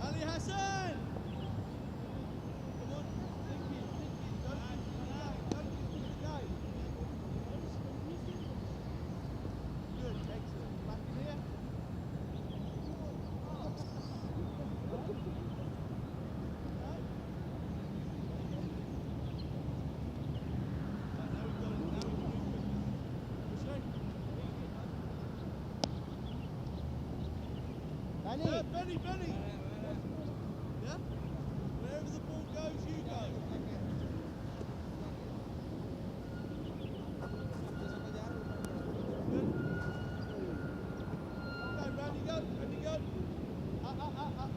Ali Hassan! Benny! Yeah? Wherever the ball goes, you go. Good. Randy, go. Up.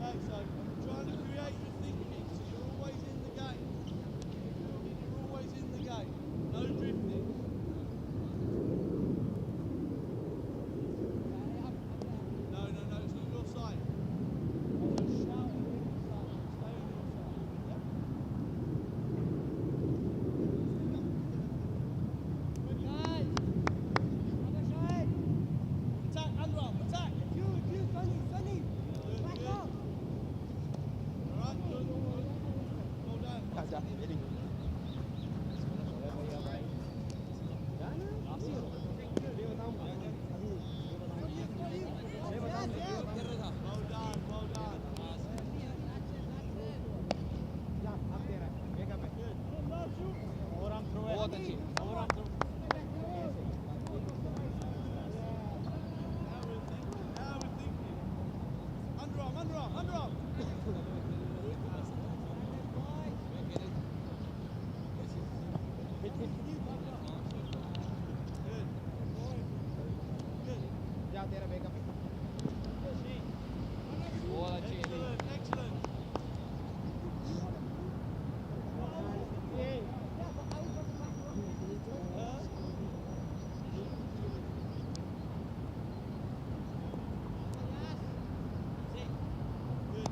Okay, so I'm trying to create your thinking, so you're always in the game. You're always in the game. No drifting. Underarm.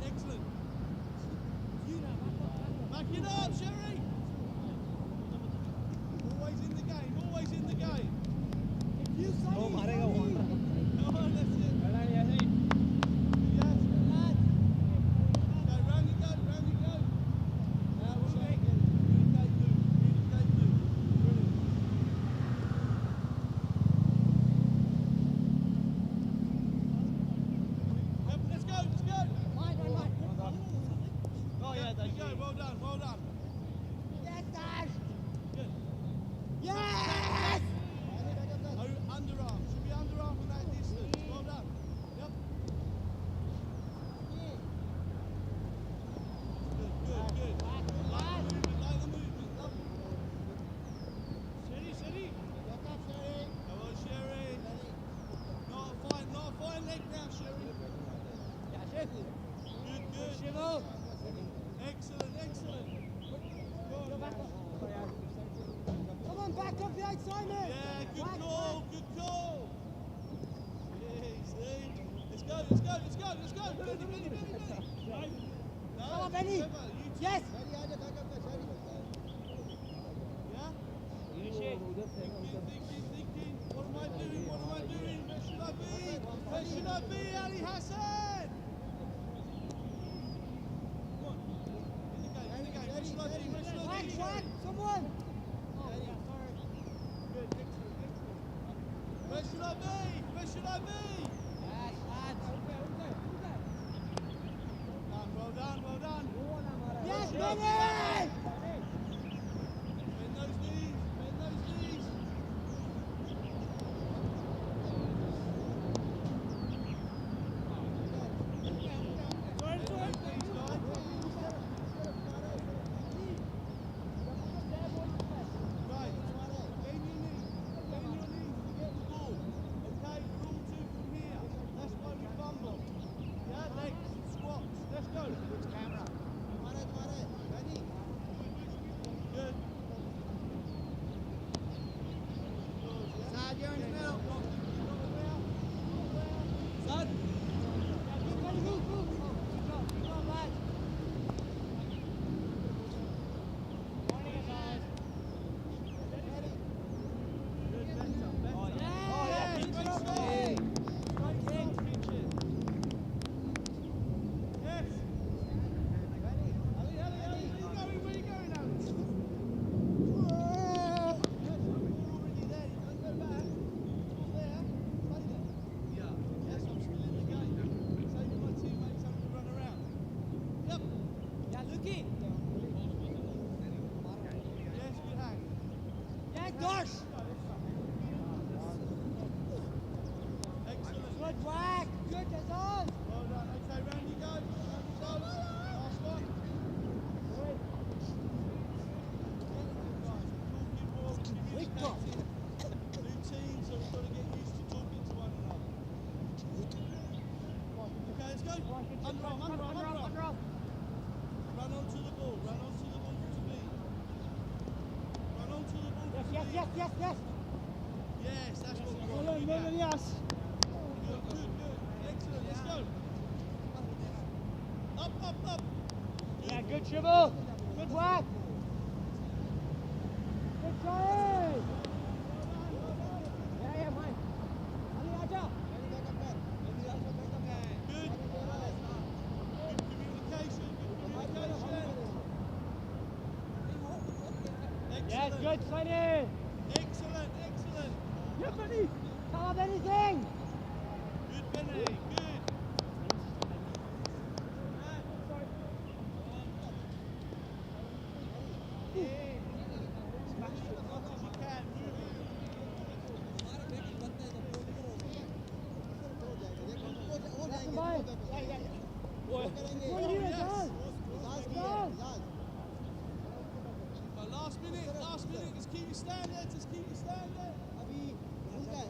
Excellent. Back it up, Sherry! Always in the game. Come on, that's it. Yes. Go, round you go. Now we'll go again. Communicate move. Brilliant. Let's go. Oh yeah, there you go. Well done. Yes, Dash! Good. Yes! Underarm. Should be underarm from that distance. Well done. Yep. Good. Like the movement. Lovely. Sherry. Come on, Sherry. Not a fine leg now, Sherry. Good. Excellent. Come on, back up the outside, mate! Yeah, good call. Yeah, see? Let's go. Benny. No, Come on, Benny. clever. You two. Yes! Yeah? Thinking. What am I doing? Where should I be? Ali Hassan! Come on. In the game. Where should I be? Track, someone! Good, excellent. Where should I be? Well done. Yes, Where should I be? Benny! Bend those knees. Right. Bend your knees. Underarm. Run onto the ball. Run onto the ball to beat. Run onto the ball to Yes, beat. yes. Yes, that's what we want. Melon, Do melon, that. yes. Good. Excellent. Let's go. Up. Yeah, good dribble. Good work. Good try. Yeah, mine. Ali, aja. Good. Good communication. Yes, Excellent. good, Sonny. Excellent. Yeah, Benny. Come up anything. Good, Benny. Good. Smash it as much as you can. Move it. That's mine. What? One here, Yes. done. Done. Last minute. Just keep your stand there.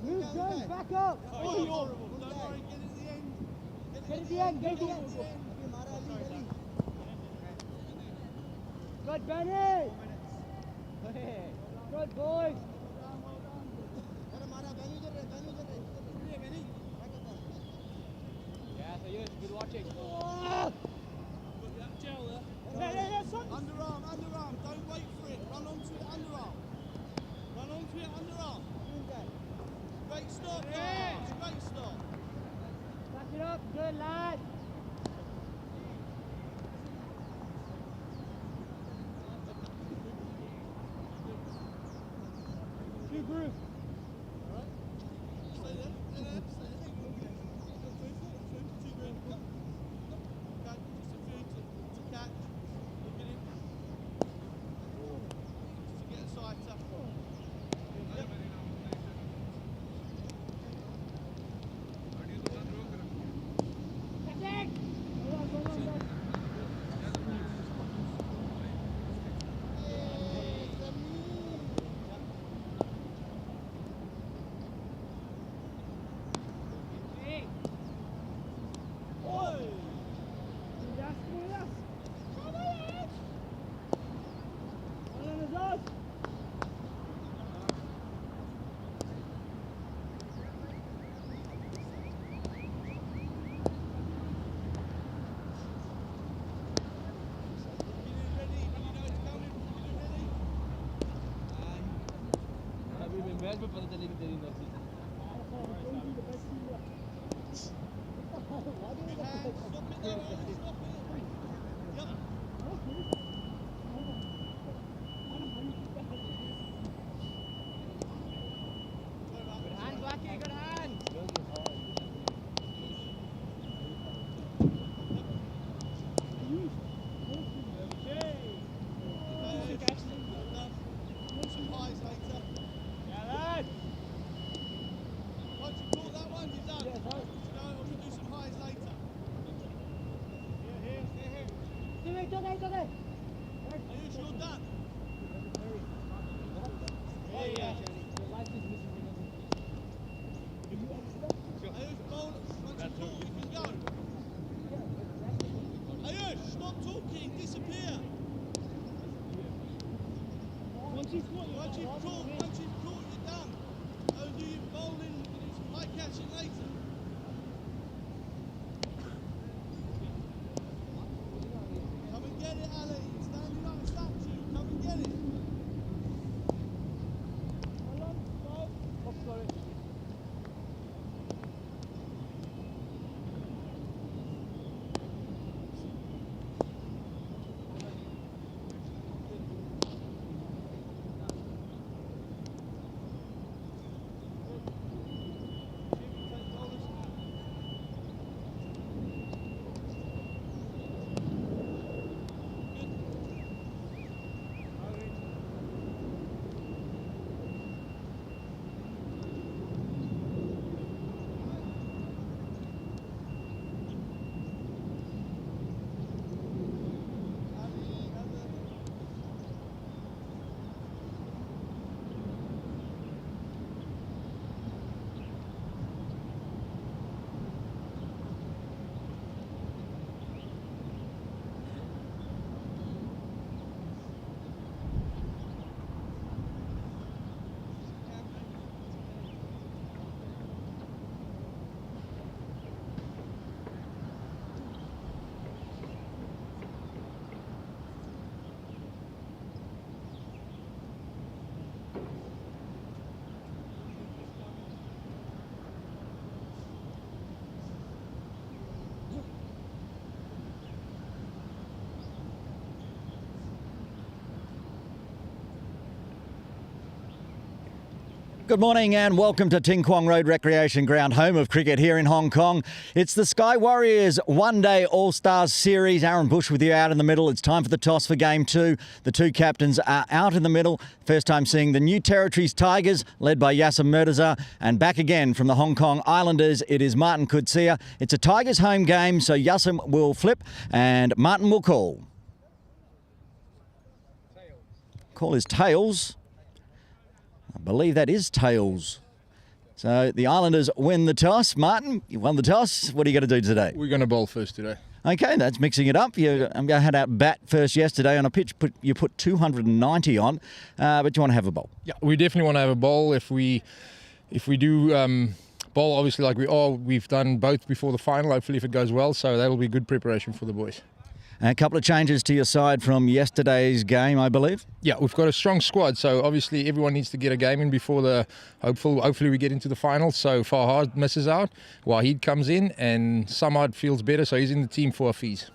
Move, Jones, back up. Oh, you're horrible. Don't worry. Get it at the end. Get at the end. Good, Benny. Good, boys. Yeah, so you good watching. Oh! Put that gel there. Yeah, son. Underarm. Don't wait for it. Run onto it, underarm. Great stop, guys. Great stop. Back it up. Good, lad. Two groups. Stay there. Two group. Okay, just a few to catch. Look at him. Just to get a sighter. Yep. Attack! Hold on. Hey! Oi! Yes. Come on! Hold on, it's us. Get it ready. When you know it's coming, get it ready. अभी मैं match में पता चलेगी तेरी नफसी Good hand. Stop it there, Ollie. Stop it. Yep. Sorry about Good that. hand, Blackie, good hand. Put some highs later. Yeah, lad. Once you caught that one, you're done. Yeah, right. So now we'll do some highs later. Today. Ayush, you're done. Yeah. Ayush, bowl. Once you caught, you can go. Ayush, stop talking. Disappear. Once you've caught, you're done. Go do your bowling. We can do some high catching later. Come and get it, Ali. Standing like a statue. Come and get it. Good morning and welcome to Ting Kwong Road Recreation Ground, home of cricket here in Hong Kong. It's the Sky Warriors One-Day All-Stars Series. Aaron Bush with you out in the middle. It's time for the toss for Game 2. The two captains are out in the middle. First time seeing the New Territories Tigers, led by Yasser Murtaza. And back again from the Hong Kong Islanders, it is Martin Coetzee. It's a Tigers home game, so Yasser will flip and Martin will call. Call is tails. I believe that is tails. So the Islanders win the toss. Martin, you won the toss. What are you going to do today? We're going to bowl first today. Okay, that's mixing it up. I'm going to head out bat first yesterday on a pitch. You put 290 on, but you want to have a bowl. Yeah, we definitely want to have a bowl. If we do bowl, obviously like we've done both before the final. Hopefully, if it goes well, so that'll be good preparation for the boys. A couple of changes to your side from yesterday's game, I believe. Yeah, we've got a strong squad, so obviously everyone needs to get a game in before the hopefully we get into the final. So Farhad misses out, Waheed comes in, and Samad feels better, so he's in the team for Hafiz.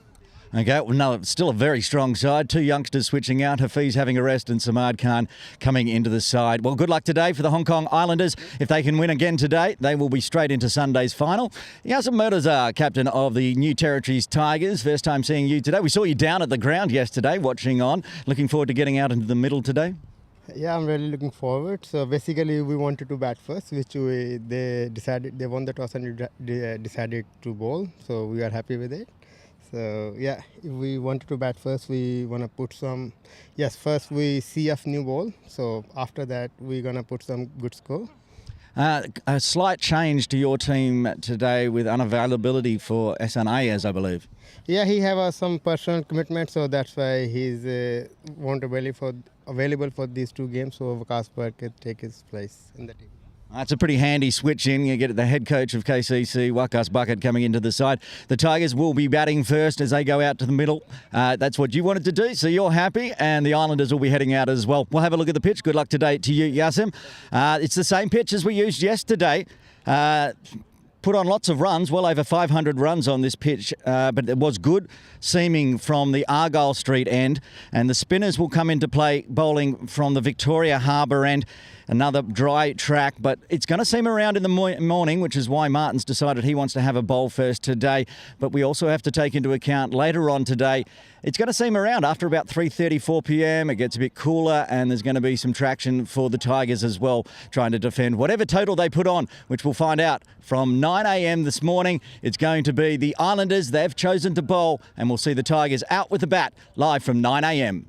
Okay, well, no, still a very strong side. Two youngsters switching out, Hafiz having a rest and Samad Khan coming into the side. Well, good luck today for the Hong Kong Islanders. If they can win again today, they will be straight into Sunday's final. Yasser Murtaza, captain of the New Territories Tigers. First time seeing you today. We saw you down at the ground yesterday watching on. Looking forward to getting out into the middle today? Yeah, I'm really looking forward. So basically, we wanted to bat first, which they won the toss and decided to bowl. So we are happy with it. So yeah, if we wanted to bat first, we want to put some. Yes, first we CF new ball. So after that, we're gonna put some good score. A slight change to your team today with unavailability for SNA, I believe. Yeah, he have some personal commitment, so that's why he's won't available for these two games. So Vikas Bhatt can take his place in the team. That's a pretty handy switch in. You get the head coach of KCC, Wakas Bucket, coming into the side. The Tigers will be batting first as they go out to the middle. That's what you wanted to do, so you're happy, and the Islanders will be heading out as well. We'll have a look at the pitch. Good luck today to you, Yasser. It's the same pitch as we used yesterday. Put on lots of runs, well over 500 runs on this pitch, but it was good seaming from the Argyle Street end, and the spinners will come into play bowling from the Victoria Harbour end. Another dry track, but it's going to seam around in the morning, which is why Martin's decided he wants to have a bowl first today. But we also have to take into account later on today, it's going to seam around after about 3:34 p.m. It gets a bit cooler, and there's going to be some traction for the Tigers as well, trying to defend whatever total they put on, which we'll find out from 9 a.m. this morning. It's going to be the Islanders. They've chosen to bowl, and we'll see the Tigers out with the bat live from 9 a.m.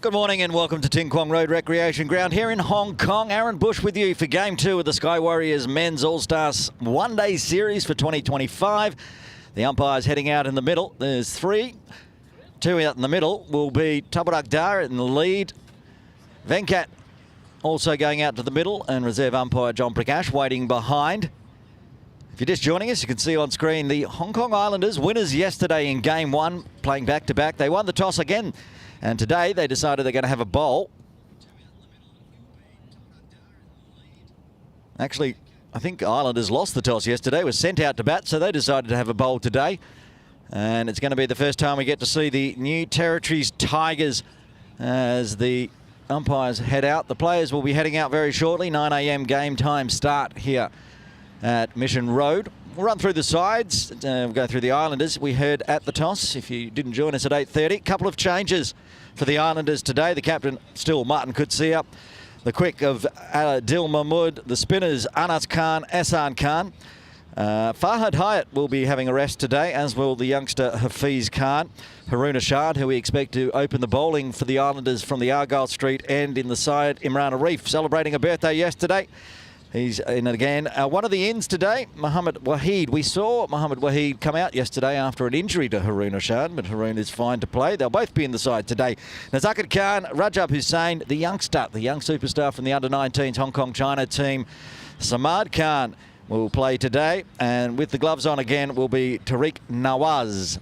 Good morning and welcome to Ting Kwong Road Recreation Ground here in Hong Kong. Aaron Bush with you for Game 2 of the Sky Warriors Men's All-Stars One-Day Series for 2025. The umpires heading out in the middle. There's 3. 2 out in the middle will be Tabarak Dar in the lead. Venkat also going out to the middle, and reserve umpire John Prakash waiting behind. If you're just joining us, you can see on screen the Hong Kong Islanders, winners yesterday in Game 1, playing back-to-back. They won the toss again, and today they decided they're going to have a bowl. Actually, I think Islanders lost the toss yesterday, was sent out to bat, so they decided to have a bowl today. And it's going to be the first time we get to see the New Territories Tigers as the umpires head out. The players will be heading out very shortly. 9 a.m. game time start here at Mission Road. We'll run through the sides. We'll go through the Islanders. We heard at the toss, if you didn't join us at 8:30, a couple of changes for the Islanders today. The captain, still Martin Coetzee. The quick of Adil Mahmood. The spinners, Anas Khan, Ehsan Khan. Farhad Hyatt will be having a rest today, as will the youngster Hafiz Khan. Haroon Ashad, who we expect to open the bowling for the Islanders from the Argyle Street end in the side. Imran Arif celebrating a birthday yesterday. He's in again. One of the ends today, Mohammad Waheed. We saw Mohammad Waheed come out yesterday after an injury to Haroon Ashad, but Haroon is fine to play. They'll both be in the side today. Nazakit Khan, Rajab Hussain, the youngster, the young superstar from the under-19s Hong Kong China team. Samad Khan will play today, and with the gloves on again will be Tariq Nawaz.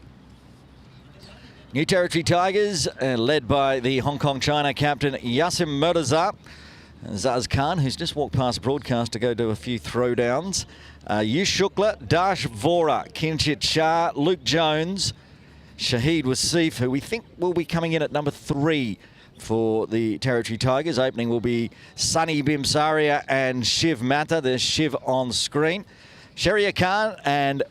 New Territory Tigers, led by the Hong Kong China captain Yasim Murtaza. Zaz Khan, who's just walked past broadcast to go do a few throwdowns. Yush Shukla, Dash Vora, Kinchit Shah, Luke Jones, Shahid Wasif, who we think will be coming in at number 3 for the Territory Tigers. Opening will be Sunny Bimsaria and Shiv Mata. There's Shiv on screen. Sharia Khan, and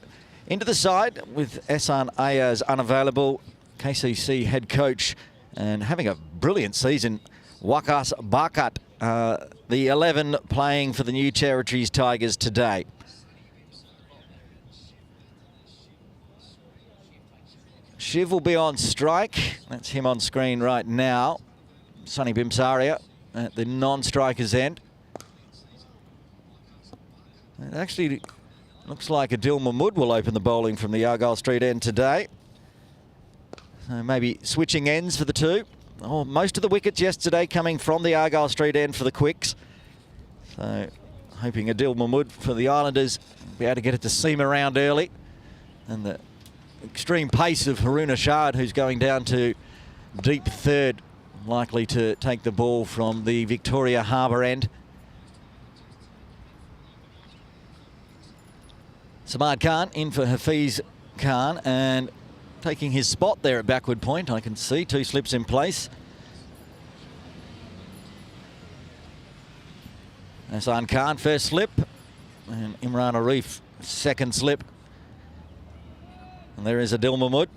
into the side with Ehsan Ayaz unavailable. KCC head coach and having a brilliant season, Waqas Bakat, the 11 playing for the New Territories Tigers today. Shiv will be on strike. That's him on screen right now. Sunny Bimsaria at the non-striker's end. It actually looks like Adil Mahmood will open the bowling from the Argyle Street end today. So maybe switching ends for the two. Oh, most of the wickets yesterday coming from the Argyle Street end for the Quicks. So hoping Adil Mahmood for the Islanders will be able to get it to seam around early. And the extreme pace of Haroon Ashad, who's going down to deep third, likely to take the ball from the Victoria Harbour end. Samad Khan in for Hafiz Khan, and taking his spot there at backward point. I can see 2 slips in place. Ehsan Khan first slip, and Imran Arif second slip. And there is Adil Mahmood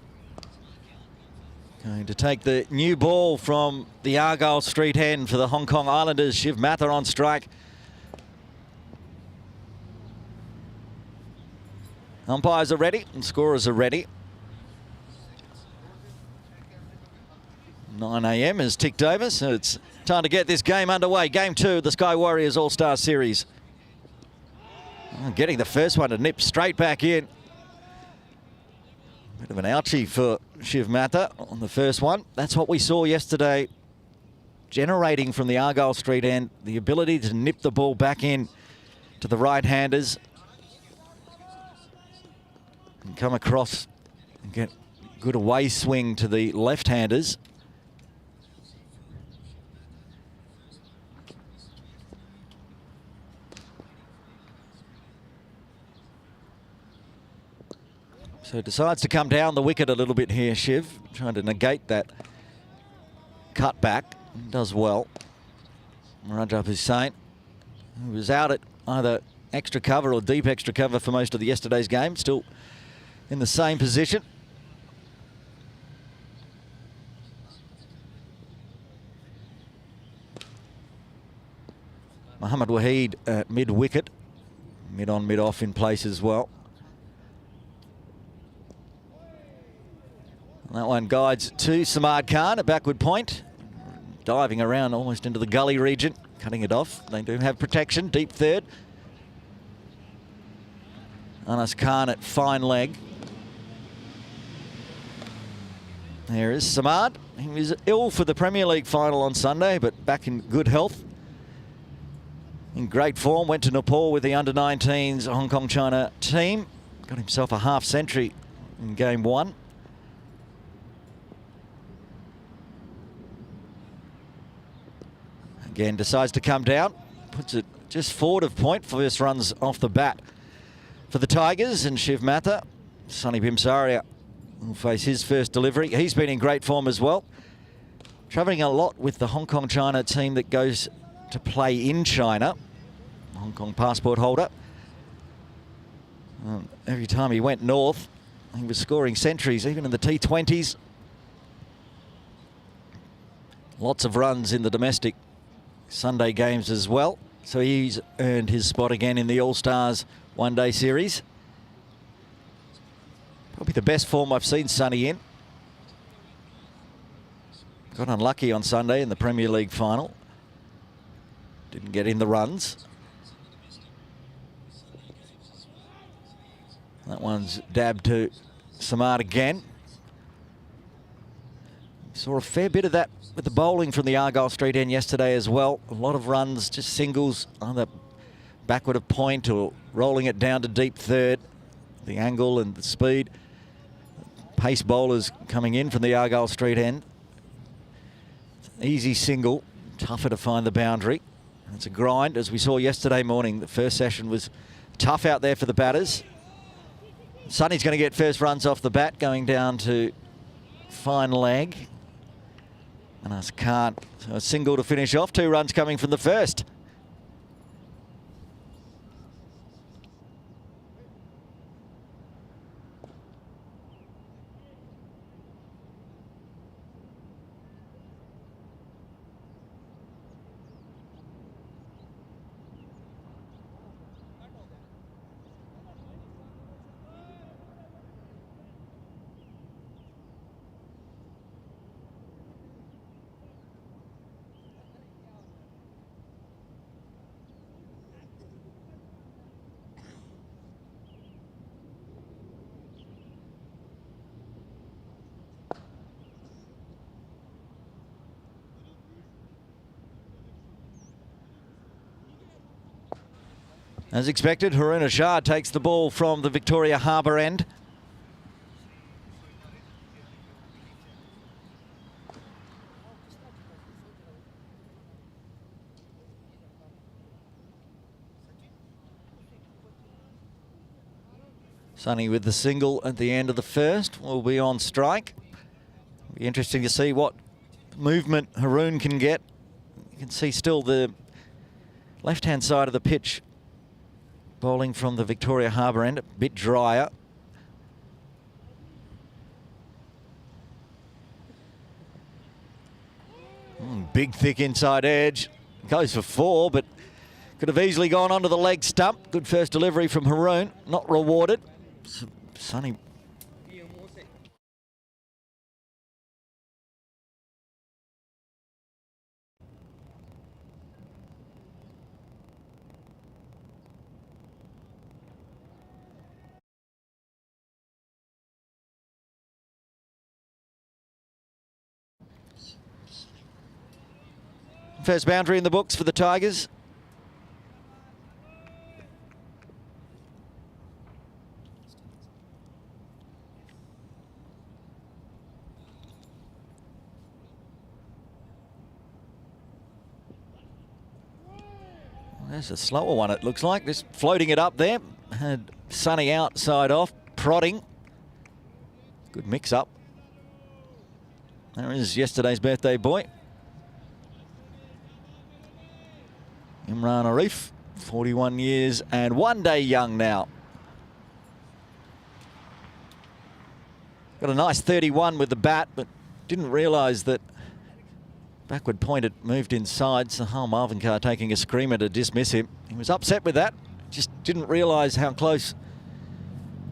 going to take the new ball from the Argyle Street end for the Hong Kong Islanders. Shiv Mata on strike. Umpires are ready and scorers are ready. 9 a.m. has ticked over, so it's time to get this game underway. Game 2 of the Sky Warriors All-Star Series. Getting the first one to nip straight back in. Bit of an ouchie for Shiv Mata on the first one. That's what we saw yesterday, generating from the Argyle Street end, the ability to nip the ball back in to the right-handers and come across and get good away swing to the left-handers. So decides to come down the wicket a little bit here, Shiv, trying to negate that cut back. Does well. Rajab Hussain, who was out at either extra cover or deep extra cover for most of the yesterday's game, still in the same position. Mohammad Waheed at mid-wicket, mid-on, mid-off in place as well. And that one guides to Samad Khan at backward point. diving around almost into the gully region, cutting it off. They do have protection, deep third. Anas Khan at fine leg. There is Samad. He was ill for the Premier League final on Sunday, but back in good health. In great form, went to Nepal with the under-19s Hong Kong China team. Got himself a half century in game 1. Again, decides to come down. Puts it just forward of point. First runs off the bat for the Tigers, and Shiv Matha. Sonny Bimsaria will face his first delivery. He's been in great form as well. Travelling a lot with the Hong Kong China team that goes to play in China. Hong Kong passport holder. Every time he went north, he was scoring centuries, even in the T20s. Lots of runs in the domestic Sunday games as well. So he's earned his spot again in the All-Stars one-day series. Probably the best form I've seen Sonny in. Got unlucky on Sunday in the Premier League final. Didn't get in the runs. That one's dabbed to Samad again. Saw a fair bit of that with the bowling from the Argyle Street end yesterday as well. A lot of runs, just singles, either backward of point or rolling it down to deep third. The angle and the speed. Pace bowlers coming in from the Argyle Street end. Easy single, tougher to find the boundary. It's a grind, as we saw yesterday morning. The first session was tough out there for the batters. Sonny's going to get first runs off the bat, going down to fine leg. Anas Khan, so a single to finish off. 2 runs coming from the first. As expected, Haroon Ashad takes the ball from the Victoria Harbour end. Sonny with the single at the end of the first will be on strike. It'll be interesting to see what movement Haroon can get. You can see still the left-hand side of the pitch bowling from the Victoria Harbour end, a bit drier. Big, thick inside edge. Goes for 4, but could have easily gone onto the leg stump. Good first delivery from Haroon, not rewarded. Sonny. First boundary in the books for the Tigers. There's a slower one, it looks like. Just floating it up there. Had Sonny outside off, prodding. Good mix-up. There is yesterday's birthday boy. Imran Arif, 41 years and 1 day young now. Got a nice 31 with the bat, but didn't realise that backward point had moved inside. Sahal Malvinkar taking a screamer to dismiss him. He was upset with that. Just didn't realise how close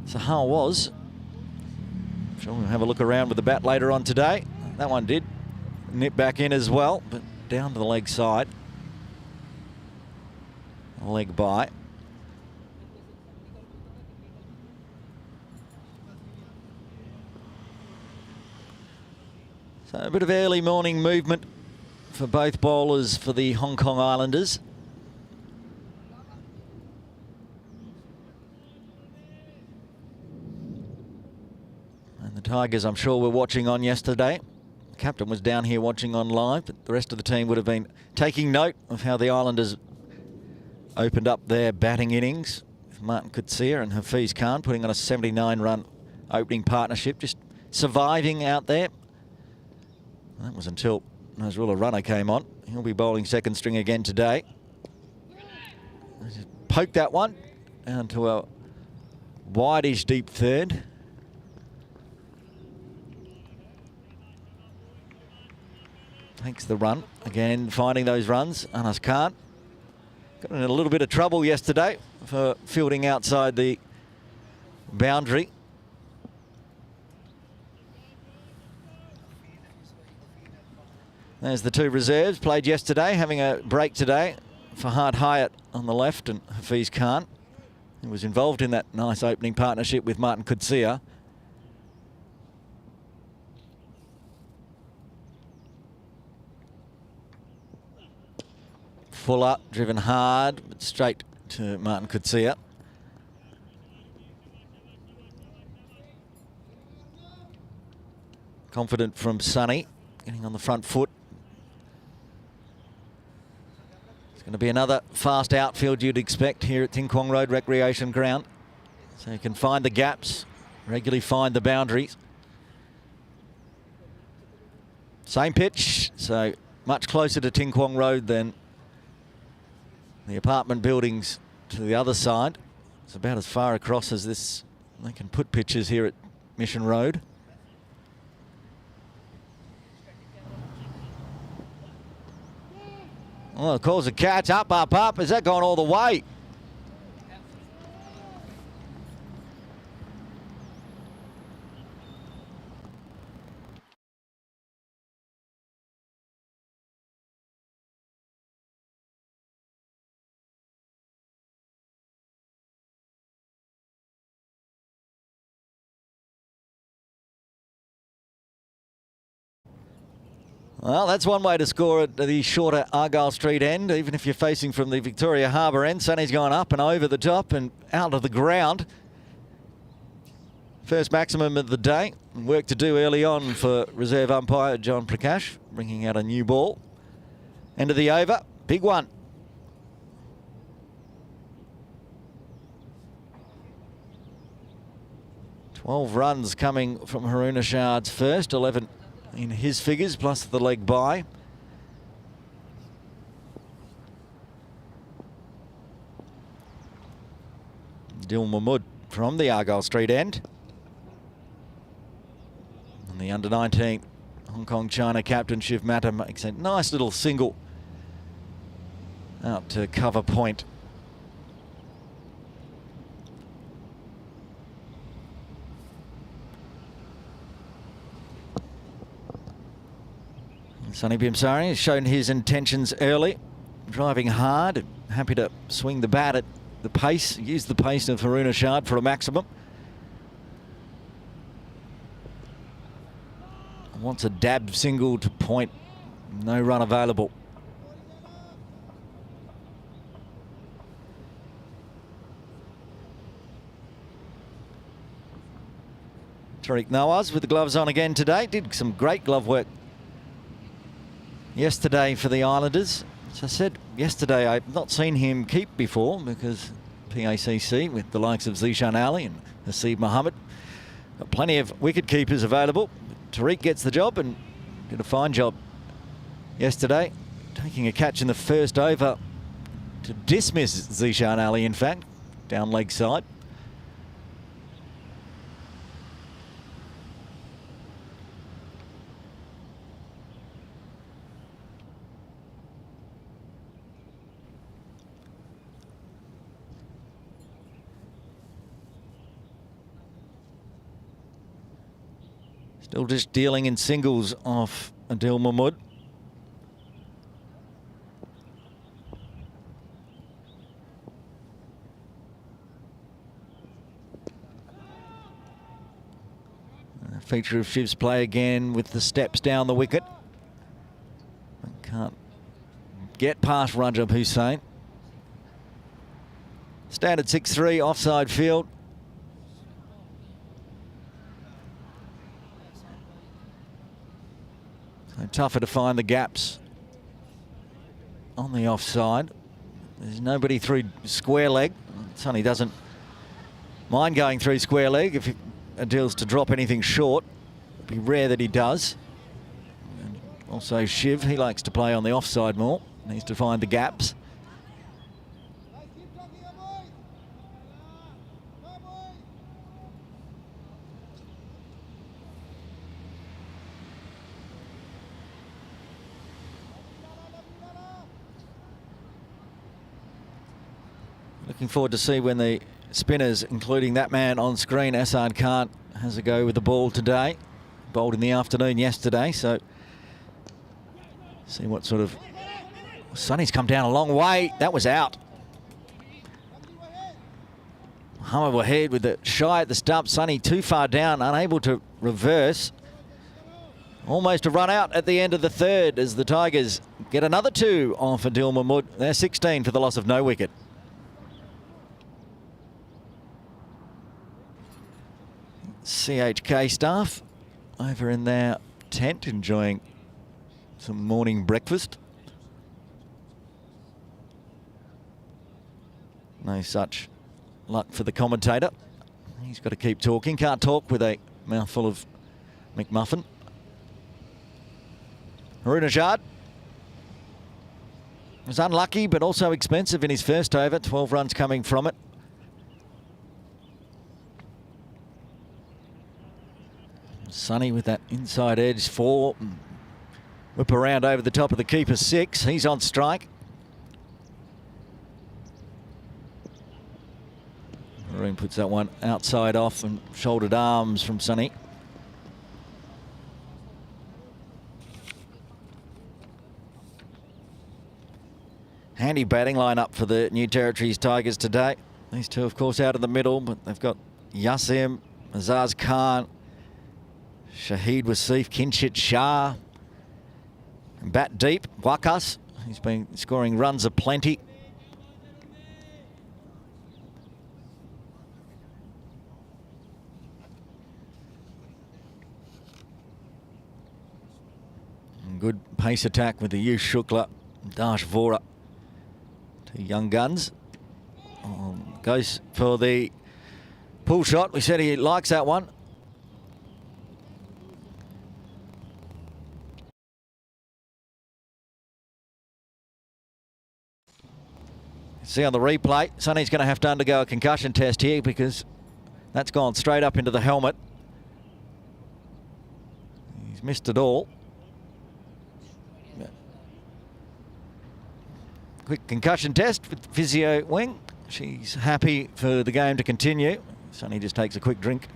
Sahal was. I'm sure we'll have a look around with the bat later on today. That one did. nip back in as well, but down to the leg side. Leg by. So a bit of early morning movement for both bowlers for the Hong Kong Islanders. And the Tigers, I'm sure, were watching on yesterday. The captain was down here watching on live, but the rest of the team would have been taking note of how the Islanders opened up their batting innings. Martin Coetzee and Hafiz Khan putting on a 79-run opening partnership, just surviving out there. That was until Nazrullah Runner came on. He'll be bowling second string again today. Just poked that one down to a wideish deep third. Takes the run. Again, finding those runs. Anas Khan got in a little bit of trouble yesterday for fielding outside the boundary. There's the two reserves, played yesterday, having a break today. Fahad Hyatt on the left and Hafiz Khan, who was involved in that nice opening partnership with Martin Coetzee. Fuller driven hard, but straight to Martin Coetzee. Confident from Sonny, getting on the front foot. It's going to be another fast outfield you'd expect here at Ting Kwong Road Recreation Ground. So you can find the gaps, regularly find the boundaries. Same pitch, so much closer to Ting Kwong Road than the apartment buildings to the other side. It's about as far across as this. They can put pitches here at Mission Road. Oh, calls a catch. Up, up, up. Has that gone all the way? Well, that's one way to score at the shorter Argyle Street end, even if you're facing from the Victoria Harbour end. Sonny's gone up and over the top and out of the ground. First maximum of the day. Work to do early on for reserve umpire John Prakash, bringing out a new ball. End of the over, big one. "12 runs coming from Haroon Ashard's first, 11 in his figures, plus the leg by. Dil Mahmood from the Argyle Street end. And the under-19 Hong Kong China captain Shiv Mata makes a nice little single out to cover point. Sonny Bimsari has shown his intentions early, driving hard, happy to swing the bat at the pace, use the pace of Haroon Ashard for a maximum. Wants a dab single to point, no run available. Tariq Nawaz with the gloves on again today, did some great glove work yesterday for the Islanders. As I said yesterday, I've not seen him keep before because PACC with the likes of Zishan Ali and Haseeb Mohammed. Got plenty of wicket keepers available. Tariq gets the job and did a fine job yesterday, taking a catch in the first over to dismiss Zishan Ali, in fact, down leg side. Still just dealing in singles off Adil Mahmood. A feature of Shiv's play again with the steps down the wicket. Can't get past Rajab Hussain. Standard 6-3, offside field. So tougher to find the gaps on the offside. There's nobody through square leg. Sonny doesn't mind going through square leg if Adil's to drop anything short. It'd be rare that he does. And also Shiv, he likes to play on the offside more. Needs to find the gaps. Looking forward to see when the spinners, including that man on screen, Asad Khan, has a go with the ball today. Bowled in the afternoon yesterday, so see what sort of... Sonny's come down a long way. That was out. Muhammad Waheed with the shy at the stump. Sonny too far down, unable to reverse. Almost a run out at the end of the third as the Tigers get another 2 off Adil Mahmood. They're 16 for the loss of no wicket. CHK staff over in their tent enjoying some morning breakfast. No such luck for the commentator. He's got to keep talking. Can't talk with a mouthful of McMuffin. Haroon Ashad was unlucky but also expensive in his first over. 12 runs coming from it. Sonny with that inside edge 4. Whip around over the top of the keeper 6. He's on strike. Haroon puts that one outside off and shouldered arms from Sonny. Handy batting line-up for the New Territories Tigers today. These two, of course, out of the middle, but they've got Yasim, Azaz Khan, Shahid Wasif, Kinshit Shah. And bat deep, Wakas. He's been scoring runs aplenty. And good pace attack with the Yush Shukla, Dash Vora. 2 young guns. Goes for the pull shot. We said he likes that one. See on the replay, Sonny's going to have to undergo a concussion test here because that's gone straight up into the helmet. He's missed it all. Quick concussion test with physio wing. She's happy for the game to continue. Sonny just takes a quick drink.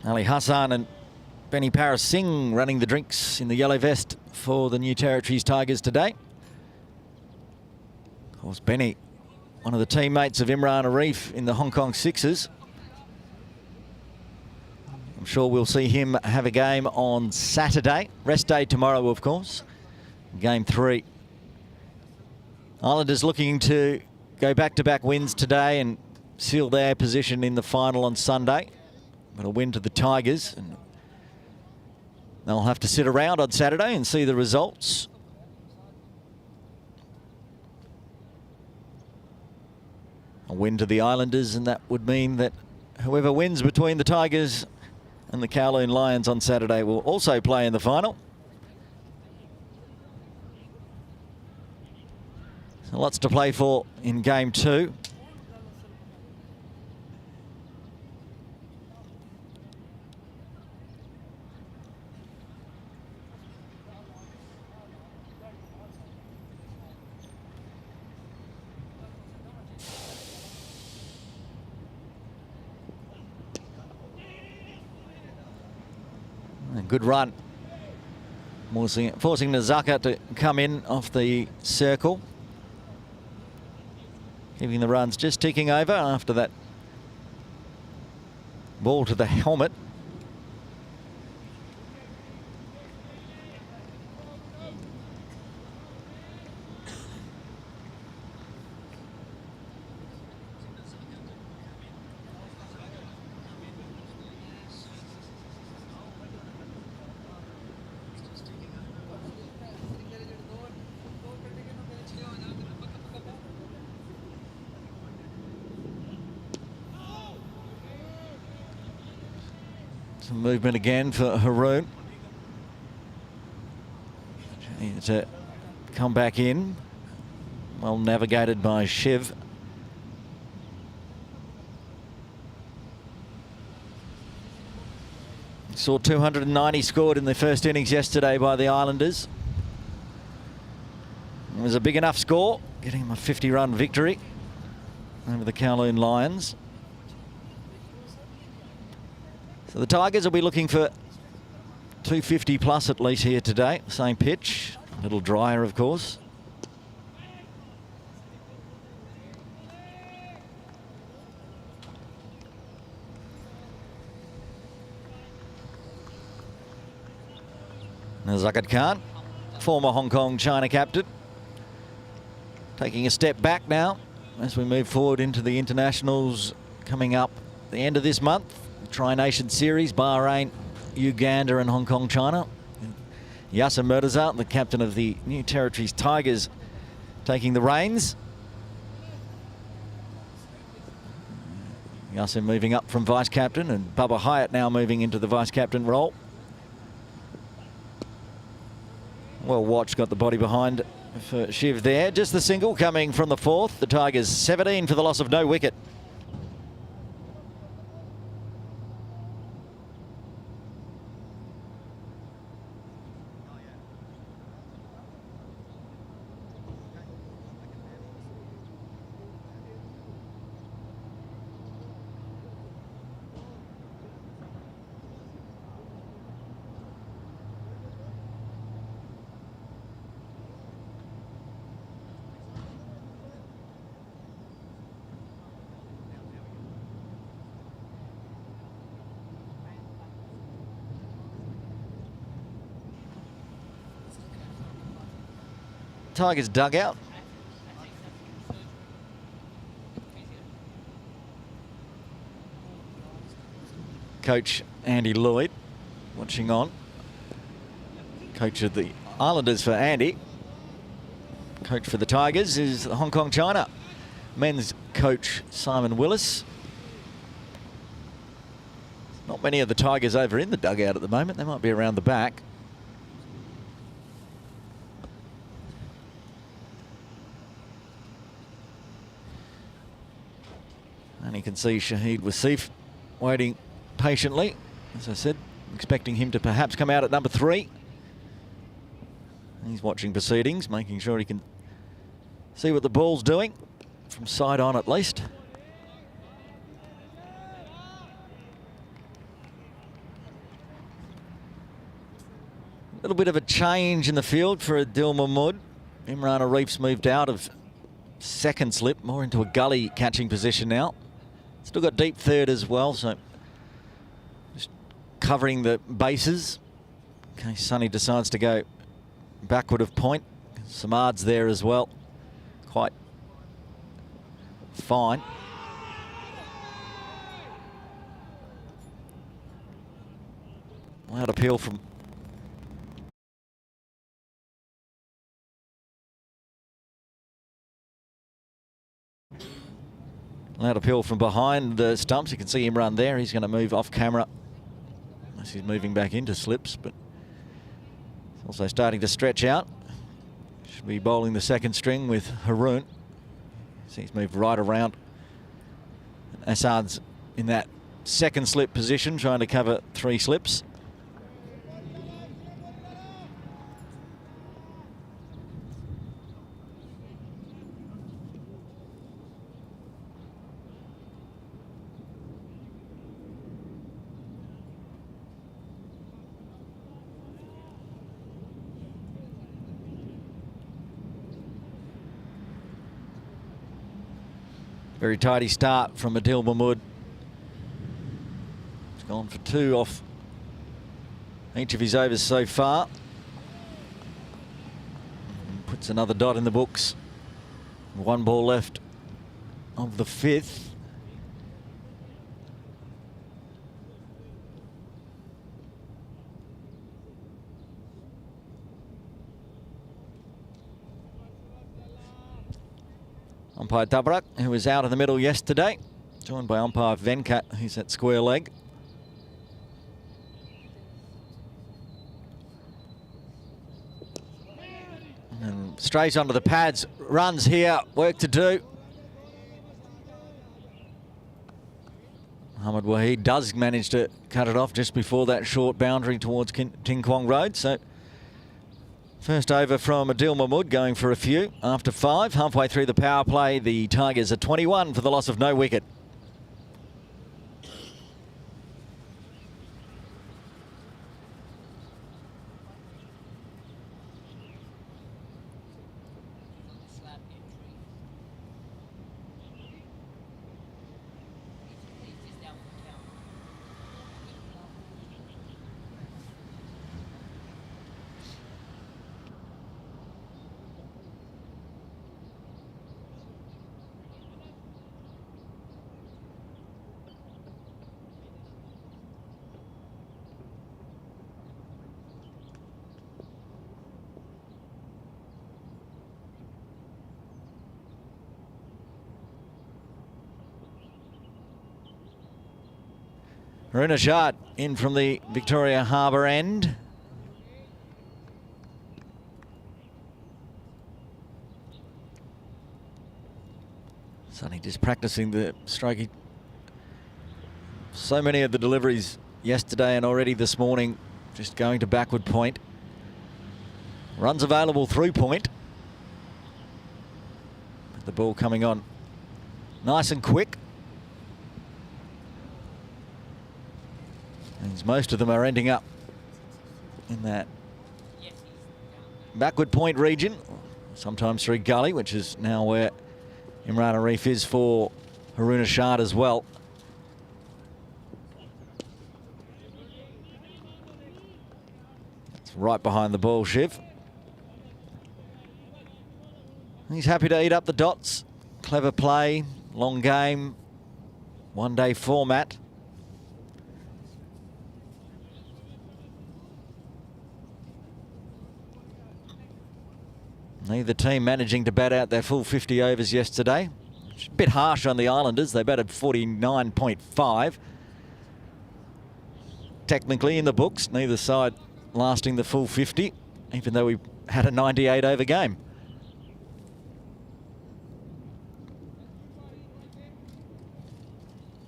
Ali Hassan and Benny Paras Singh running the drinks in the yellow vest for the New Territories Tigers today. Of course, Benny, one of the teammates of Imran Arif in the Hong Kong Sixers. I'm sure we'll see him have a game on Saturday. Rest day tomorrow, of course. Game 3. Islanders looking to go back-to-back wins today and seal their position in the final on Sunday. But a win to the Tigers, and they'll have to sit around on Saturday and see the results. A win to the Islanders, and that would mean that whoever wins between the Tigers and the Kowloon Lions on Saturday will also play in the final. So lots to play for in Game 2. Good run. Forcing Nazaka to come in off the circle. Keeping the runs just ticking over after that ball to the helmet. Some movement again for Haroon. To come back in. Well navigated by Shiv. Saw 290 scored in the first innings yesterday by the Islanders. It was a big enough score, getting them a 50-run victory over the Kowloon Lions. So the Tigers will be looking for 250 plus at least here today. Same pitch, a little drier of course. Now Zakat Khan, former Hong Kong China captain, taking a step back now as we move forward into the internationals coming up at the end of this month. Tri-Nation Series, Bahrain, Uganda and Hong Kong, China. Yasser Mirza, the captain of the New Territories Tigers, taking the reins. Yasser moving up from vice-captain and Bubba Hyatt now moving into the vice-captain role. Well watched, got the body behind for Shiv there. Just the single coming from the fourth. The Tigers 17 for the loss of no wicket. Tigers dugout. Coach Andy Lloyd watching on. Coach of the Islanders for Andy. Coach for the Tigers is Hong Kong China. Men's coach Simon Willis. Not many of the Tigers over in the dugout at the moment. They might be around the back. And you can see Shahid Wasif waiting patiently. As I said, expecting him to perhaps come out at number 3. He's watching proceedings, making sure he can see what the ball's doing, from side on at least. A little bit of a change in the field for Adil Mahmood. Imran Arif's moved out of second slip, more into a gully catching position now. Still got deep third as well, so just covering the bases in case Sonny decides to go backward of point. Samad's there as well, quite fine. Loud appeal from behind the stumps. You can see him run there. He's going to move off camera unless he's moving back into slips, but he's also starting to stretch out. Should be bowling the second string with Haroon. See, he's moved right around. And Assad's in that second slip position, trying to cover 3 slips. Very tidy start from Adil Mahmood. He's gone for 2 off each of his overs so far. And puts another dot in the books. 1 ball left of the 5th. Umpire Tabrak, who was out in the middle yesterday, joined by umpire Venkat, who's at square leg. And straight onto the pads, runs here, work to do. Muhammad Waheed does manage to cut it off just before that short boundary towards Ting Kwong Road. So first over from Adil Mahmood, going for a few after 5. Halfway through the power play, the Tigers are 21 for the loss of no wicket. Haruna Shah in from the Victoria Harbour end. Sonny just practicing the stroke. So many of the deliveries yesterday and already this morning just going to backward point. Runs available through point. The ball coming on nice and quick. And most of them are ending up in that backward point region, sometimes through gully, which is now where Imran Arif is for Haruna Shah as well. That's right behind the ball, Shiv. He's happy to eat up the dots. Clever play, long game, one-day format. Neither team managing to bat out their full 50 overs yesterday. It's a bit harsh on the Islanders. They batted 49.5. Technically in the books, neither side lasting the full 50, even though we had a 98 over game.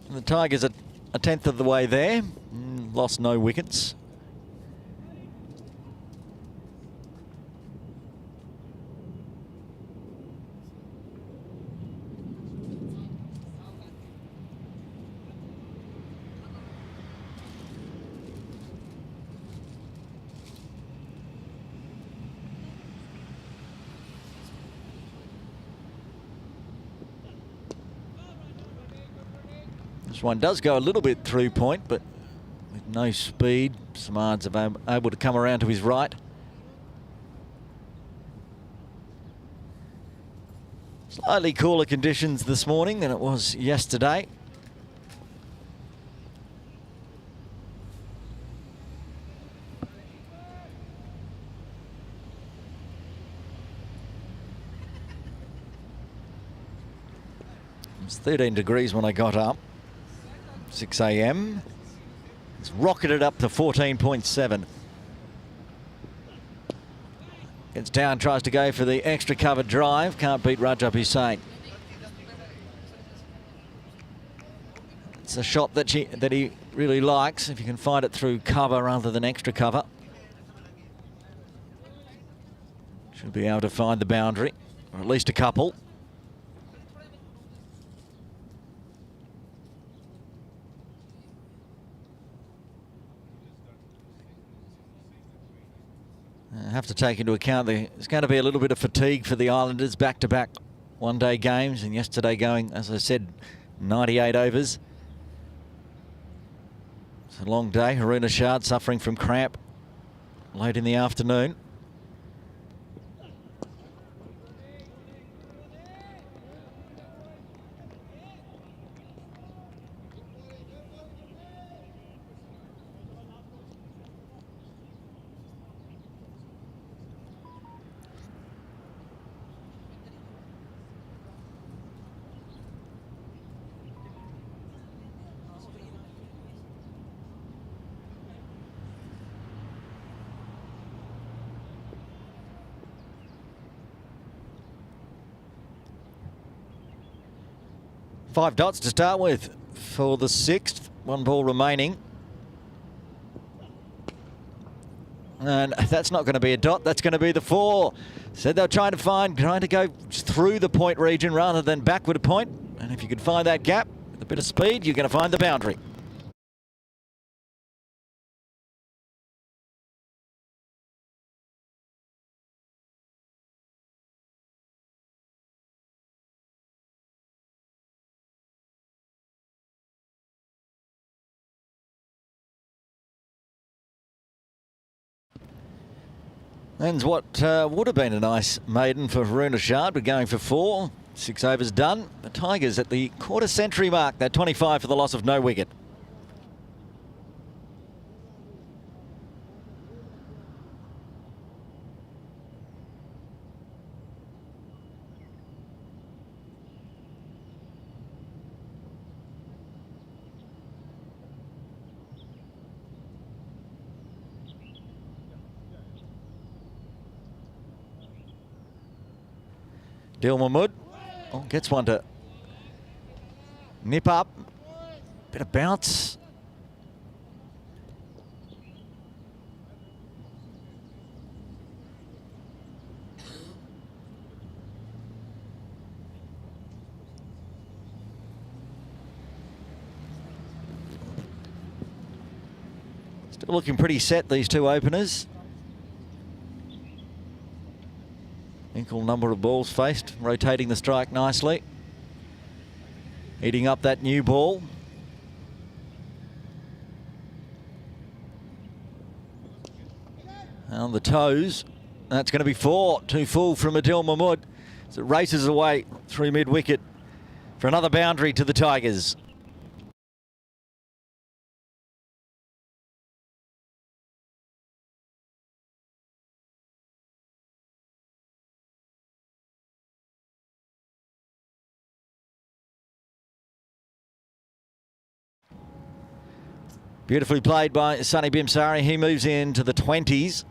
And the Tigers are a tenth of the way there. Lost no wickets. This one does go a little bit through point, but with no speed. Samad's able to come around to his right. Slightly cooler conditions this morning than it was yesterday. It was 13 degrees when I got up. 6 a.m. It's rocketed up to 14.7. Gets down, tries to go for the extra cover drive. Can't beat Rajab Hussain. It's a shot that he really likes, if you can find it through cover rather than extra cover. Should be able to find the boundary, or at least a couple. Have to take into account there's going to be a little bit of fatigue for the Islanders back-to-back one-day games, and yesterday going, as I said, 98 overs. It's a long day. Haruna Shard suffering from cramp late in the afternoon. Five dots to start with for the sixth. One ball remaining. And that's not going to be a dot. That's going to be the four. Said they're trying to go through the point region rather than backward a point. And if you can find that gap with a bit of speed, you're going to find the boundary. And what would have been a nice maiden for Haruna Shard, but going for 4. 6 overs done. The Tigers at the quarter century mark. They're 25 for the loss of no wicket. Dil Mahmood gets one to nip up. Bit of bounce. Still looking pretty set, these two openers. Equal number of balls faced, rotating the strike nicely. Eating up that new ball. On the toes. That's going to be 4. Too full from Adil Mahmood. As it races away through mid-wicket for another boundary to the Tigers. Beautifully played by Sunny Bimsari. He moves into the 20s.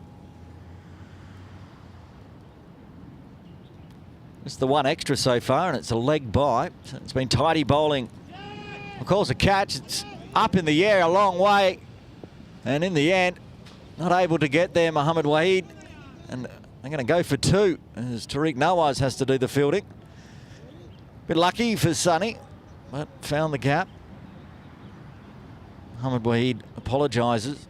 It's the one extra so far, and it's a leg by. So it's been tidy bowling. Of course, a catch. It's up in the air a long way. And in the end, not able to get there, Mohammad Waheed. And they're going to go for 2, as Tariq Nawaz has to do the fielding. Bit lucky for Sunny, but found the gap. Mohammad Waheed apologises.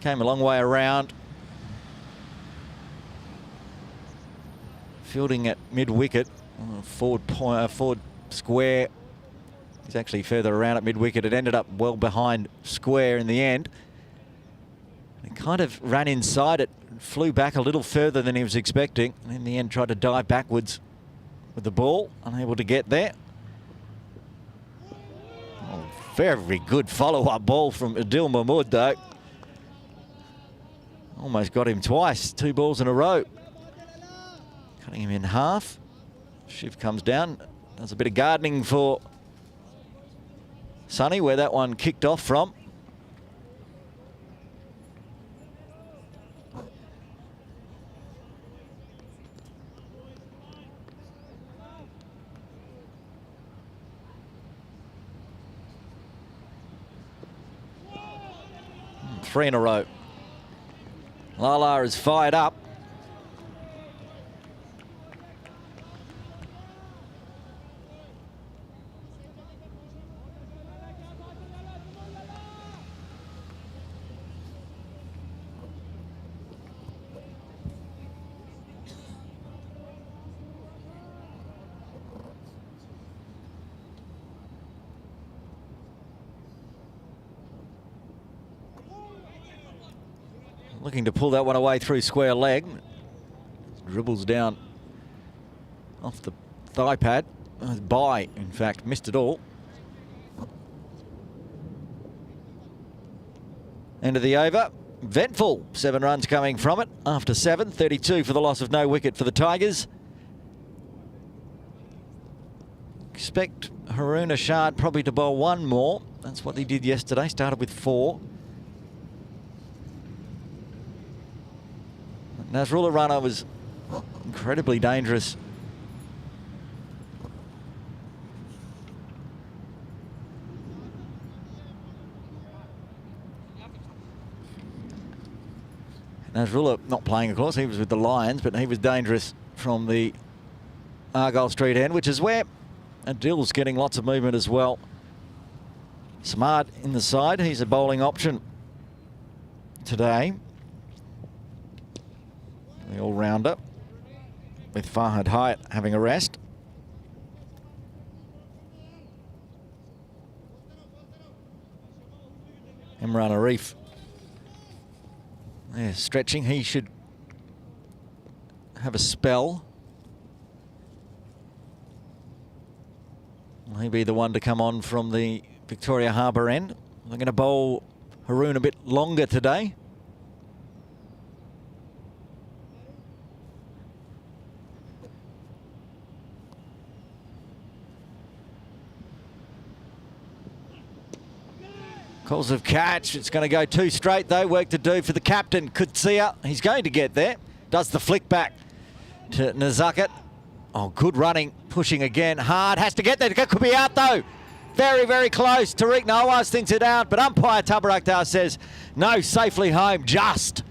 Came a long way around. Fielding at mid-wicket, forward square. He's actually further around at mid-wicket. It ended up well behind square in the end. He kind of ran inside it, flew back a little further than he was expecting, and in the end tried to dive backwards with the ball, unable to get there. Oh, very good follow-up ball from Adil Mahmood, though. Almost got him twice, 2 balls in a row. Cutting him in half. Shiv comes down, does a bit of gardening for Sunny, where that one kicked off from. Three in a row. Lala is fired up. looking to pull that one away through square leg. Dribbles down off the thigh pad. By, in fact, missed it all. End of the over. Ventful, 7 runs coming from it after 7. 32 for the loss of no wicket for the Tigers. Expect Haroon Ashad probably to bowl one more. That's what he did yesterday. Started with 4. Nasrullah Rana was incredibly dangerous. Nasrullah not playing, of course. He was with the Lions, but he was dangerous from the Argyle Street end, which is where Adil's getting lots of movement as well. Smart in the side. He's a bowling option today. The all-rounder with Farhad Hyatt having a rest. Imran Arif. Yeah, stretching. He should have a spell. Will he be the one to come on from the Victoria Harbour end? They're going to bowl Haroon a bit longer today. Calls of catch. It's going to go 2 straight though. Work to do for the captain, Kutsia. He's going to get there. Does the flick back to Nazukat. Oh, good running. Pushing again. Hard. Has to get there. Could be out though. Very, very close. Tariq Nawaz thinks it out, but umpire Tabar Akhtar says no, safely home. Just.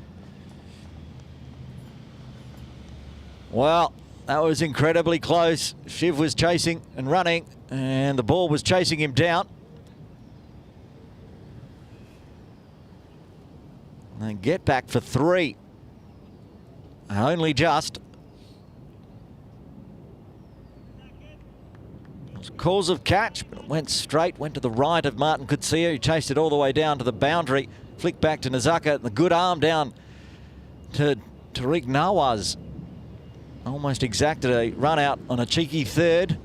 Well, that was incredibly close. Shiv was chasing and running, and the ball was chasing him down. And get back for 3. Only just. It was calls of catch, but it went straight, went to the right of Martin Kutsia, who chased it all the way down to the boundary. Flicked back to Nazaka, the good arm down to Tariq Nawaz. Almost exacted a run out on a cheeky 3rd.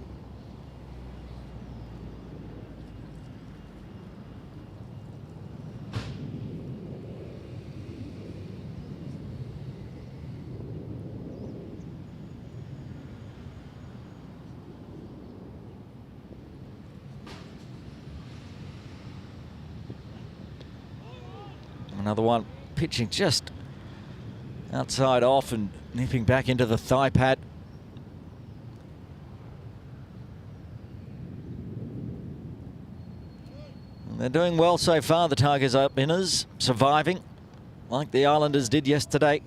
Another one pitching just outside off and nipping back into the thigh pad. And they're doing well so far, the Tigers openers, surviving like the Islanders did yesterday.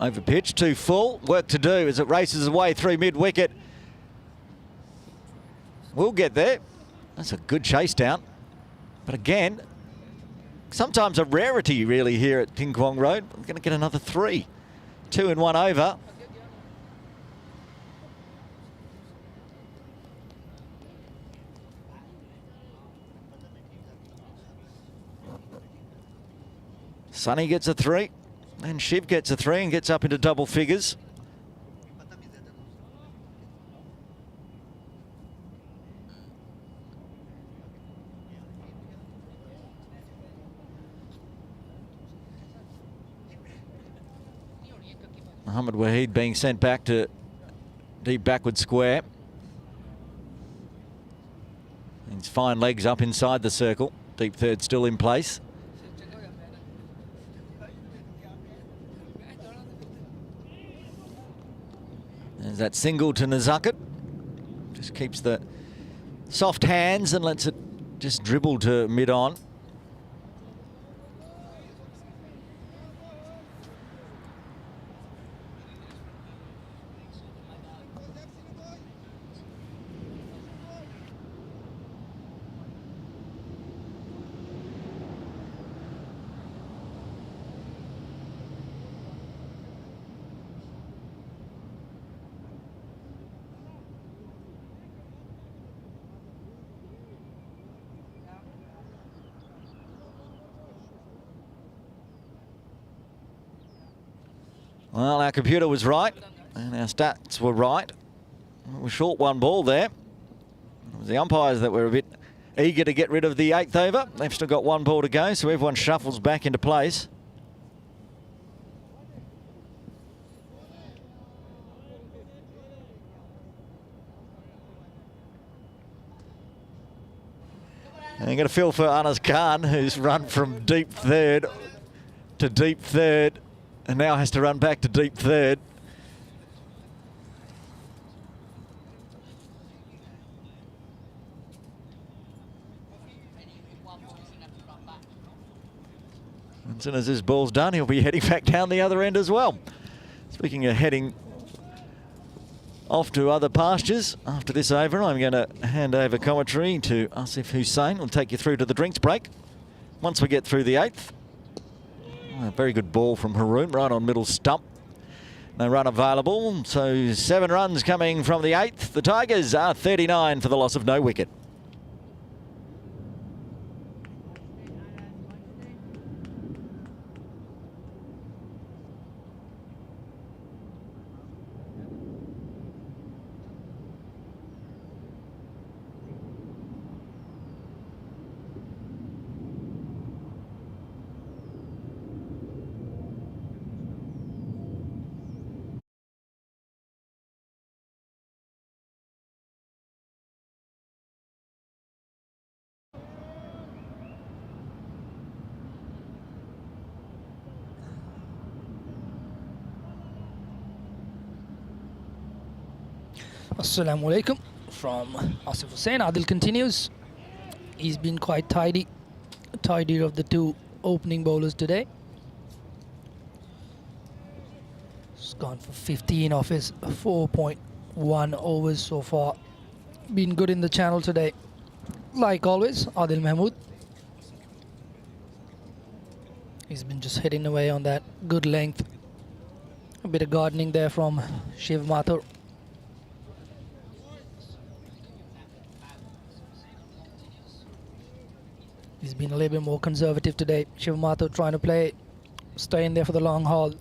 Over pitch, too full. Work to do as it races away through mid-wicket. We'll get there. That's a good chase down. But again, sometimes a rarity really here at Ting Kwong Road. We're going to get another 3. 2 in 1 over. Sonny gets a 3. And Shiv gets a 3 and gets up into double figures. Muhammad Waheed being sent back to deep backward square. His fine legs up inside the circle. Deep 3rd still in place. There's that single to Nazukat. Just keeps the soft hands and lets it just dribble to mid-on. Well, our computer was right and our stats were right. We were short one ball there. It was the umpires that were a bit eager to get rid of the 8th over. They've still got one ball to go, so everyone shuffles back into place. And you got a feel for Anas Khan, who's run from deep third to deep third and now has to run back to deep third. As soon as this ball's done, he'll be heading back down the other end as well. Speaking of heading off to other pastures, after this over, I'm going to hand over commentary to Asif Hussain. We'll take you through to the drinks break once we get through the 8th. A very good ball from Haroon, right on middle stump. No run available, so 7 runs coming from the 8th. The Tigers are 39 for the loss of no wicket. Assalamu alaikum from Asif Hussain. Adil continues. He's been quite tidier of the 2 opening bowlers today. He's gone for 15 off his 4.1 overs so far. Been good in the channel today. Like always, Adil Mahmood. He's been just hitting away on that good length. A bit of gardening there from Shiv Mathur. He's been a little bit more conservative today. Shiv Mathur trying to stay in there for the long haul.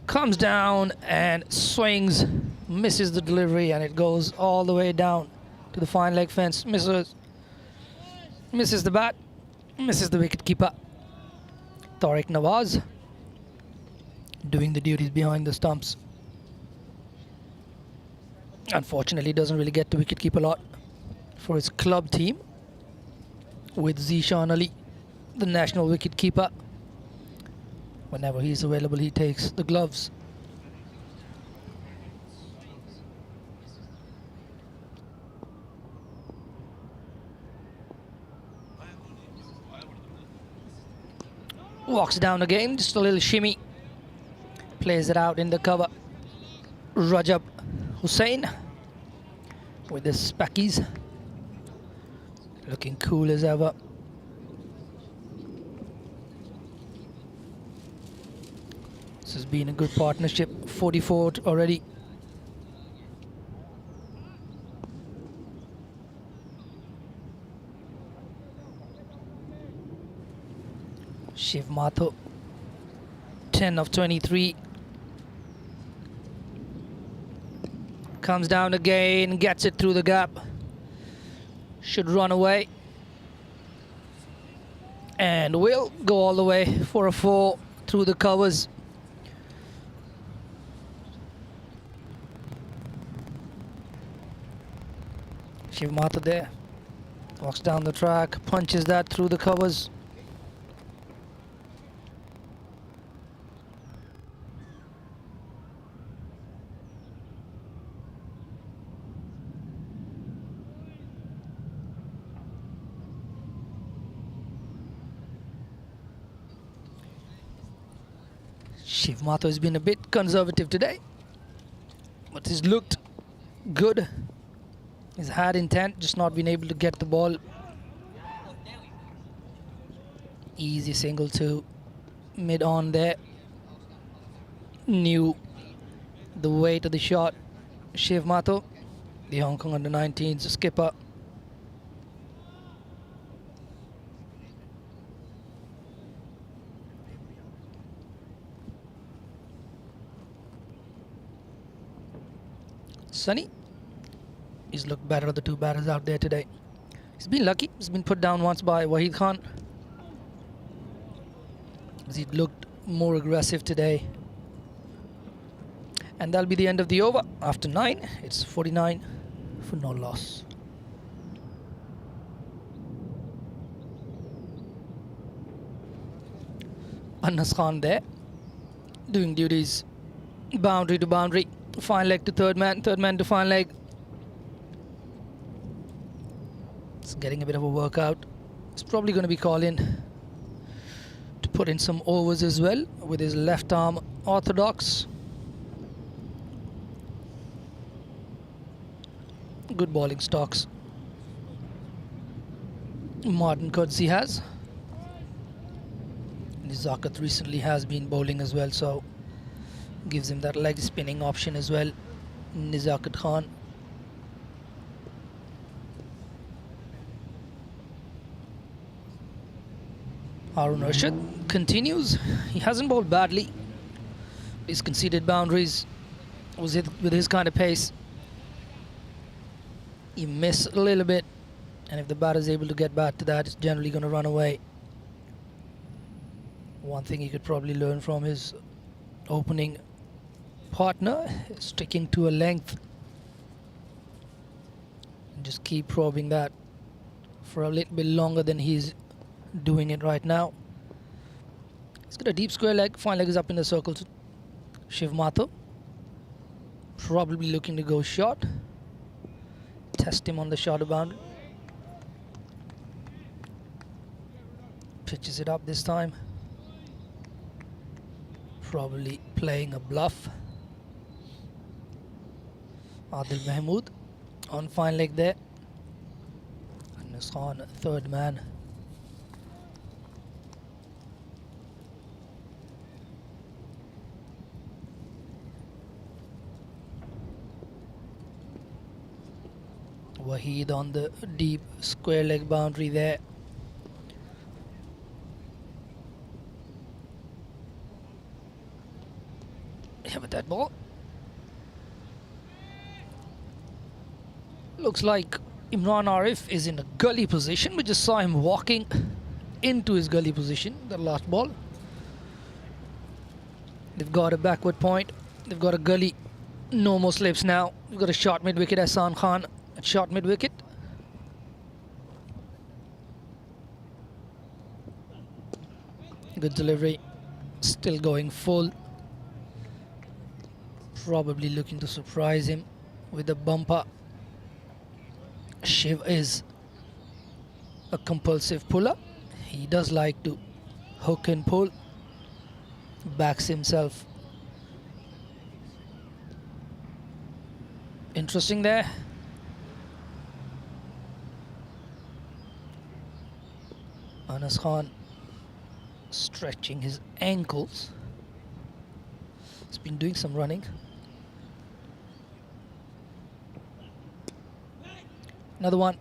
Comes down and swings, misses the delivery, and it goes all the way down to the fine leg fence. Misses the bat, misses the wicket keeper. Tariq Nawaz doing the duties behind the stumps. Unfortunately, doesn't really get to wicket keep a lot for his club team, with Zishan Ali, the national wicket keeper. Whenever he's available, he takes the gloves. Walks down again, just a little shimmy. Plays it out in the cover. Rajab Hussain with the spackies. Looking cool as ever. This has been a good partnership. 44 already. Shiv Mathur, 10 of 23. Comes down again, gets it through the gap. Should run away. And will go all the way for a 4 through the covers. Shiv Mathur there. Walks down the track, punches that through the covers. Shiv Mathur has been a bit conservative today, but he's looked good. He's had intent, just not been able to get the ball. Easy single to mid-on there. Knew the weight of the shot. Shiv Mathur, the Hong Kong under-19s skipper. Sunny. He's looked better of the two batters out there today. He's been lucky. He's been put down once by Wahid Khan. He looked more aggressive today. And that'll be the end of the over. After 9, it's 49 for no loss. Anas Khan there, doing duties, boundary to boundary, fine leg to third man to fine leg. It's getting a bit of a workout. It's probably going to be called in to put in some overs as well with his left arm orthodox. Good bowling stocks Martin Coetzee has. Nizakat recently has been bowling as well, so gives him that leg spinning option as well. Nizakat Khan. Harun Rashid continues. He hasn't bowled badly. He's conceded boundaries with his kind of pace. You miss a little bit, and if the batter is able to get back to that, it's generally going to run away. One thing he could probably learn from his opening partner is sticking to a length and just keep probing that for a little bit longer than he's doing it right now. He's got a deep square leg. Fine leg is up in the circle to Shiv Mathur. Probably looking to go short. Test him on the shorter boundary. Pitches it up this time. Probably playing a bluff. Adil Mahmood on fine leg there. Anas Khan, third man. Wahid on the deep square leg boundary there. Yeah, but that ball looks like Imran Arif is in a gully position. We just saw him walking into his gully position, the last ball. They've got a backward point. They've got a gully. No more slips now. We've got a short mid-wicket, Ahsan Khan. Short mid-wicket. Good delivery. Still going full. Probably looking to surprise him with a bumper. Shiv is a compulsive puller. He does like to hook and pull. Backs himself. Interesting there. Anas Khan stretching his ankles. He's been doing some running. Another one.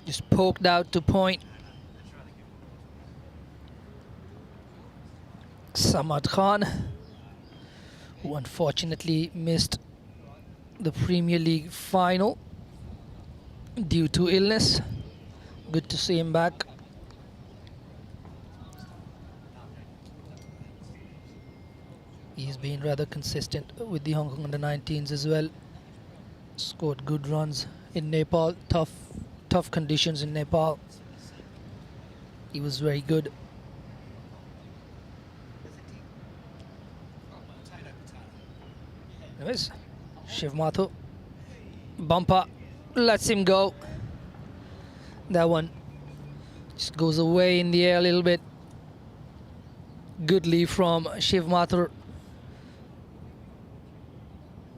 Just poked out to point. Samad Khan, who unfortunately missed the Premier League final due to illness. Good to see him back. He's been rather consistent with the Hong Kong under-19s as well. Scored good runs in Nepal. Tough conditions in Nepal. He was very good. Anyways, Shiv Mathur. Bumper. Lets him go. That one just goes away in the air a little bit. Good leave from Shiv Mathur.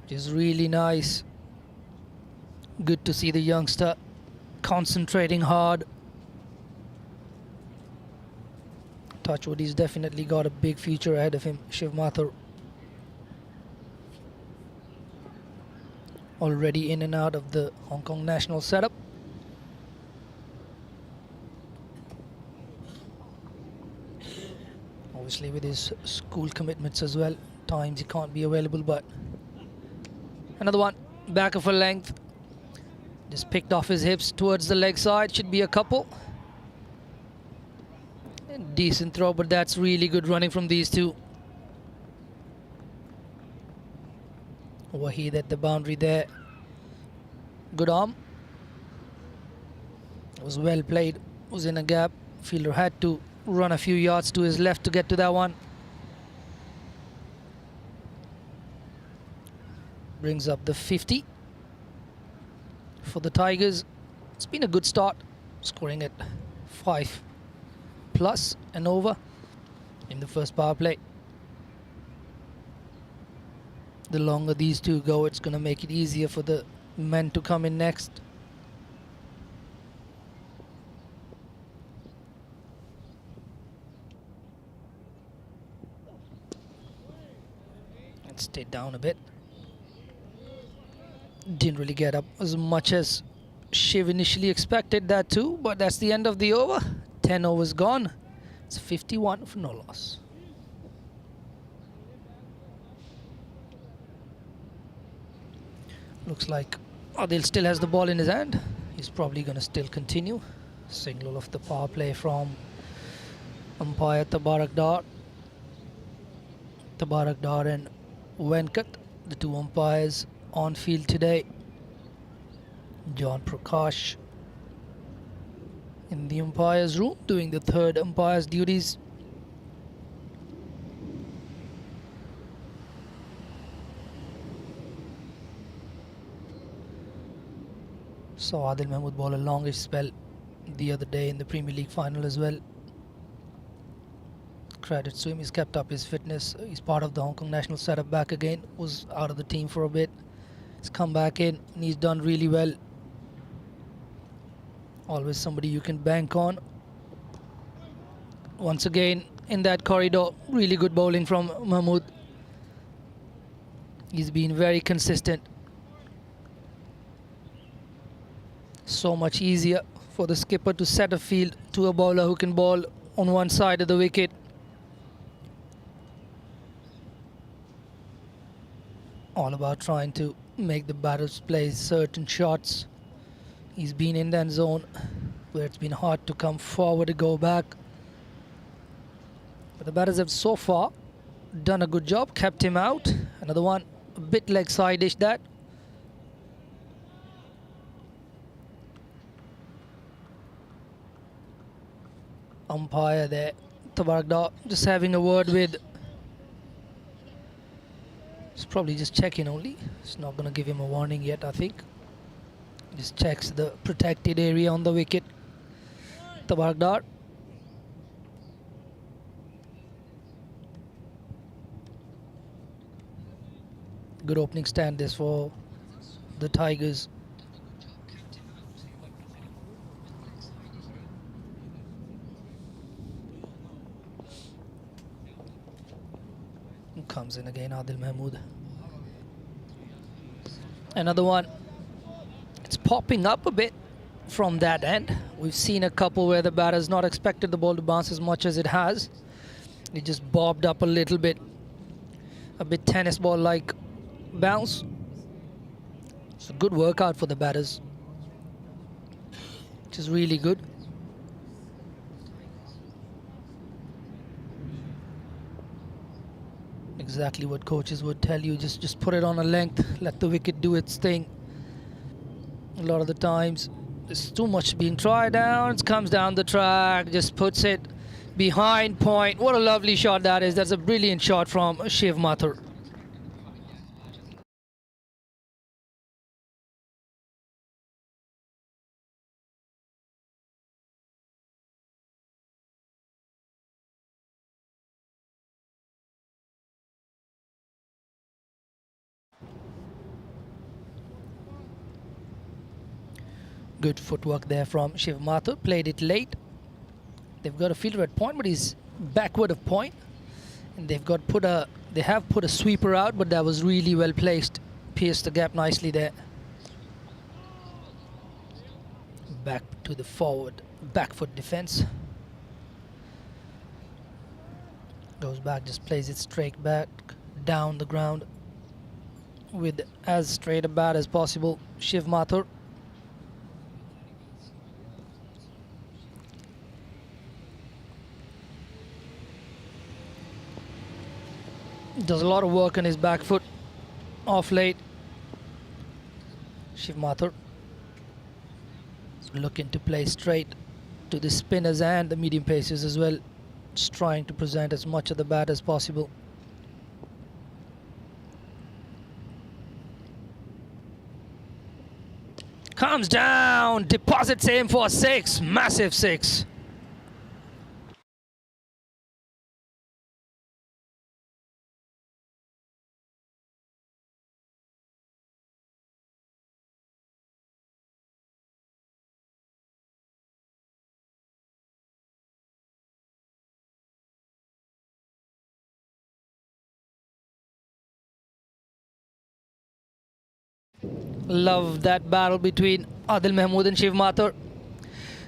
Which is really nice. Good to see the youngster concentrating hard. Touchwood, he's definitely got a big future ahead of him, Shiv Mathur. Already in and out of the Hong Kong national setup. Obviously with his school commitments as well, times he can't be available, but another one. back of a length. Just picked off his hips towards the leg side. Should be a couple. And decent throw, but that's really good running from these two. Waheed at the boundary there. Good arm. It was well played. Was in a gap. Fielder had to run a few yards to his left to get to that one. Brings up the 50 for the Tigers. It's been a good start, scoring at 5+ and over in the first power play. The longer these two go, it's going to make it easier for the men to come in next. And stay down a bit. Didn't really get up as much as Shiv initially expected that too, but that's the end of the over. 10 overs gone. It's 51 for no loss. Looks like Adil still has the ball in his hand. He's probably going to still continue. Signal of the power play from umpire Tabarak Dar. Tabarak Dar and Venkat, the two umpires on field today. John Prakash in the umpire's room doing the third umpire's duties. Saw Adil Mahmood bowl a longish spell the other day in the Premier League final as well. Credit to him, he's kept up his fitness. He's part of the Hong Kong national setup back again. Was out of the team for a bit. He's come back in and he's done really well. Always somebody you can bank on. Once again in that corridor, really good bowling from Mahmood. He's been very consistent. So much easier for the skipper to set a field to a bowler who can bowl on one side of the wicket. All about trying to make the batters play certain shots. He's been in that zone where it's been hard to come forward to go back. But the batters have so far done a good job, kept him out. Another one, a bit leg side-ish that. Umpire there, Tabarak Dar, just having a word with. It's probably just checking only. It's not going to give him a warning yet, I think. Just checks the protected area on the wicket. Tabarak Dar. Good opening stand this for the Tigers. Comes in again, Adil Mahmood. Another one. It's popping up a bit from that end. We've seen a couple where the batter's not expected the ball to bounce as much as it has. It just bobbed up a little bit. A bit tennis ball-like bounce. It's a good workout for the batters, which is really good. Exactly what coaches would tell you. Just put it on a length, let the wicket do its thing. A lot of the times there's too much being tried down. It comes down the track, just puts it behind point. What a lovely shot that is. That's a brilliant shot from Shiv Mathur. Good footwork there from Shiv Mathur. Played it late. They've got a fielder at point, but he's backward of point. And they have put a sweeper out, but that was really well placed. Pierced the gap nicely there. Back to the forward, back foot defense. Goes back, just plays it straight back, down the ground. with as straight a bat as possible. Shiv Mathur. Does a lot of work on his back foot off late. Shiv Mathur looking to play straight to the spinners and the medium pacers as well. Just trying to present as much of the bat as possible. Comes down, deposits him for 6, massive 6. Love that battle between Adil Mahmood and Shiv Mathur.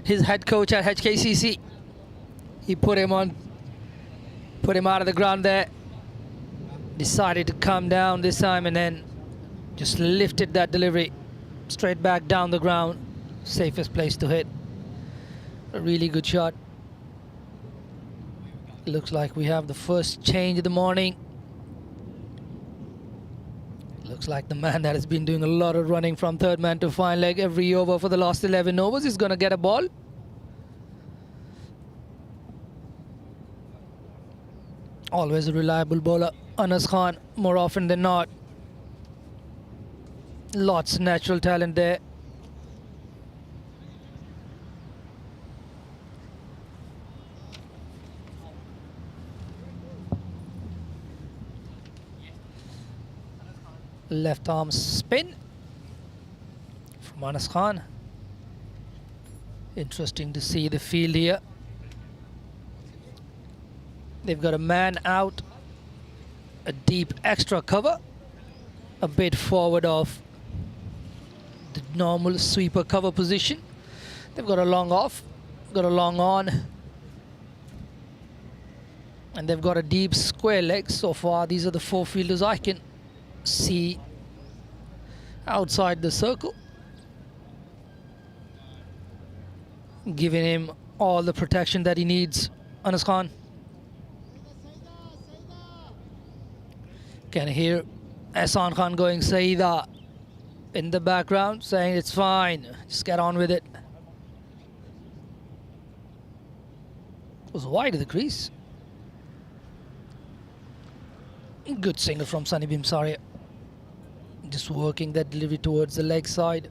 His head coach at HKCC. He put him out of the ground there. Decided to come down this time and then just lifted that delivery straight back down the ground. Safest place to hit. A really good shot. Looks like we have the first change of the morning. Looks like the man that has been doing a lot of running from third man to fine leg every over for the last 11 overs is going to get a ball. Always a reliable bowler, Anas Khan, more often than not. Lots of natural talent there. Left arm spin from Anas Khan. Interesting to see the field here. They've got a man out, a deep extra cover, a bit forward of the normal sweeper cover position. They've got a long off, got a long on, and they've got a deep square leg. So far, these are the 4 fielders I can see outside the circle, giving him all the protection that he needs. Anas Khan. Can hear Ehsan Khan going Saida in the background, saying it's fine, just get on with it. It was wide of the crease. Good single from Sunny Bimsaria. Just working that delivery towards the leg side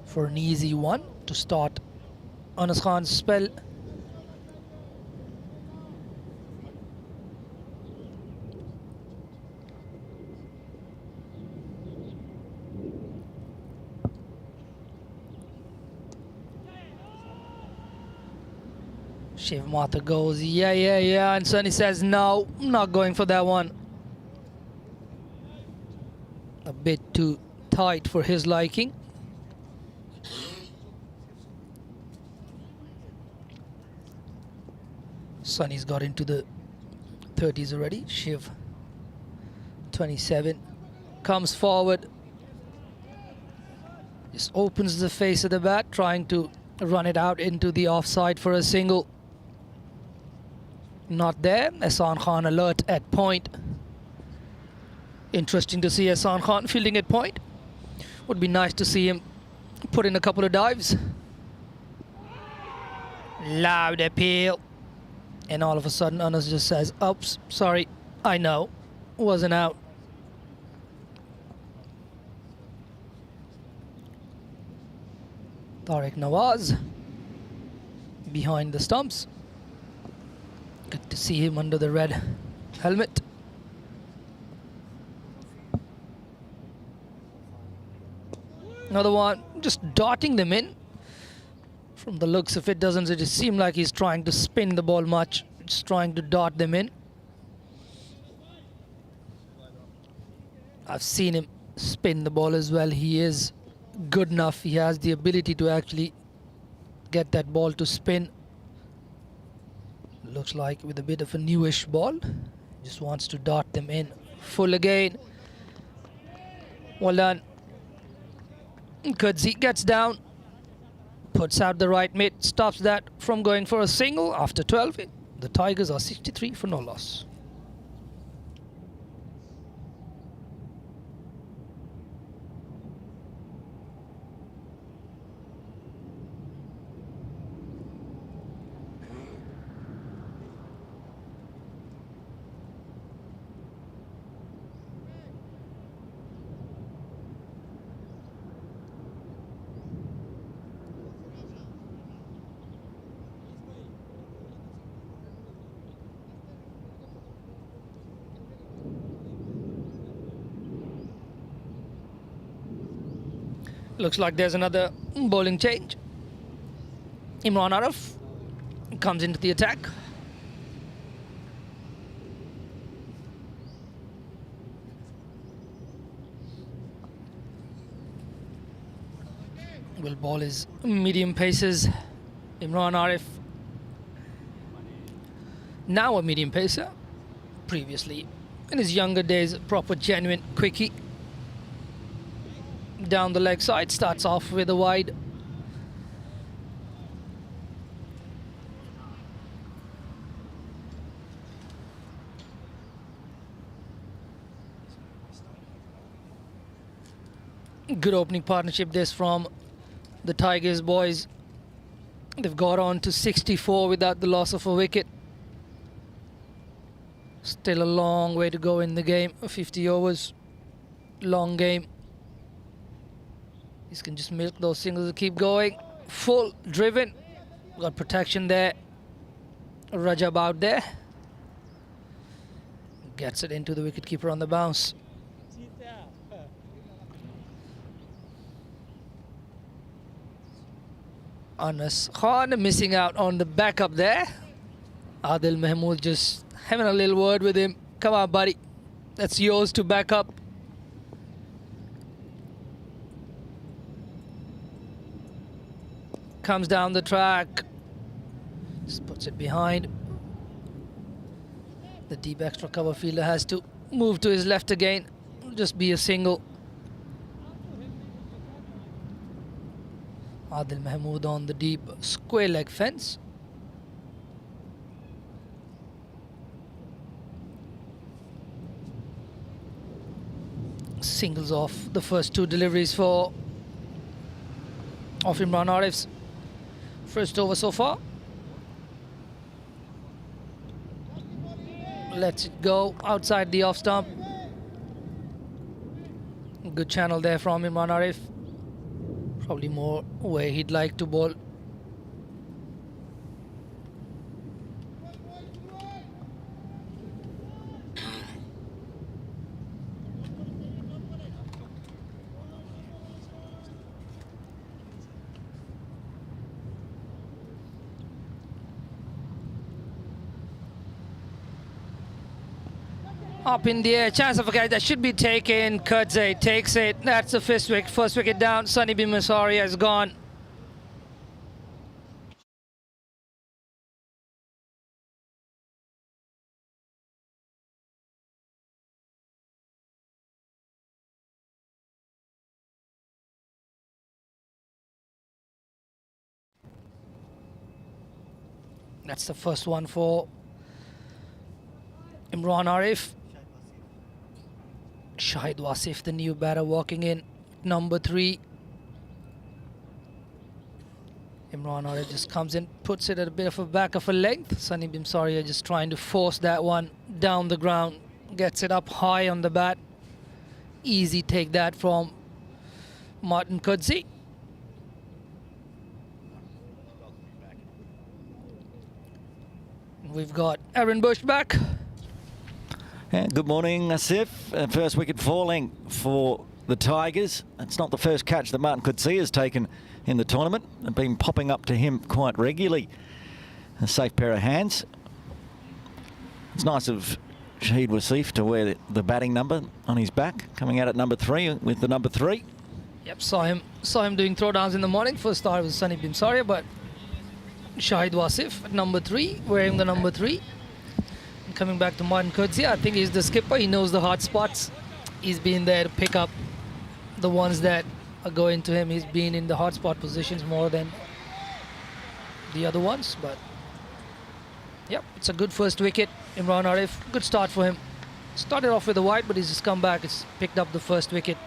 for an easy one to start Anas Khan's spell. Shiv Mathur goes, yeah, and Sunny says, no, I'm not going for that one. A bit too tight for his liking. Sunny's got into the 30s already. Shiv, 27, comes forward. Just opens the face of the bat, trying to run it out into the offside for a single. Not there. Ehsan Khan alert at point. Interesting to see Ehsan Khan fielding at point. Would be nice to see him put in a couple of dives. Loud appeal. And all of a sudden Anas just says, oops, sorry, I know, wasn't out. Tariq Nawaz behind the stumps. Good to see him under the red helmet. Another one, just darting them in. From the looks of it, doesn't it seem like he's trying to spin the ball much, just trying to dart them in. I've seen him spin the ball as well. He is good enough. He has the ability to actually get that ball to spin. Looks like with a bit of a newish ball. Just wants to dart them in. Full again. Well done. Kudzi gets down, puts out the right mid, stops that from going for a single after 12. The Tigers are 63 for no loss. Looks like there's another bowling change. Imran Arif comes into the attack. Will ball his medium paces. Imran Arif, now a medium pacer. Previously, in his younger days, a proper genuine quickie. Down the leg side, starts off with a wide. Good opening partnership this from the Tigers boys. They've got on to 64 without the loss of a wicket. Still a long way to go in the game. 50 overs, long game. These can just milk those singles and keep going. Full driven. Got protection there. Rajab out there. Gets it into the wicketkeeper on the bounce. Anas Khan missing out on the backup there. Adil Mahmood just having a little word with him. Come on, buddy. That's yours to back up. Comes down the track. Just puts it behind. The deep extra cover fielder has to move to his left again. Just be a single. Adil Mahmood on the deep square leg fence. Singles off the first two deliveries of Imran Arif's first over so far. Lets it go outside the off stump. Good channel there from Imran Arif. Probably more where he'd like to bowl. Up in the air, chance of a catch that should be taken. Kudzi takes it. That's the first wicket down. Sunny Bin Masari has gone. That's the first one for Imran Arif. Shahid Wasif, the new batter, walking in number 3. Imran Arif just comes in, puts it at a bit of a back of a length. Sunny Bin Masari just trying to force that one down the ground. Gets it up high on the bat. Easy take that from Martin Kudzi. We've got Aaron Bush back. Yeah, good morning, Asif. First wicket falling for the Tigers. It's not the first catch that Martin Kudzi has taken in the tournament. They've been popping up to him quite regularly. A safe pair of hands. It's nice of Shahid Wasif to wear the batting number on his back, coming out at number 3 with the number 3. Yep, saw him doing throwdowns in the morning. First start was Sunny Bin Masari, but Shahid Wasif at number 3, wearing the number 3. Coming back to Martin Kudzi, I think he's the skipper. He knows the hot spots. He's been there to pick up the ones that are going to him. He's been in the hotspot positions more than the other ones, but yep, it's a good first wicket. Imran Arif, good start for him. Started off with a wide, but he's just come back. It's picked up the first wicket.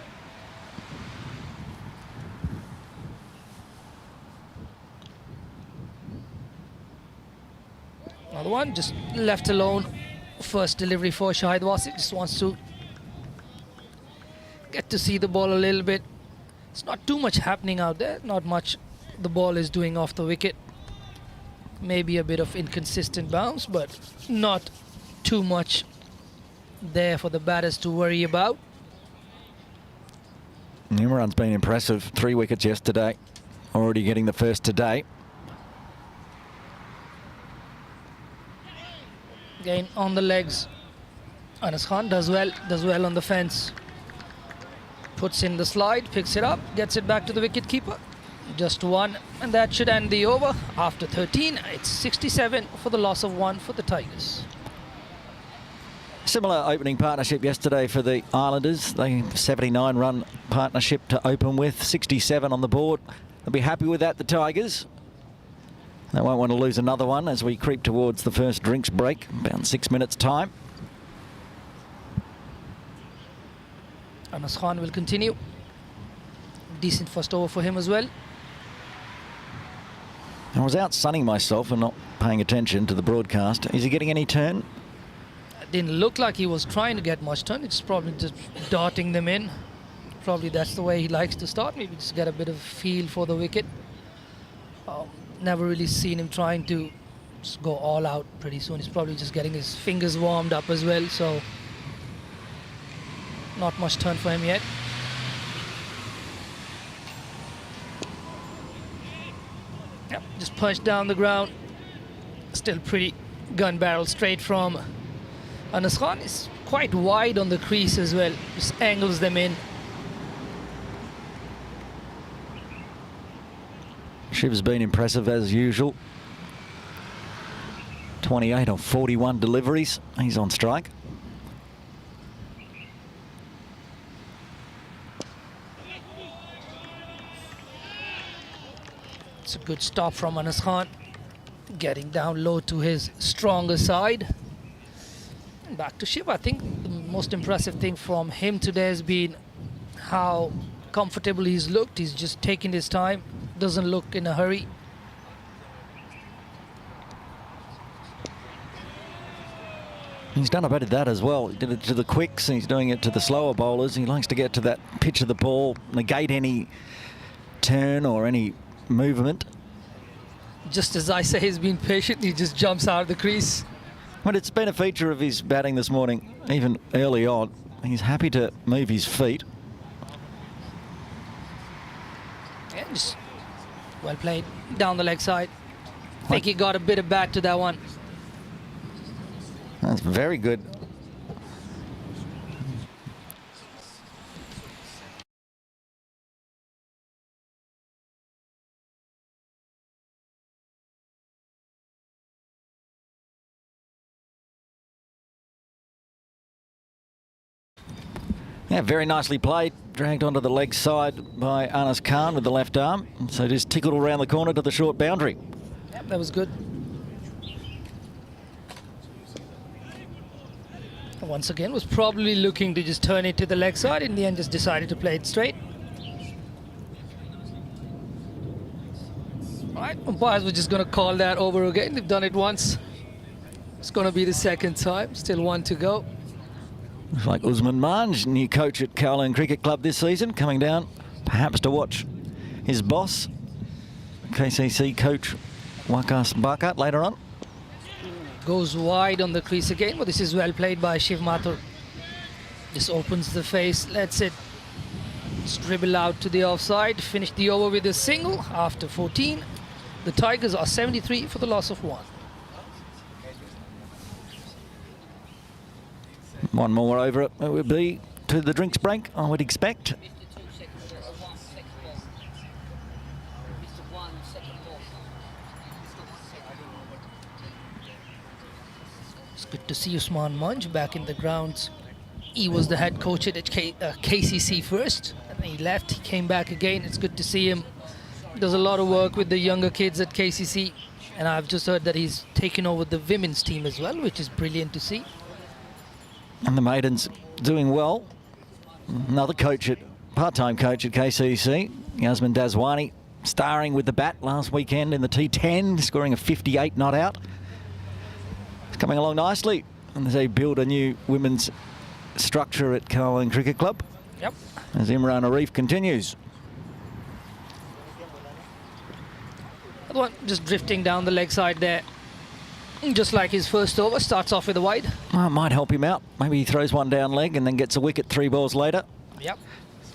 Another one just left alone. First delivery for Shahid Wasit. Just wants to get to see the ball a little bit. It's not too much happening out there. Not much the ball is doing off the wicket. Maybe a bit of inconsistent bounce, but not too much there for the batters to worry about. Imran's been impressive. 3 wickets yesterday. Already getting the first today. Again on the legs. Anas Khan does well on the fence. Puts in the slide, picks it up, gets it back to the wicket keeper. Just one, and that should end the over. After 13, it's 67 for the loss of 1 for the Tigers. Similar opening partnership yesterday for the Islanders. They 79-run partnership to open with, 67 on the board. They'll be happy with that, the Tigers. They won't want to lose another one as we creep towards the first drinks break, about 6 minutes' time. Anas Khan will continue. Decent first over for him as well. I was out sunning myself and not paying attention to the broadcast. Is he getting any turn? Didn't look like he was trying to get much turn. It's probably just darting them in. Probably that's the way he likes to start. Maybe just get a bit of feel for the wicket. Never really seen him trying to just go all out pretty soon. He's probably just getting his fingers warmed up as well. So not much turn for him yet. Yep, just punched down the ground. Still pretty gun barrel straight from Anas Khan. Is quite wide on the crease as well. Just angles them in. Shiv's been impressive as usual. 28 of 41 deliveries. He's on strike. It's a good stop from Anas Khan. Getting down low to his stronger side. Back to Shiv. I think the most impressive thing from him today has been how comfortable he's looked. He's just taking his time. Doesn't look in a hurry. He's done a bit of that as well. He did it to the quicks and he's doing it to the slower bowlers. He likes to get to that pitch of the ball, negate any turn or any movement. Just as I say, he's been patient. He just jumps out of the crease. But it's been a feature of his batting this morning, even early on. He's happy to move his feet. Yeah, just well played down the leg side. I think he got a bit of bat to that one. That's very good. Yeah, very nicely played. Dragged onto the leg side by Anas Khan with the left arm. So just tickled around the corner to the short boundary. Yep, that was good. Once again, was probably looking to just turn it to the leg side. In the end, just decided to play it straight. All right, umpires were just going to call that over again. They've done it once. It's going to be the second time. Still 1 to go. Looks like Usman Manj, new coach at Kowloon Cricket Club this season, coming down perhaps to watch his boss, KCC coach Waqas Bhagat, later on. Goes wide on the crease again, but this is well played by Shiv Mathur. Just opens the face, lets it dribble out to the offside. Finished the over with a single after 14. The Tigers are 73 for the loss of 1. One more over it would be to the drinks break, I would expect. It's good to see Usman Manj back in the grounds. He was the head coach at KCC first, and he left. He came back again. It's good to see him. Does a lot of work with the younger kids at KCC, and I've just heard that he's taken over the women's team as well, which is brilliant to see. And the maidens doing well. Another part-time coach at KCC, Yasmin Dazwani, starring with the bat last weekend in the T10, scoring a 58 not out. It's coming along nicely as they build a new women's structure at Carlin Cricket Club. Yep. As Imran Arif continues. Other one just drifting down the leg side there. Just like his first over, starts off with a wide. Well, it might help him out. Maybe he throws one down leg and then gets a wicket 3 balls later. Yep.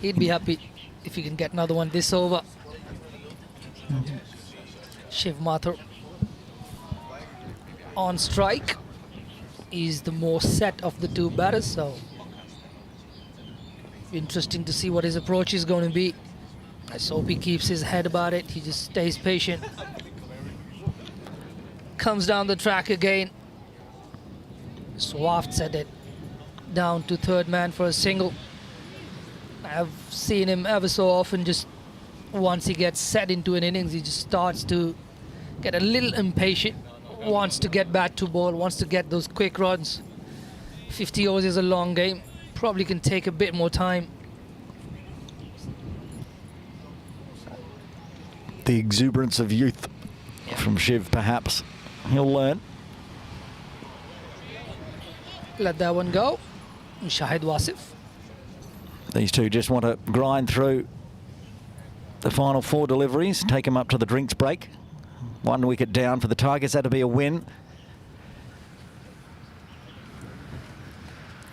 He'd be happy if he can get another one this over. Shiv Mathur on strike. He's the more set of the two batters, so interesting to see what his approach is going to be. I hope he keeps his head about it. He just stays patient. Comes down the track again. Swafts at it. Down to third man for a single. I've seen him ever so often, just once he gets set into an innings, he just starts to get a little impatient. Wants to get bat to ball, wants to get those quick runs. 50 overs is a long game. Probably can take a bit more time. The exuberance of youth from Shiv, perhaps. He'll learn. Let that one go. Shahid Wasif. These two just want to grind through the final 4 deliveries, take them up to the drinks break. 1 wicket down for the Tigers. That'll be a win.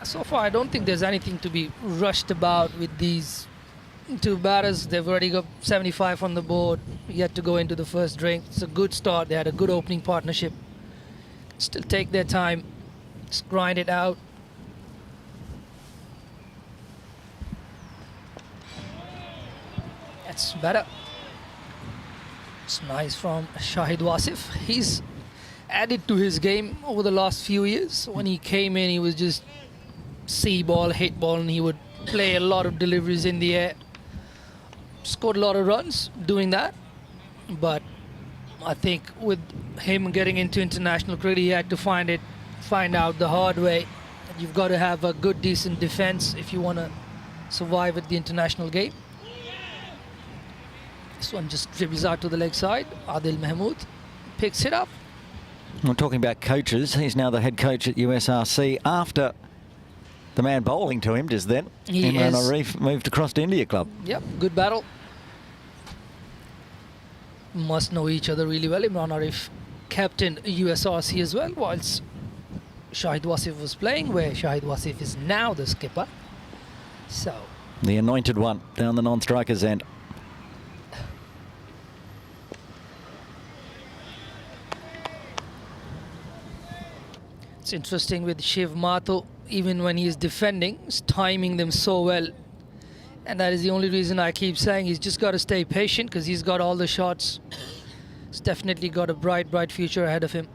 So far, I don't think there's anything to be rushed about with these two batters. They've already got 75 on the board, yet to go into the first drink. It's a good start. They had a good opening partnership. Still take their time, just grind it out. That's better. It's nice from Shahid Wasif. He's added to his game over the last few years. When he came in, he was just see ball, hit ball, and he would play a lot of deliveries in the air. Scored a lot of runs doing that. But I think with him getting into international cricket, he had to find out the hard way. You've got to have a good, decent defense if you want to survive at the international game. This one just dribbles out to the leg side. Adil Mahmood picks it up. We're talking about coaches. He's now the head coach at USRC after the man bowling to him just then. Imran Arif moved across to India Club. Yep, good battle. Must know each other really well. Imran Arif captained USRC as well, whilst Shahid Wasif was playing, where Shahid Wasif is now the skipper. So the anointed one down the non-strikers end. it's interesting with Shiv Mathur, even when he's defending, he's timing them so well. And that is the only reason I keep saying he's just got to stay patient, because he's got all the shots. He's definitely got a bright, bright future ahead of him.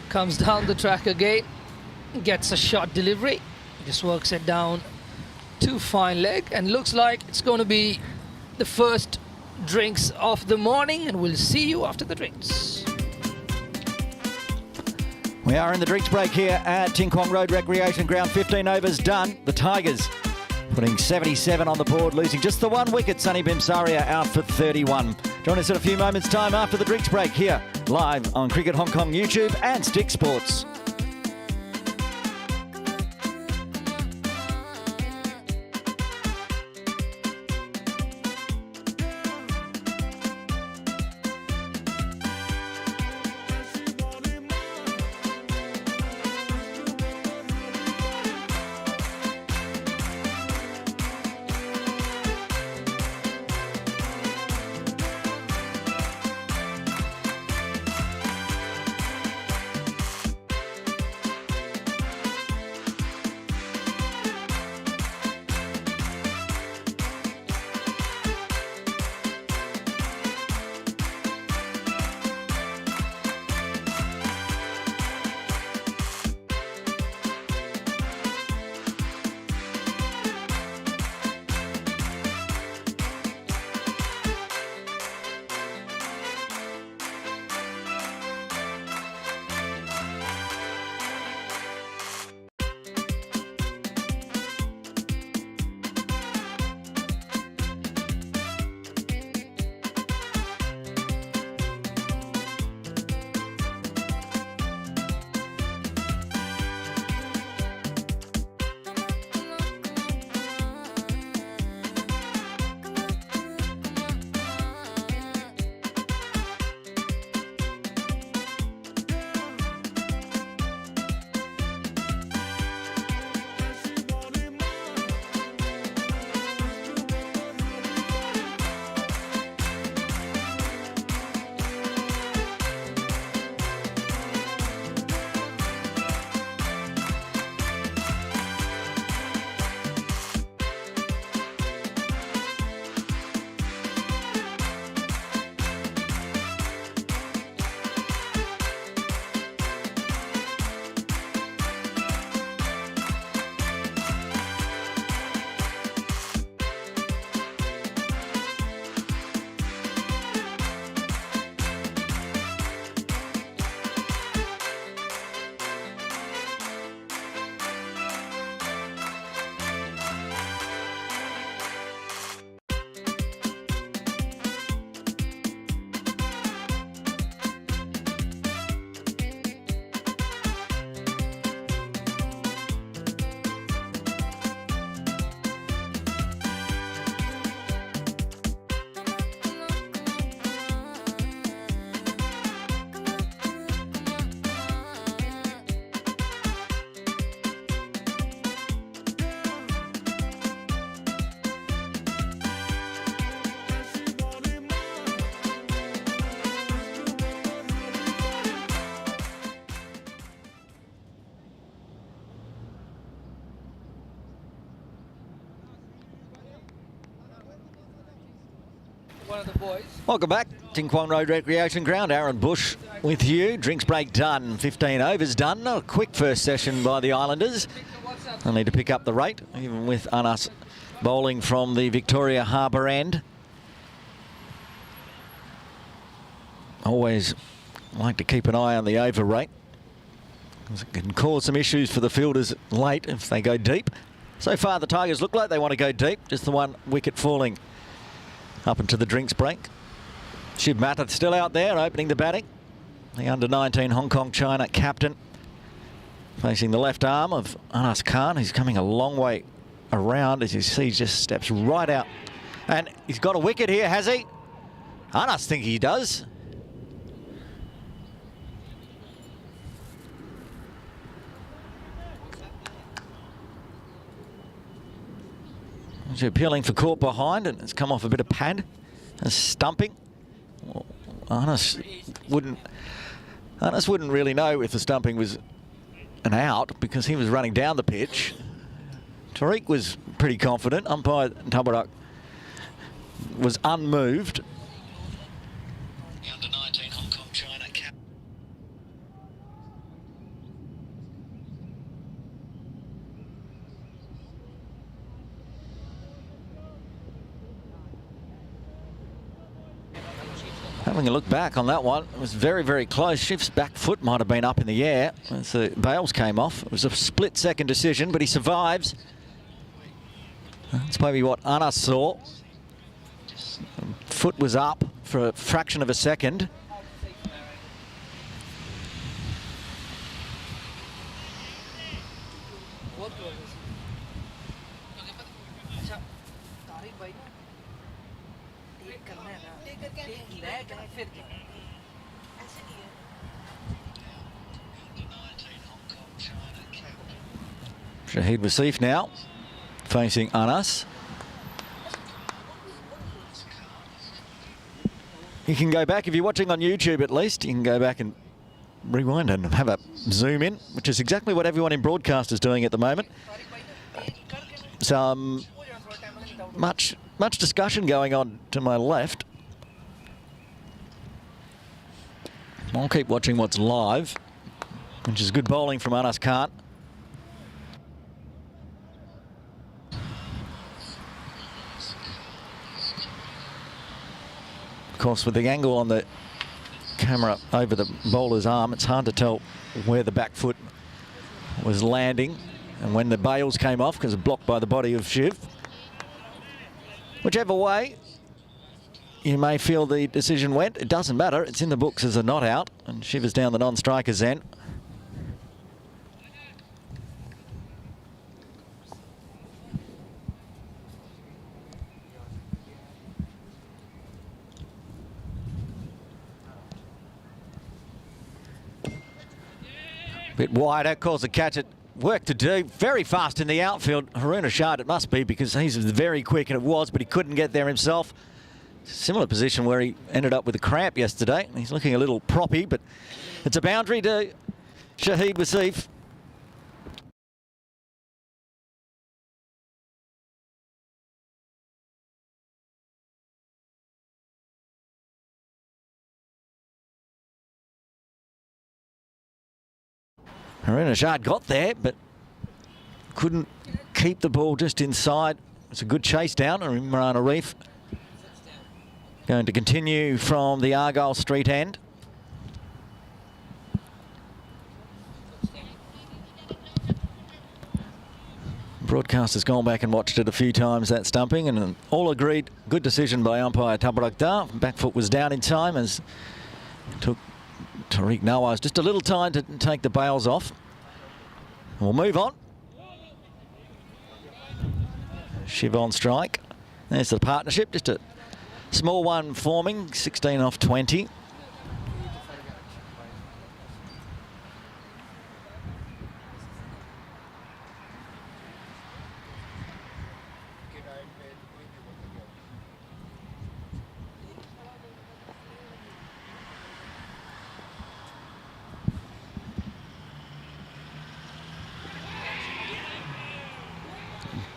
Comes down the track again, gets a shot delivery, just works it down to fine leg, and looks like it's going to be the first drinks of the morning, and we'll see you after the drinks. We are in the drinks break here at Ting Kwong Road Recreation Ground. 15 overs done. The Tigers putting 77 on the board, losing just the 1 wicket. Sunny Bimsaria out for 31. Join us in a few moments' time after the drinks break here, live on Cricket Hong Kong YouTube and Stick Sports. one of the boys. Welcome back. Ting Kwong Road Recreation Ground. Aaron Bush with you. Drinks break done. 15 overs done. A quick first session by the Islanders. They'll need to pick up the rate, even with Anas bowling from the Victoria Harbour end. Always like to keep an eye on the over rate. It can cause some issues for the fielders late if they go deep. So far, the Tigers look like they want to go deep. Just the one wicket falling up into the drinks break. Shiv Mathur still out there, opening the batting. The under-19 Hong Kong China captain. Facing the left arm of Anas Khan, who's coming a long way around. As you see, just steps right out. And he's got a wicket here, has he? Anas think he does. He's appealing for caught behind, and it's come off a bit of pad and stumping. Well, Anas wouldn't really know if the stumping was an out because he was running down the pitch. Tariq was pretty confident. Umpire Tabarak was unmoved. The under-19 Hong Kong China cap. Having a look back on that one, it was very, very close. Shiv's back foot might have been up in the air as the bails came off. It was a split-second decision, but he survives. That's maybe what Anas saw. Foot was up for a fraction of a second. Shahid Wasif now facing Anas. You can go back, if you're watching on YouTube at least, you can go back and rewind and have a zoom in, which is exactly what everyone in broadcast is doing at the moment. Some much discussion going on to my left. I'll keep watching what's live, which is good bowling from Anas Khan. Of course, with the angle on the camera over the bowler's arm, it's hard to tell where the back foot was landing and when the bails came off because it's blocked by the body of Shiv. Whichever way you may feel the decision went, it doesn't matter. It's in the books as a not out, and Shiv is down the non-striker's end. Bit wider, calls the catch. It work to do. Very fast in the outfield. Haroon Ashad, it must be, because he's very quick, and it was, but he couldn't get there himself. Similar position where he ended up with a cramp yesterday. He's looking a little proppy, but it's a boundary to Shahid Wasif. Haroon Ashad got there, but couldn't keep the ball just inside. It's a good chase down, and Imran Arif going to continue from the Argyle Street end. Broadcaster's gone back and watched it a few times, that stumping, and all agreed good decision by umpire Tabarak Dar. Back foot was down in time as it took Tariq Nawaz just a little time to take the bails off. We'll move on. Shiv on strike. There's the partnership, just a small one forming, 16 off 20.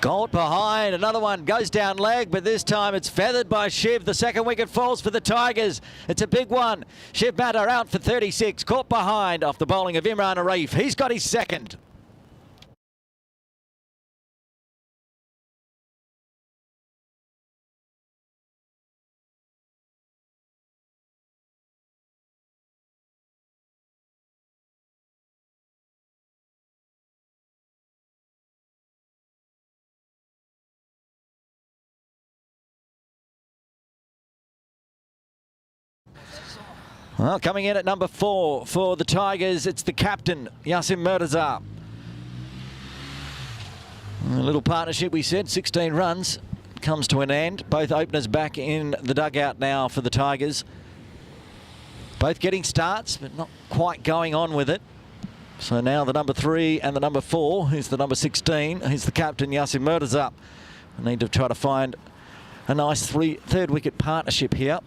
Gold behind, another one goes down leg, but this time it's feathered by Shiv. The second wicket falls for the Tigers. It's a big one. Shiv Matta out for 36, caught behind off the bowling of Imran Arif. He's got his second. Well, coming in at number 4 for the Tigers, it's the captain, Yasim Murtaza. A little partnership, we said, 16 runs, comes to an end. Both openers back in the dugout now for the Tigers. Both getting starts, but not quite going on with it. So now the number 3 and the number 4, who's the number 16, who's the captain, Yasim Murtaza. I need to try to find a nice third wicket partnership here.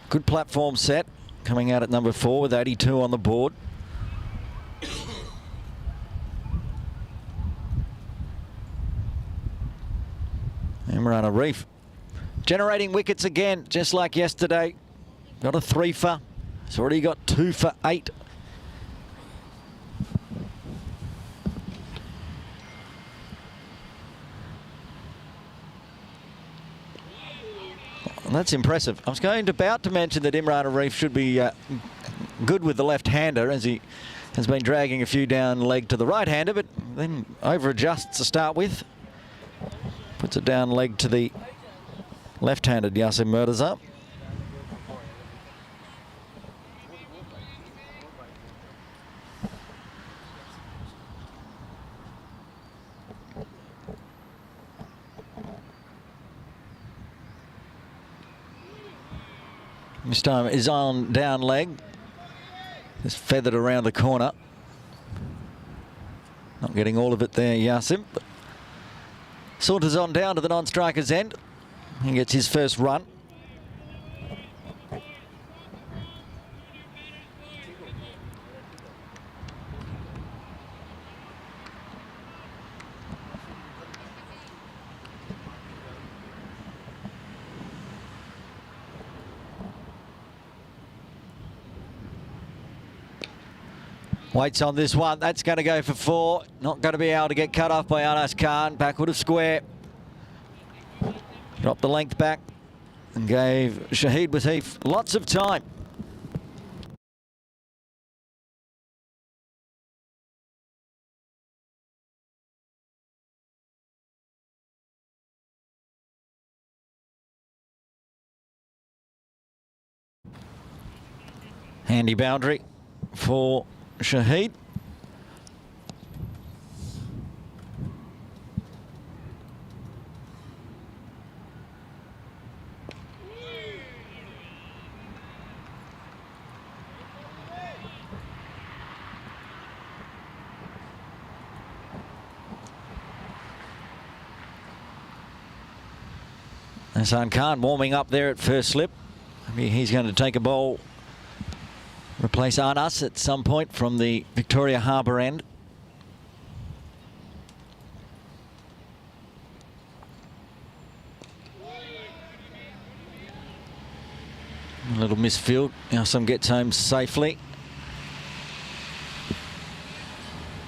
Good platform set, coming out at number 4 with 82 on the board. Imran Arif generating wickets again, just like yesterday. Got a 3 for. He's already got 2 for 8. That's impressive. I was about to mention that Imran Arif should be good with the left-hander, as he has been dragging a few down leg to the right-hander, but then over-adjusts to start with. Puts it down leg to the left-handed Yasim Murtaza. This time is on down leg. Just feathered around the corner. Not getting all of it there, Yasim. But saunters on down to the non-striker's end. He gets his first run. Waits on this one. That's going to go for 4. Not going to be able to get cut off by Anas Khan. Backward of square. Dropped the length back and gave Shahid Wasif lots of time. Handy boundary for Shahid. Hassan Khan warming up there at first slip. Maybe he's going to take a bowl. Replace Anas at some point from the Victoria Harbour end. A little misfield. Yasim gets home safely.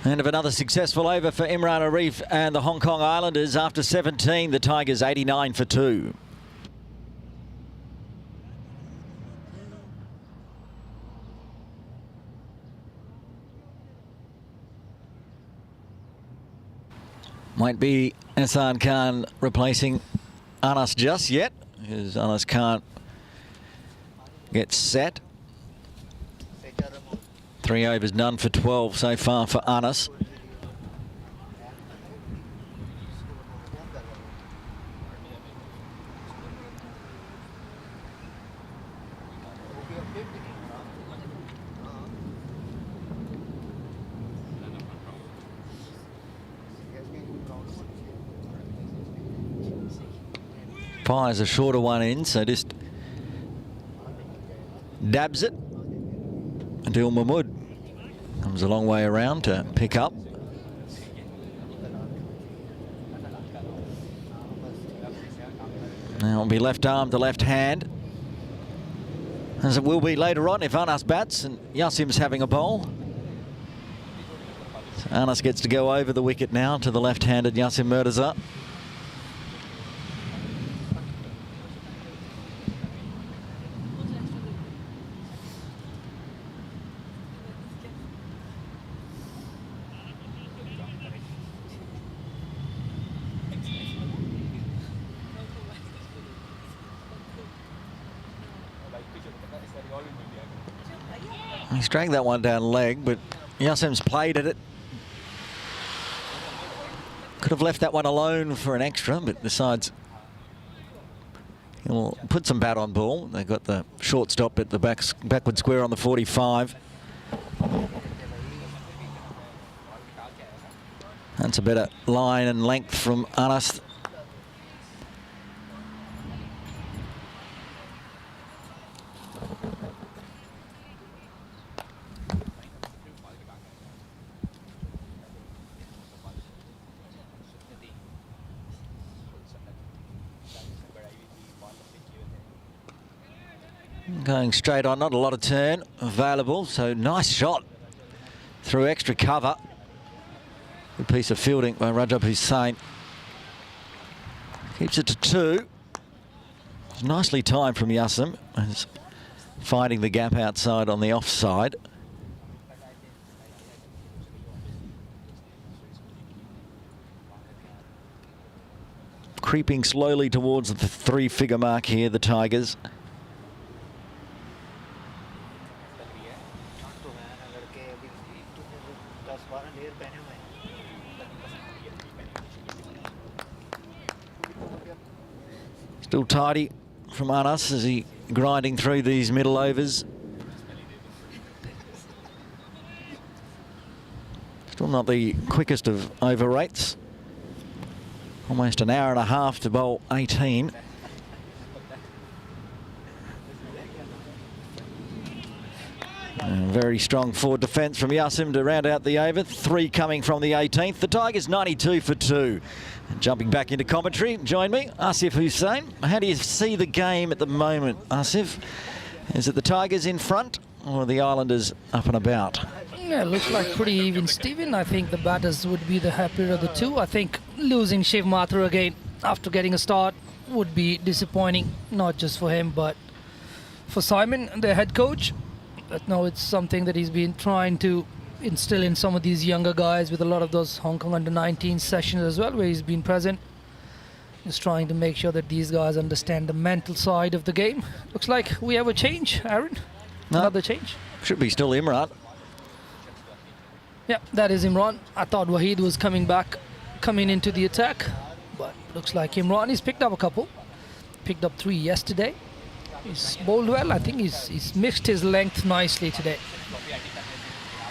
End of another successful over for Imran Arif and the Hong Kong Islanders. After 17, the Tigers 89 for 2. Might be Hassan Khan replacing Anas just yet, because Anas can't get set. 3 overs, none for 12 so far for Anas. Fires a shorter one in, so just dabs it. Adil Mahmood comes a long way around to pick up. Now it'll be left arm to left hand, as it will be later on if Anas bats and Yasim's having a bowl. So Anas gets to go over the wicket now to the left-handed Yasim Murtaza. He's dragged that one down leg, but Yasim's played at it. Could have left that one alone for an extra, but decides he'll put some bat on ball. They've got the short stop at the backward square on the 45. That's a better line and length from Anas. Going straight on, not a lot of turn available, so nice shot through extra cover. Good piece of fielding by Rajab Hussain. Keeps it to 2. It's nicely timed from Yasim. He's finding the gap outside on the offside. Creeping slowly towards the 3-figure mark here, the Tigers. Still tidy from Anas as he grinding through these middle overs. Still not the quickest of over rates. Almost an hour and a half to bowl 18. And very strong forward defence from Yasim to round out the over. 3 coming from the 18th. The Tigers 92 for 2. And jumping back into commentary, join me, Asif Hussain. How do you see the game at the moment, Asif? Is it the Tigers in front or the Islanders up and about? Yeah, looks like pretty even, Stephen. I think the batters would be the happier of the two. I think losing Shiv Mathur again after getting a start would be disappointing, not just for him, but for Simon, the head coach. But no, it's something that he's been trying to instill in some of these younger guys with a lot of those Hong Kong under-19 sessions as well, where he's been present. Just trying to make sure that these guys understand the mental side of the game. Looks like we have a change, Aaron. No. Another change. Should be still Imran. Yeah, that is Imran. I thought Waheed was coming into the attack, but looks like Imran. He's picked up a couple. Picked up 3 yesterday. He's bowled well. I think he's mixed his length nicely today.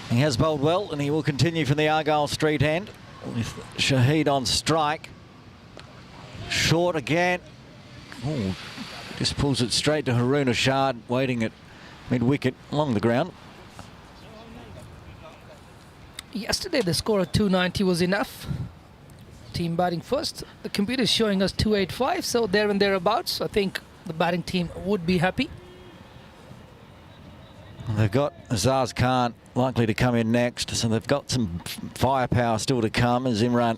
He has bowled well, and he will continue from the Argyle Street end with Shahid on strike. Short again. Oh, just pulls it straight to Haroon Ashad, waiting at mid-wicket along the ground. Yesterday, the score of 290 was enough. Team batting first. The computer is showing us 285, so there and thereabouts. I think the batting team would be happy. They've got Azaz Khan likely to come in next, so they've got some firepower still to come as Imran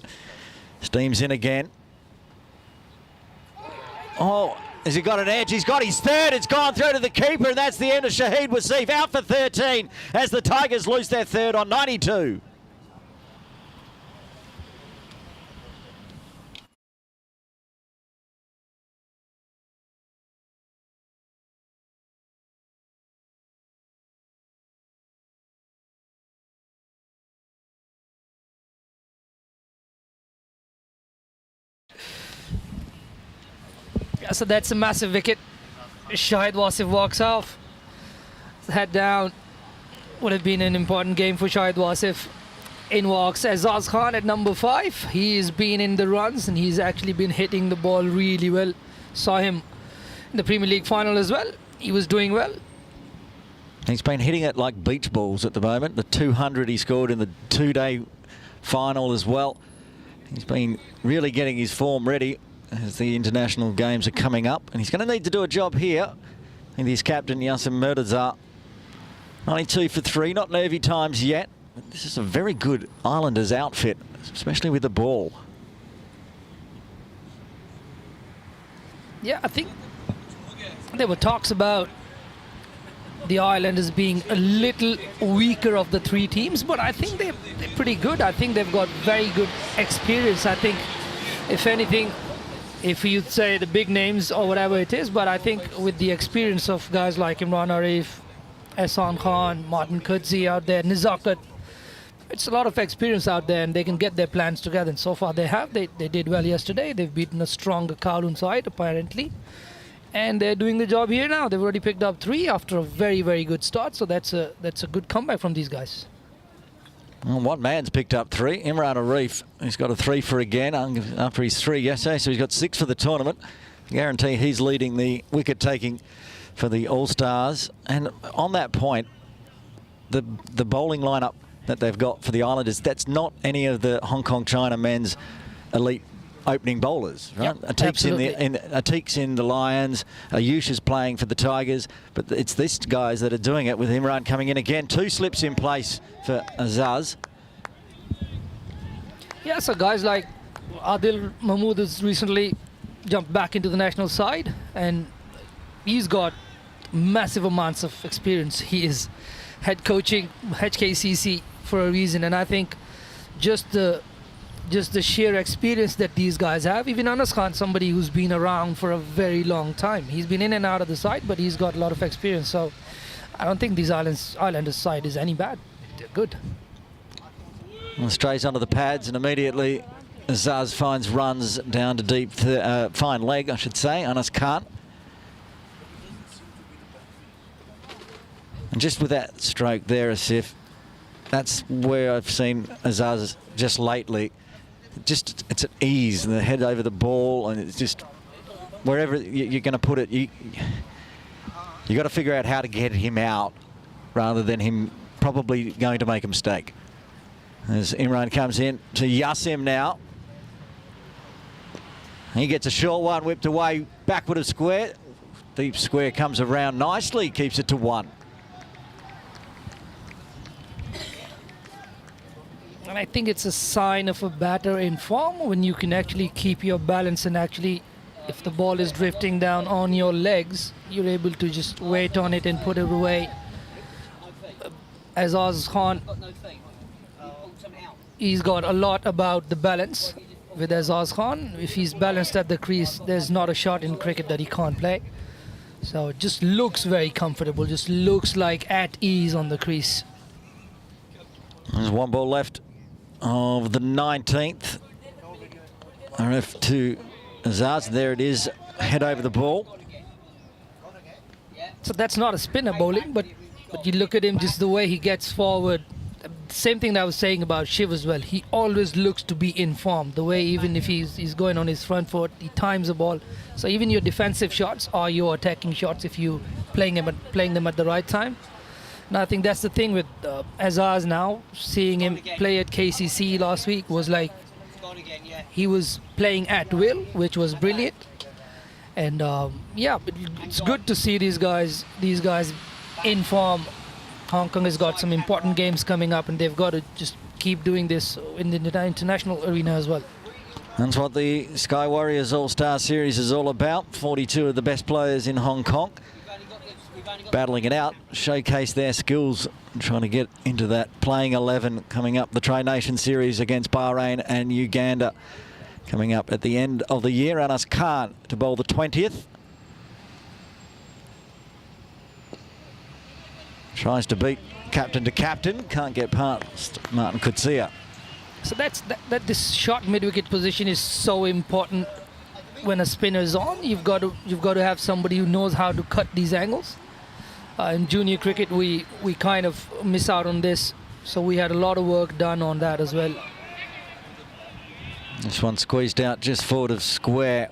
steams in again. Oh, has he got an edge? He's got his third. It's gone through to the keeper, and that's the end of Shahid Wasif. Out for 13 as the Tigers lose their third on 92. Yeah, so that's a massive wicket. Shahid Wasif walks off. Head down. Would have been an important game for Shahid Wasif. In walks Azaz Khan at number 5. He's been in the runs and he's actually been hitting the ball really well. Saw him in the Premier League final as well. He was doing well. He's been hitting it like beach balls at the moment. The 200 he scored in the two-day final as well. He's been really getting his form ready as the international games are coming up. And he's going to need to do a job here. And his captain, Yassim Murtaza, 92 for 3, not nervy times yet. But this is a very good Islanders outfit, especially with the ball. Yeah, I think there were talks about the Islanders being a little weaker of the three teams, but I think they're pretty good. I think they've got very good experience. I think, if anything, if you'd say the big names or whatever it is, but I think with the experience of guys like Imran Arif, Ehsan Khan, Martin Kudzi out there, Nizakat, it's a lot of experience out there, and they can get their plans together. And so far they have. They did well yesterday. They've beaten a stronger Kowloon side, apparently. And they're doing the job here now. They've already picked up 3 after a very, very good start. So that's a good comeback from these guys. Well, one man's picked up 3. Imran Arif, he's got a 3 for again after his 3 yesterday. So he's got 6 for the tournament. Guarantee he's leading the wicket taking for the All-Stars. And on that point, the bowling lineup that they've got for the Islanders, that's not any of the Hong Kong China men's elite opening bowlers, right? Yep, Atik's in the Lions, Ayush is playing for the Tigers, but it's these guys that are doing it with Imran coming in again. 2 slips in place for Azaz. Yeah, so guys like Adil Mahmood has recently jumped back into the national side, and he's got massive amounts of experience. He is head coaching HKCC for a reason, and I think just the sheer experience that these guys have. Even Anas Khan, somebody who's been around for a very long time. He's been in and out of the side, but he's got a lot of experience. So I don't think these Islanders side is any bad. They're good. Well, strays onto the pads, and immediately Azaz finds runs down to deep, fine leg, I should say, Anas Khan. And just with that stroke there, Asif, that's where I've seen Azaz just lately. It's at ease, and the head over the ball, and it's just wherever you're going to put it, you got to figure out how to get him out rather than him probably going to make a mistake. As Imran comes in to Yassim now. He gets a short one, whipped away, backward of square. Deep square comes around nicely, keeps it to 1. And I think it's a sign of a batter in form when you can actually keep your balance, and actually, if the ball is drifting down on your legs, you're able to just wait on it and put it away. Azaz Khan, he's got a lot about the balance with Azaz Khan. If he's balanced at the crease, there's not a shot in cricket that he can't play. So it just looks very comfortable, just looks like at ease on the crease. There's 1 ball left of the 19th. RF to Azaz. There it is, head over the ball. So that's not a spinner bowling, but you look at him, just the way he gets forward. Same thing that I was saying about Shiv as well. He always looks to be in form. The way, even if he's going on his front foot, he times the ball. So even your defensive shots are your attacking shots if you playing them at the right time. And I think that's the thing with Azaz now. Seeing him play at KCC last week was like he was playing at will, which was brilliant. And yeah, it's good to see these guys in form. Hong Kong has got some important games coming up, and they've got to just keep doing this in the international arena as well. That's what the Sky Warriors All-Star Series is all about. 42 of the best players in Hong Kong battling it out, showcase their skills, trying to get into that playing 11 coming up. The Tri Nation Series against Bahrain and Uganda coming up at the end of the year. Anas Khan to bowl the 20th. Tries to beat captain to captain, can't get past Martin Kutsia. So this short mid-wicket position is so important when a spinner is on. You've got to have somebody who knows how to cut these angles. In junior cricket, we kind of miss out on this, so we had a lot of work done on that as well. This one squeezed out just forward of square.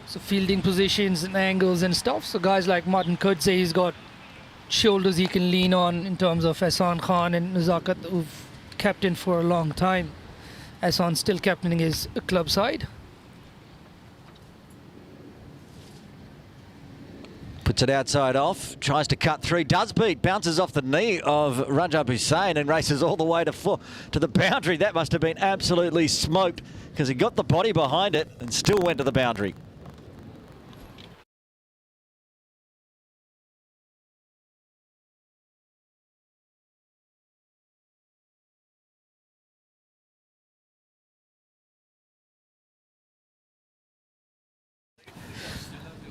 So fielding positions and angles and stuff. So guys like Martin Kurtze, he's got shoulders he can lean on in terms of Ehsan Khan and Nazakat, who've captained for a long time. Ehsan still captaining his club side. Puts it outside off, tries to cut through, does beat, bounces off the knee of Rajab Hussain and races all the way to the boundary. That must have been absolutely smoked because he got the body behind it and still went to the boundary.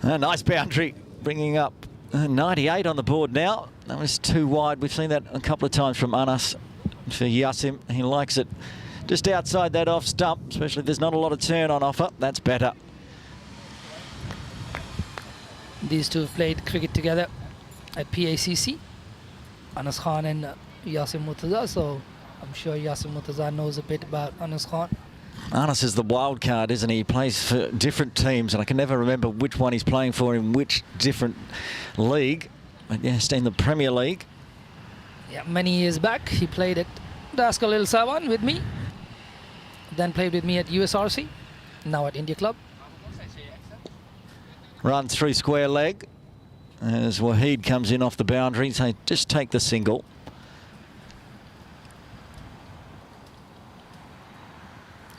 A nice boundary, bringing up 98 on the board now. That was too wide. We've seen that a couple of times from Anas. For Yasim, he likes it just outside that off stump, especially if there's not a lot of turn on offer. That's better. These two have played cricket together at PACC. Anas Khan and Yasim Murtaza, so I'm sure Yasim Murtaza knows a bit about Anas Khan. Anas is the wild card, isn't he? He plays for different teams, and I can never remember which one he's playing for in which different league. But yes, in the Premier League. Yeah, many years back, he played at Daskal El Sawan with me. Then played with me at USRC, now at India Club. Run through square leg as Waheed comes in off the boundary. So just take the single.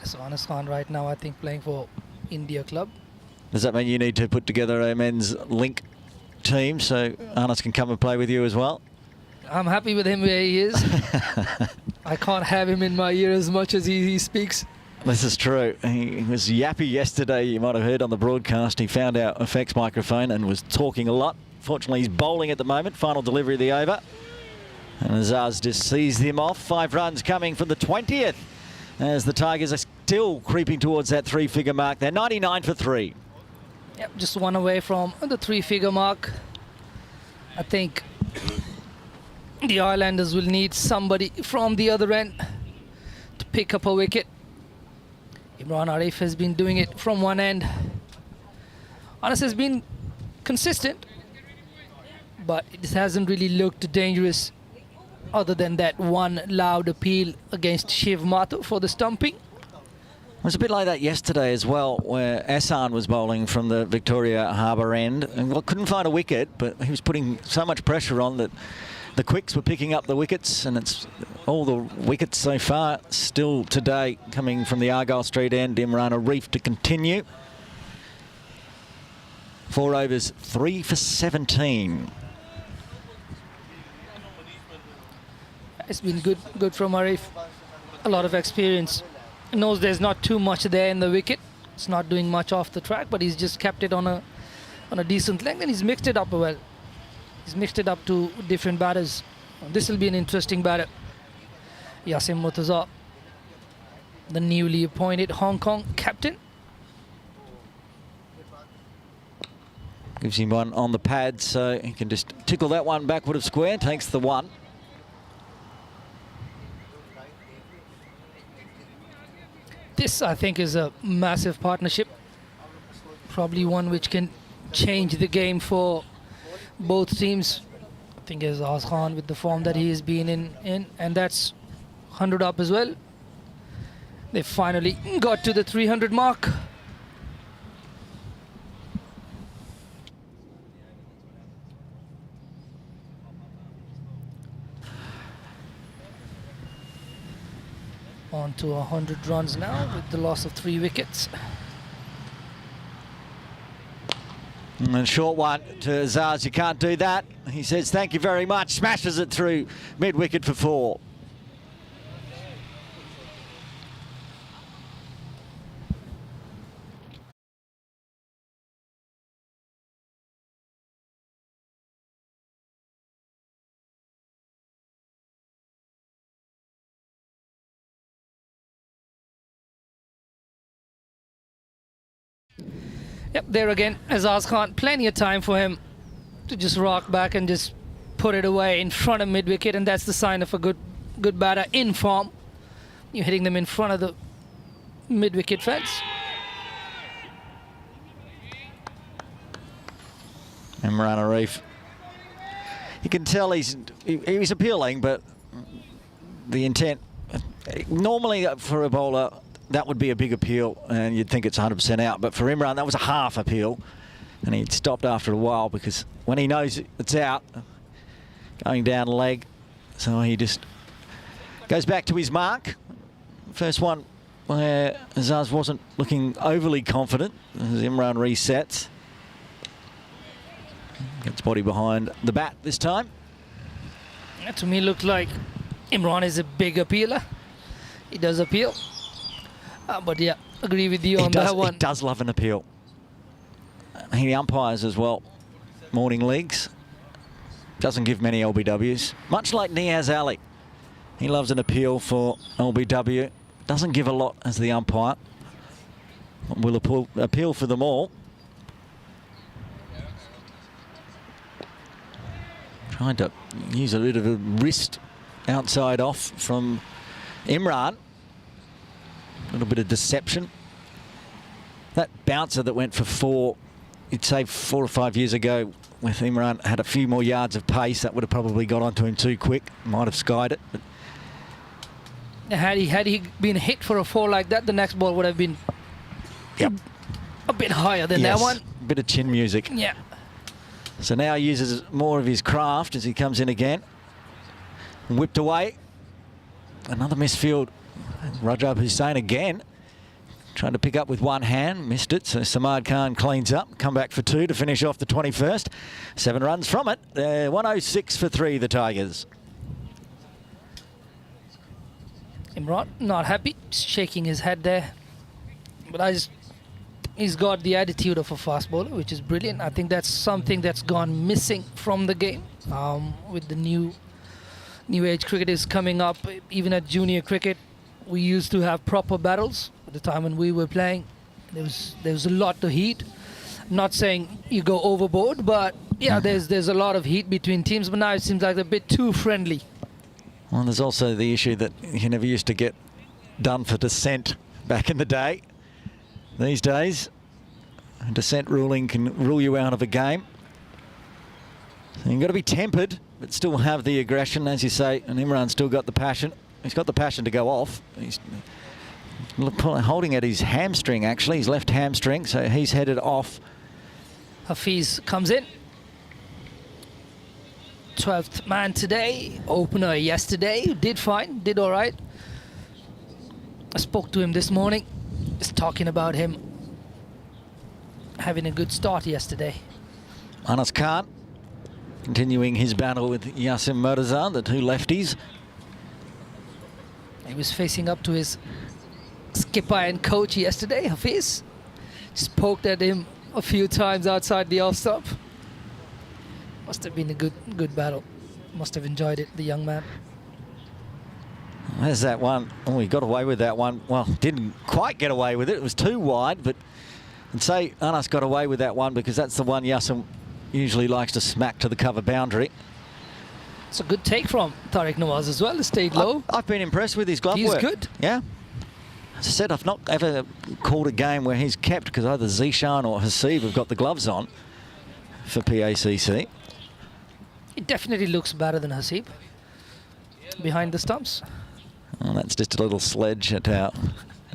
So Anas Khan right now, I think, playing for India Club. Does that mean you need to put together a men's link team so Anas can come and play with you as well? I'm happy with him where he is. I can't have him in my ear as much as he speaks. This is true. He was yappy yesterday. You might have heard on the broadcast. He found our effects microphone and was talking a lot. Fortunately, he's bowling at the moment. Final delivery of the over. And Azaz just sees him off. 5 runs coming from the 20th. As the Tigers are still creeping towards that 3-figure mark. They're 99 for 3. Yep, just one away from the 3-figure mark. I think the Islanders will need somebody from the other end to pick up a wicket. Imran Arif has been doing it from one end. Anas has been consistent, but it hasn't really looked dangerous other than that one loud appeal against Shiv Mathur for the stumping. It was a bit like that yesterday as well, where Ehsan was bowling from the Victoria Harbour end and couldn't find a wicket, but he was putting so much pressure on that the quicks were picking up the wickets, and it's all the wickets so far still today coming from the Argyle Street end. Imran Arif to continue. 4 overs, 3 for 17. It's been good from Arif. A lot of experience. Knows there's not too much there in the wicket. It's not doing much off the track, but he's just kept it on a decent length, and he's mixed it up well. He's mixed it up to different batters. This will be an interesting batter. Yasim Murtaza, the newly appointed Hong Kong captain. Gives him one on the pad, so he can just tickle that one backward of square. Takes the one. This, I think, is a massive partnership. Probably one which can change the game for both teams. I think Azaz Khan with the form that he has been in, and that's 100 up as well. They finally got to the 300 mark. On to 100 runs now with the loss of 3 wickets. And a short one to Azaz. You can't do that. He says thank you very much. Smashes it through mid-wicket for 4. Yep, there again, Azaz Khan, plenty of time for him to just rock back and just put it away in front of mid-wicket, and that's the sign of a good batter in form. You're hitting them in front of the mid-wicket fence. Imran Arif. You can tell he's appealing, but the intent, normally for a bowler, that would be a big appeal and you'd think it's 100% out. But for Imran, that was a half appeal. And he stopped after a while because when he knows it's out, going down leg, so he just goes back to his mark. First one where Azaz wasn't looking overly confident as Imran resets. Gets body behind the bat this time. That to me looked like Imran is a big appealer. He does appeal. But yeah, agree with you on that one. He does love an appeal. He umpires as well. Morning leagues. Doesn't give many LBWs. Much like Niaz Ali. He loves an appeal for LBW. Doesn't give a lot as the umpire. Will appeal for them all. Trying to use a bit of a wrist outside off from Imran. A little bit of deception. That bouncer that went for 4, you'd say 4 or 5 years ago with Imran, had a few more yards of pace. That would have probably got onto him too quick. Might have skied it. But had he been hit for a 4 like that, the next ball would have been a bit higher than that one. A bit of chin music. Yeah. So now he uses more of his craft as he comes in again. Whipped away. Another misfield. Rajab Hussain again. Trying to pick up with one hand. Missed it. So Samad Khan cleans up. Come back for 2 to finish off the 21st. 7 runs from it. 106 for 3, the Tigers. Imran not happy. Shaking his head there. But he's got the attitude of a fast bowler, which is brilliant. I think that's something that's gone missing from the game with the new age cricketers coming up. Even at junior cricket, we used to have proper battles. At the time when we were playing, there was a lot of heat. Not saying you go overboard, but yeah, there's a lot of heat between teams. But now it seems like they're a bit too friendly. Well, there's also the issue that you never used to get done for dissent back in the day. These days, a dissent ruling can rule you out of a game. So you've got to be tempered, but still have the aggression, as you say. And Imran's still got the passion. He's got the passion to go off. He's holding at his hamstring, actually, his left hamstring. So he's headed off. Hafiz comes in. 12th man today. Opener yesterday. Did fine. Did all right. I spoke to him this morning. Just talking about him having a good start yesterday. Anas Khan continuing his battle with Yasim Murtaza, the 2 lefties. He was facing up to his skipper and coach yesterday, Hafiz. Just poked at him a few times outside the off stump. Must have been a good battle. Must have enjoyed it, the young man. There's that one. Oh, he got away with that one. Well, didn't quite get away with it. It was too wide, but I'd say Anas got away with that one because that's the one Yasim usually likes to smack to the cover boundary. It's a good take from Tariq Nawaz as well. It stayed low. I've been impressed with his glove work. He's good. Yeah. As I said, I've not ever called a game where he's kept because either Zishan or Hasib have got the gloves on for PACC. It definitely looks better than Hasib behind the stumps. Well, that's just a little sledge at our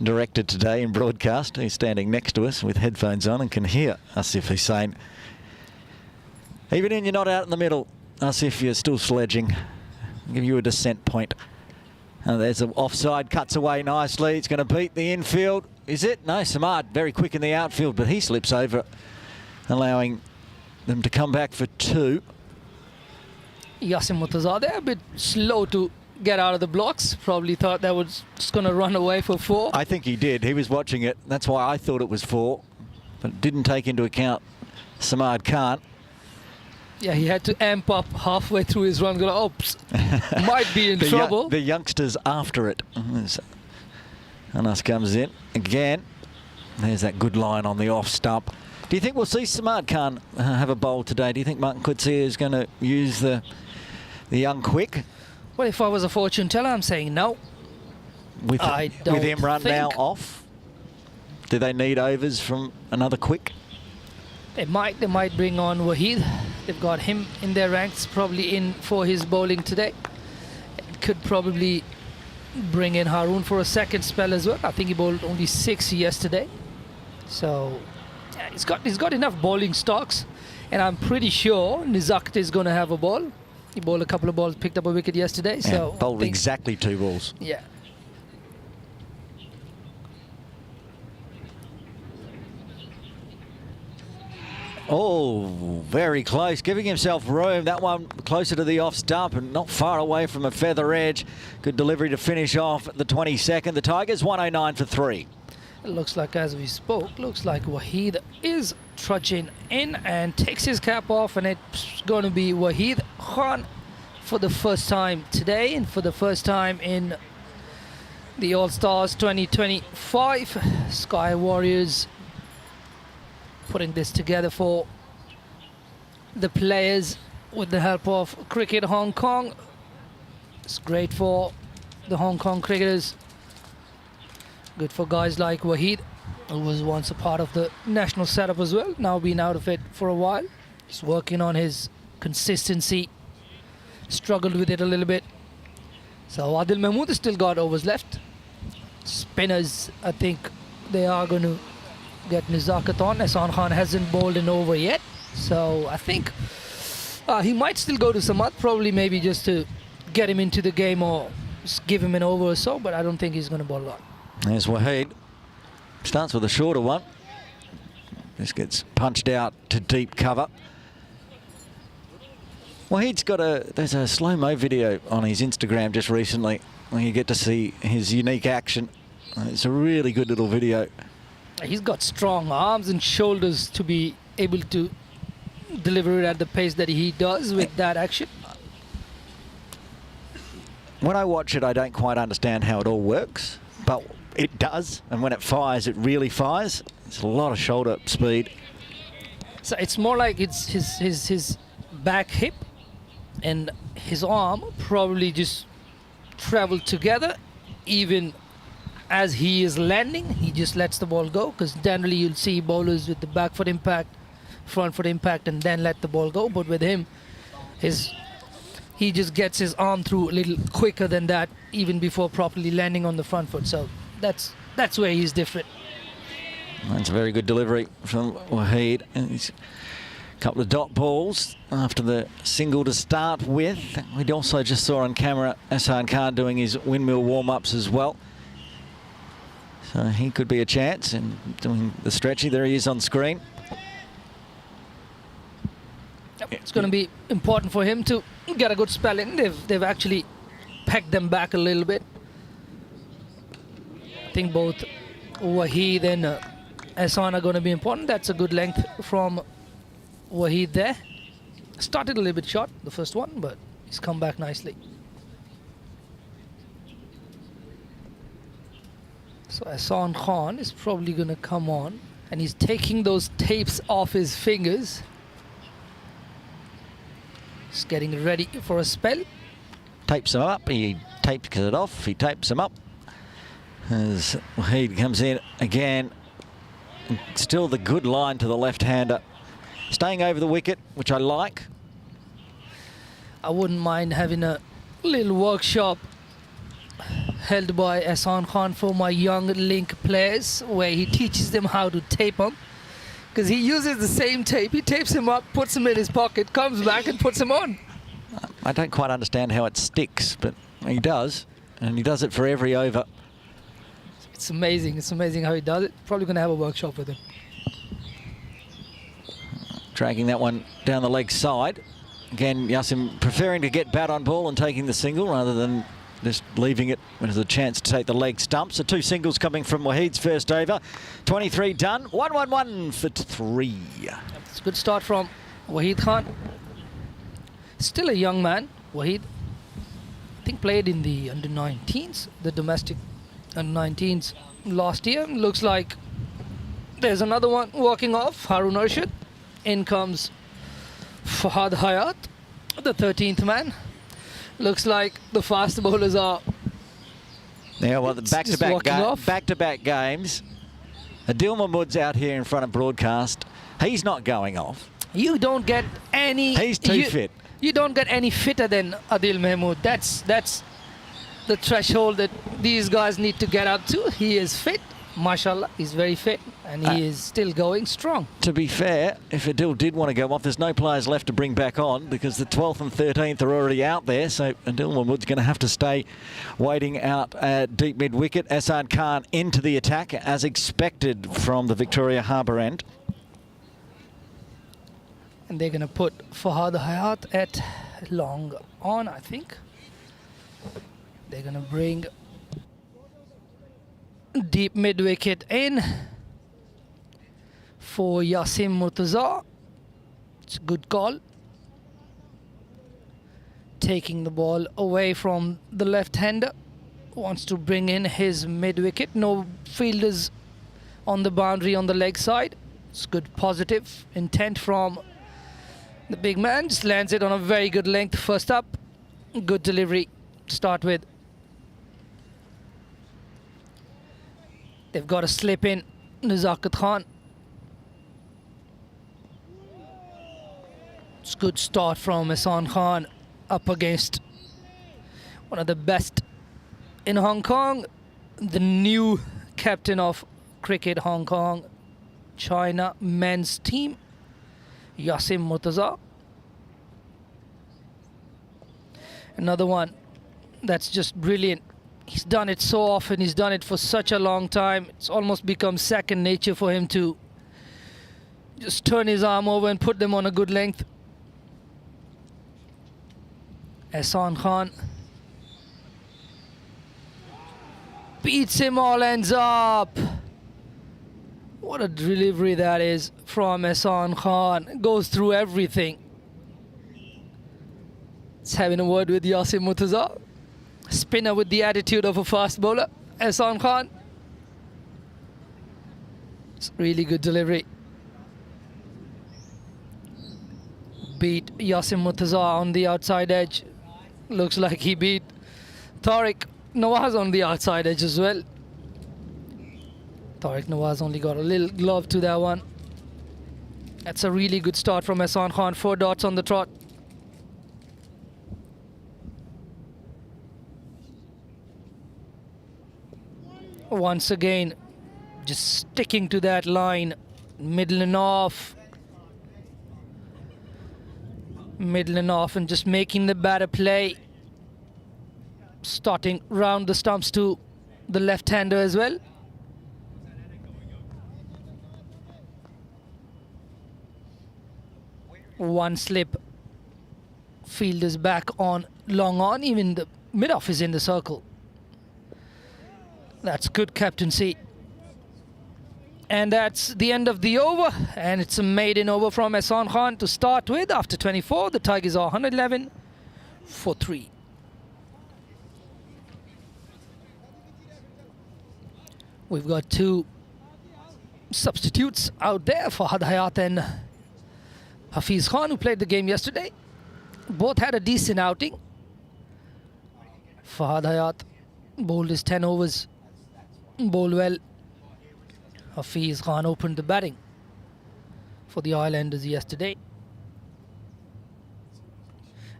director today in broadcast, who's standing next to us with headphones on and can hear Asif Hussain. Even in, you're not out in the middle, Asif, you're still sledging. I'll give you a descent point. And there's an offside, cuts away nicely. It's going to beat the infield. Is it? No, Samad very quick in the outfield, but he slips over, allowing them to come back for 2. Yasim Murtaza a bit slow to get out of the blocks. Probably thought that was just going to run away for 4. I think he did. He was watching it. That's why I thought it was 4, but didn't take into account Samad Khan. Yeah, he had to amp up halfway through his run. Go, oops, might be in trouble. The youngsters after it. Anas comes in again. There's that good line on the off stump. Do you think we'll see Samad Khan have a bowl today? Do you think Martin Coetzee is going to use the young quick? Well, if I was a fortune teller, I'm saying no. With Imran think. now off? Do they need overs from another quick? They might bring on Waheed. They've got him in their ranks, probably in for his bowling today. Could probably bring in Haroon for a second spell as well. I think he bowled only 6 yesterday. So yeah, he's got enough bowling stocks. And I'm pretty sure Nizakht is going to have a ball. He bowled a couple of balls, picked up a wicket yesterday. Yeah, So bowled I think- exactly 2 balls. Yeah. Oh, very close, giving himself room. That one closer to the off stump and not far away from a feather edge. Good delivery to finish off the 22nd. The Tigers 109 for 3. It looks like, as we spoke, looks like Waheed is trudging in and takes his cap off, and it's going to be Waheed Khan for the first time today and for the first time in the All-Stars 2025. Sky Warriors putting this together for the players with the help of Cricket Hong Kong. It's great for the Hong Kong cricketers. Good for guys like Waheed, who was once a part of the national setup as well, now been out of it for a while. He's working on his consistency, struggled with it a little bit. So Adil Mahmood has still got overs left. Spinners, I think they are going to get Nizakht on. Ehsan Khan hasn't bowled an over yet, so I think he might still go to Samad, probably maybe just to get him into the game or just give him an over or so, but I don't think he's going to bowl a lot. There's Waheed. Starts with a shorter one. Just gets punched out to deep cover. Waheed's got there's a slow-mo video on his Instagram just recently where you get to see his unique action. It's a really good little video. He's got strong arms and shoulders to be able to deliver it at the pace that he does with that action. When I watch it, I don't quite understand how it all works, but it does. And when it fires, it really fires. It's a lot of shoulder speed. So it's more like it's his back hip and his arm probably just travel together. Even as he is landing, he just lets the ball go, because generally you'll see bowlers with the back foot impact, front foot impact, and then let the ball go. But with him, he just gets his arm through a little quicker than that, even before properly landing on the front foot. So that's where he's different. That's a very good delivery from Waheed. And he's a couple of dot balls after the single to start with. We also just saw on camera Ehsan Khan doing his windmill warm-ups as well. So he could be a chance in doing the stretchy. There he is on screen. It's going to be important for him to get a good spell in. They've actually pegged them back a little bit. I think both Waheed and Ehsan are going to be important. That's a good length from Waheed there. Started a little bit short, the first one, but he's come back nicely. So Ehsan Khan is probably going to come on, and he's taking those tapes off his fingers. Just getting ready for a spell. Tapes them up, he tapes it off, he tapes them up. As Waheed comes in again. Still the good line to the left-hander. Staying over the wicket, which I like. I wouldn't mind having a little workshop held by Ehsan Khan for my young link players, where he teaches them how to tape them. Because he uses the same tape, he tapes him up, puts him in his pocket, comes back and puts him on. I don't quite understand how it sticks, but he does. And he does it for every over. It's amazing how he does it. Probably going to have a workshop with him. Dragging that one down the leg side. Again, Yasim preferring to get bat on ball and taking the single rather than just leaving it as a chance to take the leg stump. So 2 singles coming from Waheed's first over. 23 done. 1-1-1 for 3. It's a good start from Waheed Khan. Still a young man, Waheed. I think played in the under-19s, the domestic under-19s last year. Looks like there's another one walking off, Haroon Arshad. In comes Fahad Hayat, the 13th man. Looks like the fast bowlers are Well, the just walking off. back-to-back games. Adil Mahmood's out here in front of broadcast. He's not going off. You don't get any. He's too you, fit. You don't get any fitter than Adil Mahmood. That's the threshold that these guys need to get up to. He is fit, mashallah. He's very fit, and he is still going strong. To be fair, if Adil did want to go off, there's no players left to bring back on because the 12th and 13th are already out there. So Adil Mahmood's going to have to stay waiting out at deep mid-wicket. Asad Khan into the attack as expected from the Victoria Harbour end. And they're going to put Fahad Hayat at long on, I think. They're going to bring deep mid-wicket in for Yasim Murtaza. It's a good call. Taking the ball away from the left-hander. Wants to bring in his mid-wicket. No fielders on the boundary on the leg side. It's good positive intent from the big man. Just lands it on a very good length. First up, good delivery to start with. They've got a slip in, Nazakat Khan. It's a good start from Ehsan Khan up against one of the best in Hong Kong, the new captain of Cricket Hong Kong China men's team, Yasim Murtaza. Another one that's just brilliant. He's done it so often, he's done it for such a long time. It's almost become second nature for him to just turn his arm over and put them on a good length. Ehsan Khan beats him, all ends up. What a delivery that is from Ehsan Khan. Goes through everything. It's having a word with Yasim Murtaza. Spinner with the attitude of a fast bowler, Ehsan Khan. It's really good delivery. Beat Yasim Murtaza on the outside edge. Looks like he beat Tariq Nawaz on the outside edge as well. Tariq Nawaz only got a little glove to that one. That's a really good start from Ehsan Khan. 4 dots on the trot. Once again, just sticking to that line, middle and off, and just making the batter play. Starting round the stumps to the left-hander as well. One slip, field is back on long on, even the mid-off is in the circle. That's good captaincy. And that's the end of the over. And it's a maiden over from Ehsan Khan to start with. After 24, the Tigers are 111 for 3. We've got 2 substitutes out there, Fahad Hayat and Hafiz Khan, who played the game yesterday. Both had a decent outing. Fahad Hayat bowled his 10 overs. Bowled well. Hafiz Khan opened the batting for the Islanders yesterday.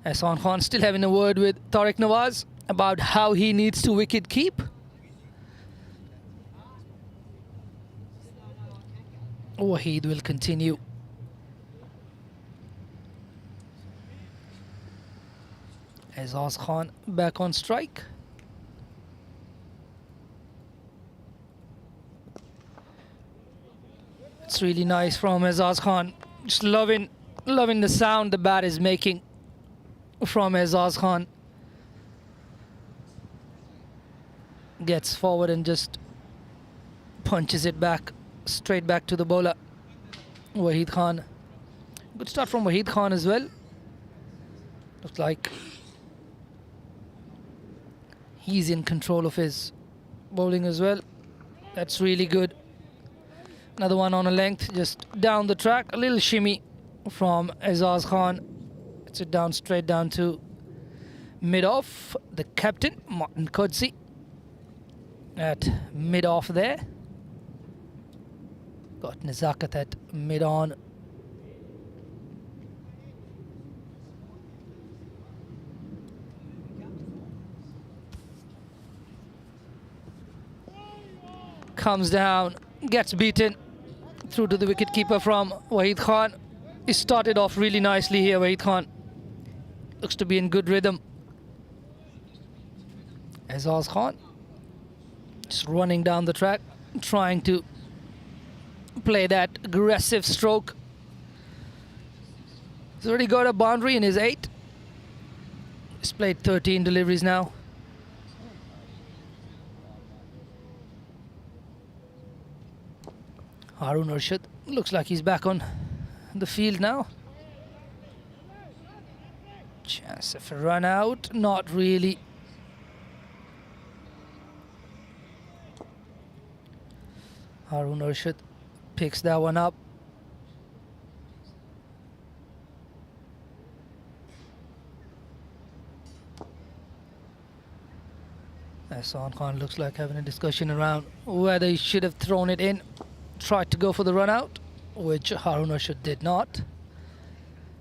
Ehsan Khan still having a word with Tariq Nawaz about how he needs to wicket keep. Waheed will continue. Azaz Khan back on strike. It's really nice from Azaz Khan. Just loving the sound the bat is making from Azaz Khan. Gets forward and just punches it back, straight back to the bowler, Waheed Khan. Good start from Waheed Khan as well. Looks like he's in control of his bowling as well. That's really good. Another one on a length, just down the track. A little shimmy from Azaz Khan. Gets it down, straight down to mid-off. The captain, Martin Coetzee, at mid-off there. Got Nazakat at mid-on. comes down, gets beaten through to the wicketkeeper from Wahid Khan. He started off really nicely here, Wahid Khan. Looks to be in good rhythm. Azaz Khan just running down the track, trying to play that aggressive stroke. He's already got a boundary in his 8. He's played 13 deliveries now. Harun Arshad looks like he's back on the field now. Chance of a run out, not really. Harun Arshad picks that one up. Ehsan Khan looks like having a discussion around whether he should have thrown it in. Tried to go for the run out, which Harun Arshad did not.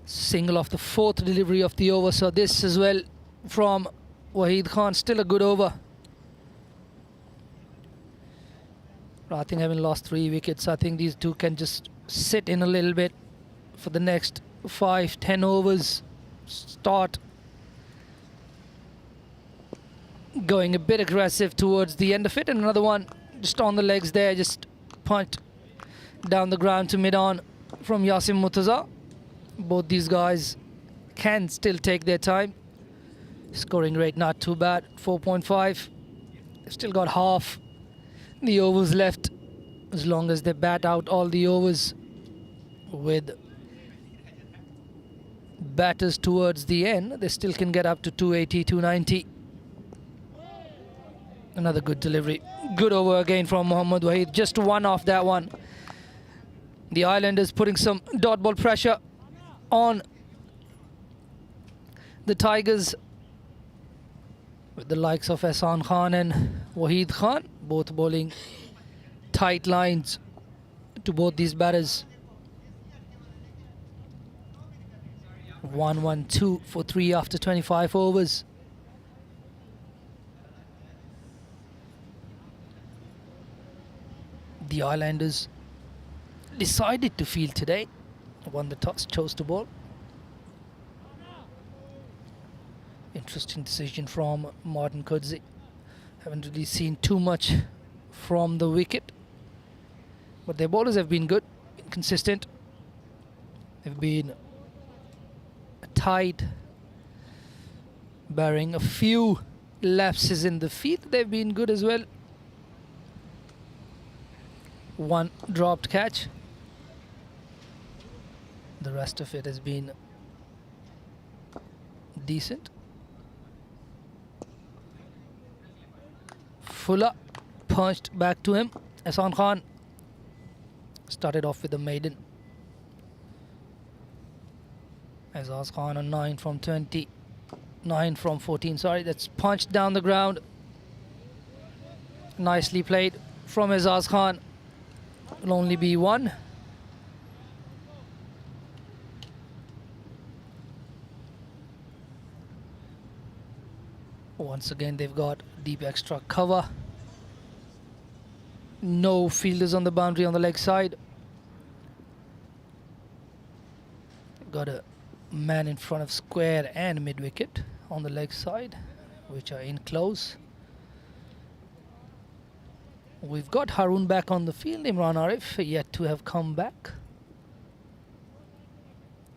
Single off the 4th delivery of the over, so this as well from Wahid Khan, still a good over. I think having lost 3 wickets, I think these two can just sit in a little bit for the next 5-10 overs. Start going a bit aggressive towards the end of it, and another one just on the legs there, just punt down the ground to mid-on from Yasim Murtaza. Both these guys can still take their time. Scoring rate not too bad, 4.5. They've still got half the overs left. As long as they bat out all the overs with batters towards the end, they still can get up to 280, 290. Another good delivery. Good over again from Mohammad Wahid. Just one off that one. The Islanders putting some dot ball pressure on the Tigers with the likes of Ehsan Khan and Wahid Khan, both bowling tight lines to both these batters. 1-1-2 for 3 after 25 overs. The Islanders decided to field today. Won the toss, chose to bowl. Interesting decision from Martin Kudzi. Haven't really seen too much from the wicket, but their bowlers have been good, consistent. They've been tight, barring a few lapses in the field. They've been good as well. One dropped catch. The rest of it has been decent. Fuller punched back to him. Ehsan Khan started off with a maiden. Azaz Khan on 9 from 20. 9 from 14, sorry. That's punched down the ground. Nicely played from Azaz Khan. Will only be 1. Once again, they've got deep extra cover. No fielders on the boundary on the leg side. Got a man in front of square and mid wicket on the leg side, which are in close. We've got Harun back on the field. Imran Arif yet to have come back.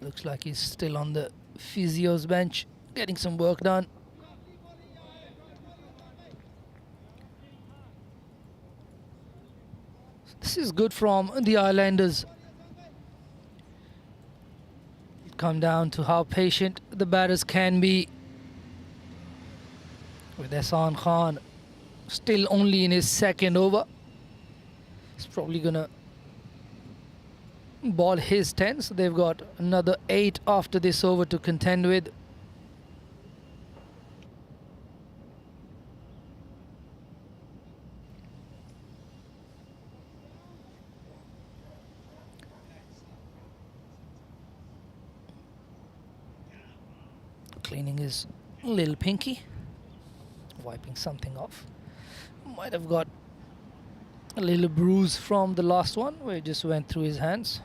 Looks like he's still on the physio's bench, getting some work done. This is good from the Islanders. Come down to how patient the batters can be. With Ehsan Khan still only in his 2nd over. He's probably gonna ball his 10, so they've got another 8 after this over to contend with. Cleaning his little pinky, wiping something off. Might have got A little bruise from the last one where it just went through his hands.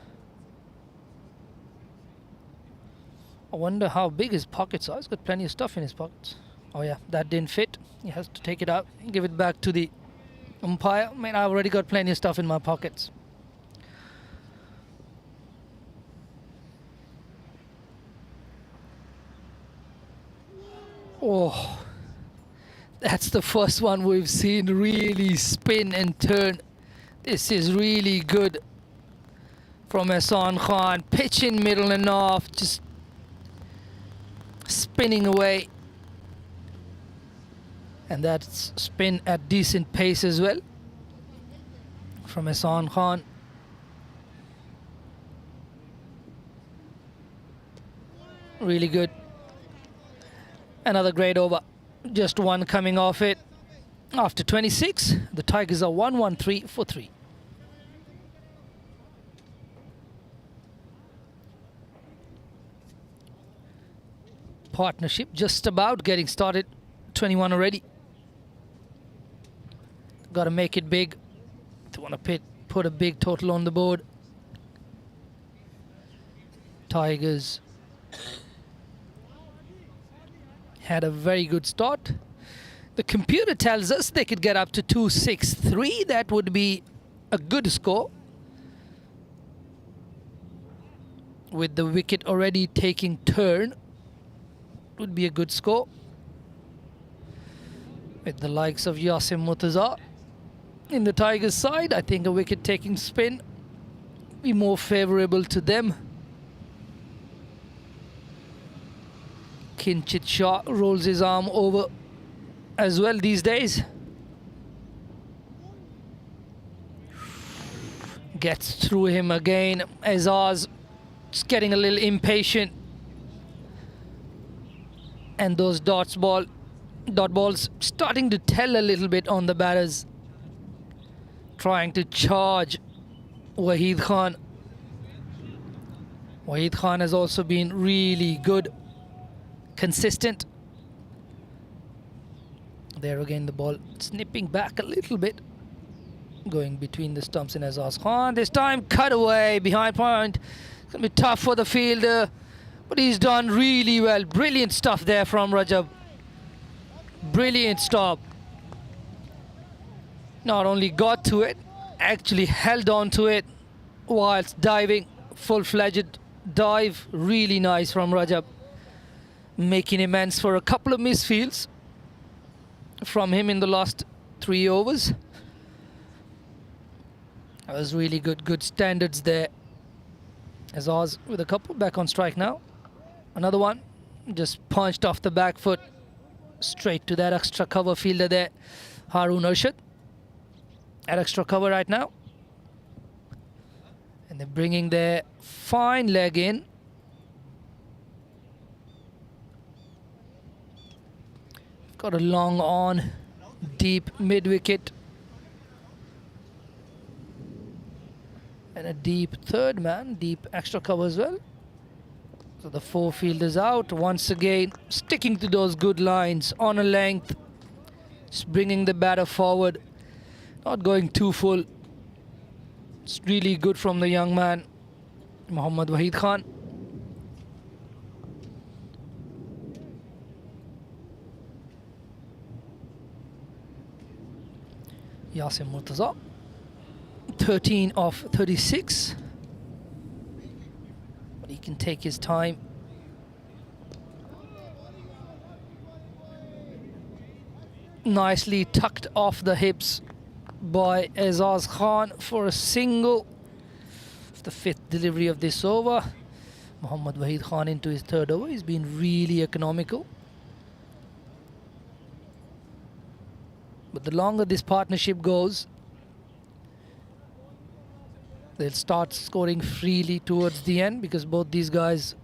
I wonder how big his pockets are. He's got plenty of stuff in his pockets. Oh yeah, that didn't fit. He has to take it out and give it back to the umpire. Man, I've already got plenty of stuff in my pockets. Oh, that's the first one we've seen really spin and turn. This is really good from Ehsan Khan. Pitch in middle and off, just spinning away. And that's spin at decent pace as well from Ehsan Khan. Really good. Another great over. Just one coming off it. After 26, the Tigers are 1-1-3 for 3. Partnership just about getting started. 21 already. Got to make it big. They want to put a big total on the board. Tigers had a very good start. The computer tells us they could get up to 2-6-3. That would be a good score. With the wicket already taking turn, would be a good score. With the likes of Yasim Murtaza in the Tigers side, I think a wicket taking spin be more favourable to them. Kinchit Shah rolls his arm over as well these days. Gets through him again. Azaz just getting a little impatient. And those dot balls starting to tell a little bit on the batters. Trying to charge Waheed Khan. Waheed Khan has also been really good. Consistent. There again the ball snipping back a little bit. Going between the stumps in Azaz Khan. This time cut away behind point. It's going to be tough for the fielder. But he's done really well. Brilliant stuff there from Rajab. Brilliant stop. Not only got to it, actually held on to it whilst diving. Full-fledged dive. Really nice from Rajab. Making amends for a couple of misfields from him in the last 3 overs. That was really good. Good standards there. Azaz with a couple. Back on strike now. Another one. Just punched off the back foot. Straight to that extra cover fielder there. Haroon Arshad. At extra cover right now. And they're bringing their fine leg in. Got a long on. Deep mid-wicket. And a deep third man. Deep extra cover as well. So the 4 fielders out once again, sticking to those good lines on a length, just bringing the batter forward, not going too full. It's really good from the young man, Mohammad Waheed Khan. Yasim Murtaza, 13 of 36. He can take his time. Nicely tucked off the hips by Azaz Khan for a single. The 5th delivery of this over. Mohammad Waheed Khan into his 3rd over. He's been really economical. But the longer this partnership goes, they'll start scoring freely towards the end because both these guys,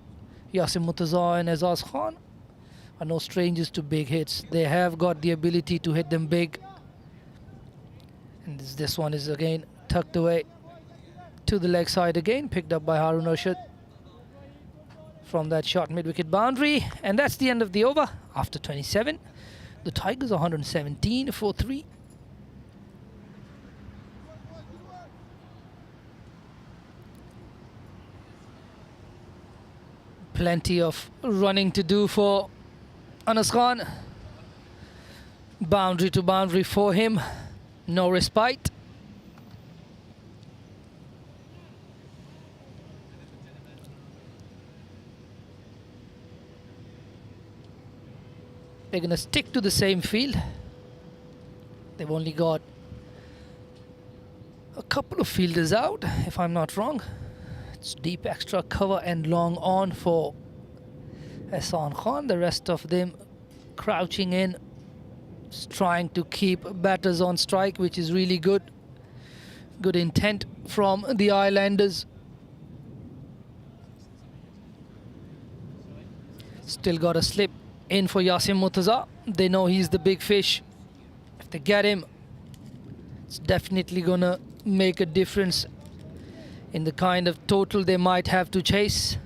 Yasim Murtaza and Azaz Khan, are no strangers to big hits. They have got the ability to hit them big. And this one is again tucked away to the leg side again, picked up by Haroon Arshad from that short mid-wicket boundary. And that's the end of the over after 27. The Tigers are 117 for 3. Plenty of running to do for Anas Khan. Boundary to boundary for him. No respite. They're going to stick to the same field. They've only got a couple of fielders out, if I'm not wrong. It's deep extra cover and long on for Ehsan Khan. The rest of them crouching in, just trying to keep batters on strike, which is really good. Good intent from the Islanders. Still got a slip in for Yasim Murtaza. They know he's the big fish. If they get him, it's definitely gonna make a difference in the kind of total they might have to chase.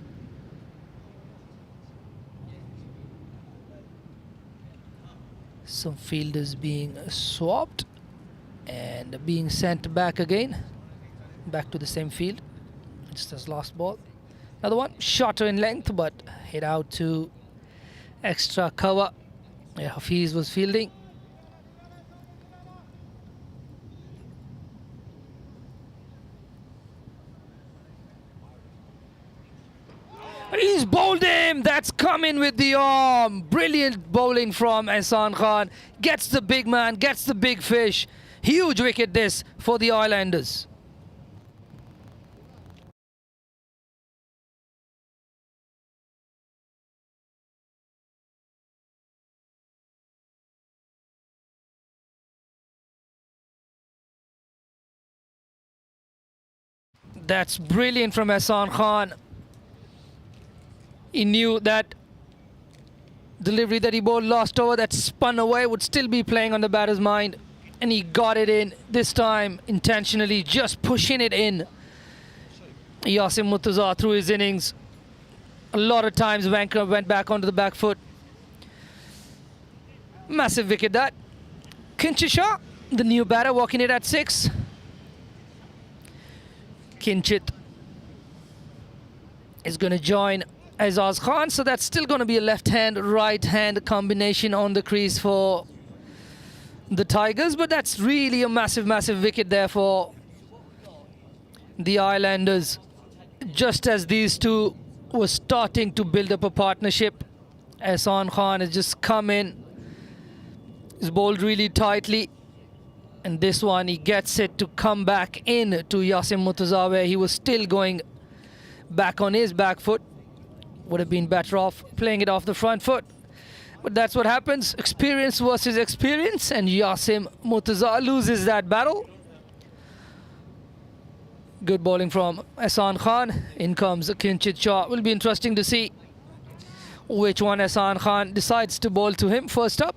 Some fielders being swapped and being sent back again, back to the same field, just as last ball. Another one shorter in length, but hit out to extra cover. Yeah, Hafiz was fielding. He's bowled him. That's coming with the arm. Brilliant bowling from Ehsan Khan. Gets the big man, gets the big fish. Huge wicket this for the Islanders. That's brilliant from Ehsan Khan. He knew that delivery that he bowled last over, that spun away, would still be playing on the batter's mind. And he got it in this time intentionally, just pushing it in. Yasim Murtaza through his innings. A lot of times Wanker went back onto the back foot. Massive wicket that. Kinchit Shah, the new batter, walking it at 6. Kinchit is going to join Azaz Khan, so that's still going to be a left-hand, right-hand combination on the crease for the Tigers, but that's really a massive, massive wicket there for the Islanders. Just as these two were starting to build up a partnership, Ehsan Khan has just come in. He's bowled really tightly, and this one he gets it to come back in to Yasim Murtaza, where he was still going back on his back foot. Would have been better off playing it off the front foot. But that's what happens. Experience versus experience. And Yasim Murtaza loses that battle. Good bowling from Ehsan Khan. In comes Kinchit Shah. Will be interesting to see which one Ehsan Khan decides to bowl to him first up.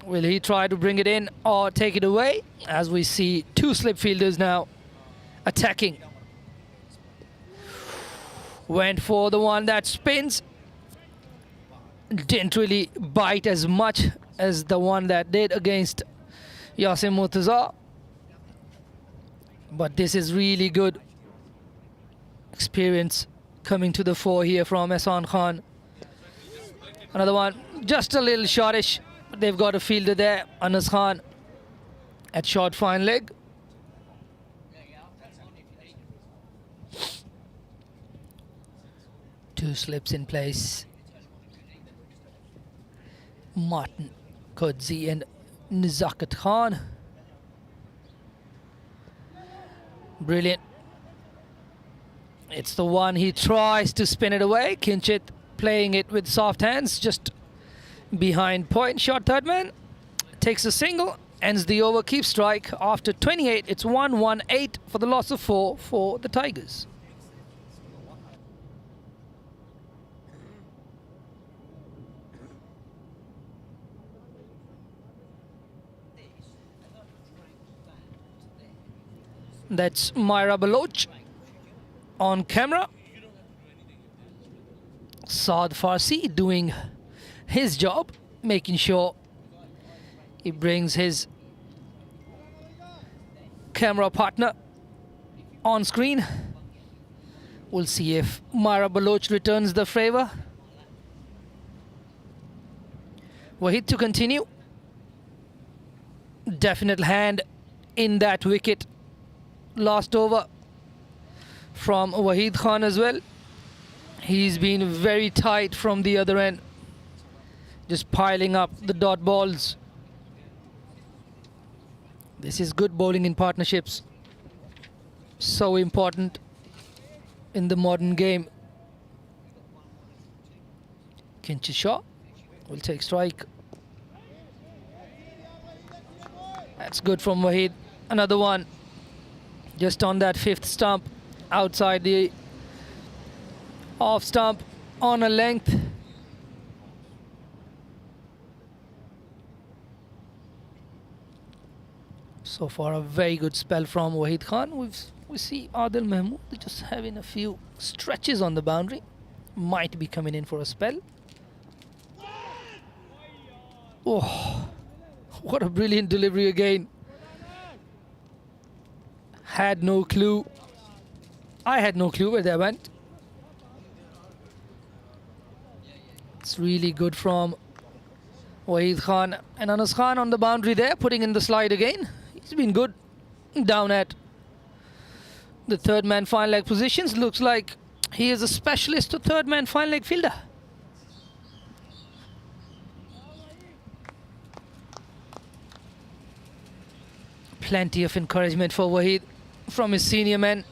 Will he try to bring it in or take it away? As we see two slip fielders now attacking. Went for the one that spins. Didn't really bite as much as the one that did against Yasim Murtaza. But this is really good experience coming to the fore here from Ehsan Khan. Another one, just a little shortish. They've got a fielder there, Anas Khan, at short fine leg. Two slips in place. Martin Kodzi and Nizakat Khan. Brilliant. It's the one he tries to spin it away. Kinchit playing it with soft hands, just behind point. Short third man takes a single, ends the over, keeps strike. After 28, it's 1-1-8 for the loss of 4 for the Tigers. That's Myra Baloch on camera. Saad Farsi doing his job, making sure he brings his camera partner on screen. We'll see if Myra Baloch returns the favor. Wahid to continue. Definite hand in that wicket. Last over from Wahid Khan as well. He's been very tight from the other end. Just piling up the dot balls. This is good bowling in partnerships. So important in the modern game. Kinchit Shaw will take strike. That's good from Wahid. Another one. Just on that fifth stump. Outside the off stump on a length. So far a very good spell from Wahid Khan. We see Adil Mahmood just having a few stretches on the boundary. Might be coming in for a spell. Oh, what a brilliant delivery again. Had no clue. I had no clue where they went. It's really good from Wahid Khan. And Anas Khan on the boundary there, putting in the slide again. He's been good down at the third man fine leg positions. Looks like he is a specialist to third man fine leg fielder. Plenty of encouragement for Wahid from his senior men.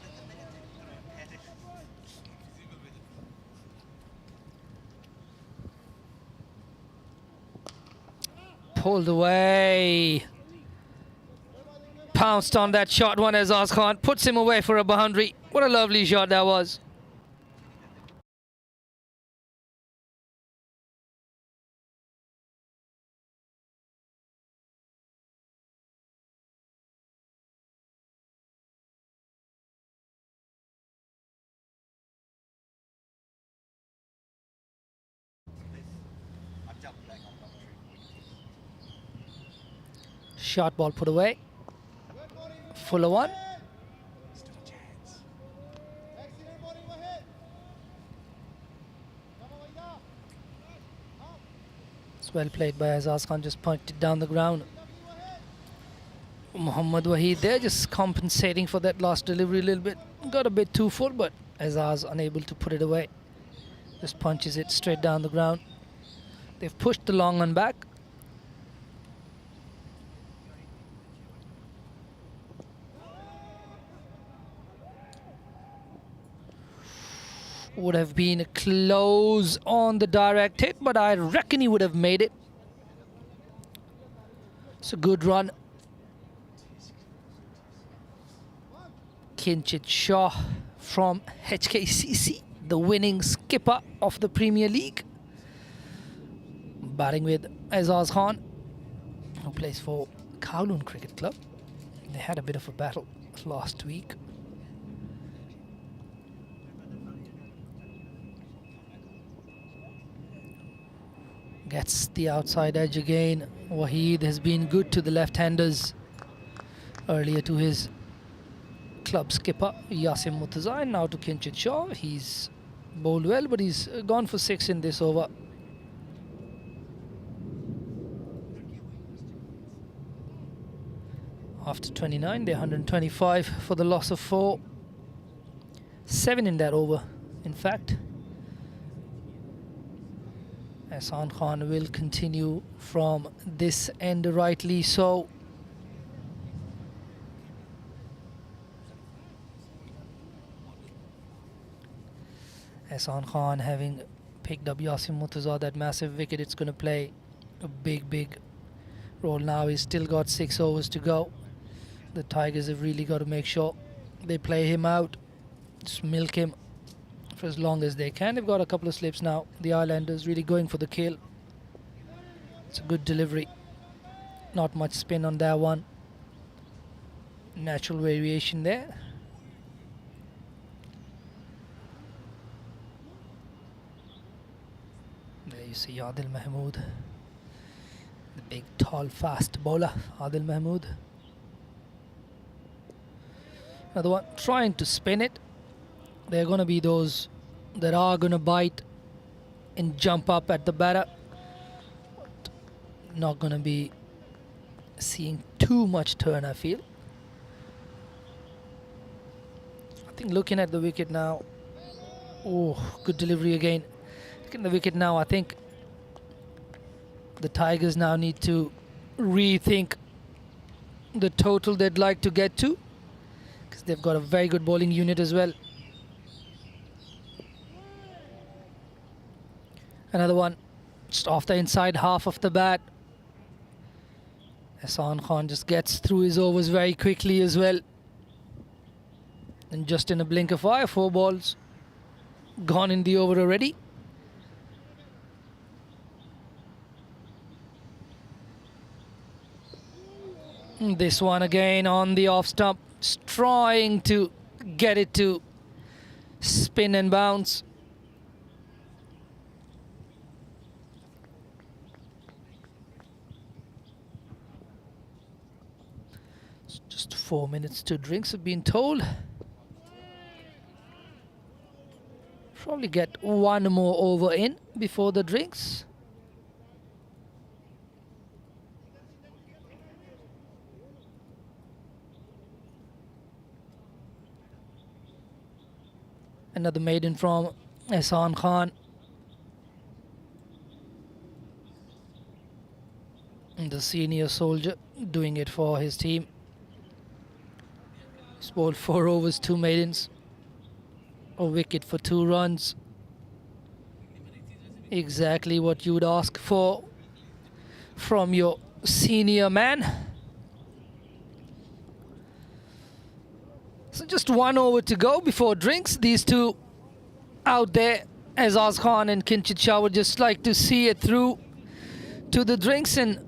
Pulled away. Pounced on that shot one as Azaz Khan puts him away for a boundary. What a lovely shot that was. Shot ball put away. Fuller one. It's well played by Azaz Khan, just punked it down the ground. Muhammad Wahid there, just compensating for that last delivery a little bit. Got a bit too full, but Azaz unable to put it away. Just punches it straight down the ground. They've pushed the long one back. Would have been close on the direct hit, but I reckon he would have made it. It's a good run. Kinchit Shaw from HKCC, the winning skipper of the Premier League. Batting with Azaz Khan, who plays for Kowloon Cricket Club. They had a bit of a battle last week. Gets the outside edge again. Wahid has been good to the left-handers earlier to his club skipper Yasim Murtaza, and now to Kinchit Shaw. He's bowled well, but he's gone for 6 in this over. After 29, they're 125 for the loss of 4. 7 in that over, in fact. Ehsan Khan will continue from this end, rightly so. Ehsan Khan having picked up Yasim Murtaza, that massive wicket, it's going to play a big role now. He's still got 6 overs to go. The Tigers have really got to make sure they play him out, just milk him for as long as they can. They've got a couple of slips now. The Islanders really going for the kill. It's a good delivery. Not much spin on that one. Natural variation there. There you see Adil Mahmood. The big, tall, fast bowler, Adil Mahmood. Another one trying to spin it. There are going to be those that are going to bite and jump up at the batter. not going to be seeing too much turn, I feel. I think looking at the wicket now. Oh, good delivery again. Looking at the wicket now, I think the Tigers now need to rethink the total they'd like to get to, because they've got a very good bowling unit as well. Another one just off the inside half of the bat. Ehsan Khan just gets through his overs very quickly as well. And just in a blink of eye, 4 balls gone in the over already. This one again on the off stump, just trying to get it to spin and bounce. It's just 4 minutes to drinks, have been told. Probably get one more over in before the drinks. Another maiden from Ehsan Khan. And the senior soldier doing it for his team. He's bowled 4 overs, 2 maidens. A wicket for 2 runs. Exactly what you would ask for from your senior man. So just 1 over to go before drinks. These two out there, Azaz Khan and Kinchit Shah, would just like to see it through to the drinks and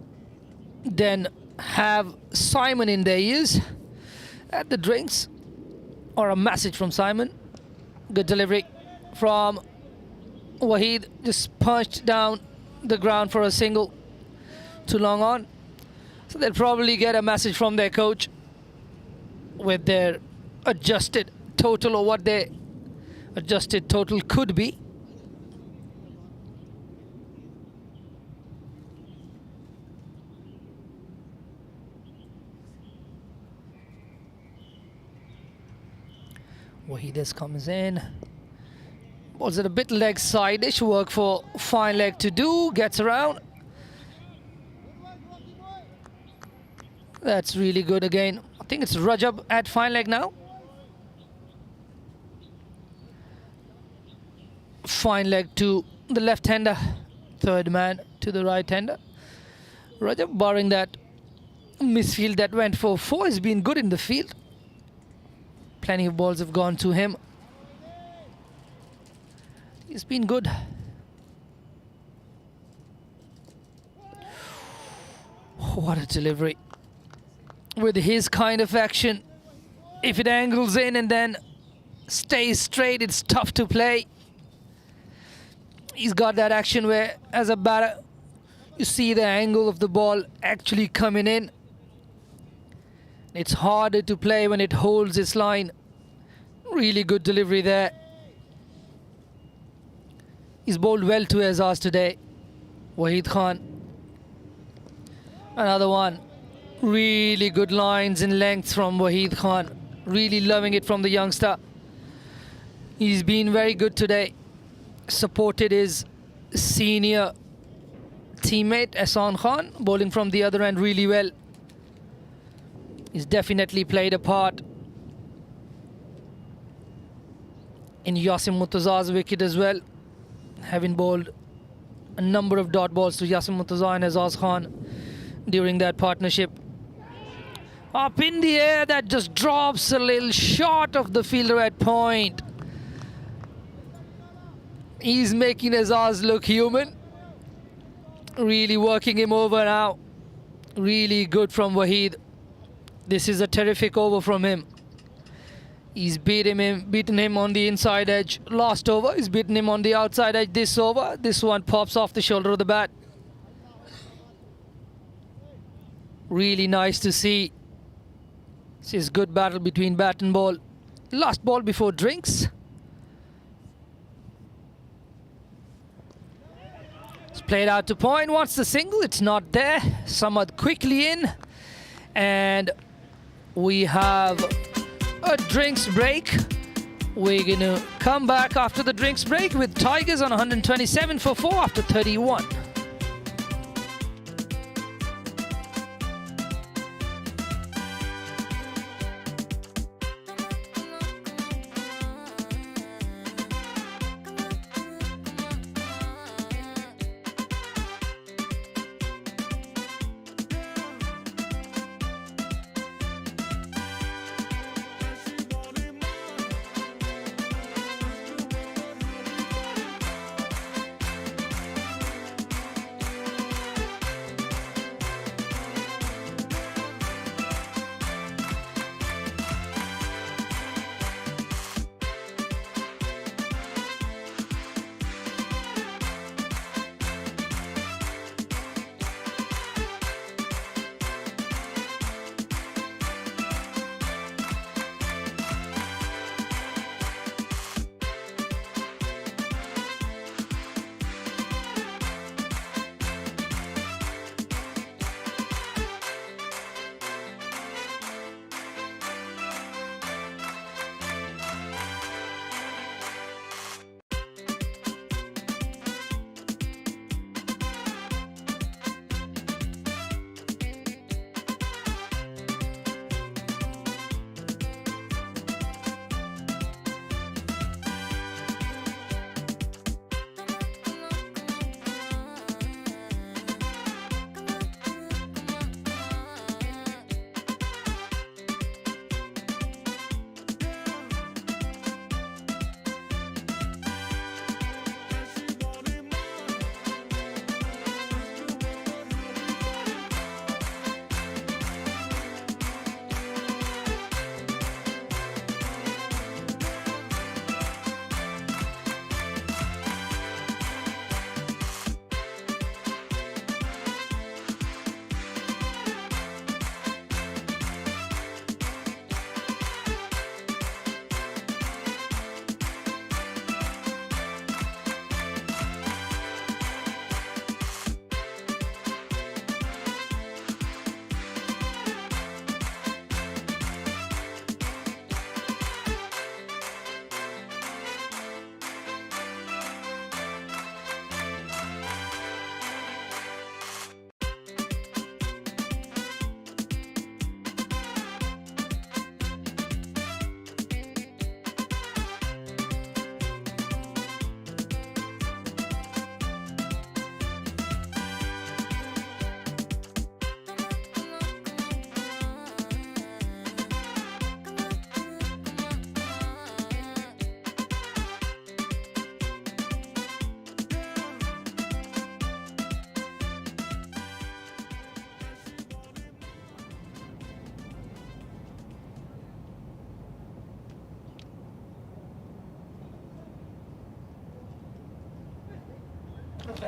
then have Simon in their ears at the drinks, or a message from Simon. Good delivery from Waheed, just punched down the ground for a single. Too long on. So they'll probably get a message from their coach with their adjusted total, or what their adjusted total could be. Waheed comes in. Was it a bit leg side-ish work for fine leg to do? Gets around. That's really good again. I think it's Rajab at fine leg now. Fine leg to the left-hander. Third man to the right-hander. Rajab, barring that misfield that went for 4, has been good in the field. Plenty of balls have gone to him. He's been good. What a delivery. With his kind of action, if it angles in and then stays straight, it's tough to play. He's got that action where, as a batter, you see the angle of the ball actually coming in. It's harder to play when it holds its line. Really good delivery there. He's bowled well to Azaz today. Waheed Khan. Another one. Really good lines and lengths from Waheed Khan. Really loving it from the youngster. He's been very good today. Supported his senior teammate Ehsan Khan, bowling from the other end really well. He's definitely played a part in Yasim Murtaza's wicket as well, having bowled a number of dot balls to Yasim Murtaza and Azaz Khan during that partnership. Up in the air, that just drops a little short of the fielder at point. He's making Azaz look human. Really working him over now. Really good from Waheed. This is a terrific over from him. He's beaten him on the inside edge last over. He's beaten him on the outside edge this over. This one pops off the shoulder of the bat. Really nice to see. This is good battle between bat and ball. Last ball before drinks. It's Played out to point, wants the single, it's not there. Samad quickly in, and we have a drinks break. We're going to come back after the drinks break with Tigers on 127 for 4 after 31.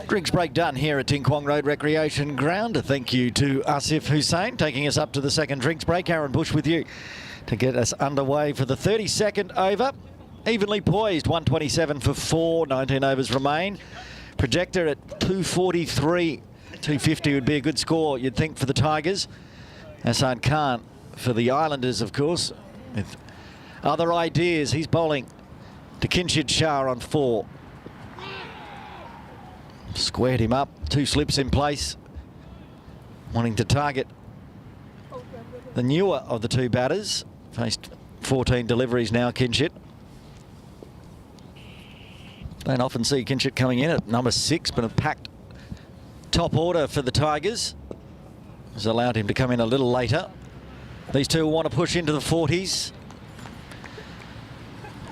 Drinks break done here at Ting Kwong Road Recreation Ground. A thank you to Asif Hussain taking us up to the second drinks break. Aaron Bush with you to get us underway for the 32nd over. Evenly poised, 127 for 4, 19 overs remain. Projector at 243, 250 would be a good score, you'd think, for the Tigers. Hassan Khan for the Islanders, of course, with other ideas. He's bowling to Kinshid Shah on 4. Squared him up, 2 slips in place, wanting to target the newer of the 2 batters. Faced 14 deliveries now, Kinshid. Don't often see Kinshid coming in at number 6, but a packed top order for the Tigers has allowed him to come in a little later. These two want to push into the 40s.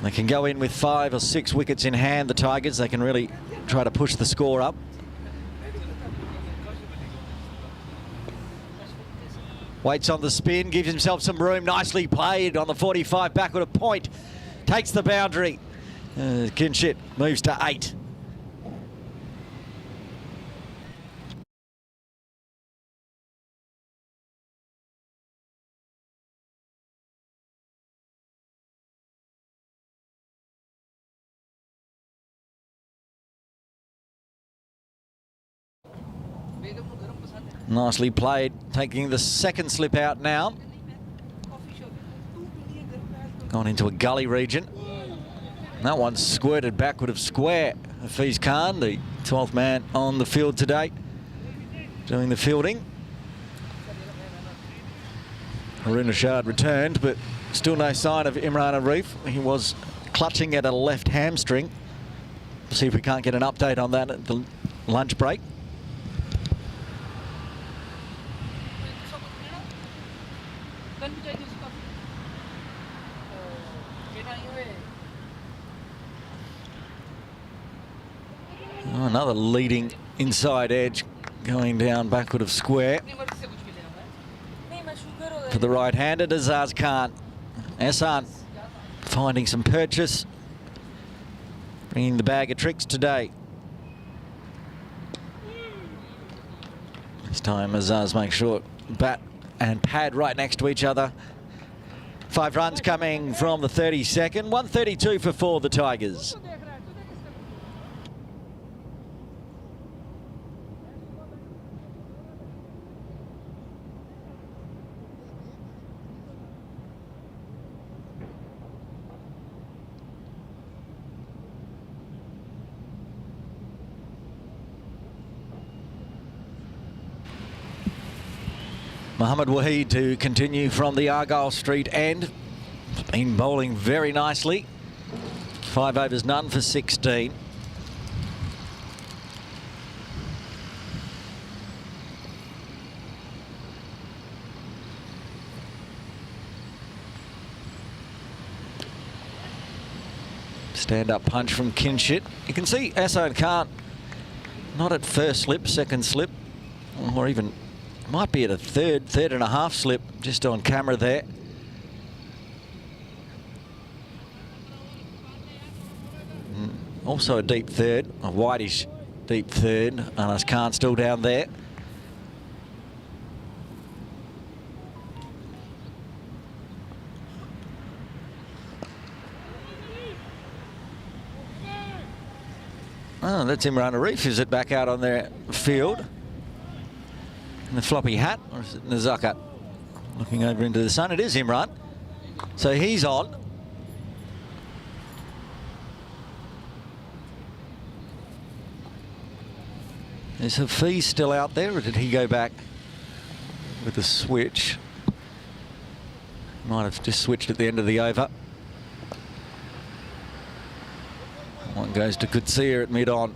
They can go in with 5 or 6 wickets in hand, the Tigers. They can really try to push the score up. Waits on the spin, gives himself some room. Nicely played on the 45, backward a point. Takes the boundary. Kinshid moves to 8. Nicely played, taking the second slip out now. Gone into a gully region. That one squirted backward of square. Hafiz Khan, the 12th man on the field today, doing the fielding. Haroon Rashad returned, but still no sign of Imran Arif. He was clutching at a left hamstring. See if we can't get an update on that at the lunch break. Oh, another leading inside edge going down backward of square. For the right-hander, Azaz Khan. Ehsan finding some purchase. Bringing the bag of tricks today. This time Azaz makes sure bat and pad right next to each other. 5 runs coming from the 32nd. 132 for 4, the Tigers. Mohamed Waheed to continue from the Argyle Street end. Been bowling very nicely. 5 overs, none for 16. Stand-up punch from Kinshit. You can see Ehsan Khan not at first slip, second slip, or even might be at a third and a half slip, just on camera there. Also a deep third, a whitish deep third. Anas Khan still down there. Oh, that's Imran Arif. Is it back out on their field? In the floppy hat, or is it Nazakat? Looking over into the sun, it is Imran. So he's on. Is Hafiz still out there, or did he go back with the switch? Might have just switched at the end of the over. One goes to Kutsia at mid-on.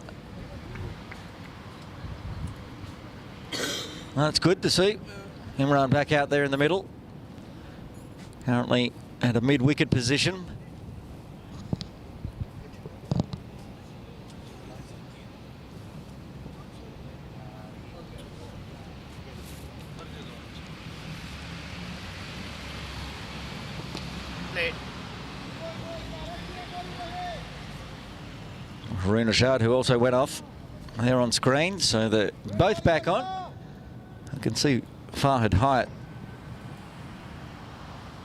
Well, that's good to see. Imran back out there in the middle. Currently at a mid-wicket position. Haroon Rashad, who also went off there on screen, so they're both back on. I can see Farhad Hyatt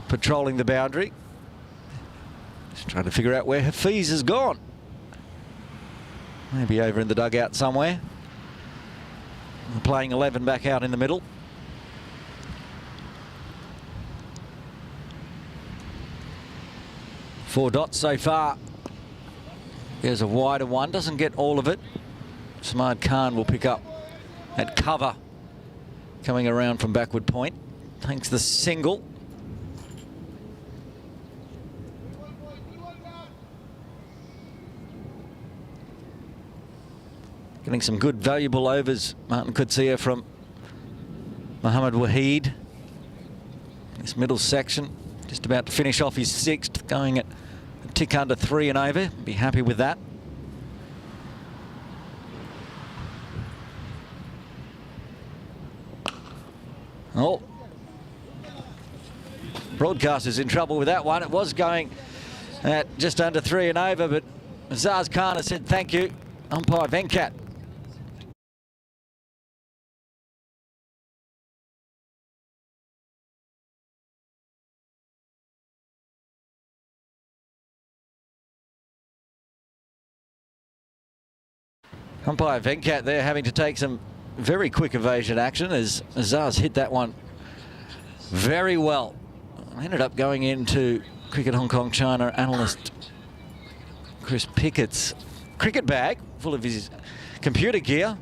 patrolling the boundary. Just trying to figure out where Hafiz has gone. Maybe over in the dugout somewhere. The playing 11 back out in the middle. Four dots so far. There's a wider one, doesn't get all of it. Samad Khan will pick up that cover coming around from backward point. Takes the single. Getting some good valuable overs, Martin Kutsia from Mohamed Waheed. This middle section, just about to finish off his 6th, going at a tick under 3 and over. Be happy with that. Oh, broadcaster's in trouble with that one. It was going at just under 3 and over, but Azaz Khan has said thank you. Umpire Venkat. Umpire Venkat there having to take some very quick evasion action as Azar's hit that one very well. Ended up going into Cricket Hong Kong China analyst Chris Pickett's cricket bag full of his computer gear.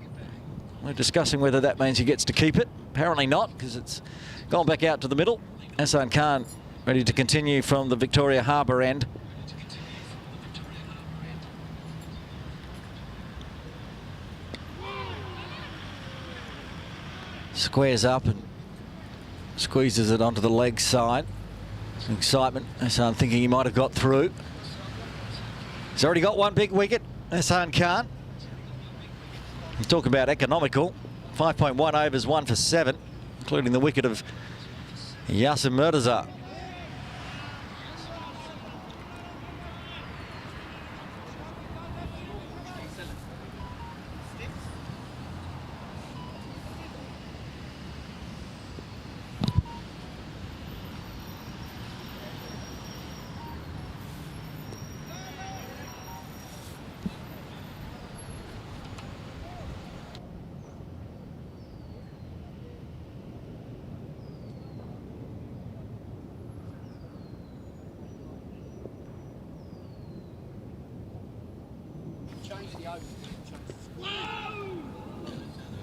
We're discussing whether that means he gets to keep it. Apparently not, because it's gone back out to the middle. Ahsan Khan ready to continue from the Victoria Harbour end. Squares up and squeezes it onto the leg side. Some excitement. Ahsan thinking he might have got through. He's already got one big wicket, Ahsan Khan. You talk about economical. 5.1 overs, 1 for 7, including the wicket of Yasir Murtaza.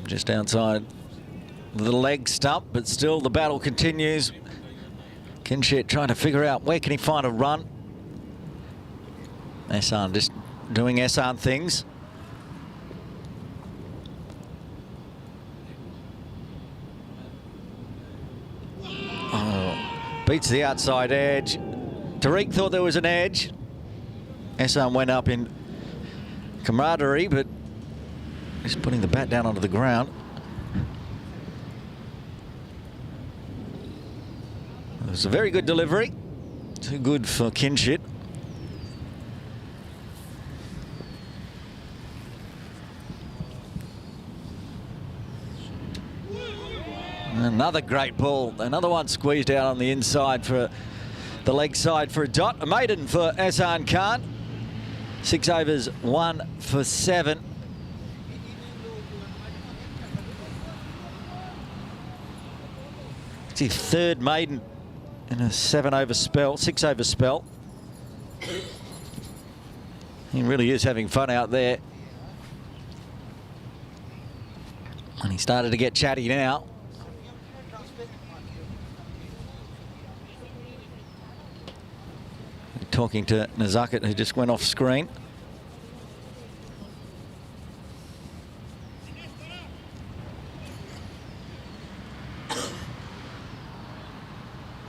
Just outside the leg stump, but still the battle continues. Kinshit trying to figure out where can he find a run. Ahsan just doing Ahsan things. Oh, beats the outside edge. Tariq thought there was an edge. Ahsan went up in camaraderie, but he's putting the bat down onto the ground. It was a very good delivery. Too good for Kinshit. Another great ball. Another one squeezed out on the inside for the leg side for a dot. A maiden for Ahsan Khan. 6 overs, 1 for 7. It's his third maiden in a 7-over spell, 6-over spell. He really is having fun out there. And he started to get chatty now. Talking to Nazaket, who just went off screen.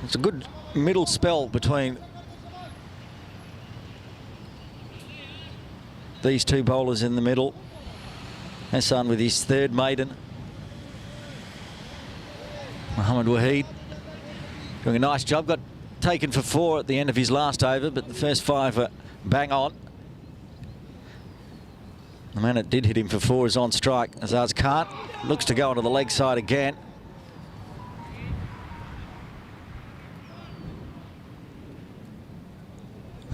It's a good middle spell between these two bowlers in the middle. Ahsan with his third maiden. Mohammad Waheed doing a nice job. Got taken for 4 at the end of his last over, but the first 5 are bang on. The man that did hit him for 4 is on strike. Azaz Khan looks to go onto the leg side again.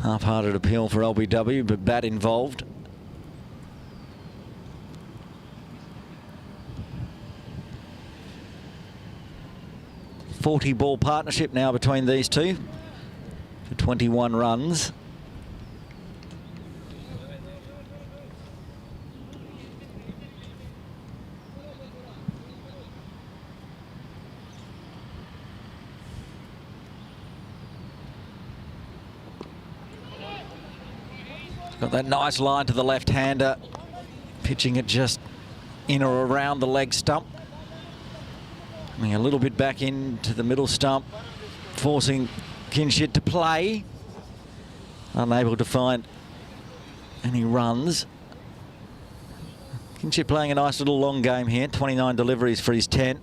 Half-hearted appeal for LBW, but bat involved. .40-ball partnership now between these two for 21 runs. Got that nice line to the left-hander, pitching it just in or around the leg stump. A little bit back into the middle stump, forcing Kinshit to play. Unable to find any runs. Kinshit playing a nice little long game here, 29 deliveries for his 10.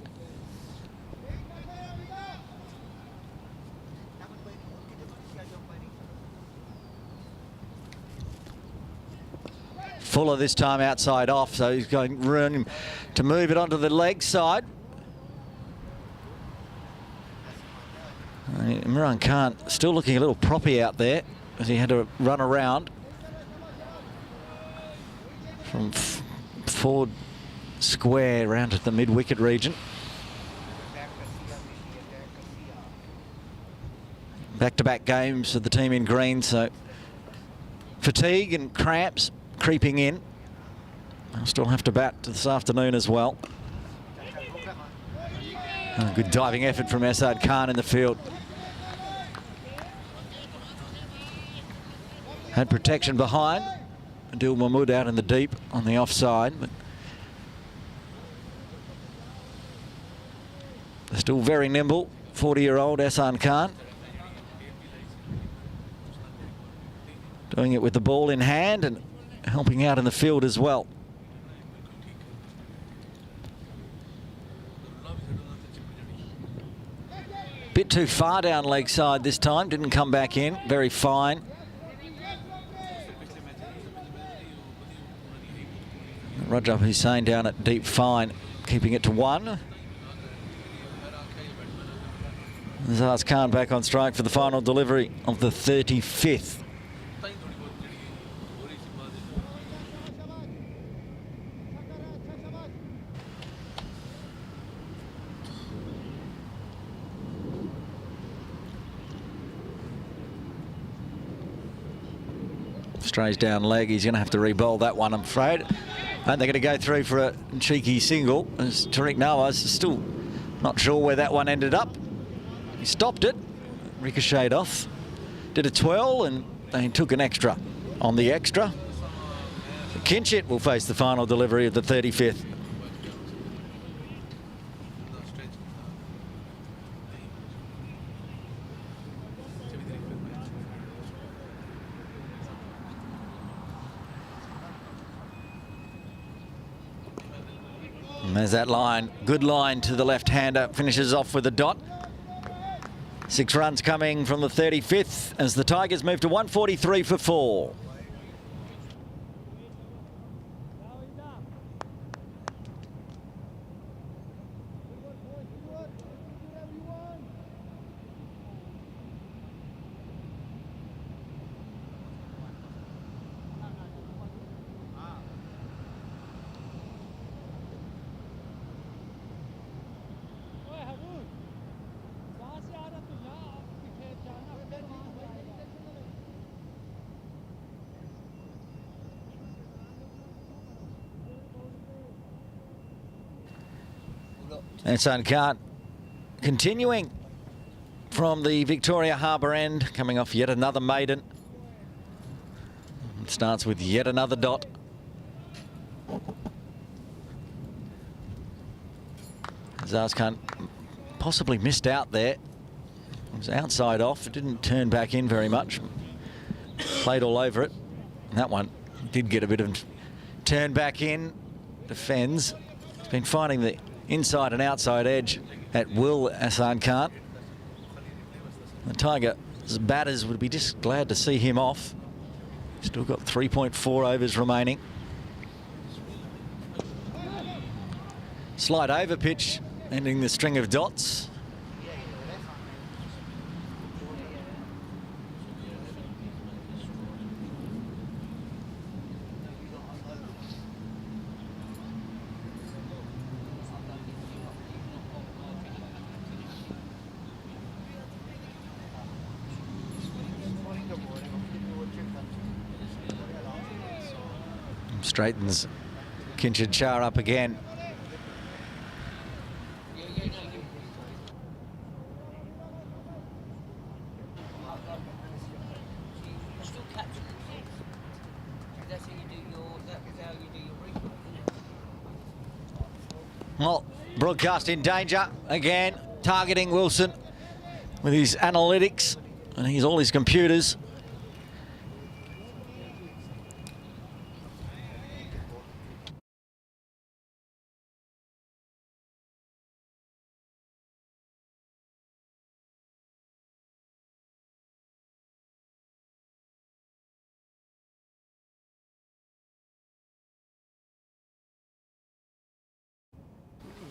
Fuller this time outside off, so he's going room to move it onto the leg side. Imran Khan still looking a little proppy out there as he had to run around from forward square round at the mid-wicket region. Back-to-back games for the team in green, so fatigue and cramps creeping in. They'll still have to bat this afternoon as well. Oh, good diving effort from Asad Khan in the field. Had protection behind. Adil Mahmood out in the deep on the offside, but they're still very nimble. 40-year-old Asad Khan. Doing it with the ball in hand and helping out in the field as well. Bit too far down leg side this time, didn't come back in, very fine. Rajab Hussain down at deep fine, keeping it to 1. Azaz Khan back on strike for the final delivery of the 35th. Strays down leg, he's going to have to re-bowl that one, I'm afraid. And they're going to go through for a cheeky single, as Tariq Nawaz is still not sure where that one ended up. He stopped it, ricocheted off, did a twirl, and they took an extra on the extra. So Kinchit will face the final delivery of the 35th. And there's that line, good line to the left-hander, finishes off with a dot. 6 runs coming from the 35th as the Tigers move to 143 for 4. Asad Khan continuing from the Victoria Harbour end, coming off yet another maiden. It starts with yet another dot. Azaz Khan possibly missed out there. It was outside off, it didn't turn back in very much. Played all over it. And that one did get a bit of turn back in, defends. He's been finding the inside and outside edge at will, Asad Khan. The Tigers batters would be just glad to see him off. Still got 3.4 overs remaining. Slight over pitch, ending the string of dots. Straightens Kinchit Char up again. Well, broadcast in danger again, targeting Wilson with his analytics and all his computers.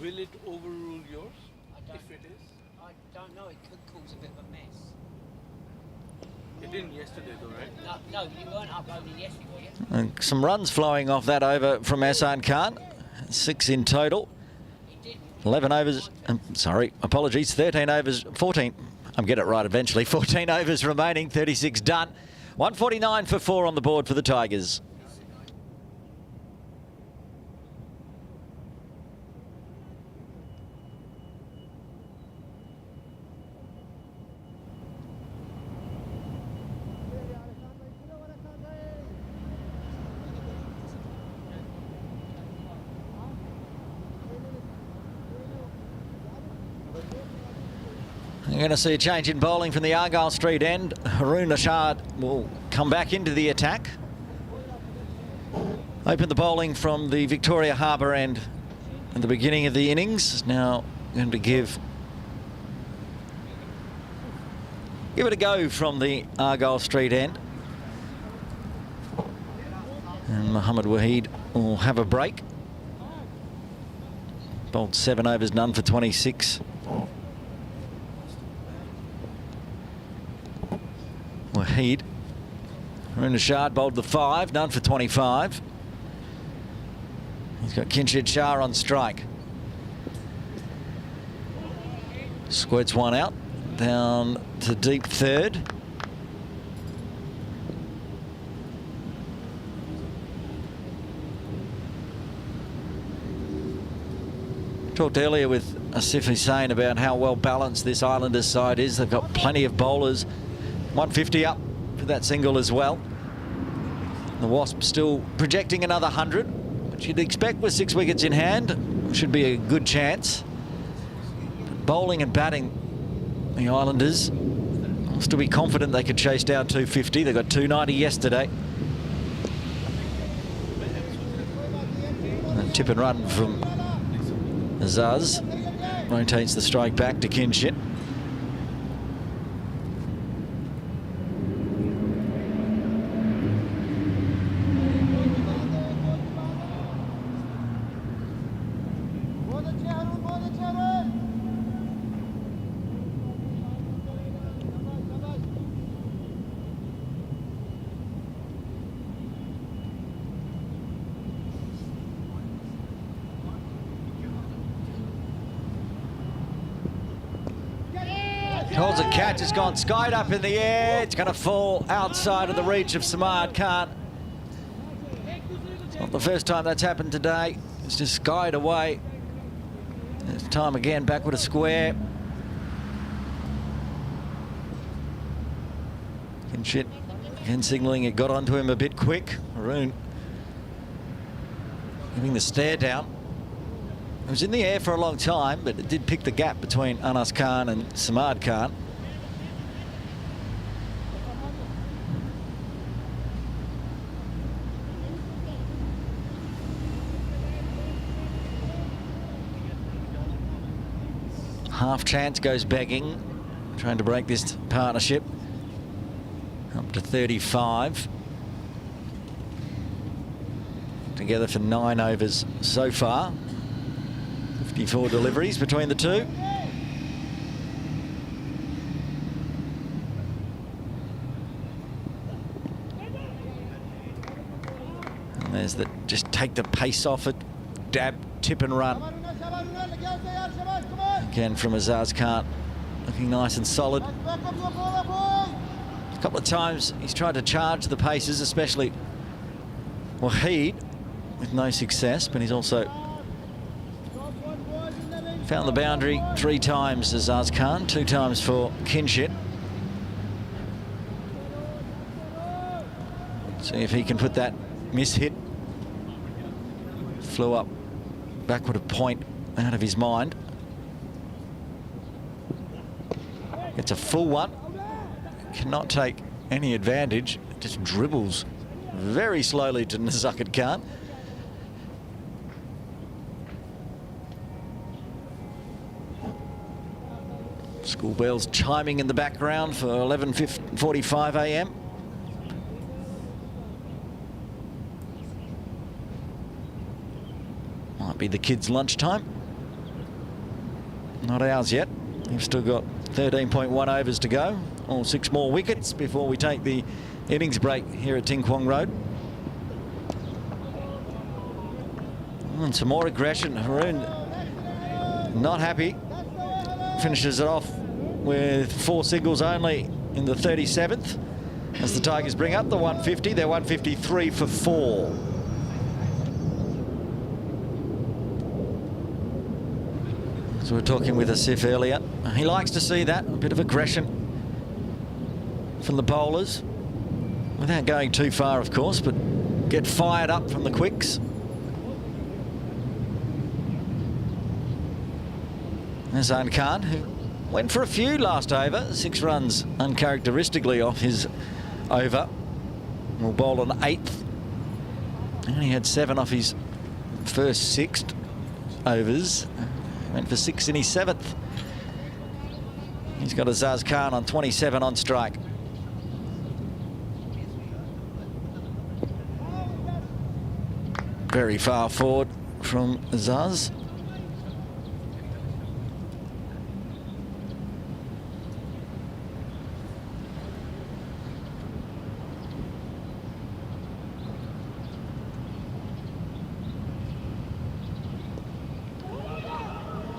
Will it overrule yours? If it is? I don't know, it could cause a bit of a mess. It didn't yesterday though, right? No, you weren't uploading yesterday, were you? And some runs flowing off that over from Asad Khan. 6 in total. 11 overs, 13 overs, 14. I'm getting it right eventually. 14 overs remaining, 36 done. 149 for 4 on the board for the Tigers. You're going to see a change in bowling from the Argyle Street end. Haroon Ashad will come back into the attack. Open the bowling from the Victoria Harbour end at the beginning of the innings. Now going to give it a go from the Argyle Street end. And Mohammed Waheed will have a break. Bowled 7 overs, none for 26. Waheed. Haroon Ashad bowled the 5, none for 25. He's got Kinshid Shah on strike. Squirts one out, down to deep third. Talked earlier with Asif Hussain about how well balanced this Islanders side is. They've got plenty of bowlers. 150 up for that single as well. The Wasps still projecting another 100, which you'd expect with 6 wickets in hand. Should be a good chance. But bowling and batting, the Islanders will still be confident they could chase down 250. They got 290 yesterday. And tip and run from Azaz rotates the strike back to Kinshit. Holds a catch, it's gone skied up in the air. It's going to fall outside of the reach of Samad Khan. It's not the first time that's happened today. It's just skied away. This time again, back with a square. Kinshit again signalling it got onto him a bit quick. Haroon giving the stare down. It was in the air for a long time, but it did pick the gap between Anas Khan and Samad Khan. Half chance goes begging, trying to break this partnership. Up to 35. Together for 9 overs so far. 54 deliveries between the two. And there's the just take the pace off it, dab, tip and run. Again from Azaz Khan, looking nice and solid. A couple of times he's tried to charge the paces, especially Waheed, with no success, but he's also found the boundary 3 times, Azaz Khan, 2 times for Kinshit. See if he can put that miss hit. Flew up backward a point out of his mind. It's a full one. Cannot take any advantage. Just dribbles very slowly to Nazukat Khan. School bells chiming in the background for 11:45 a.m. Might be the kids' lunchtime. Not ours yet. We've still got 13.1 overs to go. All 6 more wickets before we take the innings break here at Ting Kwong Road. And some more aggression. Haroon not happy. Finishes it off with 4 singles only in the 37th. As the Tigers bring up the 150, they're 153 for 4. So we're talking with Asif earlier. He likes to see that, a bit of aggression from the bowlers. Without going too far, of course, but get fired up from the quicks. Azan Khan, who went for a few last over, 6 runs uncharacteristically off his over. Will bowl an 8th. And he had 7 off his first 6 overs. Went for 6 in his 7th. He's got Azaz Khan on 27 on strike. Very far forward from Azaz.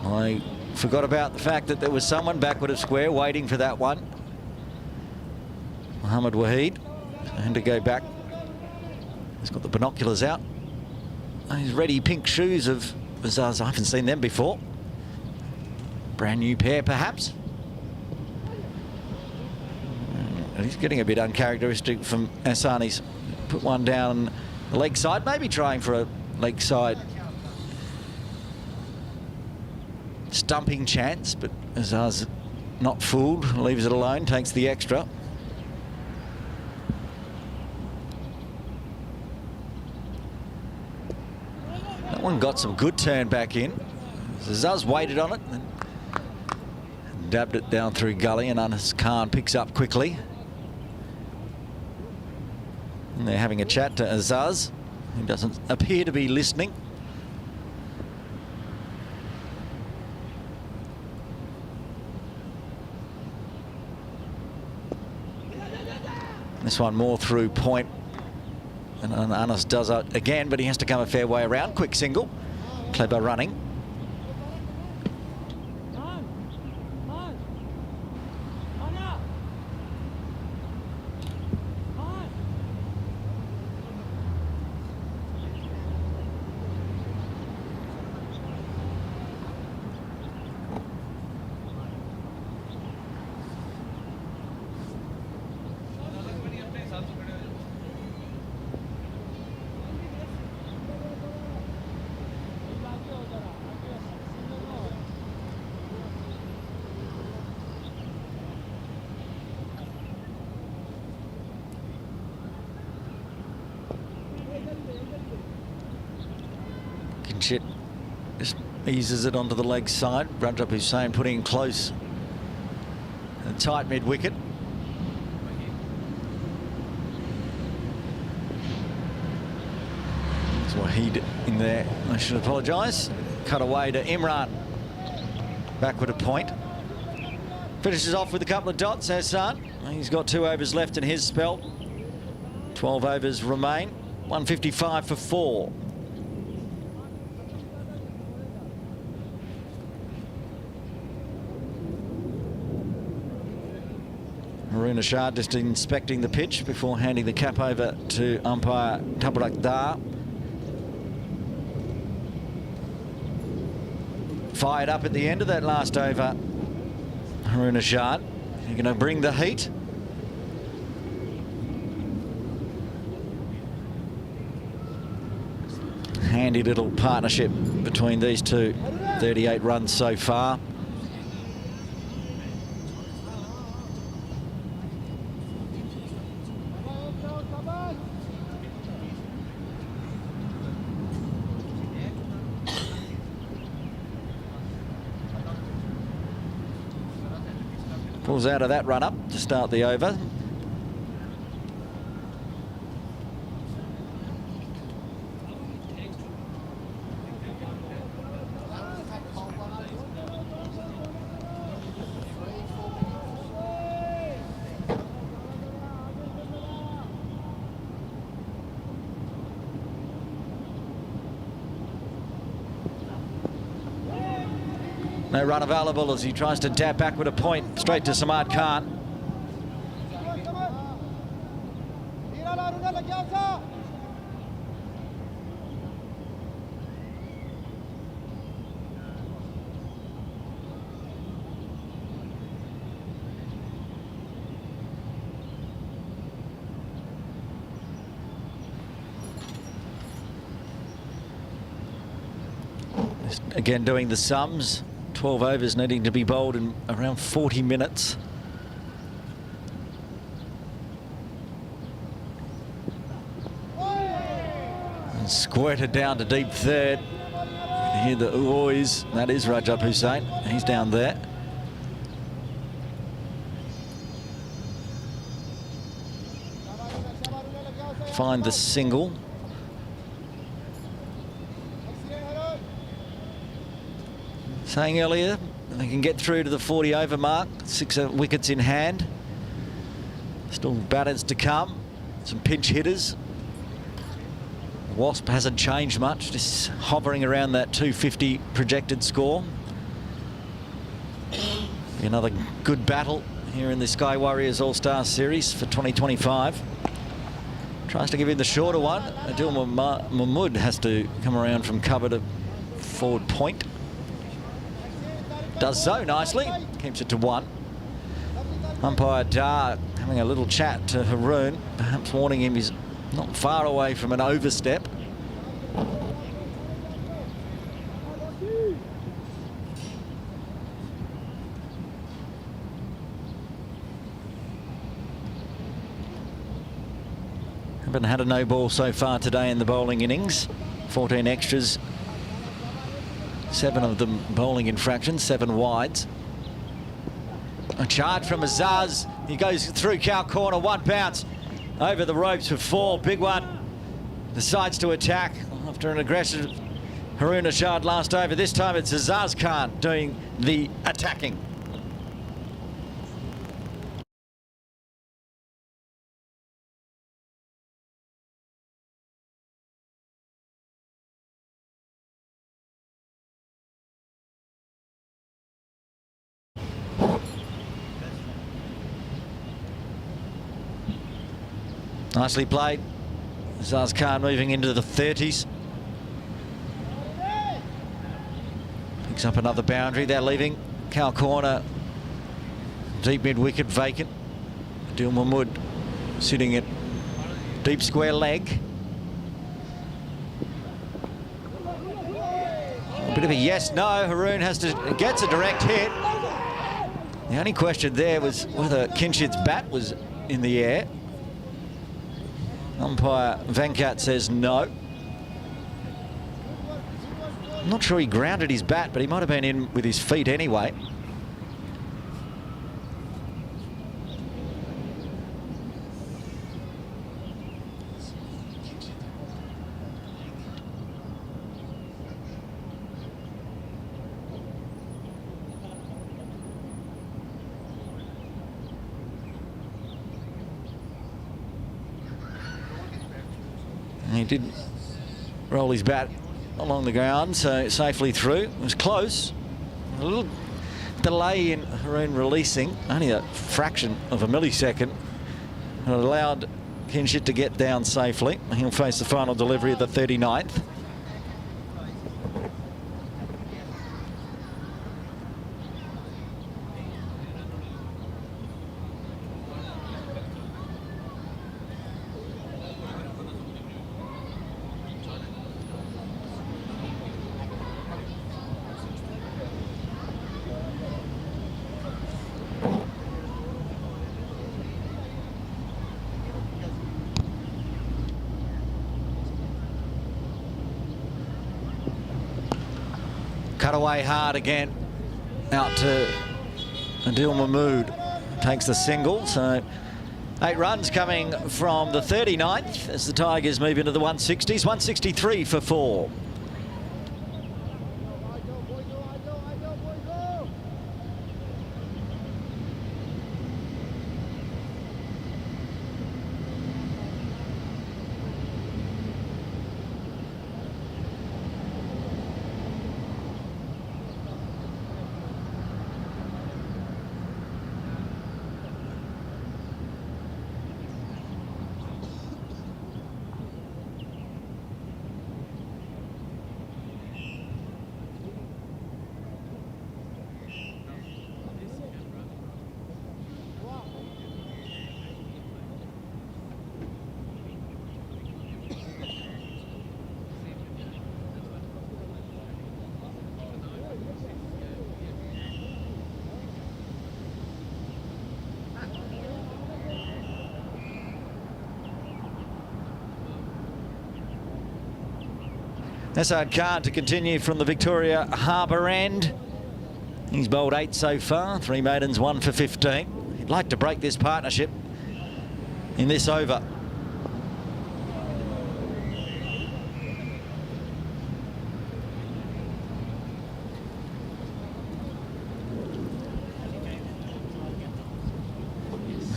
I forgot about the fact that there was someone backward of square waiting for that one. Mohammad Waheed, and to go back. He's got the binoculars out. These ready pink shoes of Azaz, I haven't seen them before. Brand new pair, perhaps. And he's getting a bit uncharacteristic from Hassan. He's put one down the leg side, maybe trying for a leg side stumping chance, but Azaz not fooled, leaves it alone, takes the extra. That one got some good turn back in. Azaz waited on it and dabbed it down through gully, and Anas Khan picks up quickly. And they're having a chat to Azaz, who doesn't appear to be listening. This one more through point, and Anas does it again, but he has to come a fair way around. Quick single, clever running. Kinchit just eases it onto the leg side. Rajab Hussain putting close and tight mid-wicket. There's Waheed in there. I should apologise. Cut away to Imran. Backward a point. Finishes off with a couple of dots, Hassan. He's got 2 overs left in his spell. 12 overs remain. 155 for 4. Haroon Ashad just inspecting the pitch before handing the cap over to umpire Tabarak Dar. Fired up at the end of that last over, Haroon Ashad. You're going to bring the heat. Handy little partnership between these two. 38 runs so far. Pulls out of that run up to start the over. No run available as he tries to dab back with a point straight to Samad Khan. Again, doing the sums. 12 overs needing to be bowled in around 40 minutes. And squirted down to deep third. You hear the oohs. That is Rajab Hussain. He's down there. Find the single. Saying earlier, they can get through to the 40 over mark. 6 wickets in hand. Still batters to come. Some pinch hitters. Wasp hasn't changed much, just hovering around that 250 projected score. Another good battle here in the Sky Warriors All-Star Series for 2025. Tries to give him the shorter one. Adil Mahmood has to come around from cover to forward point. Does so nicely, keeps it to 1. Umpire Dar having a little chat to Haroon, perhaps warning him he's not far away from an overstep. Haven't had a no ball so far today in the bowling innings. 14 extras. 7 of them bowling infractions, 7 wides. A charge from Azaz. He goes through cow corner, 1 bounce. Over the ropes for 4, big one. Decides to attack after an aggressive Haroon Ashad last over. This time it's Azaz Khan doing the attacking. Nicely played. Azaz Khan moving into the 30s. Picks up another boundary. They're leaving cow corner. Deep mid-wicket vacant. Adil Mahmood sitting at deep square leg. A bit of a yes, no. Haroon gets a direct hit. The only question there was whether Kinshid's bat was in the air. Umpire Venkat says no. I'm not sure he grounded his bat, but he might have been in with his feet anyway. He did roll his bat along the ground, so safely through. It was close. A little delay in Haroon releasing, only a fraction of a millisecond. And it allowed Kinshid to get down safely. He'll face the final delivery of the 39th. Cut away hard again, out to Adil Mahmood. Takes the single, so 8 runs coming from the 39th as the Tigers move into the 160s. 163 for 4. Essard Khan to continue from the Victoria Harbour end. He's bowled 8 so far, 3 maidens, 1 for 15. He'd like to break this partnership in this over.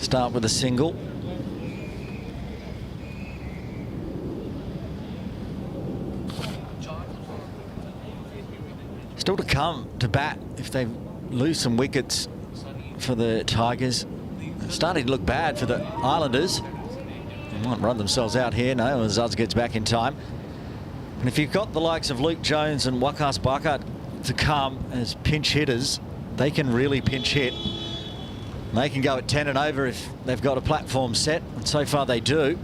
Start with a single. Still to come to bat if they lose some wickets for the Tigers. They're starting to look bad for the Islanders. They might run themselves out here. No, Azaz gets back in time. And if you've got the likes of Luke Jones and Waqas Baqat to come as pinch hitters, they can really pinch hit. They can go at 10 and over if they've got a platform set, and so far they do.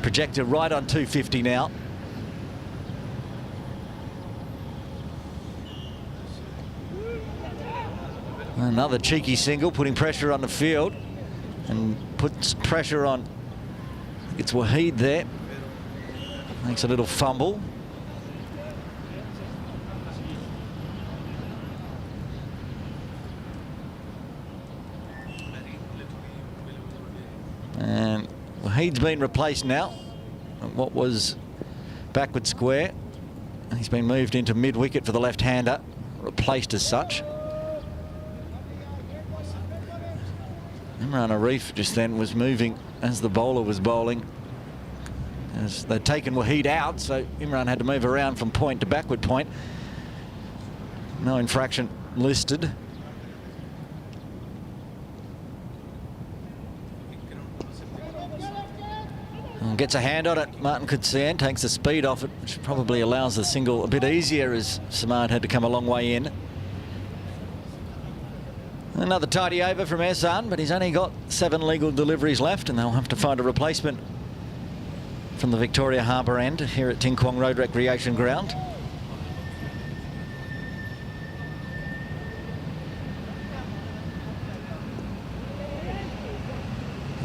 Projected right on 250 now. Another cheeky single, putting pressure on the field, and puts pressure on. It's Waheed there. Makes a little fumble. And Waheed's been replaced now. What was backward square, he's been moved into mid-wicket for the left-hander, replaced as such. Imran Arif just then was moving as the bowler was bowling. As they'd taken Waheed out, so Imran had to move around from point to backward point. No infraction listed. And gets a hand on it. Martin Kutsian takes the speed off it, which probably allows the single a bit easier as Samad had to come a long way in. Another tidy over from Ehsan, but he's only got 7 legal deliveries left, and they'll have to find a replacement from the Victoria Harbour end here at Ting Kwong Road Recreation Ground.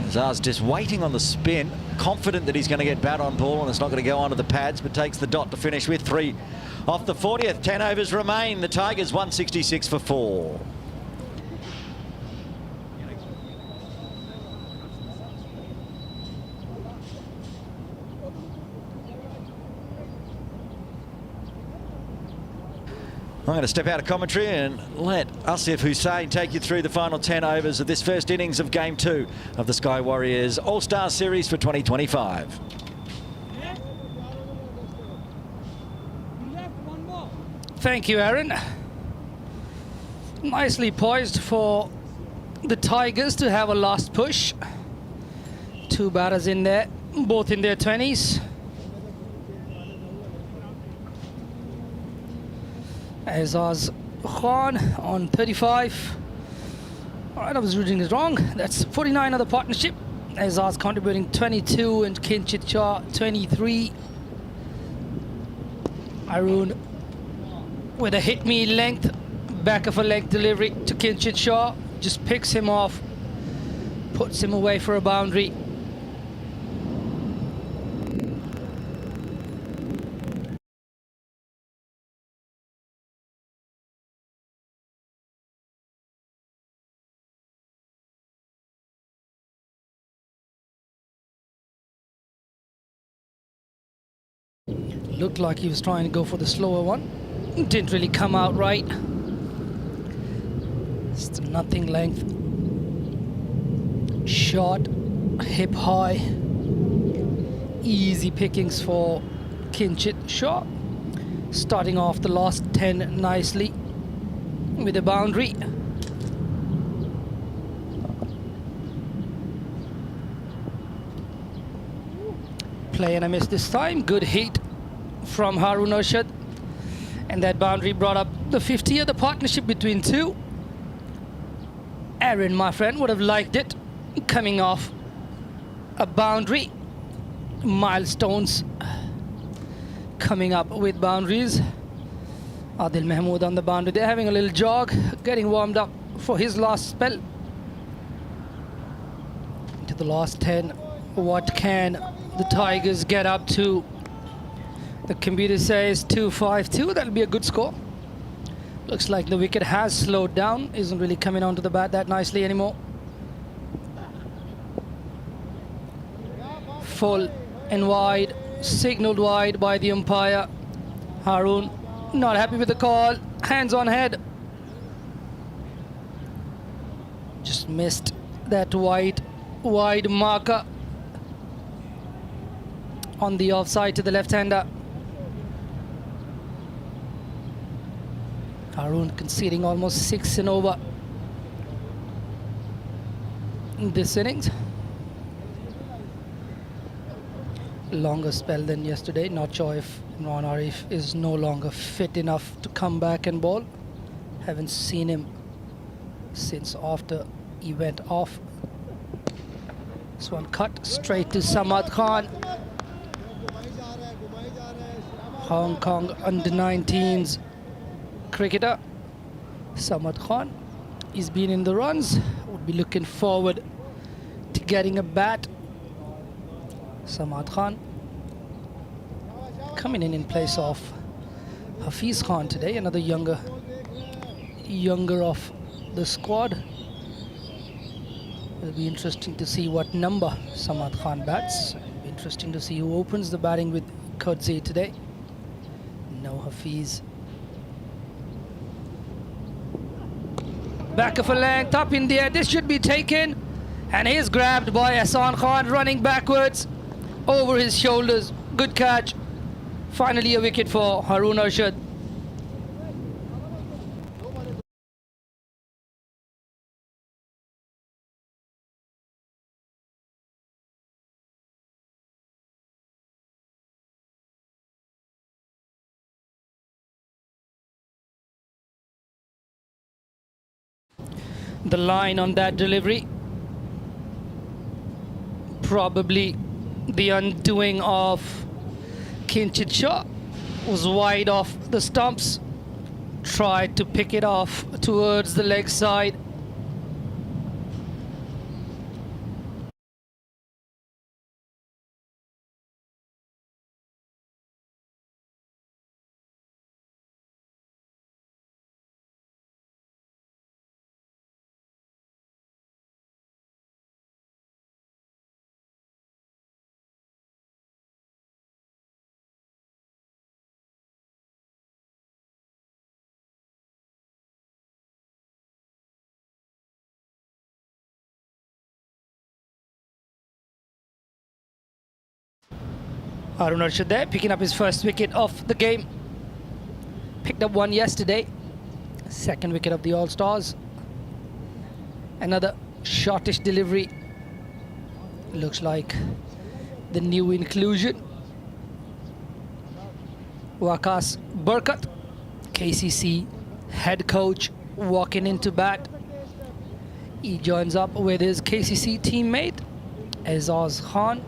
Azar's just waiting on the spin, confident that he's going to get bat on ball and it's not going to go onto the pads, but takes the dot to finish with 3 off the 40th. 10 overs remain. The Tigers 166 for 4. I'm going to step out of commentary and let Asif Hussain take you through the final 10 overs of this first innings of Game 2 of the Sky Warriors All-Star Series for 2025. Thank you, Aaron. Nicely poised for the Tigers to have a last push. 2 batters in there, both in their 20s. Azaz Khan on 35. All right, I was reading it wrong. That's 49 of the partnership. Azaz contributing 22 and Kinchit Shah 23. Arun with a hit me length, back of a leg delivery to Kinchit Shah. Just picks him off, puts him away for a boundary. Looked like he was trying to go for the slower one. Didn't really come out right. It's nothing length. Short, hip high. Easy pickings for Kinchit Shah. Starting off the last 10 nicely with a boundary. Play and a miss this time. Good hit from Harun Arshad, and that boundary brought up the 50 of the partnership between 2. Aaron, my friend, would have liked it coming off a boundary. Milestones coming up with boundaries. Adil Mahmood on the boundary. They're having a little jog, getting warmed up for his last spell. To the last 10. What can the Tigers get up to? The computer says 2-5-2. That'll be a good score. Looks like the wicket has slowed down. Isn't really coming onto the bat that nicely anymore. Full and wide. Signalled wide by the umpire. Haroon not happy with the call. Hands on head. Just missed that wide marker on the offside to the left-hander. Haroon conceding almost 6 in over in this innings. Longer spell than yesterday. Not sure if Imran Arif is no longer fit enough to come back and bowl. Haven't seen him since after he went off. This one cut straight to Samad Khan. Hong Kong under-19s cricketer Samad Khan. He's been in the runs. Would be looking forward to getting a bat. Samad Khan coming in place of Hafiz Khan today, another younger of the squad. It'll be interesting to see what number Samad Khan bats. It'll be interesting to see who opens the batting with Kodzi today. No Hafiz. Back of a length, up in the air. This should be taken. And he's grabbed by Ahsan Khan, running backwards over his shoulders. Good catch. Finally a wicket for Haroon Arshad. The line on that delivery, probably the undoing of Kinchit Shah, was wide off the stumps, tried to pick it off towards the leg side. Haroon Arshad there, picking up his first wicket of the game. Picked up one yesterday. Second wicket of the All-Stars. Another shortish delivery. Looks like the new inclusion. Waqas Barkat, KCC head coach, walking into bat. He joins up with his KCC teammate, Azaz Khan.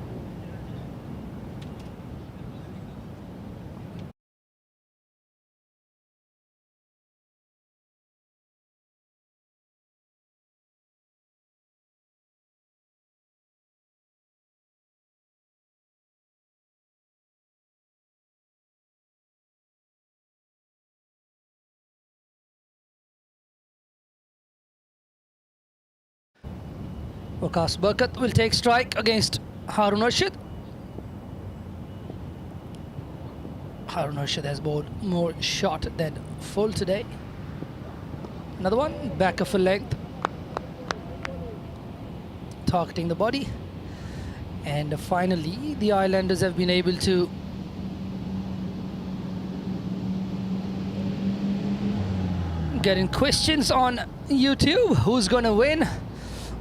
Waqas Barkat will take strike against Haroon Arshad. Haroon Arshad has bowled more short than full today. Another one, back of a length, targeting the body. And finally, the Islanders have been able to get in questions on YouTube. Who's going to win?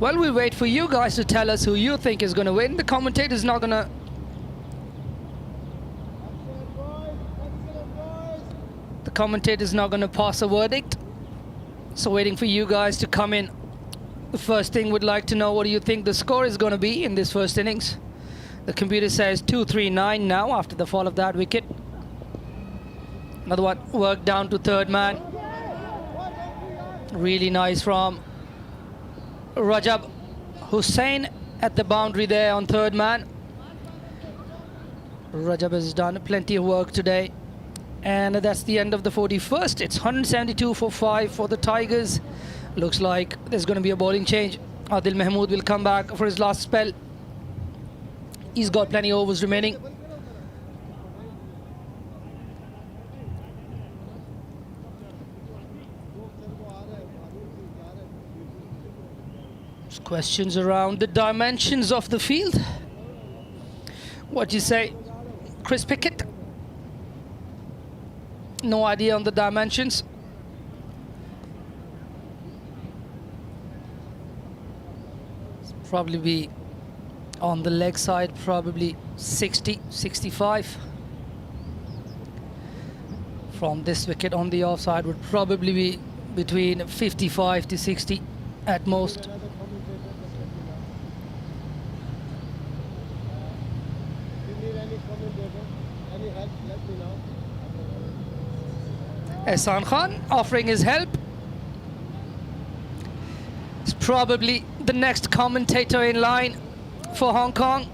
Well, we'll wait for you guys to tell us who you think is going to win. The commentator's not going to... The commentator's not going to pass a verdict. So waiting for you guys to come in. The first thing, would like to know what do you think the score is going to be in this first innings. The computer says 2-3-9 now after the fall of that wicket. Another one worked down to third man. Really nice from Rajab Hussain at the boundary there on third man. Rajab has done plenty of work today. And that's the end of the 41st. It's 172 for 5 for the Tigers. Looks like there's going to be a bowling change. Adil Mahmood will come back for his last spell. He's got plenty of overs remaining. Just questions around the dimensions of the field. What do you say, Chris Pickett? No idea on the dimensions. It's probably be on the leg side, probably 60, 65. From this wicket on the offside would probably be between 55 to 60 at most. Ehsan Khan offering his help. He's probably the next commentator in line for Hong Kong.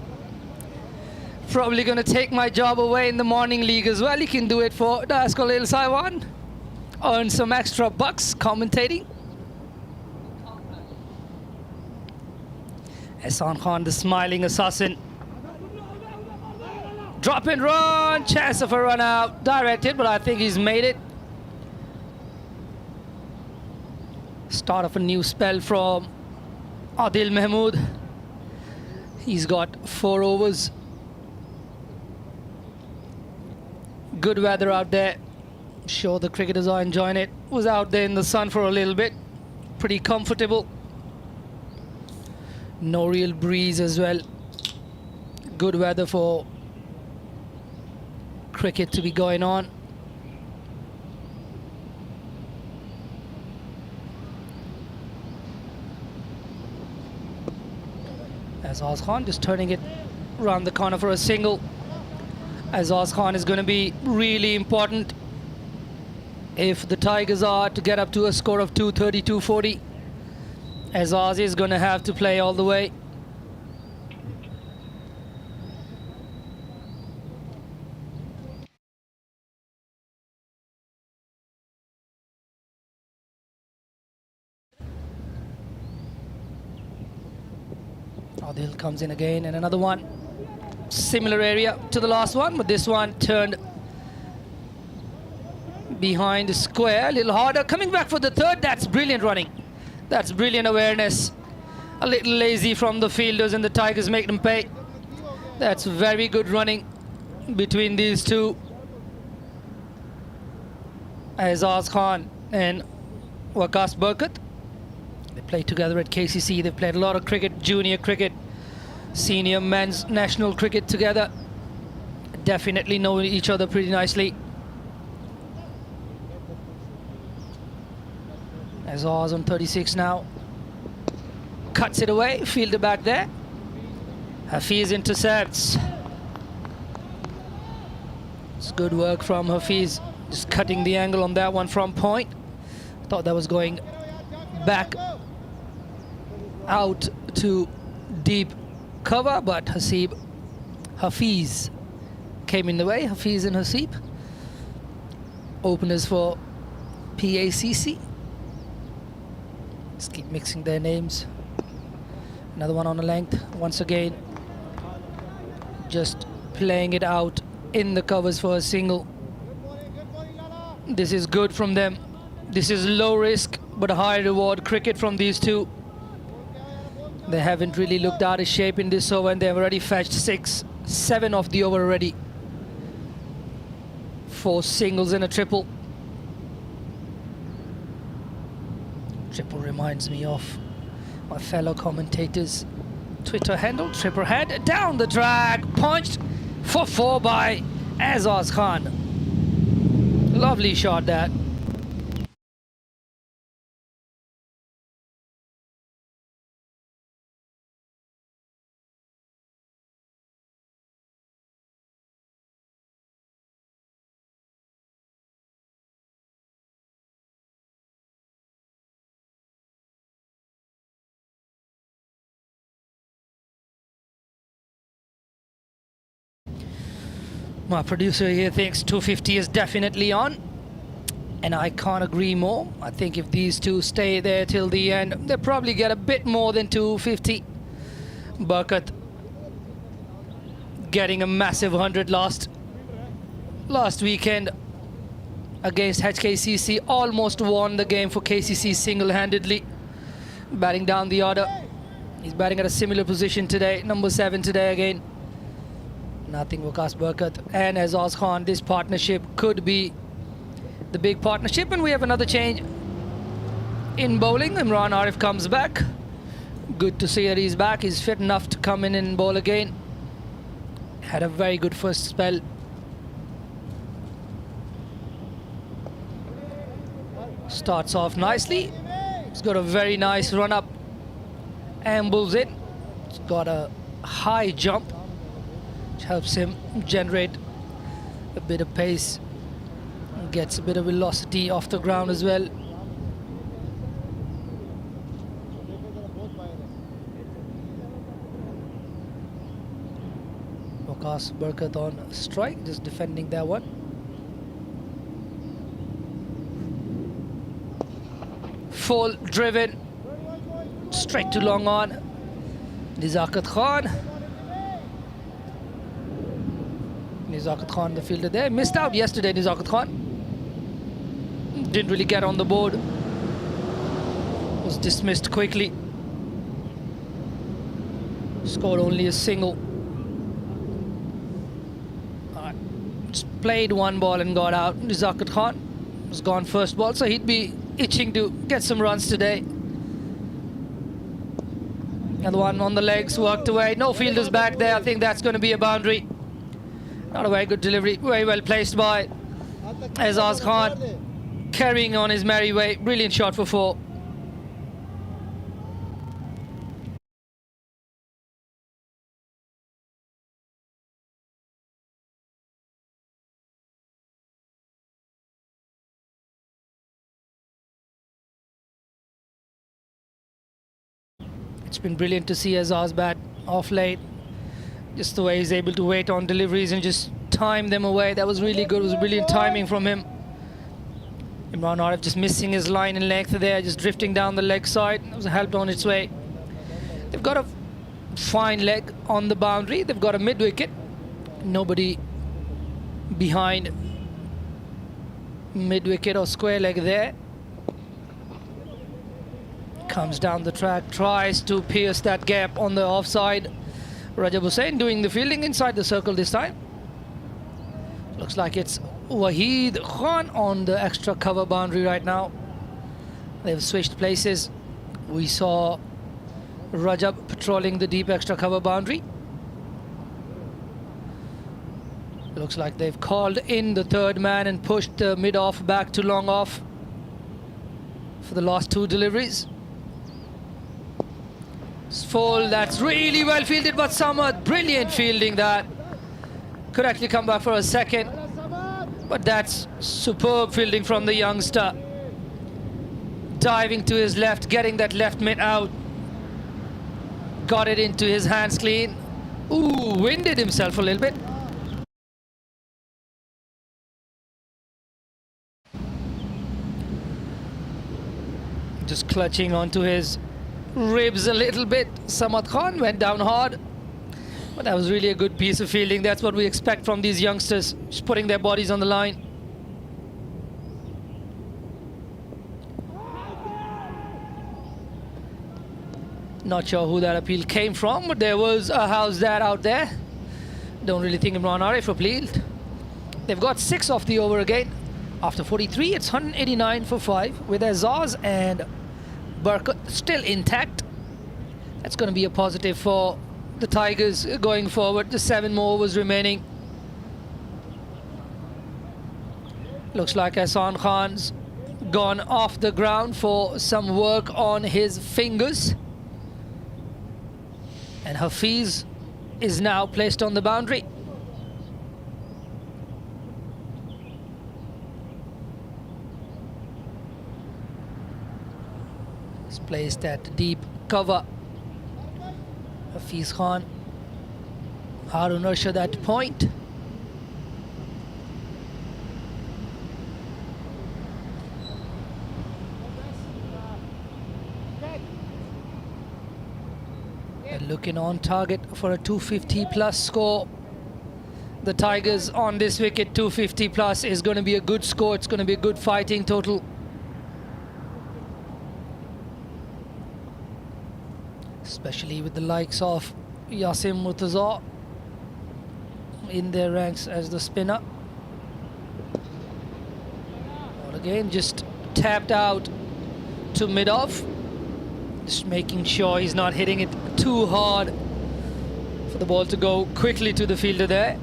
Probably going to take my job away in the morning league as well. He can do it for Das Khalil Saiwan. Earn some extra bucks commentating. Ehsan Khan, the smiling assassin. Drop and run, chance of a run out. Directed, but I think he's made it. Start of a new spell from Adil Mahmood. He's got 4 overs. Good weather out there. Sure the cricketers are enjoying it. Was out there in the sun for a little bit. Pretty comfortable. No real breeze as well. Good weather for cricket to be going on. Azaz Khan just turning it around the corner for a single. Azaz Khan is going to be really important if the Tigers are to get up to a score of 230, 240. Azaz is going to have to play all the way. Adil comes in again, and another one. Similar area to the last one, but this one turned behind the square. A little harder. Coming back for the third. That's brilliant running. That's brilliant awareness. A little lazy from the fielders, and the Tigers make them pay. That's very good running between these two. Azaz Khan and Waqas Burkut. They played together at KCC. They've played a lot of cricket, junior cricket, senior men's national cricket together. Definitely know each other pretty nicely. Azaz on 36 now. Cuts it away, fielder back there. Hafiz intercepts. It's good work from Hafiz. Just cutting the angle on that one from point. Thought that was going back out to deep cover, but Hafiz came in the way. Hafiz and Hasib, openers for PACC. Just keep mixing their names. Another one on a length. Once again, just playing it out in the covers for a single. This is good from them. This is low risk but high reward cricket from these two. They haven't really looked out of shape in this over, and they've already fetched 6, 7 of the over already. 4 singles and a triple. Triple reminds me of my fellow commentators' Twitter handle, Tripperhead. Down the track, punched for 4 by Azaz Khan. Lovely shot that. My producer here thinks 250 is definitely on, and I can't agree more. I think if these two stay there till the end, they'll probably get a bit more than 250. Barkat getting a massive 100 last weekend against HKCC, almost won the game for KCC single-handedly, batting down the order. He's batting at a similar position today, number 7 today again. Nothing Waqas Barkat and Azaz Khan. This partnership could be the big partnership, and we have another change in bowling. Imran Arif comes back. Good to see that he's back. He's fit enough to come in and bowl again. Had a very good first spell. Starts off nicely. He's got a very nice run up. Ambles in. He's got a high jump, which helps him generate a bit of pace. Gets a bit of velocity off the ground as well. Waqas Barkat on strike, just defending that one. Full driven, straight to long on. Nizakat Khan. Nizakat Khan, the fielder there, missed out yesterday. Nizakat Khan didn't really get on the board, was dismissed quickly, scored only a single. Just played one ball and got out. Nizakat Khan was gone first ball, so he'd be itching to get some runs today. And the one on the legs worked away. No fielders back there. I think that's going to be a boundary. Not a very good delivery. Very well placed by Azaz Khan. Carrying on his merry way. Brilliant shot for 4. It's been brilliant to see Azaz bat off late. Just the way he's able to wait on deliveries and just time them away. That was really good. It was brilliant timing from him. Imran Arif just missing his line and length there, just drifting down the leg side. It was helped on its way. They've got a fine leg on the boundary. They've got a mid-wicket. Nobody behind mid-wicket or square leg there. Comes down the track, tries to pierce that gap on the offside. Rajab Hussain doing the fielding inside the circle this time. Looks like it's Waheed Khan on the extra cover boundary right now. They've switched places. We saw Rajab patrolling the deep extra cover boundary. Looks like they've called in the third man and pushed the mid-off back to long-off for the last 2 deliveries. It's full. That's really well fielded, but Samad, brilliant fielding that. Could actually come back for a second, but that's superb fielding from the youngster. Diving to his left, getting that left mid out. Got it into his hands clean. Ooh, winded himself a little bit. Just clutching onto his ribs a little bit. Samad Khan went down hard, but that was really a good piece of fielding. That's what we expect from these youngsters, just putting their bodies on the line. Not sure who that appeal came from, but there was a house that out there. Don't really think Imran Arif appealed. They've got 6 off the over again. After 43, it's 189 for 5 with Azaz and Barkat still intact. That's going to be a positive for the Tigers going forward. Just 7 more overs remaining. Looks like Ahsan Khan's gone off the ground for some work on his fingers. And Hafiz is now placed on the boundary. He's placed at deep cover. Hafiz Khan, Harun Arshad at point. looking on target for a 250 plus score. The Tigers on this wicket, 250 plus is going to be a good score. It's going to be a good fighting total. Especially with the likes of Yasim Murtaza in their ranks as the spinner. Well, again, just tapped out to mid-off. Just making sure he's not hitting it too hard for the ball to go quickly to the fielder there.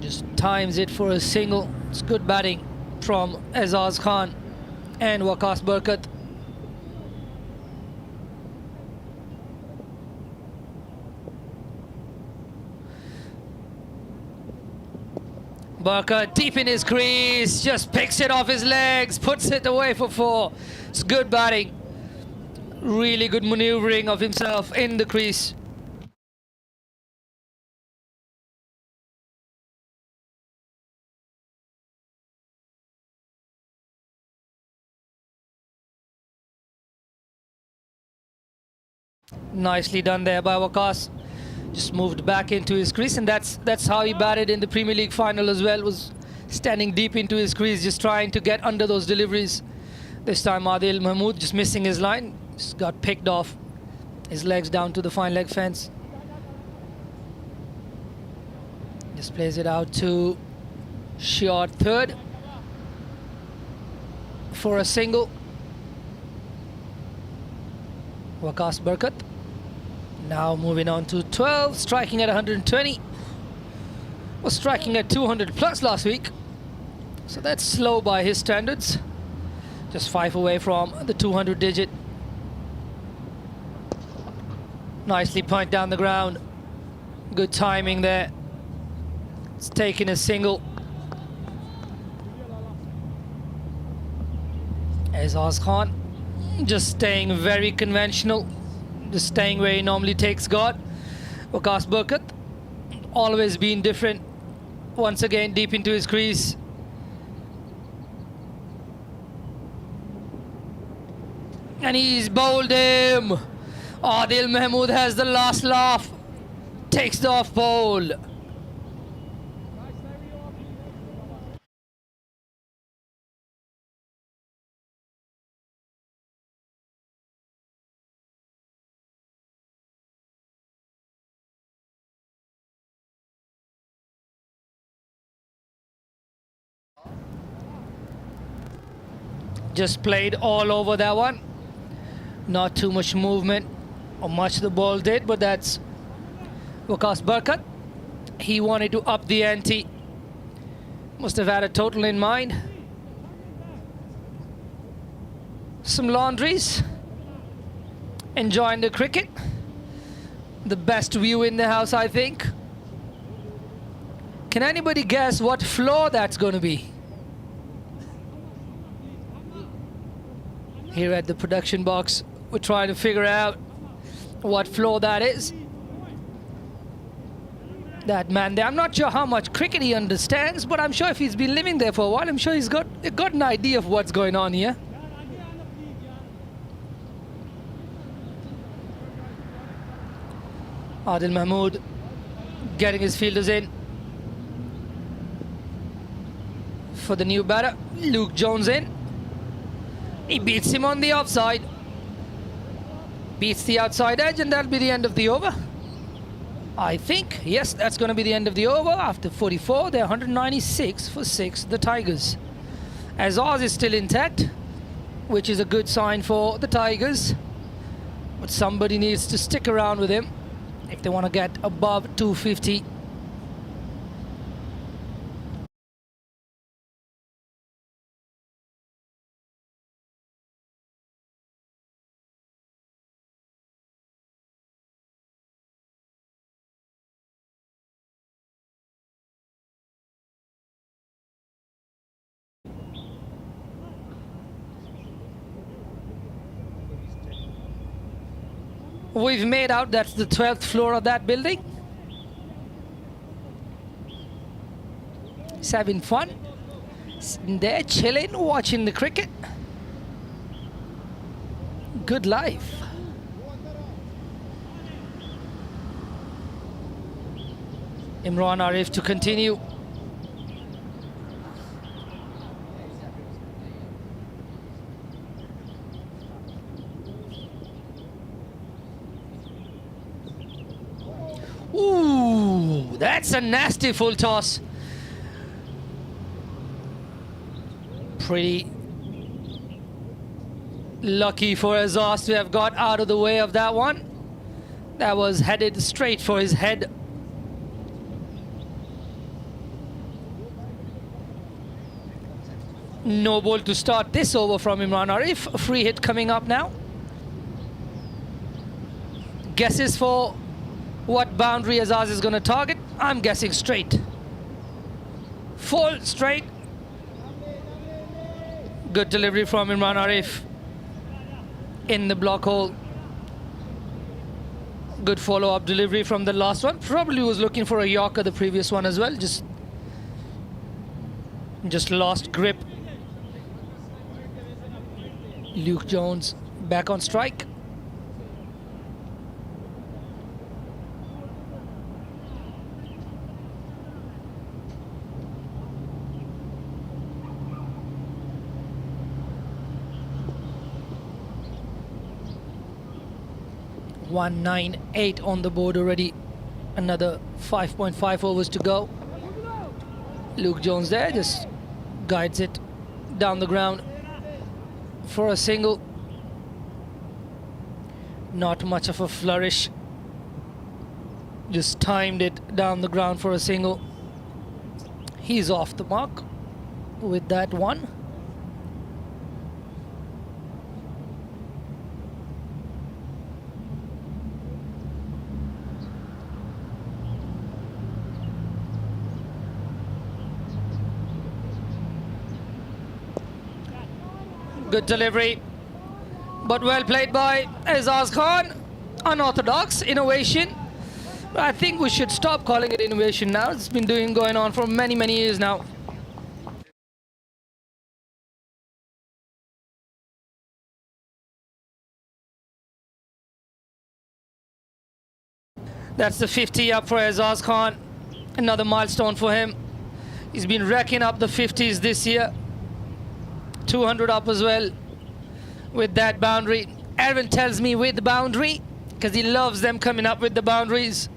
Just times it for a single. It's good batting from Azaz Khan and Waqas Barkat. Barkat deep in his crease, just picks it off his legs, puts it away for 4. It's good batting. Really good maneuvering of himself in the crease. Nicely done there by Waqas. Just moved back into his crease, and that's how he batted in the Premier League final as well, was standing deep into his crease, just trying to get under those deliveries. This time Adil Mahmood just missing his line, just got picked off, his legs down to the fine leg fence. Just plays it out to Shiad third for a single. Waqas Barkat now moving on to 12, striking at 120. Was striking at 200 plus last week, so that's slow by his standards. Just 5 away from the 200 digit. Nicely point down the ground. Good timing there. It's taken a single. Azaz Khan just staying very conventional, just staying where he normally takes God. Waqas Barkat always been different. Once again deep into his crease. And he's bowled him. Adil Mahmood has the last laugh. Takes the off bowl. Just played all over that one. Not too much movement or much the ball did, but that's Waqas Barkat. He wanted to up the ante. Must have had a total in mind. Some laundries. Enjoying the cricket. The best view in the house, I think. Can anybody guess what floor that's going to be? Here at the production box, we're trying to figure out what floor that is. That man there, I'm not sure how much cricket he understands, but I'm sure if he's been living there for a while, I'm sure he's got an idea of what's going on here. Adil Mahmood getting his fielders in for the new batter. Luke Jones in. He beats him on the offside. Beats the outside edge, and that'll be the end of the over. I think, yes, that's going to be the end of the over. After 44, they're 196 for 6, the Tigers. Azaz is still intact, which is a good sign for the Tigers. But somebody needs to stick around with him if they want to get above 250. We've made out that's the 12th floor of that building. He's having fun. Sitting there chilling, watching the cricket. Good life. Imran Arif to continue. Ooh, that's a nasty full toss. Pretty lucky for Azaz to have got out of the way of that one. That was headed straight for his head. No ball to start this over from Imran Arif. A free hit coming up now. Guesses for what boundary Azaz is going to target? I'm guessing straight. Full straight. Good delivery from Imran Arif in the block hole. Good follow-up delivery from the last one. Probably was looking for a Yorker the previous one as well. Just lost grip. Luke Jones back on strike. .198 on the board already. Another 5.5 overs to go. Luke Jones there just guides it down the ground for a single. Not much of a flourish. Just timed it down the ground for a single. He's off the mark with that one. Good delivery, but well played by Azaz Khan. Unorthodox innovation. I think we should stop calling it innovation now. It's been going on for many years now. That's the 50 up for Azaz Khan. Another milestone for him. He's been racking up the 50s this year. 200 up as well with that boundary. Aaron tells me with the boundary because he loves them coming up with the boundaries.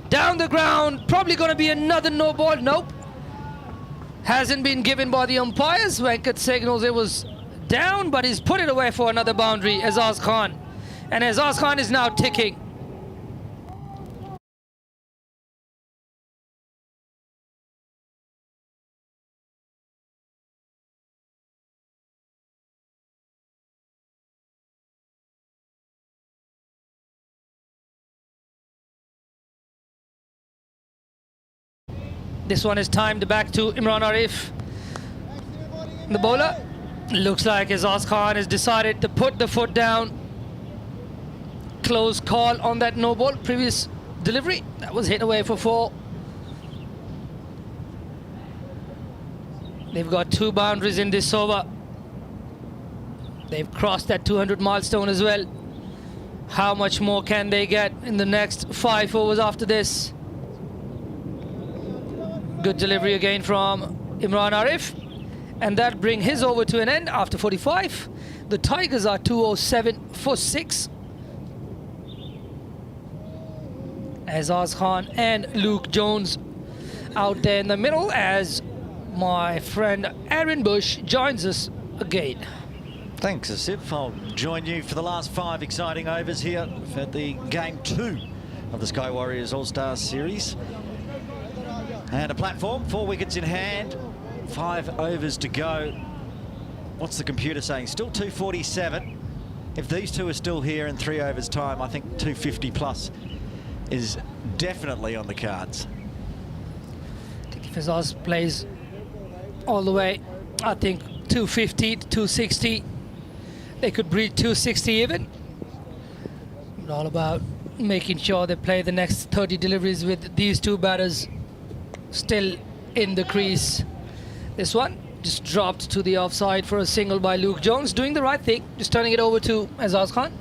Down the ground, probably going to be another no ball. Nope. Hasn't been given by the umpires. Venkat signals it was down, but he's put it away for another boundary, Azaz Khan. And Azaz Khan is now ticking. This one is timed back to Imran Arif. The bowler. Looks like Azaz Khan has decided to put the foot down. Close call on that no ball. Previous delivery. That was hit away for 4. They've got 2 boundaries in this over. They've crossed that 200 milestone as well. How much more can they get in the next 5 overs after this? Good delivery again from Imran Arif, and that brings his over to an end after 45. The Tigers are 207 for 6. Azaz Khan and Luke Jones out there in the middle as my friend Aaron Bush joins us again. Thanks, Asif. I'll join you for the last 5 exciting overs here for the game 2 of the Sky Warriors All-Stars Series. And a platform, 4 wickets in hand, 5 overs to go. What's the computer saying? Still 247. If these two are still here in 3 overs time, I think 250 plus is definitely on the cards. I think if Azaz plays all the way, I think 250 to 260. They could breach 260 even. But all about making sure they play the next 30 deliveries with these 2 batters still in the crease. This one just dropped to the offside for a single by Luke Jones, doing the right thing, just turning it over to Azaz Khan.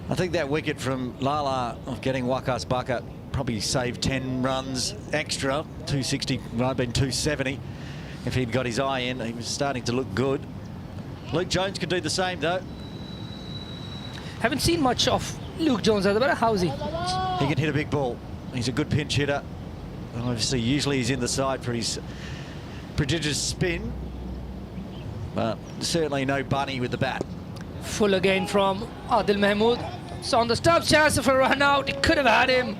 I think that wicket from Lala of getting Waqas Bucket probably saved 10 runs extra. 260 might have been 270 if he'd got his eye in. He was starting to look good. Luke Jones could do the same though. Haven't seen much of Luke Jones as well. How's he? He can hit a big ball. He's a good pinch hitter. And obviously, usually he's in the side for his prodigious spin. But certainly no bunny with the bat. Full again from Adil Mahmood. So on the stop, chance for a run out. He could have had him.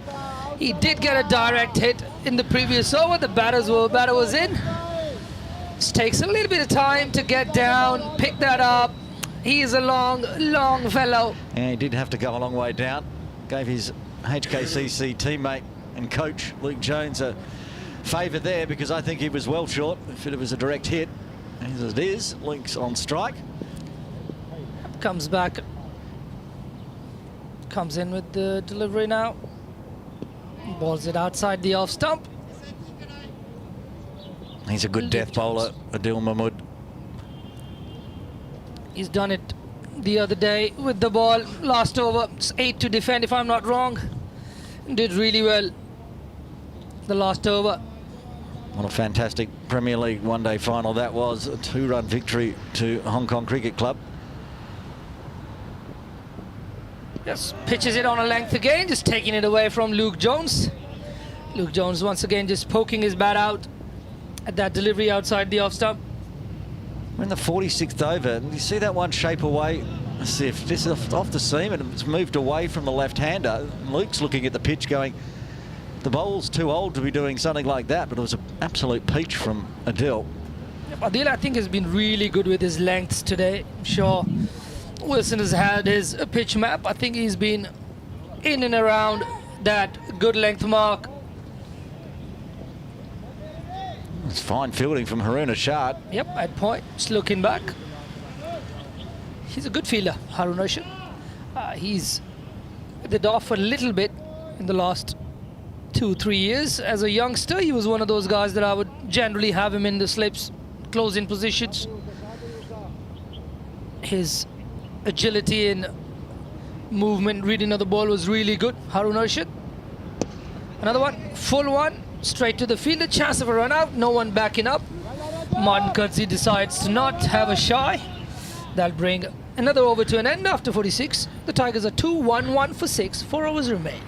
He did get a direct hit in the previous over. The batter was in. Just takes a little bit of time to get down, pick that up. He is a long fellow. And he did have to go a long way down. Gave his HKCC teammate and coach Luke Jones a favour there, because I think he was well short if it was a direct hit. As it is, Luke's on strike. Comes back. Comes in with the delivery now. Balls it outside the off stump. He's a good death bowler, Adil Mahmood. He's done it the other day with the ball. Last over, it's 8 to defend if I'm not wrong. Did really well the last over. What a fantastic Premier League one-day final that was. A 2-run victory to Hong Kong Cricket Club. Just pitches it on a length again, just taking it away from Luke Jones. Luke Jones once again just poking his bat out at that delivery outside the off stump. We're in the 46th over, and you see that one shape away. See if this is off the seam, and it's moved away from the left-hander. Luke's looking at the pitch going, the bowl's too old to be doing something like that, but it was an absolute peach from Adil. Adil, I think, has been really good with his lengths today. I'm sure Wilson has had his pitch map. I think he's been in and around that good length mark. It's fine fielding from Haroon Rashid. Yep, at point. Just looking back. He's a good fielder, Haroon Rashid. He's did off a little bit in the last 2-3 years. As a youngster, he was one of those guys that I would generally have him in the slips, closing positions. His agility and movement, reading of the ball was really good. Haroon Rashid. Another one, full one, straight to the field. A chance of a run out, no one backing up. Martin Curtsey decides to not have a shy. That'll bring another over to an end after 46. The Tigers are 2-1-1 for 6. 4 overs remain.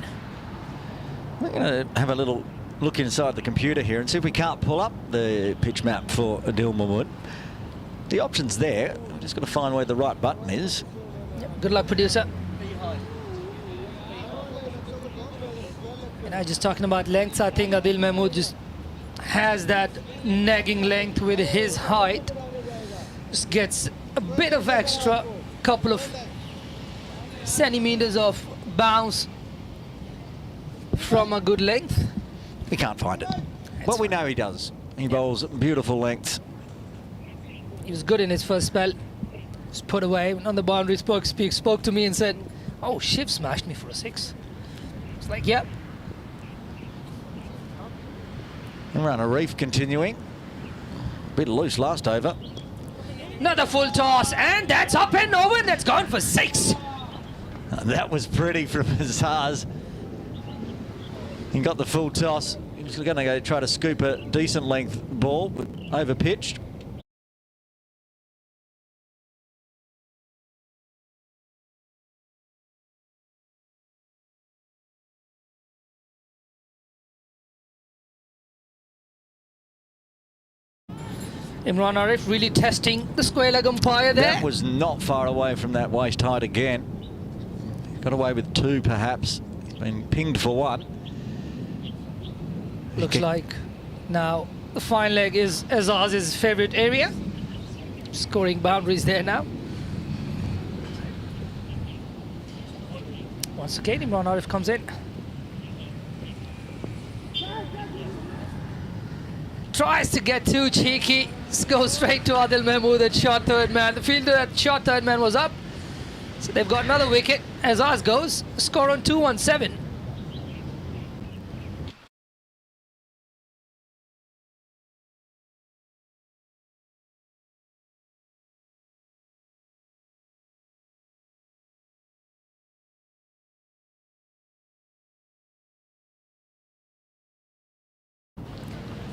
We're going to have a little look inside the computer here and see if we can't pull up the pitch map for Adil Mahmood. The option's there. We're just got to find where the right button is. Yep. Good luck, producer. And I just talking about lengths, I think Adil Mahmood just has that nagging length with his height. Just gets a bit of extra, couple of centimeters of bounce from a good length. We can't find it. What we know he does. He bowls beautiful lengths. He was good in his first spell. Just put away on the boundary. Spoke to me and said, "Oh, Shiv smashed me for a 6." It's like, yep. And run a reef continuing. Bit loose last over. Another full toss, and that's up and over, and that's gone for 6. That was pretty from Azaz. He got the full toss. He was going to go try to scoop a decent length ball, but over pitched. Imran Arif really testing the square leg umpire there. That was not far away from that waist height again. Got away with 2 perhaps. He's been pinged for 1. Looks like now the fine leg is Azaz's favourite area. Scoring boundaries there now. Once again, Imran Arif comes in. Tries to get too cheeky. Just goes straight to Adil Mahmood at short third man. The fielder at short third man was up. So they've got another wicket. Azaz goes. Score on 2-1-7.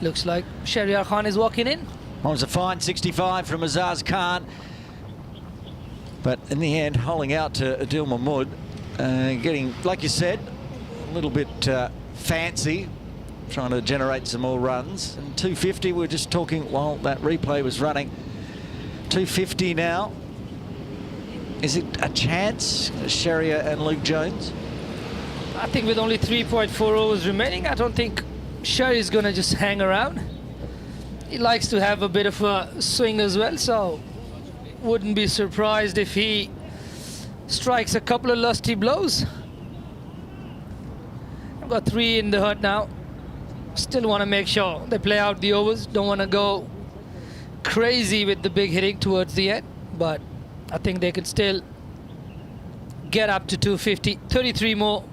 Looks like Shahryar Khan is walking in. Well, it was a fine 65 from Azaz Khan. But in the end, holding out to Adil Mahmood, getting, like you said, a little bit fancy, trying to generate some more runs. And 250, we were just talking while that replay was running. 250 now. Is it a chance, Shahryar and Luke Jones? I think with only 3.4 overs remaining, I don't think Shahryar is going to just hang around. He likes to have a bit of a swing as well, so wouldn't be surprised if he strikes a couple of lusty blows. I've got 3 in the hut now. Still want to make sure they play out the overs. Don't want to go crazy with the big hitting towards the end, but I think they can still get up to 250. 33 more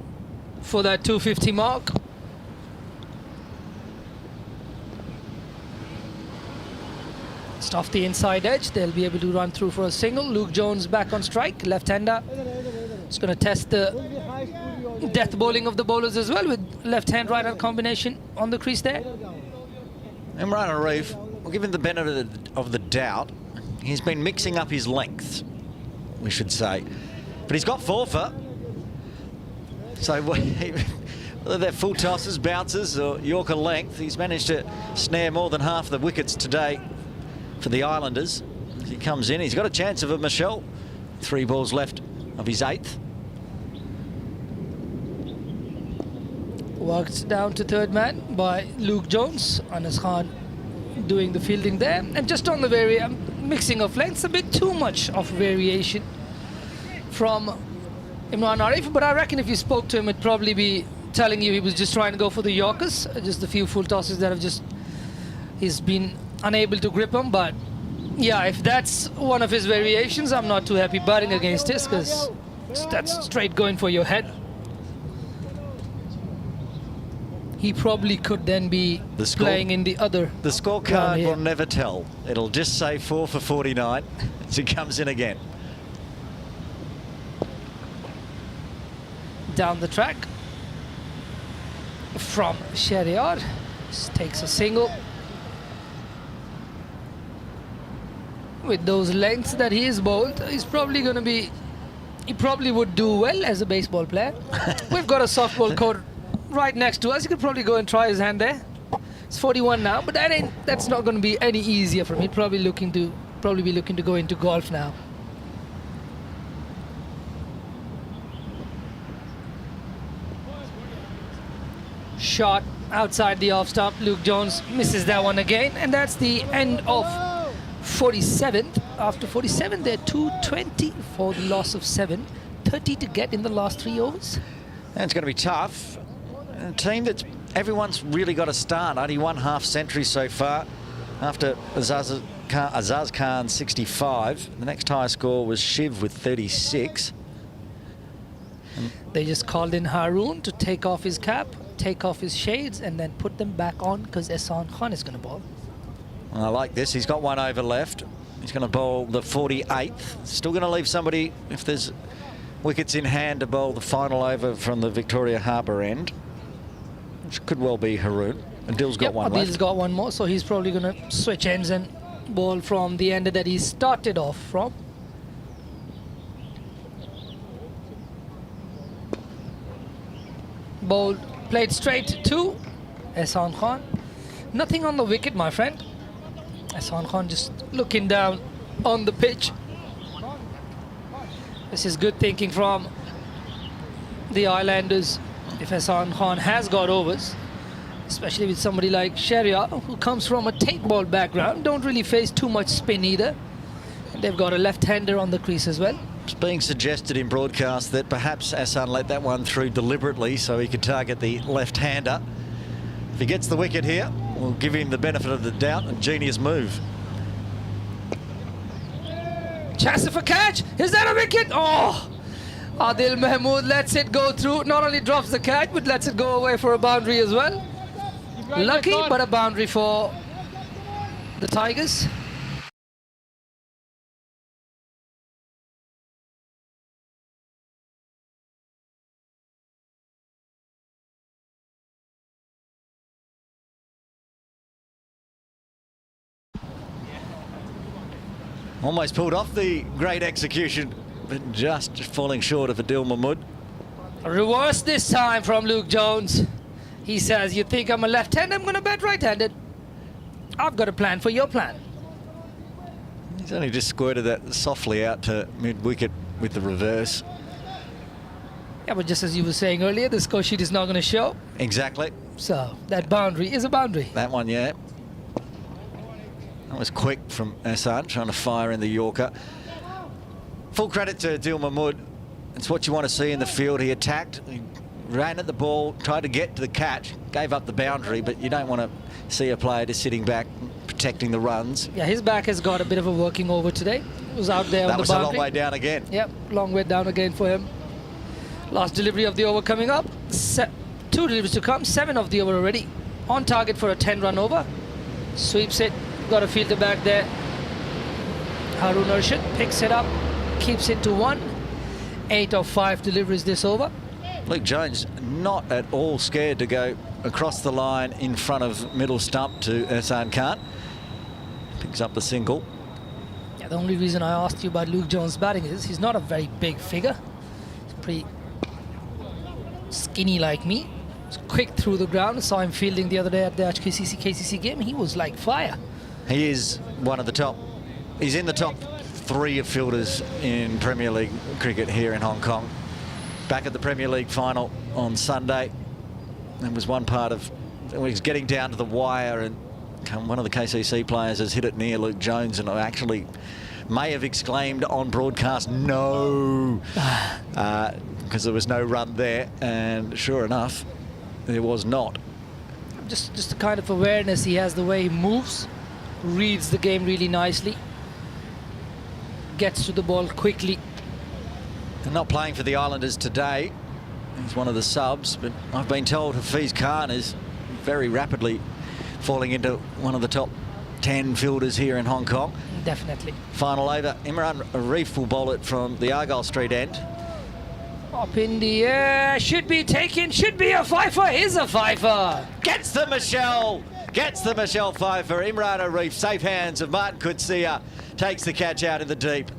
for that 250 mark. Just off the inside edge, they'll be able to run through for a single. Luke Jones back on strike, left-hander. It's going to test the death bowling of the bowlers as well, with left-hand right-hand combination on the crease there. Imran Arif, we'll give him the benefit of the doubt. He's been mixing up his lengths, we should say. But he's got forfeit. So whether they're full tosses, bounces or Yorker length, he's managed to snare more than half the wickets today for the Islanders. As he comes in, he's got a chance of a Michelle. 3 balls left of his 8th. Worked down to third man by Luke Jones. Anas Khan doing the fielding there. And just on the mixing of lengths, a bit too much of variation from Imran Arif. But I reckon if you spoke to him, it'd probably be telling you he was just trying to go for the Yorkers. Just a few full tosses that have he's been unable to grip them. But yeah, if that's one of his variations, I'm not too happy batting against this, because that's straight going for your head. He probably could then be playing in the other. The scorecard will never tell. It'll just say 4 for 49 as he comes in again. Down the track from Shahryar. Just takes a single. With those lengths that he is bowled, he's probably going to be... He probably would do well as a baseball player. We've got a softball court right next to us. He could probably go and try his hand there. It's 41 now, but that's not going to be any easier for him. He'd probably be looking to go into golf now. Shot outside the off stump. Luke Jones misses that one again, and that's the end of 47th. After 47, they're 220 for the loss of 7. 30 to get in the last 3 overs. And it's going to be tough. A team that everyone's really got a start. Only 1 half-century so far after Azaz Khan 65. The next highest score was Shiv with 36. They just called in Haroon to take off his cap, take off his shades, and then put them back on, because Ehsan Khan is going to bowl. I like this. He's got 1 over left. He's going to bowl the 48th. Still going to leave somebody, if there's wickets in hand, to bowl the final over from the Victoria Harbour end, which could well be Haroon. And Dill's got 1 left. Adil's got 1 more, so he's probably going to switch ends and bowl from the end that he started off from. Bowled, played straight to Ehsan Khan. Nothing on the wicket, my friend. Ehsan Khan just looking down on the pitch. This is good thinking from the Islanders. If Ehsan Khan has got overs, especially with somebody like Shahryar, who comes from a tape ball background, don't really face too much spin either. And they've got a left-hander on the crease as well. It's being suggested in broadcast that perhaps Ehsan let that one through deliberately so he could target the left-hander. If he gets the wicket here, we'll give him the benefit of the doubt. A genius move. Chance for catch. Is that a wicket? Oh! Adil Mahmood lets it go through. Not only drops the catch, but lets it go away for a boundary as well. Lucky, but a boundary for the Tigers. Almost pulled off the great execution, but just falling short of Adil Mahmood. Reverse this time from Luke Jones. He says, you think I'm a left-hand, I'm going to bat right-handed. I've got a plan for your plan. He's only just squirted that softly out to mid-wicket with the reverse. Yeah, but just as you were saying earlier, the score sheet is not going to show. Exactly. So that boundary is a boundary. That one, yeah. That was quick from Hassan, trying to fire in the Yorker. Full credit to Adil Mahmood. It's what you want to see in the field. He attacked, he ran at the ball, tried to get to the catch, gave up the boundary, but you don't want to see a player just sitting back, protecting the runs. Yeah, his back has got a bit of a working over today. He was out there on the boundary. That was a long way down again. Yep, long way down again for him. Last delivery of the over coming up. 2 deliveries to come, 7 of the over already. On target for a 10-run over. Sweeps it, got a fielder back there. Harun Arshad picks it up, keeps it to 1. 8 of 5 deliveries this over. Luke Jones not at all scared to go across the line in front of middle stump to Hassan Khan. Picks up the single. Yeah, the only reason I asked you about Luke Jones' batting is he's not a very big figure. He's pretty skinny like me. He's quick through the ground. Saw him fielding the other day at the KCC game. He was like fire. He is one of the top. He's in the top 3 of fielders in Premier League cricket here in Hong Kong. Back at the Premier League final on Sunday. It was one part of, he was getting down to the wire, and one of the KCC players has hit it near Luke Jones, and I actually may have exclaimed on broadcast, no, because there was no run there, and sure enough, there was not. Just the kind of awareness he has, the way he moves, reads the game really nicely, gets to the ball quickly. They're not playing for the Islanders today. He's one of the subs, but I've been told Hafiz Khan is very rapidly falling into one of the top 10 fielders here in Hong Kong. Definitely. Final over. Imran Arif will bowl it from the Argyle Street end. Up in the air, should be taken, should be a fifer, is a fifer. Gets the Michelle Pfeiffer. Imran Arif, safe hands of Martin Coetzee, takes the catch out in the deep.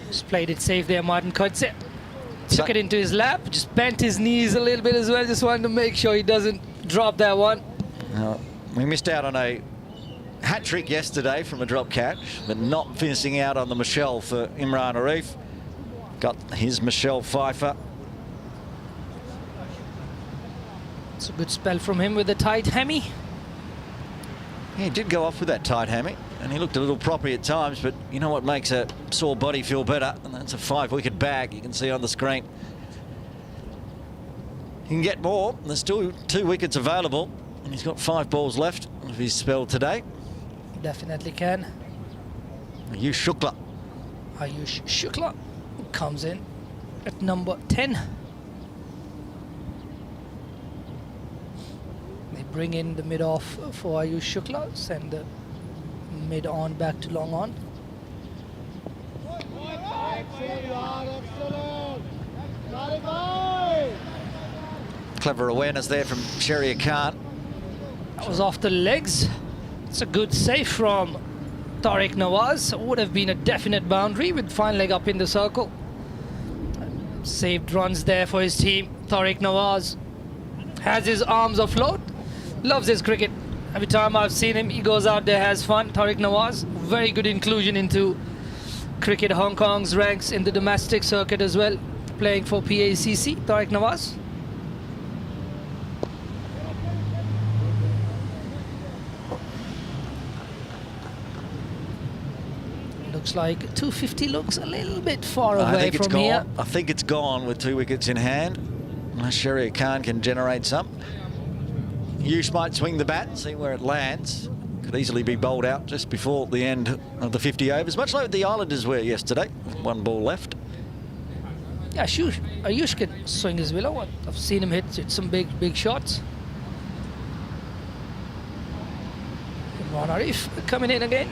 Just played it safe there, Martin Coetzee. Took it into his lap, just bent his knees a little bit as well. Just wanted to make sure he doesn't drop that one. We missed out on a hat-trick yesterday from a drop catch, but not finishing out on the Michelle for Imran Arif. Got his Michelle Pfeiffer. It's a good spell from him with the tight hammy. Yeah, he did go off with that tight hammy, and he looked a little proppy at times, but you know what makes a sore body feel better? And that's a 5-wicket bag you can see on the screen. He can get more. There's still 2 wickets available, and he's got 5 balls left of his spell today. Definitely can. Ayush Shukla. Ayush Shukla comes in at number 10. They bring in the mid-off for Ayush Shukla, send the mid-on back to long-on. Clever awareness there from Shahriar Khan. That was off the legs. It's a good save from Tariq Nawaz. Would have been a definite boundary with fine leg up in the circle. Saved runs there for his team. Tariq Nawaz has his arms afloat. Loves his cricket. Every time I've seen him, he goes out there, has fun. Tariq Nawaz, very good inclusion into cricket Hong Kong's ranks in the domestic circuit as well. Playing for PACC, Tariq Nawaz. Looks like 250 looks a little bit far away from here. I think it's gone with 2 wickets in hand. Unless Shahriar Khan can generate some. Yush might swing the bat, see where it lands. Could easily be bowled out just before the end of the 50 overs, much like the Islanders were yesterday, with 1 ball left. Yeah, Ayush can swing as well. I've seen him hit some big shots. Imran Arif coming in again.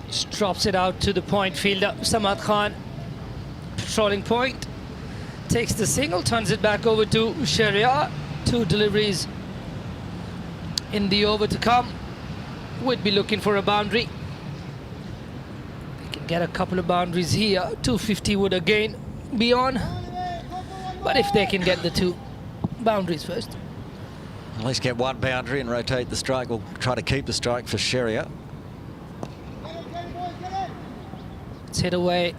Just drops it out to the point fielder, Samad Khan. Patrolling point. Takes the single, turns it back over to Sharia. 2 deliveries in the over to come. Would be looking for a boundary. They can get a couple of boundaries here. 250 would again be on. But if they can get the 2 boundaries first. At least get 1 boundary and rotate the strike. We'll try to keep the strike for Sharia. It's hit away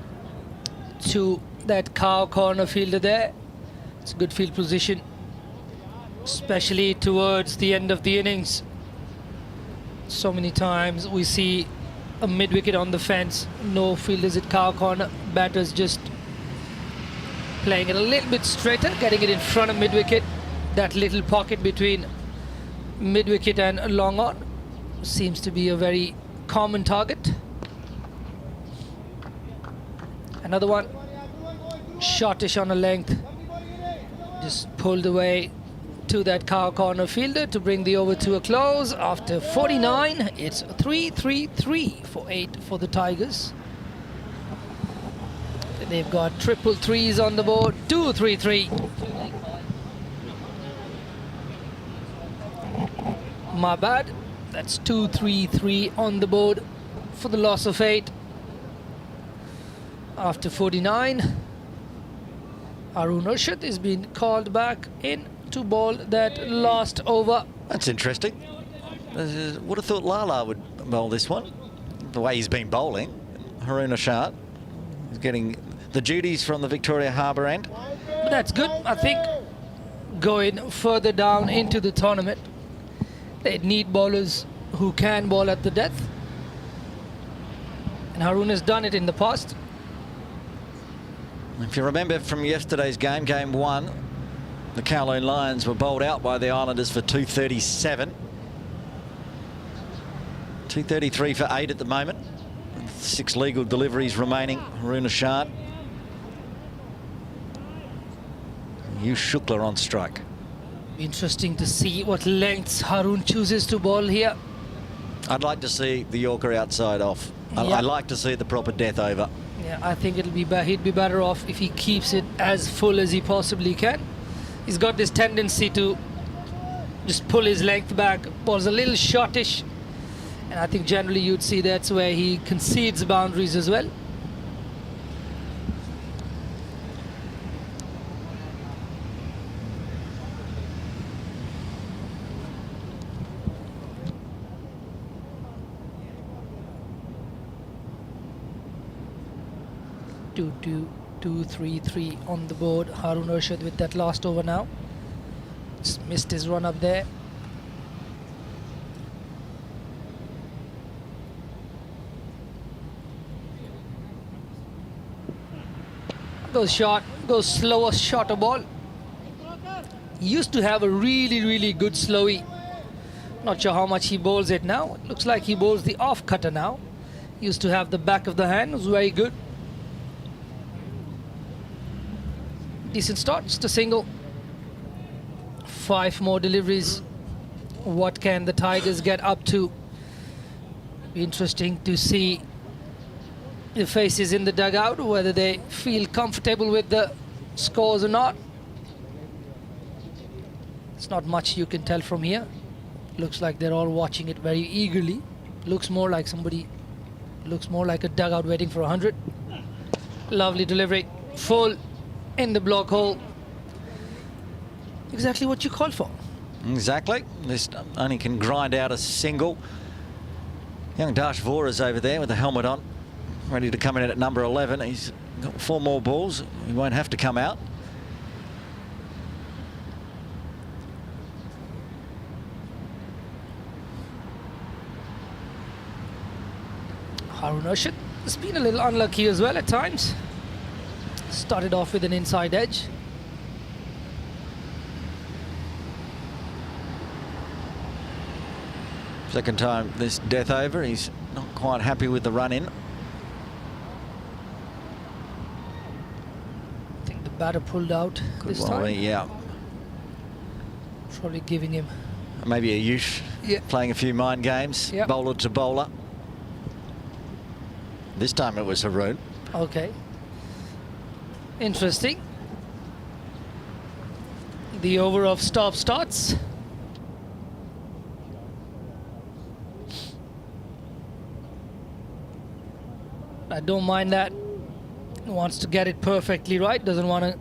to that cow corner fielder there. It's a good field position, especially towards the end of the innings. So many times we see a mid-wicket on the fence, no fielders at cow corner, batters just playing it a little bit straighter, getting it in front of mid-wicket. That little pocket between mid-wicket and long on seems to be a very common target. Another one, shortish on a length, just pulled away to that cow corner fielder to bring the over to a close. After 49, it's 3-3-3 for 8 for the Tigers. They've got triple threes on the board, 2-3-3. My bad, that's 2-3-3 on the board for the loss of 8. After 49, Arun Arshad is being called back in to bowl that last over. That's interesting. Would have thought Lala would bowl this one. The way he's been bowling, Harun Arshad is getting the duties from the Victoria Harbour end. But that's good, I think. Going further down into the tournament, they need bowlers who can bowl at the death. And Harun has done it in the past. If you remember from yesterday's game, game 1, the Kowloon Lions were bowled out by the Islanders for 237. 233 for 8 at the moment. 6 legal deliveries remaining. Harun Arshad. Yush Shukla on strike. Interesting to see what lengths Harun chooses to bowl here. I'd like to see the Yorker outside off. I'd like to see the proper death over. Yeah, I think he'd be better off if he keeps it as full as he possibly can. He's got this tendency to just pull his length back, bowls a little shortish, and I think generally you'd see that's where he concedes boundaries as well. Two, 3 on the board. Harun Arshad with that last over now. Just missed his run up there. Goes short, goes slower, shorter ball. He used to have a really good slowie. Not sure how much he bowls it now. It looks like he bowls the off cutter now. Used to have the back of the hand, was very good. Decent start, just a single. 5 more deliveries. What can the Tigers get up to? Be interesting to see the faces in the dugout, whether they feel comfortable with the scores or not. It's not much you can tell from here. Looks like they're all watching it very eagerly. Looks more like a dugout waiting for 100. Lovely delivery, full in the block hole. Exactly what you called for. Exactly. This only can grind out a single. Young Dash Vora's over there with the helmet on, ready to come in at number 11. He's got 4 more balls. He won't have to come out. Harun Arshad has been a little unlucky as well at times. Started off with an inside edge. Second time this death over. He's not quite happy with the run in. I think the batter pulled out this Well, time. yeah, Probably giving him. maybe a youth Yeah. playing a few mind games, Yep. bowler to bowler. This time it was Haroon. Okay. Interesting. The over of stop starts. I don't mind that. Wants to get it perfectly right. Doesn't want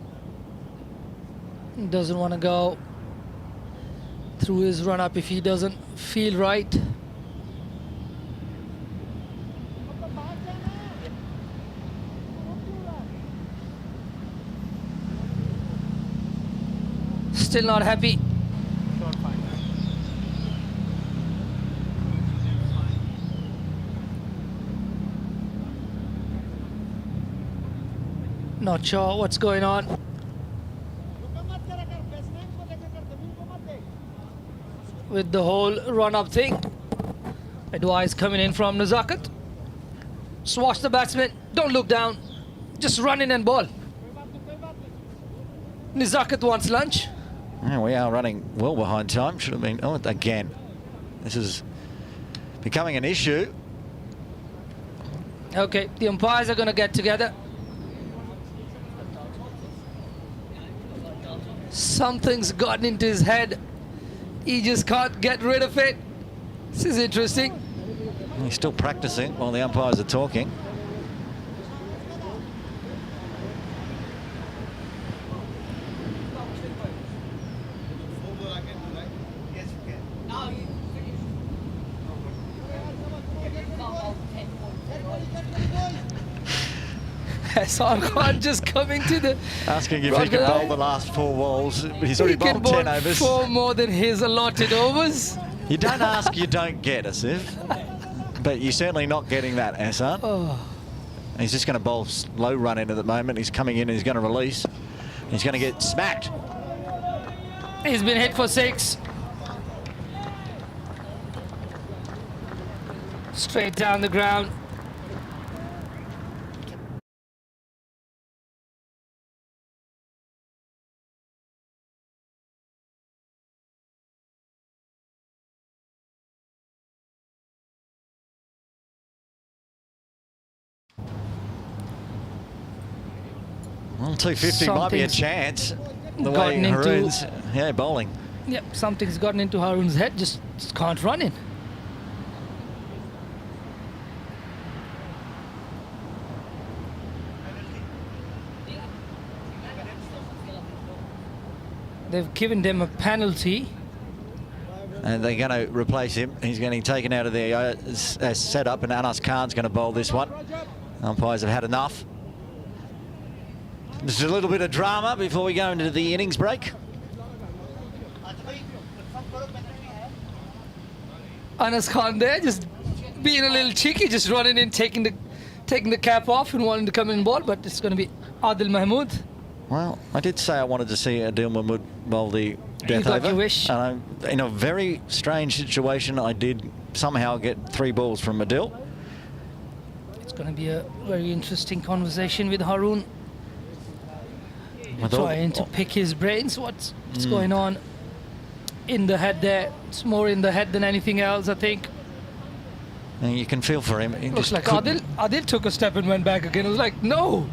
to go through his run up if he doesn't feel right. Still not happy. Not sure what's going on. With the whole run-up thing. Advice coming in from Nazakat. Swash the batsman. Don't look down. Just run in and ball. Nazakat wants lunch. Yeah, we are running well behind time. Should have been. Oh, again. This is becoming an issue. Okay, the umpires are going to get together. Something's gotten into his head. He just can't get rid of it. This is interesting. He's still practicing while the umpires are talking. Hassan Khan just coming to the... Asking if he can bowl the last 4 balls. He's already He can bowled 10 bowl overs. 4 more than his allotted overs. You don't ask, you don't get, Asif. But you're certainly not getting that, Hassan. Oh. He's just going to bowl slow run in at the moment. He's coming in and he's going to release. He's going to get smacked. He's been hit for 6. Straight down the ground. Well, 250 might be a Something's chance. The way gotten into- Haroon's, bowling. Yep, something's gotten into Haroon's head. Just can't run in. They've given them a penalty. And they're going to replace him. He's getting taken out of the setup, and Anas Khan's going to bowl this one. Umpires have had enough. Just a little bit of drama before we go into the innings break. Anas Khan there, just being a little cheeky, just running in, taking the cap off and wanting to come in and ball, but it's going to be Adil Mahmood. Well, I did say I wanted to see Adil Mahmood bowl the death got over. your wish. And in a very strange situation, I did somehow get 3 balls from Adil. It's going to be a very interesting conversation with Haroon. With all- Trying to pick his brains. What's going on in the head there? It's more in the head than anything else, I think. And you can feel for him. He Looks just like couldn't- Adil took a step and went back again. It was like, no.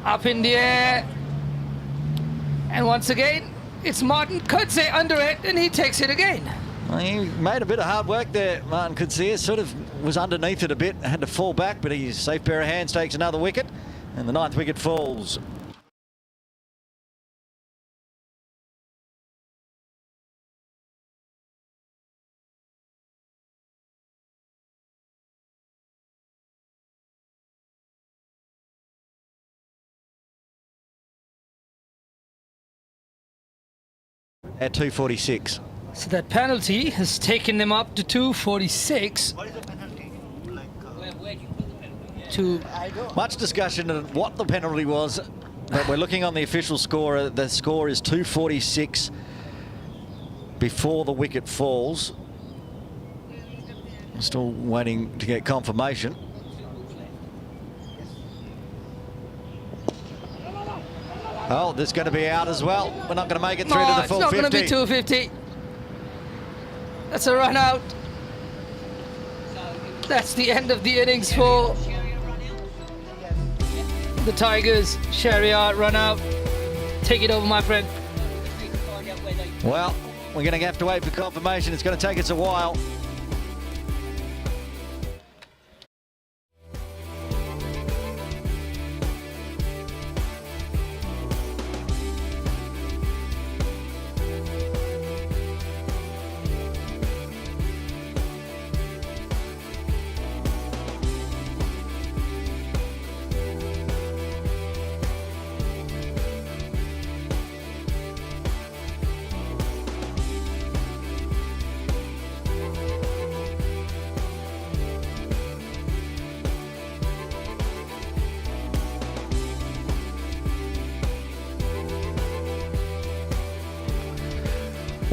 Up in the air. And once again, it's Martin Coetzee under it, and he takes it again. Well, he made a bit of hard work there, Martin Coetzee. Sort of was underneath it a bit, had to fall back, but he's a safe pair of hands, takes another wicket, and the 9th wicket falls. At 246. So that penalty has taken them up to 246. To Much discussion on what the penalty was, but we're looking on the official score. The score is 246 before the wicket falls. Still waiting to get confirmation. Oh, there's going to be out as well. We're not going to make it through to the full 50. It's not going to be 250. That's a run out. That's the end of the innings for the Tigers. Shariat run out. Take it over, my friend. Well, we're going to have to wait for confirmation. It's going to take us a while.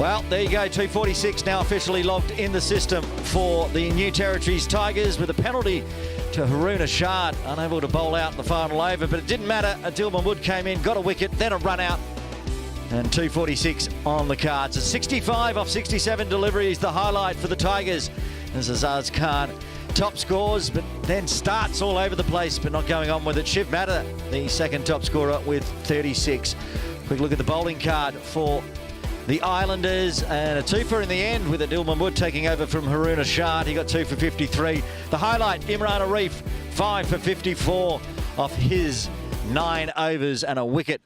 Well, there you go, 246 now officially logged in the system for the New Territories Tigers with a penalty to Haroon Ashad, unable to bowl out in the final over, but it didn't matter. Adil Mahmood came in, got a wicket, then a run out, and 246 on the cards. A 65 off 67 deliveries, the highlight for the Tigers as Azaz Khan top scores, but then starts all over the place, but not going on with it. Shiv Matter, the second top scorer with 36. Quick look at the bowling card for the Islanders, and a twofer in the end with Adil Mahmood taking over from Haroon Ashad. He got 2 for 53. The highlight, Imran Arif, 5 for 54 off his 9 overs and a wicket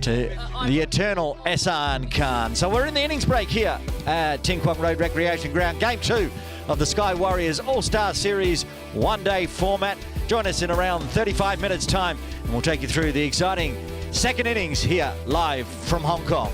to the eternal Ehsan Khan. So we're in the innings break here at Ting Kwong Road Recreation Ground. Game 2 of the Sky Warriors All-Star Series one-day format. Join us in around 35 minutes time and we'll take you through the exciting second innings here live from Hong Kong.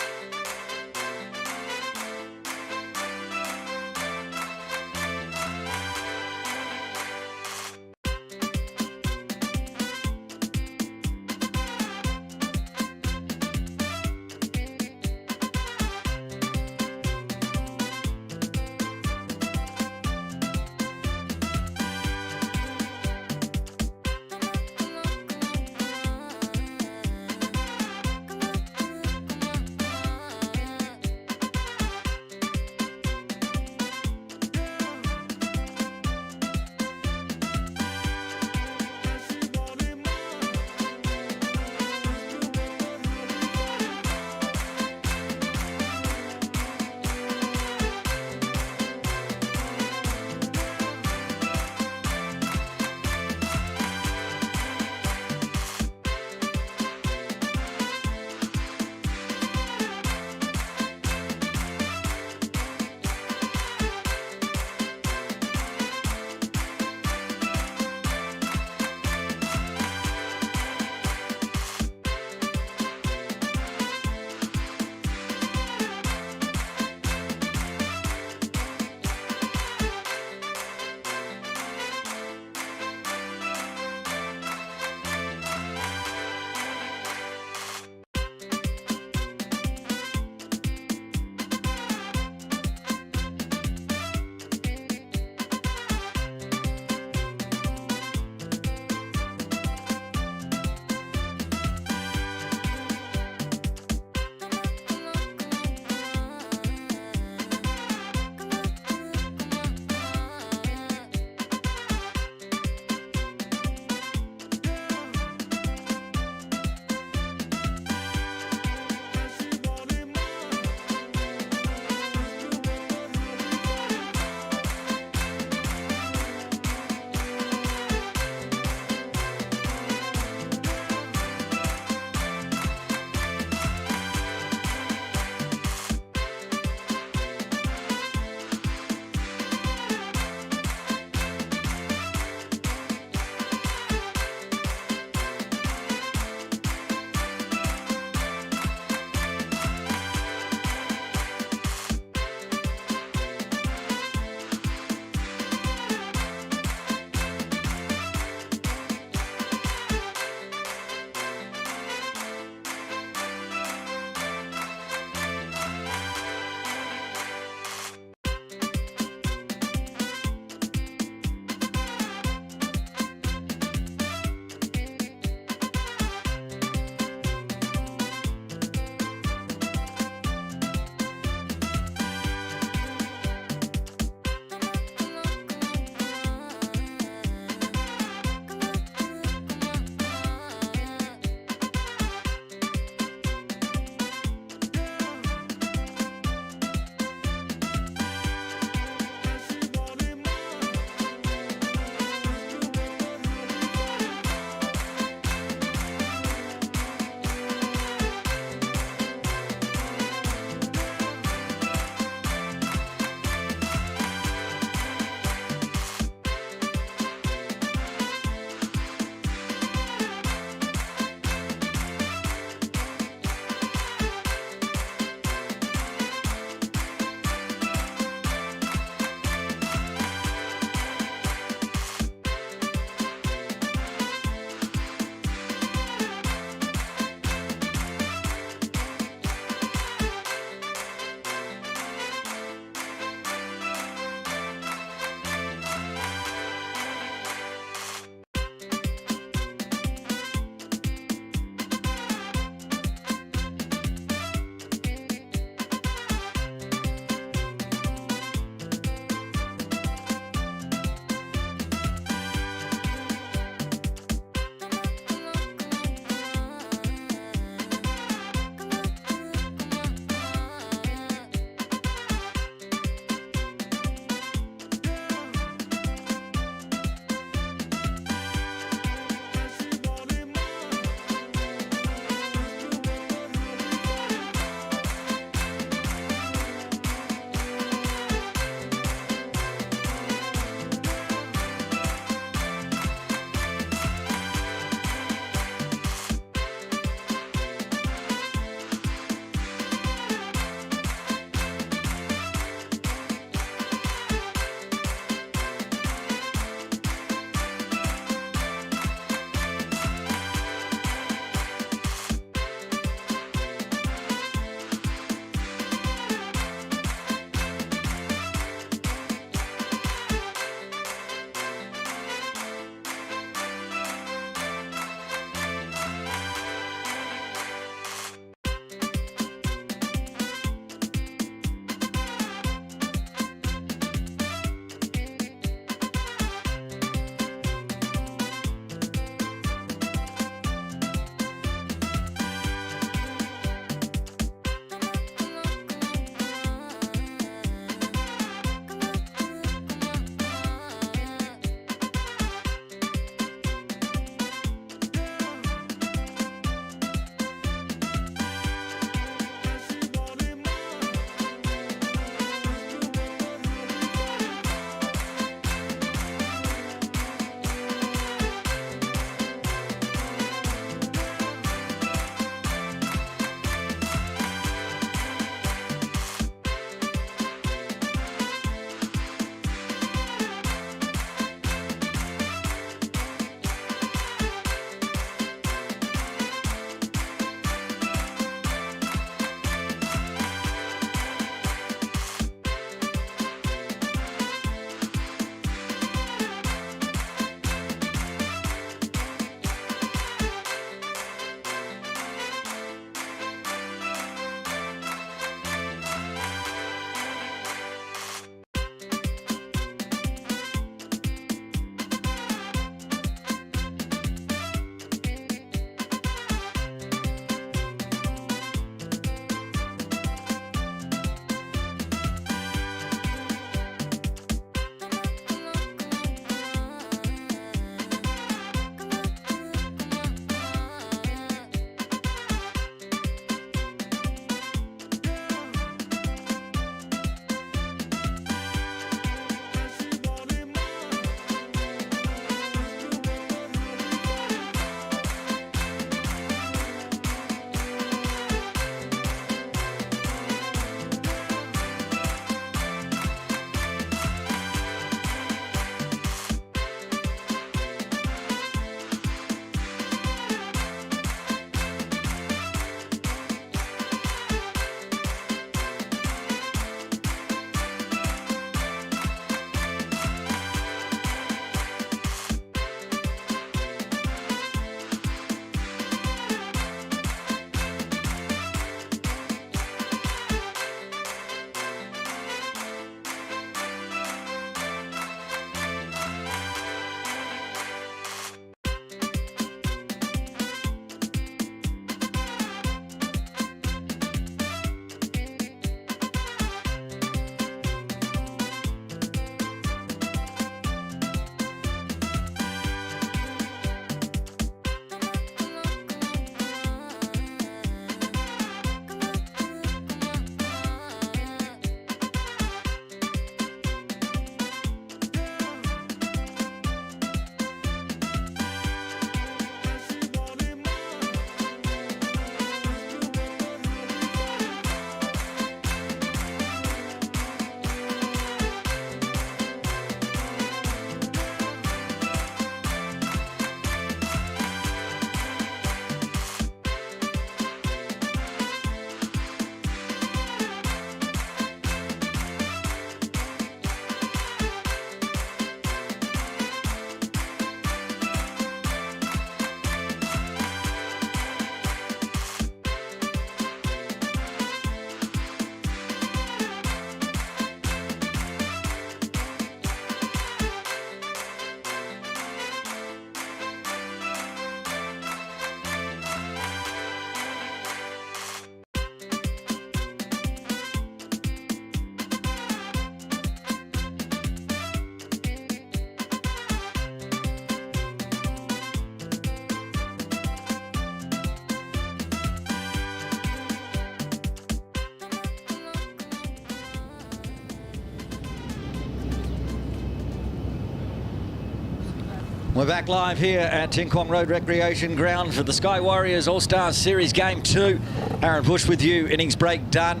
We're back live here at Tinkwong Road Recreation Ground for the Sky Warriors All-Stars Series Game 2. Aaron Bush with you, innings break done.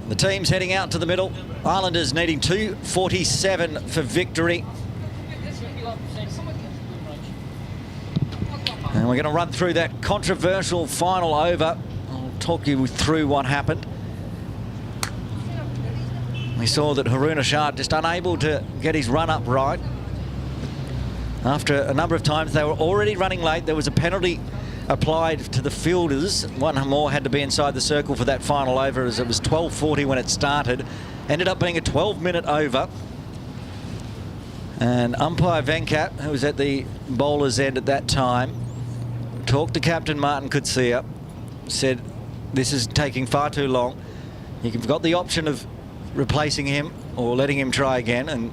The team's heading out to the middle. Islanders needing 247 for victory. And we're going to run through that controversial final over. I'll talk you through what happened. We saw that Haroon Ashad just unable to get his run up right. After a number of times they were already running late, there was a penalty applied to the fielders. One more had to be inside the circle for that final over, as it was 12:40 when it started. Ended up being a 12-minute over. And umpire Venkat, who was at the bowler's end at that time, talked to Captain Martin Coetzee, said, this is taking far too long. You've got the option of replacing him or letting him try again. And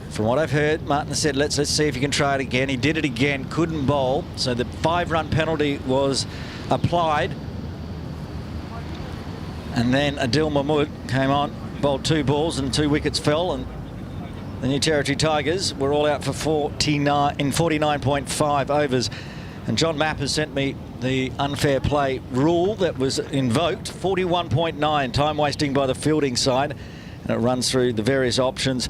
from what I've heard, Martin said, let's see if you can try it again. He did it again, couldn't bowl. So the 5-run penalty was applied. And then Adil Mahmood came on, bowled 2 balls and 2 wickets fell. And the New Territory Tigers were all out for 49.5 overs. And John Mapp has sent me the unfair play rule that was invoked. 41.9, time wasting by the fielding side. And it runs through the various options.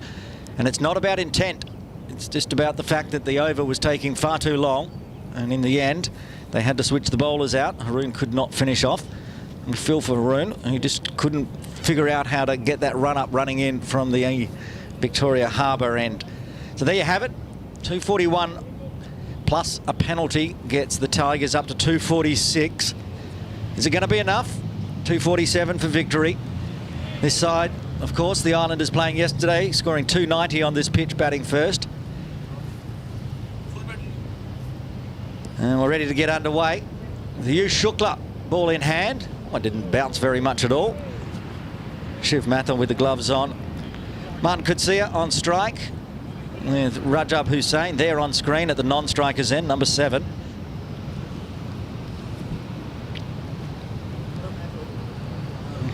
And it's not about intent. It's just about the fact that the over was taking far too long. And in the end, they had to switch the bowlers out. Haroon could not finish off. And Phil for Haroon, he just couldn't figure out how to get that run up running in from the Victoria Harbour end. So there you have it. 241 plus a penalty gets the Tigers up to 246. Is it going to be enough? 247 for victory. This side, of course, the Islanders playing yesterday, scoring 290 on this pitch, batting first. And we're ready to get underway. The Ayush Shukla, ball in hand. Well, didn't bounce very much at all. Shiv Mathur with the gloves on. Martin Coetzee on strike, with Rajab Hussain there on screen at the non-strikers end, number 7.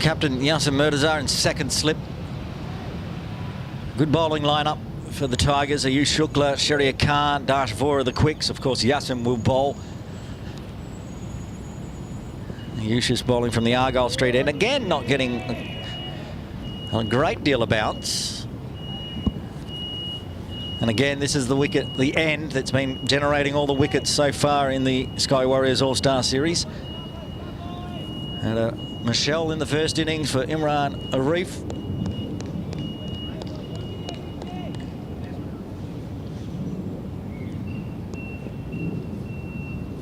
Captain Yasser Murtaza in second slip. Good bowling lineup for the Tigers. Ayush Shukla, Shahryar Khan, Dash Vora the quicks. Of course, Yasser will bowl. Ayush is bowling from the Argyle Street end. Again, not getting a great deal of bounce. And again, this is the wicket, the end that's been generating all the wickets so far in the Sky Warriors All-Star Series. And Michelle in the first innings for Imran Arif.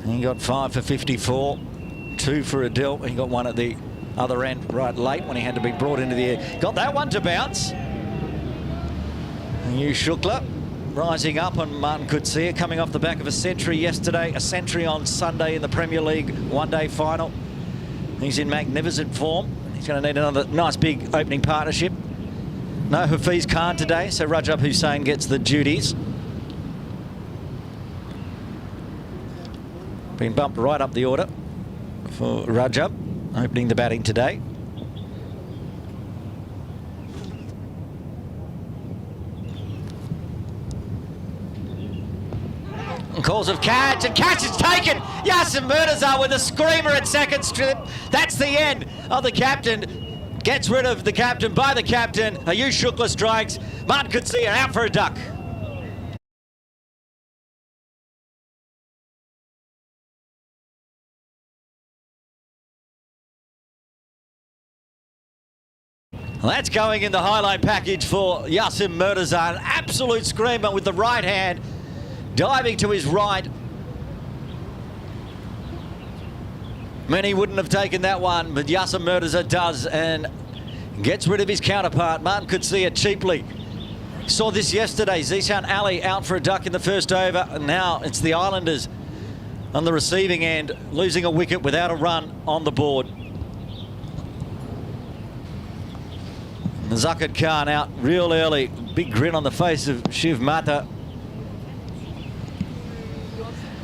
He got 5 for 54, 2 for Adil. He got 1 at the other end right late when he had to be brought into the air. Got that one to bounce. Ayush Shukla rising up on Martin Coetzee, coming off the back of a century yesterday, a century on Sunday in the Premier League one-day final. He's in magnificent form. He's going to need another nice big opening partnership. No Hafiz Khan today, so Rajab Hussain gets the duties. Been bumped right up the order for Rajab, opening the batting today. Calls of catch, and catch is taken. Yasser Murtaza with a screamer at second strip. That's the end of the captain. Gets rid of the captain by the captain. Ayush Shukla strikes. Martin Coetzee out for a duck. Well, that's going in the highlight package for Yasser Murtaza. An absolute screamer with the right hand. Diving to his right. Many wouldn't have taken that one, but Yasser Murtaza does and gets rid of his counterpart, Martin Coetzee, cheaply. Saw this yesterday. Zishan Ali out for a duck in the first over, and now it's the Islanders on the receiving end, losing a wicket without a run on the board. Zakat Khan out real early. Big grin on the face of Shiv Mathur.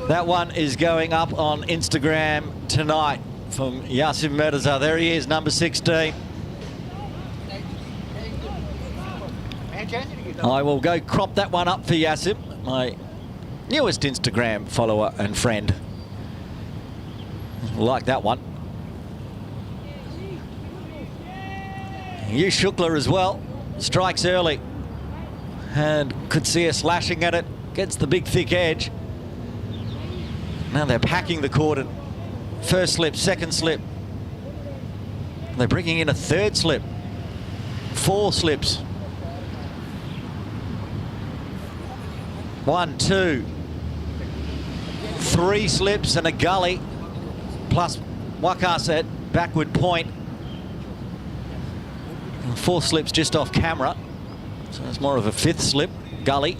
That one is going up on Instagram tonight from Yasser Murtaza. There he is, number 16. I will go crop that one up for Yasser. My newest Instagram follower and friend. Like that one. Hugh Shukla as well. Strikes early. And could see us slashing at it. Gets the big thick edge. Now they're packing the cordon. First slip, second slip. They're bringing in a third slip. 4 slips. 1, 2, 3 slips and a gully. Plus Wakas at backward point. 4 slips just off camera. So it's more of a 5th slip, gully.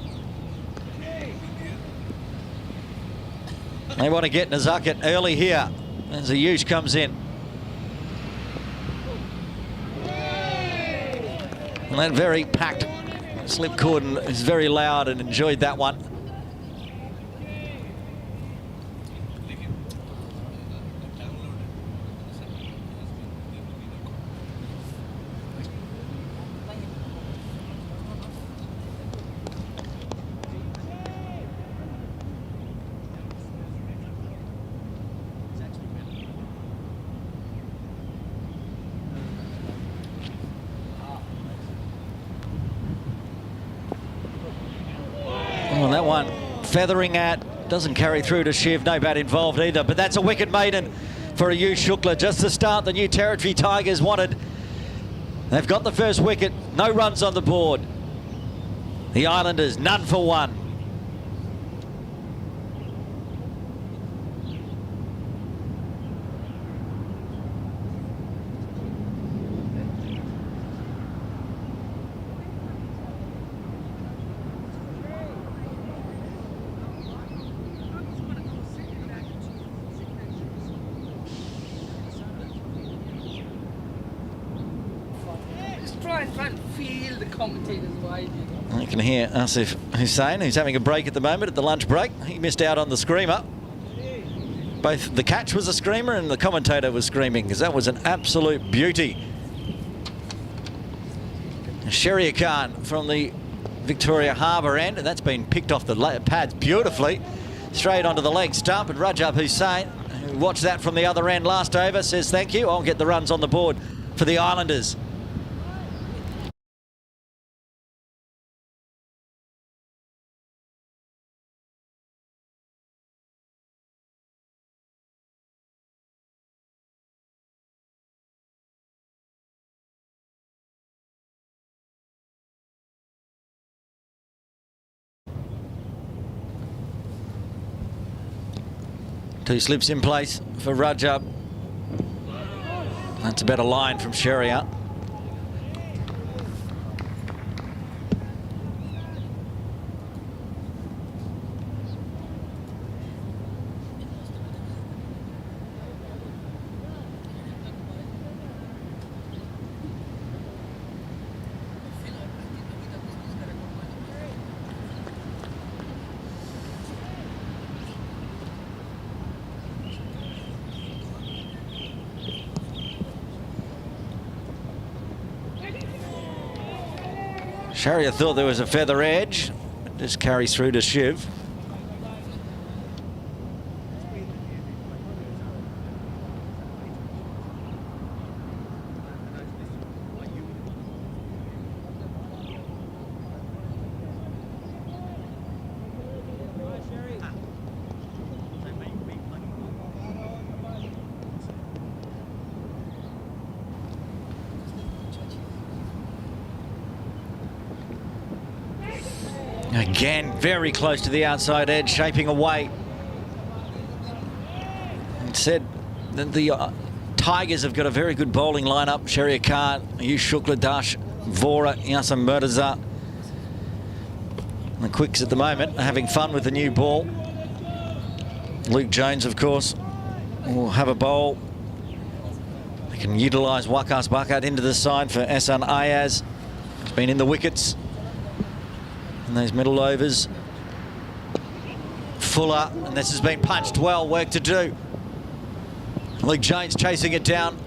They want to get Nazaket early here as Ayush comes in. And that very packed slip cordon is very loud and enjoyed that one. Oh, that one feathering at, doesn't carry through to Shiv, no bat involved either, but that's a wicket maiden for Ayush Shukla, just the start the New Territory Tigers wanted. They've got the first wicket, no runs on the board. The Islanders, none for 1. Try and feel the commentators wide. You can hear Asif Hussain, who's having a break at the moment at the lunch break. He missed out on the screamer. Both the catch was a screamer and the commentator was screaming because that was an absolute beauty. Sherry Khan from the Victoria Harbour end, and that's been picked off the pads beautifully. Straight onto the leg stump, and Rajab Hussain, who watched that from the other end last over, says thank you. I'll get the runs on the board for the Islanders. Two slips in place for Rajab. That's a better line from Sheria. Sharia thought there was a feather edge. It just carries through to Shiv. Again, very close to the outside edge, shaping away. It said that the Tigers have got a very good bowling lineup. Sharia Khan, Ayush Shukla, Dash, Vora, Yasam Murtaza. The Quicks at the moment are having fun with the new ball. Luke Jones, of course, will have a bowl. They can utilise Wakas Bakat into the side for Ehsan Ayaz. He's been in the wickets. And those middle overs. Fuller, and this has been punched well, work to do. Luke Jones chasing it down.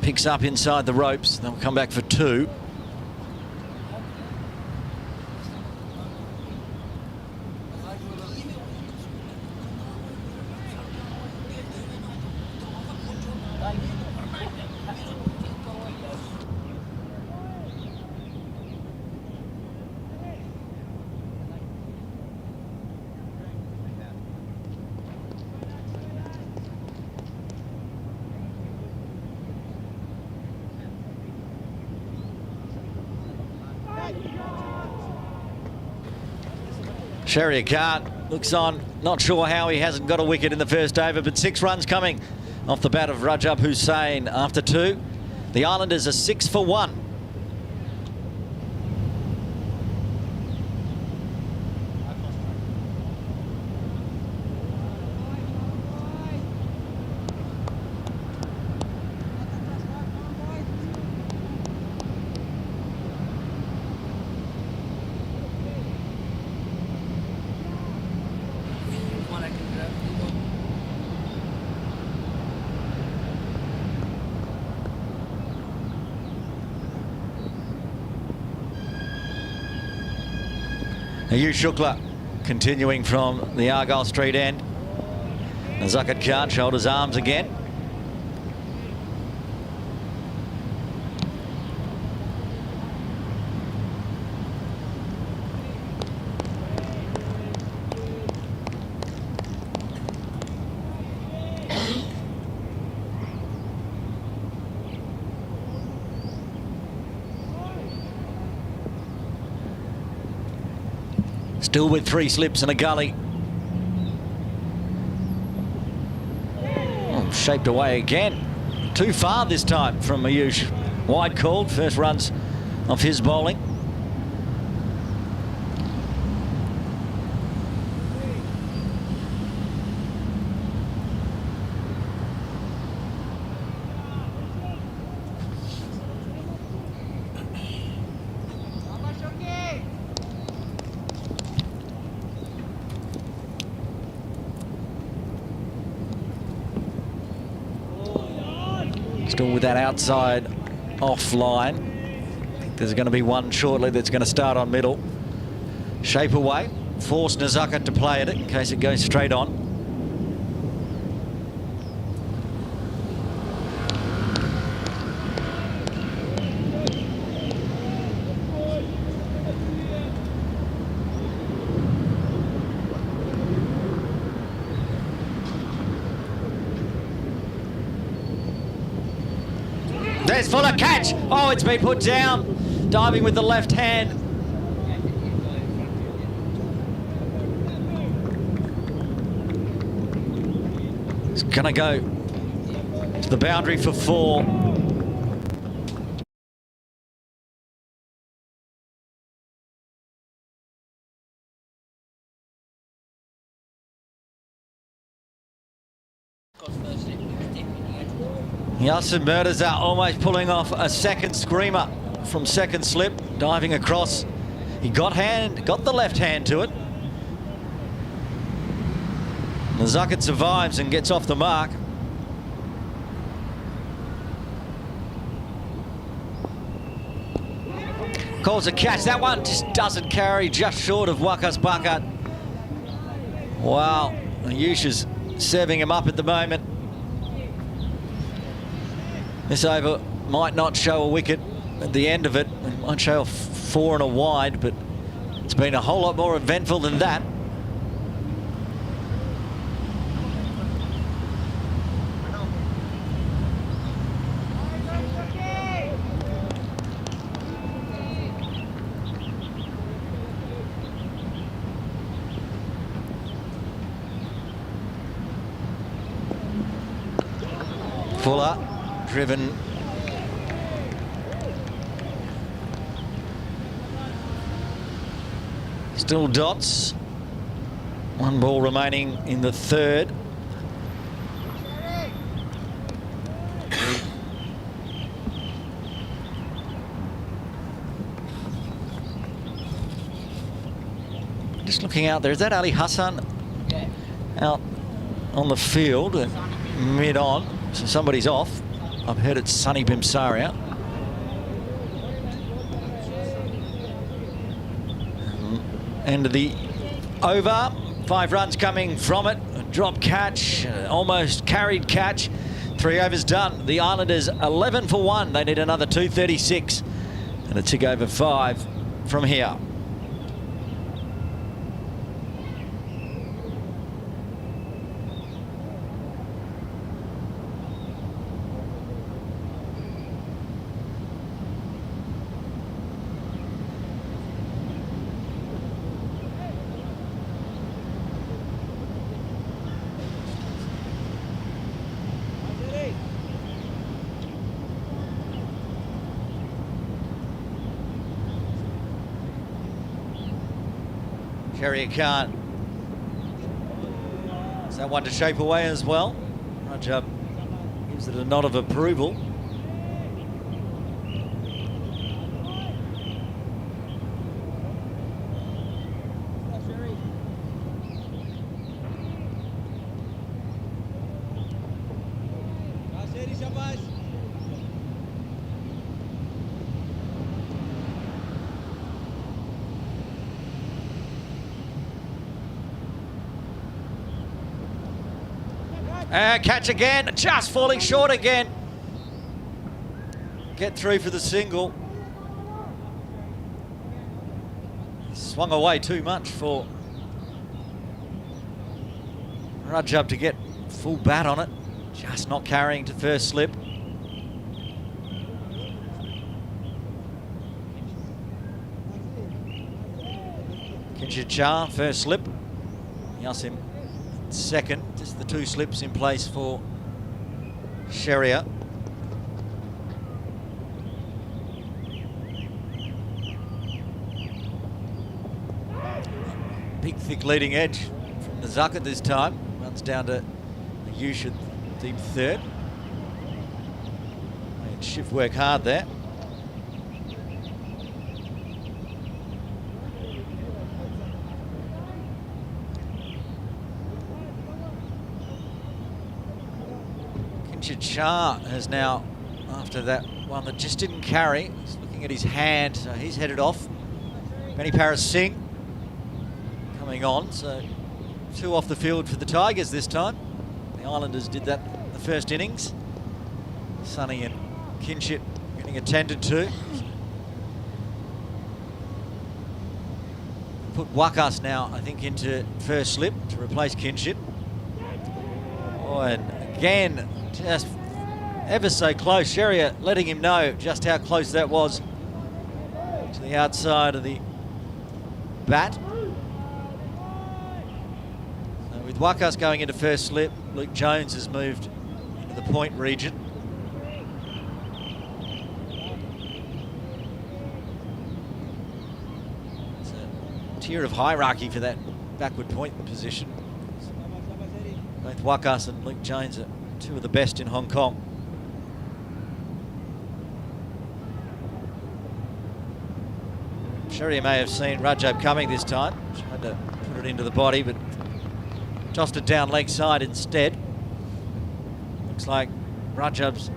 Picks up inside the ropes. They'll come back for 2. Sherry Khan looks on, not sure how he hasn't got a wicket in the first over, but 6 runs coming off the bat of Rajab Hussain after 2. The Islanders are 6 for 1. Ayush Shukla continuing from the Argyle Street end. Zakat Khan shoulders arms again. Still with 3 slips and a gully. Oh, shaped away again. Too far this time from Ayush. Wide called, first runs of his bowling. Still with that outside off line. I think there's going to be one shortly that's going to start on middle. Shape away. Force Nazakat to play at it in case it goes straight on. There's Fuller, catch! Oh, it's been put down. Diving with the left hand. It's going to go to the boundary for 4. Yasin Murtaza almost pulling off a second screamer from second slip, diving across. He got the left hand to it. Nazakat survives and gets off the mark. Calls a catch. That one just doesn't carry, just short of Waqas Baqat. Wow, Ayush is serving him up at the moment. This over might not show a wicket at the end of it. It might show a 4 and a wide, but it's been a whole lot more eventful than that. Fuller driven. Still dots. One ball remaining in the third. Just looking out there, is that Ali Hassan out on the field mid on? So somebody's off. I've heard it's Sunny Bimsaria. End of the over. 5 runs coming from it. A drop catch, almost carried catch. 3 overs done. The Islanders 11 for 1. They need another 236 and a tick over 5 from here. Sherrier Khan. Is that one to shape away as well? Rajab gives it a nod of approval. And catch again, just falling short again. Get through for the single. Swung away too much for Rajab to get full bat on it. Just not carrying to first slip. Kinshid Shah, first slip. Yasim second, just the 2 slips in place for Sherrier. Big thick leading edge from the Zucker this time. Runs down to Ayush at deep third. And shift work hard there. Shah has now, after that one that just didn't carry, he's looking at his hand, so he's headed off. Benny Paris Singh coming on, so 2 off the field for the Tigers this time. The Islanders did that in the first innings. Sonny and Kinshit getting attended to. Put Wakas now, I think, into first slip to replace Kinshit. Oh, and again, just ever so close. Sherrier letting him know just how close that was to the outside of the bat. So with Wakas going into first slip, Luke Jones has moved into the point region. It's a tier of hierarchy for that backward point position. Both Wakas and Luke Jones are 2 of the best in Hong Kong. Sherrier may have seen Rajab coming this time. Tried to put it into the body, but tossed it down leg side instead. Looks like Rajab's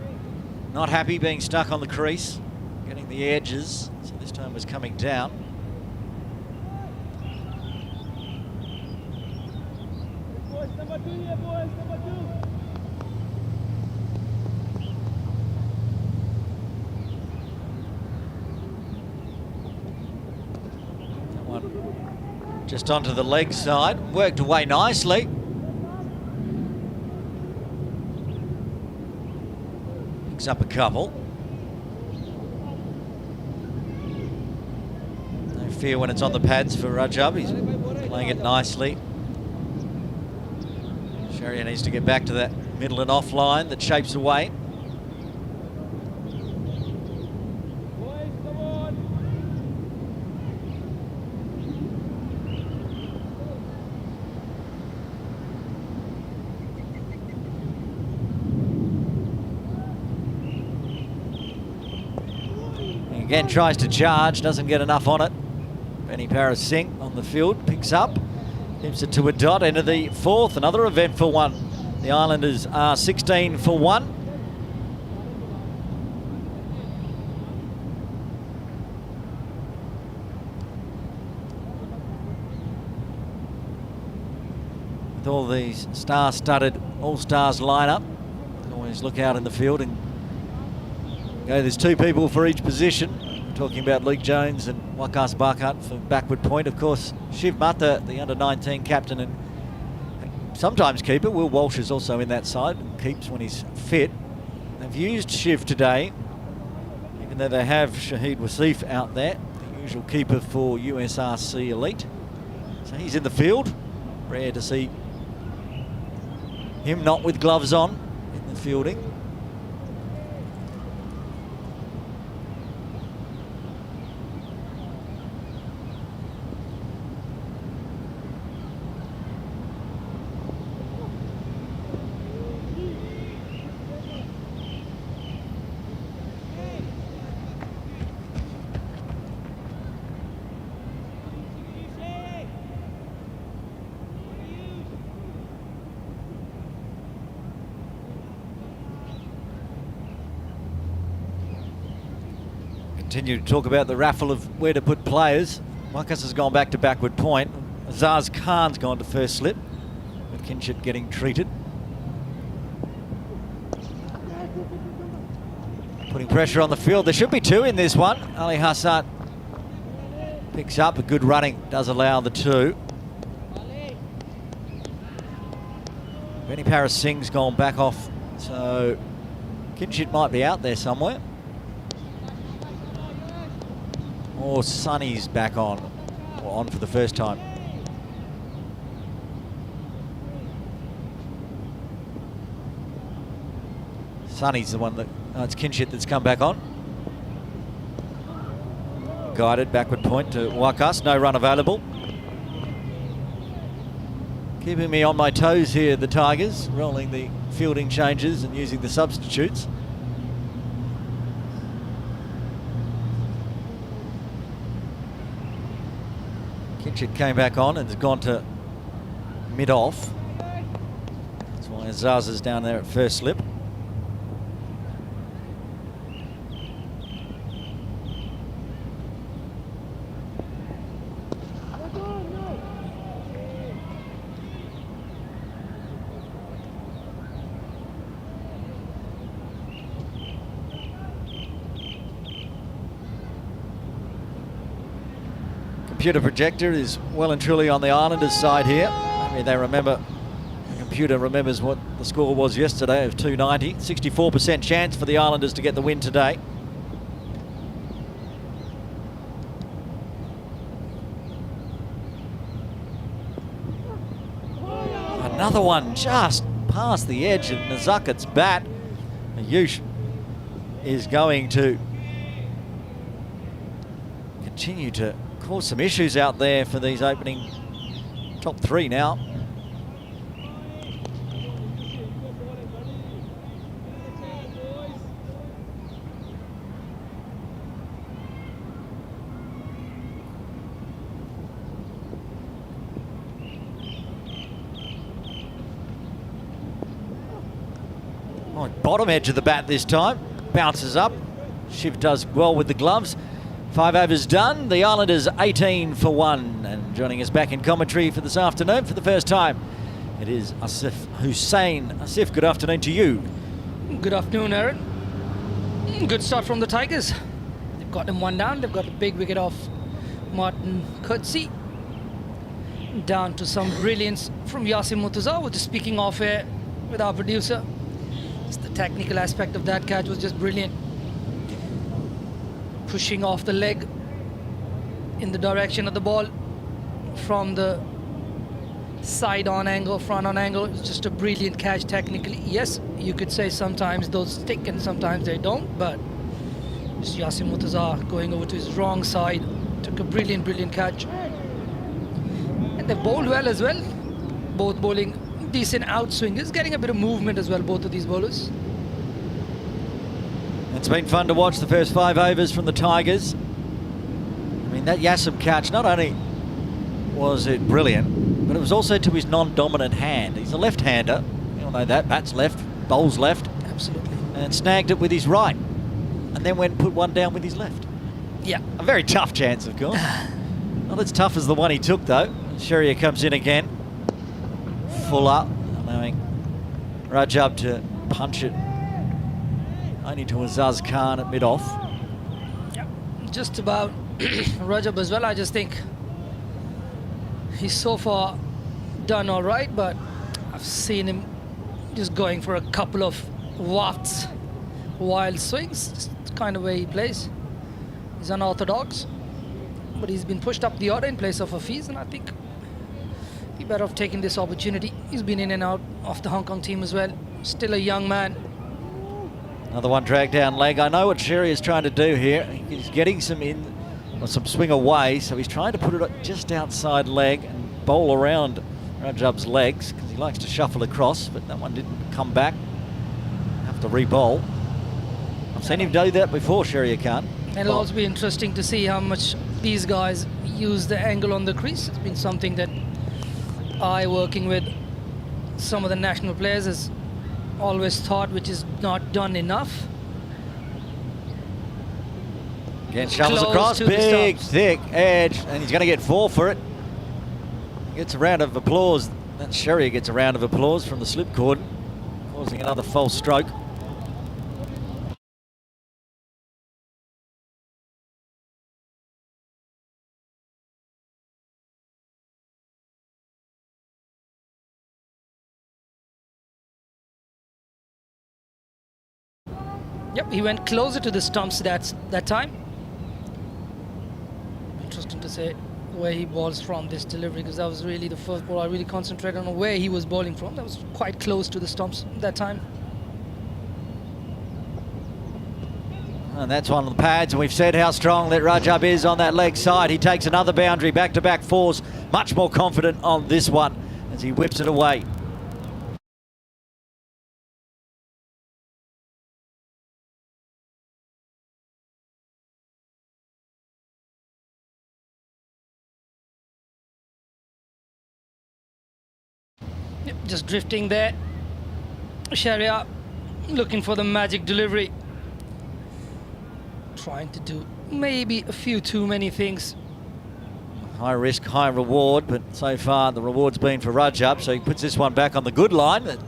not happy being stuck on the crease, getting the edges, so this time was coming down. Just onto the leg side, worked away nicely. Picks up a couple. No fear when it's on the pads for Rajab, he's playing it nicely. Sherrier needs to get back to that middle and off line that shapes away. Again, tries to charge, doesn't get enough on it. Benny Paris Singh on the field, picks up, keeps it to a dot, into the 4th, another eventful one. The Islanders are 16 for 1. With all these star-studded All-Stars lineup, Always look out in the field and go. There's 2 people for each position. Talking about Luke Jones and Wakas Bakat for backward point. Of course, Shiv Mata, the under-19 captain and sometimes keeper. Will Walsh is also in that side. Keeps when he's fit. They've used Shiv today, even though they have Shahid Wasif out there, the usual keeper for USRC Elite. So he's in the field. Rare to see him not with gloves on in the fielding. Continue to talk about the raffle of where to put players. Wakas has gone back to backward point. Azaz Khan's gone to first slip, with Kinship getting treated. Putting pressure on the field. There should be 2 in this one. Ali Hassan picks up. A good running does allow the 2. Benny Paris Singh's gone back off, so Kinship might be out there somewhere. Or Sonny's back on, or on for the first time. Sonny's the one that, it's Kinship that's come back on. Guided backward point to Wakas, no run available. Keeping me on my toes here, the Tigers, rolling the fielding changes and using the substitutes. Kinship came back on and has gone to mid-off. That's why Zaza's down there at first slip. Computer projector is well and truly on the Islanders' side here. Maybe they remember, the computer remembers what the score was yesterday of 290. 64% chance for the Islanders to get the win today. Another one just past the edge of Nazakat's bat. Ayush is going to continue to cause some issues out there for these opening top 3 now. Oh, bottom edge of the bat this time. Bounces up. Shiv does well with the gloves. 5 overs done. The Islanders 18 for 1. And joining us back in commentary for this afternoon for the first time, it is Asif Hussain. Asif, good afternoon to you. Good afternoon, Aaron. Good start from the Tigers. They've got them 1 down. They've got a big wicket off Martin Coetzee. Down to some brilliance from Yasin Murtaza, which is speaking off air with our producer. Just the technical aspect of that catch was just brilliant. Pushing off the leg in the direction of the ball from the side on angle, front on angle. It's just a brilliant catch technically. Yes, you could say sometimes those stick and sometimes they don't, but just Yasin Murtaza going over to his wrong side, took a brilliant catch. And they bowled well as well, both bowling decent outswingers, getting a bit of movement as well, both of these bowlers. It's been fun to watch the first 5 overs from the Tigers. I mean, that Yasim catch, not only was it brilliant, but it was also to his non-dominant hand. He's a left-hander, you all know that, bats left, bowls left. Absolutely. And snagged it with his right, and then went and put one down with his left. Yeah. A very tough chance, of course. Not as tough as the one he took, though. Sherrier comes in again. Fuller, allowing Rajab to punch it only to Azaz Khan at mid-off. Just about Rajab as well. I just think he's so far done all right, but I've seen him just going for a couple of wafts, wild swings. It's kind of way he plays. He's unorthodox, but he's been pushed up the order in place of Hafiz, and I think he better off taking this opportunity. He's been in and out of the Hong Kong team as well. Still a young man. Another one dragged down leg. I know what Sherry is trying to do here. He's getting some in, or some swing away, so he's trying to put it just outside leg and bowl around Rajab's legs because he likes to shuffle across, but that one didn't come back. Have to re-bowl. I've seen him do that before, Sherry Khan. And it'll also be interesting to see how much these guys use the angle on the crease. It's been something that I, working with some of the national players, has always thought which is not done enough. Again, shovels Close across, to the big, stumps. thick edge, and he's going to get 4 for it. Gets a round of applause. That Sherry gets a round of applause from the slip cord, causing another false stroke. Yep, he went closer to the stumps that time. Interesting to say where he bowls from this delivery, because that was really the first ball I really concentrated on where he was bowling from. That was quite close to the stumps that time. And that's one of the pads, and we've said how strong that Rajab is on that leg side. He takes another boundary, back-to-back 4s, much more confident on this one as he whips it away. Yep, just drifting there. Sharia looking for the magic delivery. Trying to do maybe a few too many things. High risk, high reward, but so far the reward's been for Rajab, so he puts this one back on the good line. That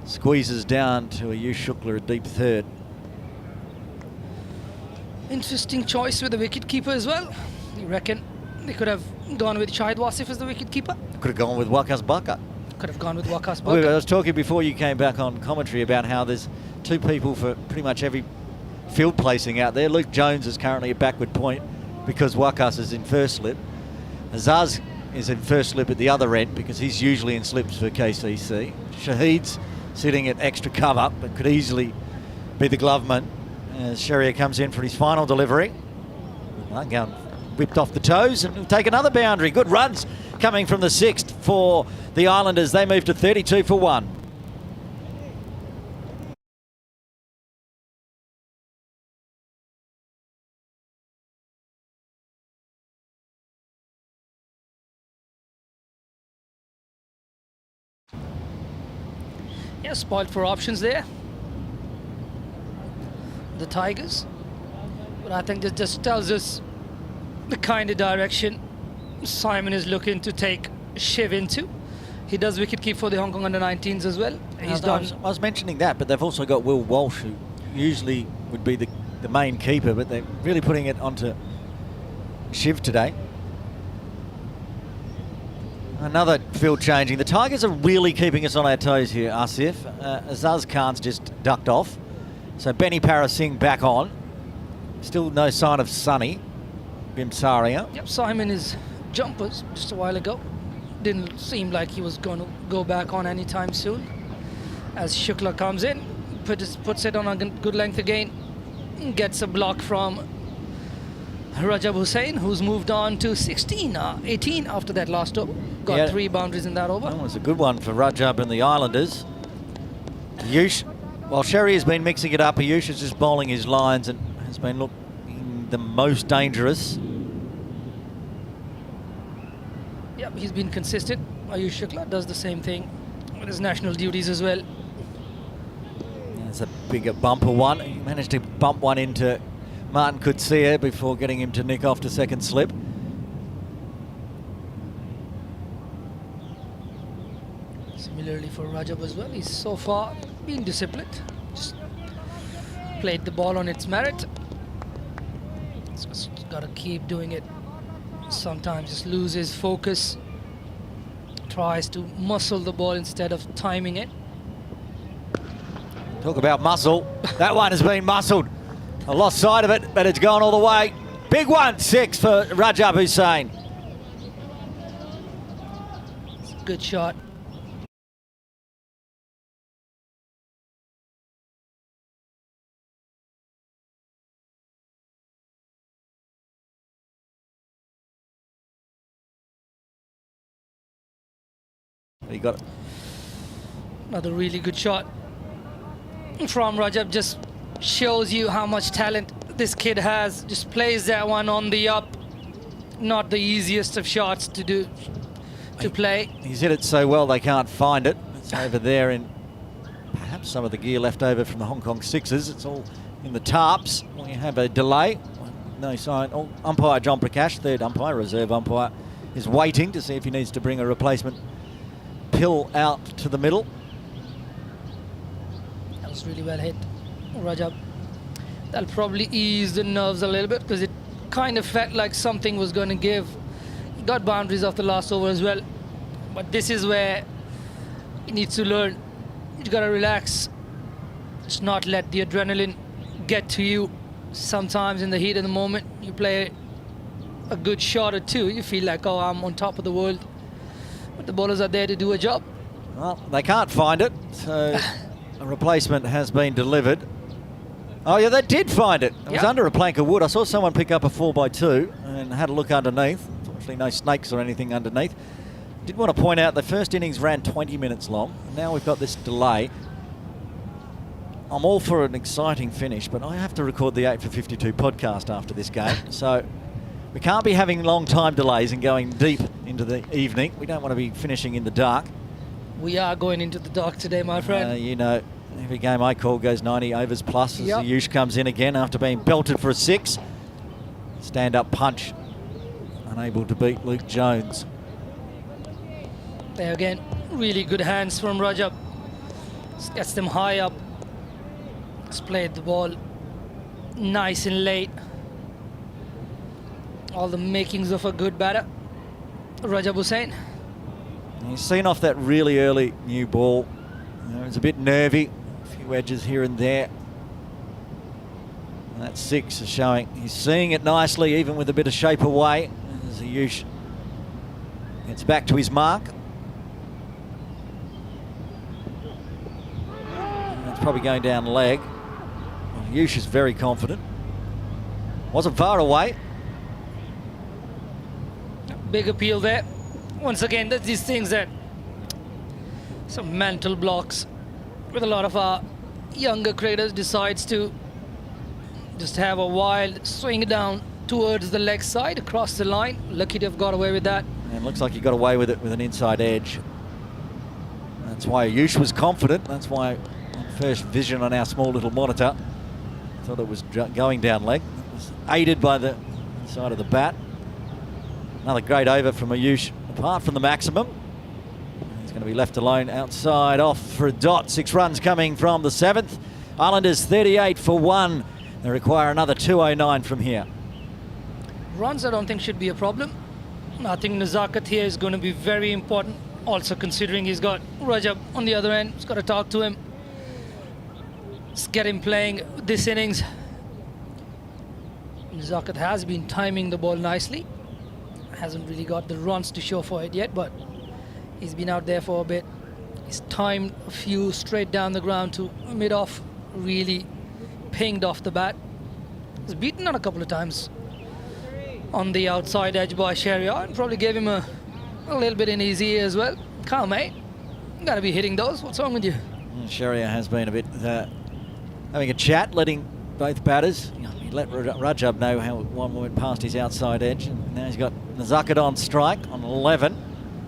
squeezes down to Ayush Shukla, a deep third. Interesting choice with the wicketkeeper as well. You reckon they could have gone with Shahid Wasif as the wicketkeeper? Could have gone with Waqas Bakat. Could have gone with Waqas I Bakat. was talking before you came back on commentary about how there's 2 people for pretty much every field placing out there. Luke Jones is currently at backward point because Waqas is in first slip. Azaz is in first slip at the other end because he's usually in slips for KCC. Shahid's sitting at extra cover but could easily be the gloveman as Sharia comes in for his final delivery. Going whipped off the toes and will take another boundary. Good runs coming from the 6th for the Islanders. They move to 32 for 1. Yeah, spoiled for options there. The Tigers. But I think that just tells us the kind of direction Simon is looking to take Shiv into. He does wicket keep for the Hong Kong under-19s as well. He's done. I was mentioning that, but they've also got Will Walsh, who usually would be the main keeper, but they're really putting it onto Shiv today. Another field changing. The Tigers are really keeping us on our toes here, Asif. Azaz Khan's just ducked off. So Benny Parasingh back on. Still no sign of Sunny Bimsaria. Yep, Simon is jumpers just a while ago. Didn't seem like he was going to go back on anytime soon. As Shukla comes in, puts it on a good length again. Gets a block from Rajab Hussain, who's moved on to 18 after that last over. Got 3 boundaries in that over. That was a good one for Rajab and the Islanders. Ayush, while Sherry has been mixing it up, Ayush is just bowling his lines and has been looking the most dangerous. Yep, he's been consistent. Ayush Shukla does the same thing with his national duties as well. There's a bigger bumper one. He managed to bump one into Martin Coetzee before getting him to nick off to second slip. Similarly for Rajab as well, he's so far been disciplined. Just played the ball on its merit. Just got to keep doing it. Sometimes just loses focus. Tries to muscle the ball instead of timing it. Talk about muscle. That one has been muscled. I lost sight of it, but it's gone all the way. Big 1-6 for Rajab Hussain. Good shot. He got it. Another really good shot from Rajab. Just shows you how much talent this kid has. Just plays that one on the up. Not the easiest of shots to do, to play. He's hit it so well they can't find it. It's over there in perhaps some of the gear left over from the Hong Kong Sixers. It's all in the tarps. We have a delay. No sign. Oh, umpire John Prakash, third umpire, reserve umpire, is waiting to see if he needs to bring a replacement pill out to the middle. That was really well hit, Rajab. That'll probably ease the nerves a little bit because it kind of felt like something was going to give. He got boundaries off the last over as well. But this is where he needs to learn. You got to relax. Just not let the adrenaline get to you. Sometimes in the heat of the moment, you play a good shot or two, you feel like, oh, I'm on top of the world. But the bowlers are there to do a job. Well, they can't find it, so a replacement has been delivered. Oh yeah, they did find it. It was under a plank of wood. I saw someone pick up a 4x2 and had a look underneath. Unfortunately, no snakes or anything underneath. Did want to point out the first innings ran 20 minutes long. Now we've got this delay. I'm all for an exciting finish, but I have to record the 8 for 52 podcast after this game. So we can't be having long time delays and going deep into the evening. We don't want to be finishing in the dark. We are going into the dark today, my friend. You know, every game I call goes 90 overs plus as Ayush comes in again after being belted for a 6. Stand-up punch. Unable to beat Luke Jones. There again, really good hands from Rajab. Just gets them high up. Just played the ball nice and late. All the makings of a good batter. Rajab Hussain. He's seen off that really early new ball. You know, it's a bit nervy. A few edges here and there. And that 6 is showing he's seeing it nicely, even with a bit of shape away. As Ayush gets back to his mark. That's probably going down leg. Ayush is very confident. Wasn't far away. Big appeal there. Once again, there's these things that some mental blocks with a lot of our younger cricketers decides to just have a wild swing down towards the leg side across the line. Lucky to have got away with that. And looks like he got away with it with an inside edge. That's why Ayush was confident. That's why on first vision on our small little monitor, thought it was going down leg. It was aided by the side of the bat. Another great over from Ayush, apart from the maximum. He's going to be left alone outside off for a dot. 6 runs coming from the 7th. Islanders 38 for 1. They require another 209 from here. Runs I don't think should be a problem. I think Nazakat here is going to be very important. Also considering he's got Rajab on the other end. He's got to talk to him. Let's get him playing this innings. Nazakat has been timing the ball nicely. Hasn't really got the runs to show for it yet, but he's been out there for a bit. He's timed a few straight down the ground to mid-off, really pinged off the bat. He's beaten on a couple of times on the outside edge by Sharia, and probably gave him a little bit in his ear as well. Calm, mate. You gotta be hitting those. What's wrong with you? Sharia has been a bit having a chat, letting both batters. He let Rajab know how one went past his outside edge, and now he's got Nazakat on strike on 11.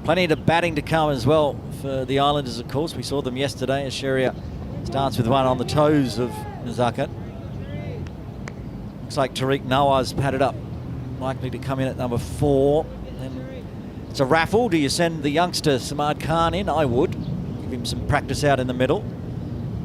Plenty of batting to come as well for the Islanders, of course. We saw them yesterday as Sharia starts with one on the toes of Nazakat. Looks like Tariq Nawaz padded up, likely to come in at number 4. Then it's a raffle. Do you send the youngster Samad Khan in? I would. Give him some practice out in the middle.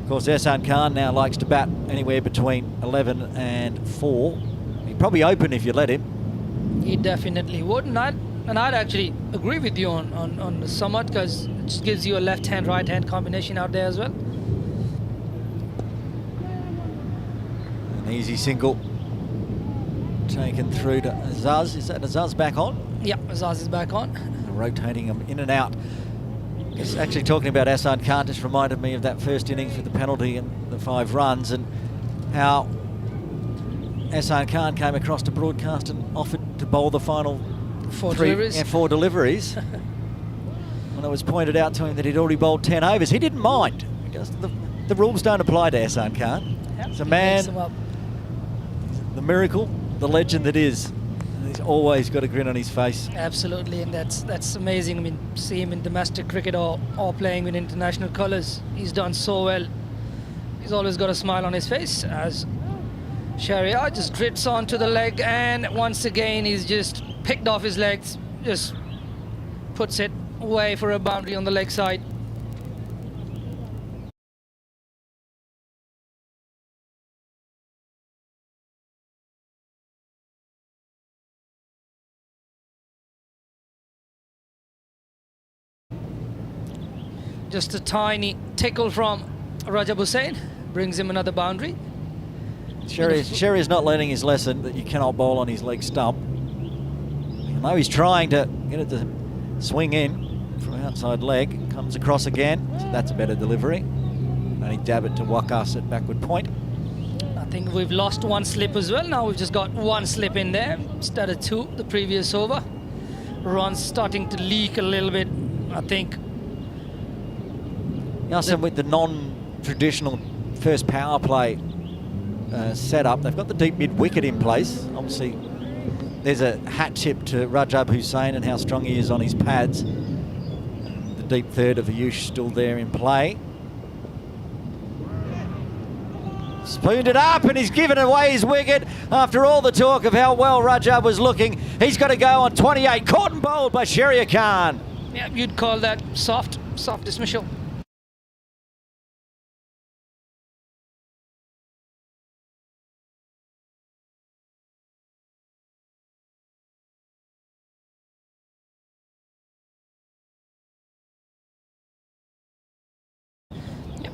Of course, Ehsan Khan now likes to bat anywhere between 11 and 4. He'd probably open if you let him. He definitely would. And I'd actually agree with you on the Samad, because it just gives you a left-hand, right-hand combination out there as well. An easy single taken through to Azaz. Is that Azaz back on? Yeah, Azaz is back on. Rotating him in and out. It's actually talking about Ehsan Khan just reminded me of that first innings with the penalty and the 5 runs, and how Ehsan Khan came across to broadcast and offered to bowl the final 4 deliveries. 4 deliveries. When it was pointed out to him that he'd already bowled 10 overs, he didn't mind, because the rules don't apply to Ehsan Khan. Yep, It's a he man, makes them up. the miracle, the legend that is. He's always got a grin on his face. Absolutely, and that's amazing. I mean, see him in domestic cricket or playing with international colours. He's done so well. He's always got a smile on his face, as Sharia just drifts onto the leg, and once again he's just picked off his legs, just puts it away for a boundary on the leg side. Just a tiny tickle from Rajab Hussain brings him another boundary. Sherry's not learning his lesson that you cannot bowl on his leg stump. Although he's trying to get it to swing in from outside leg, comes across again, so that's a better delivery. Only dab it to Wakas at backward point. I think we've lost 1 slip as well. Now we've just got 1 slip in there instead of 2 the previous over. Runs starting to leak a little bit, I think. Yasin, with the non-traditional first power play setup, they've got the deep mid-wicket in place. Obviously, there's a hat tip to Rajab Hussain and how strong he is on his pads. The deep third of Ayush still there in play. Spooned it up, and he's given away his wicket after all the talk of how well Rajab was looking. He's got to go on 28, caught and bowled by Sharia Khan. Yeah, you'd call that soft dismissal.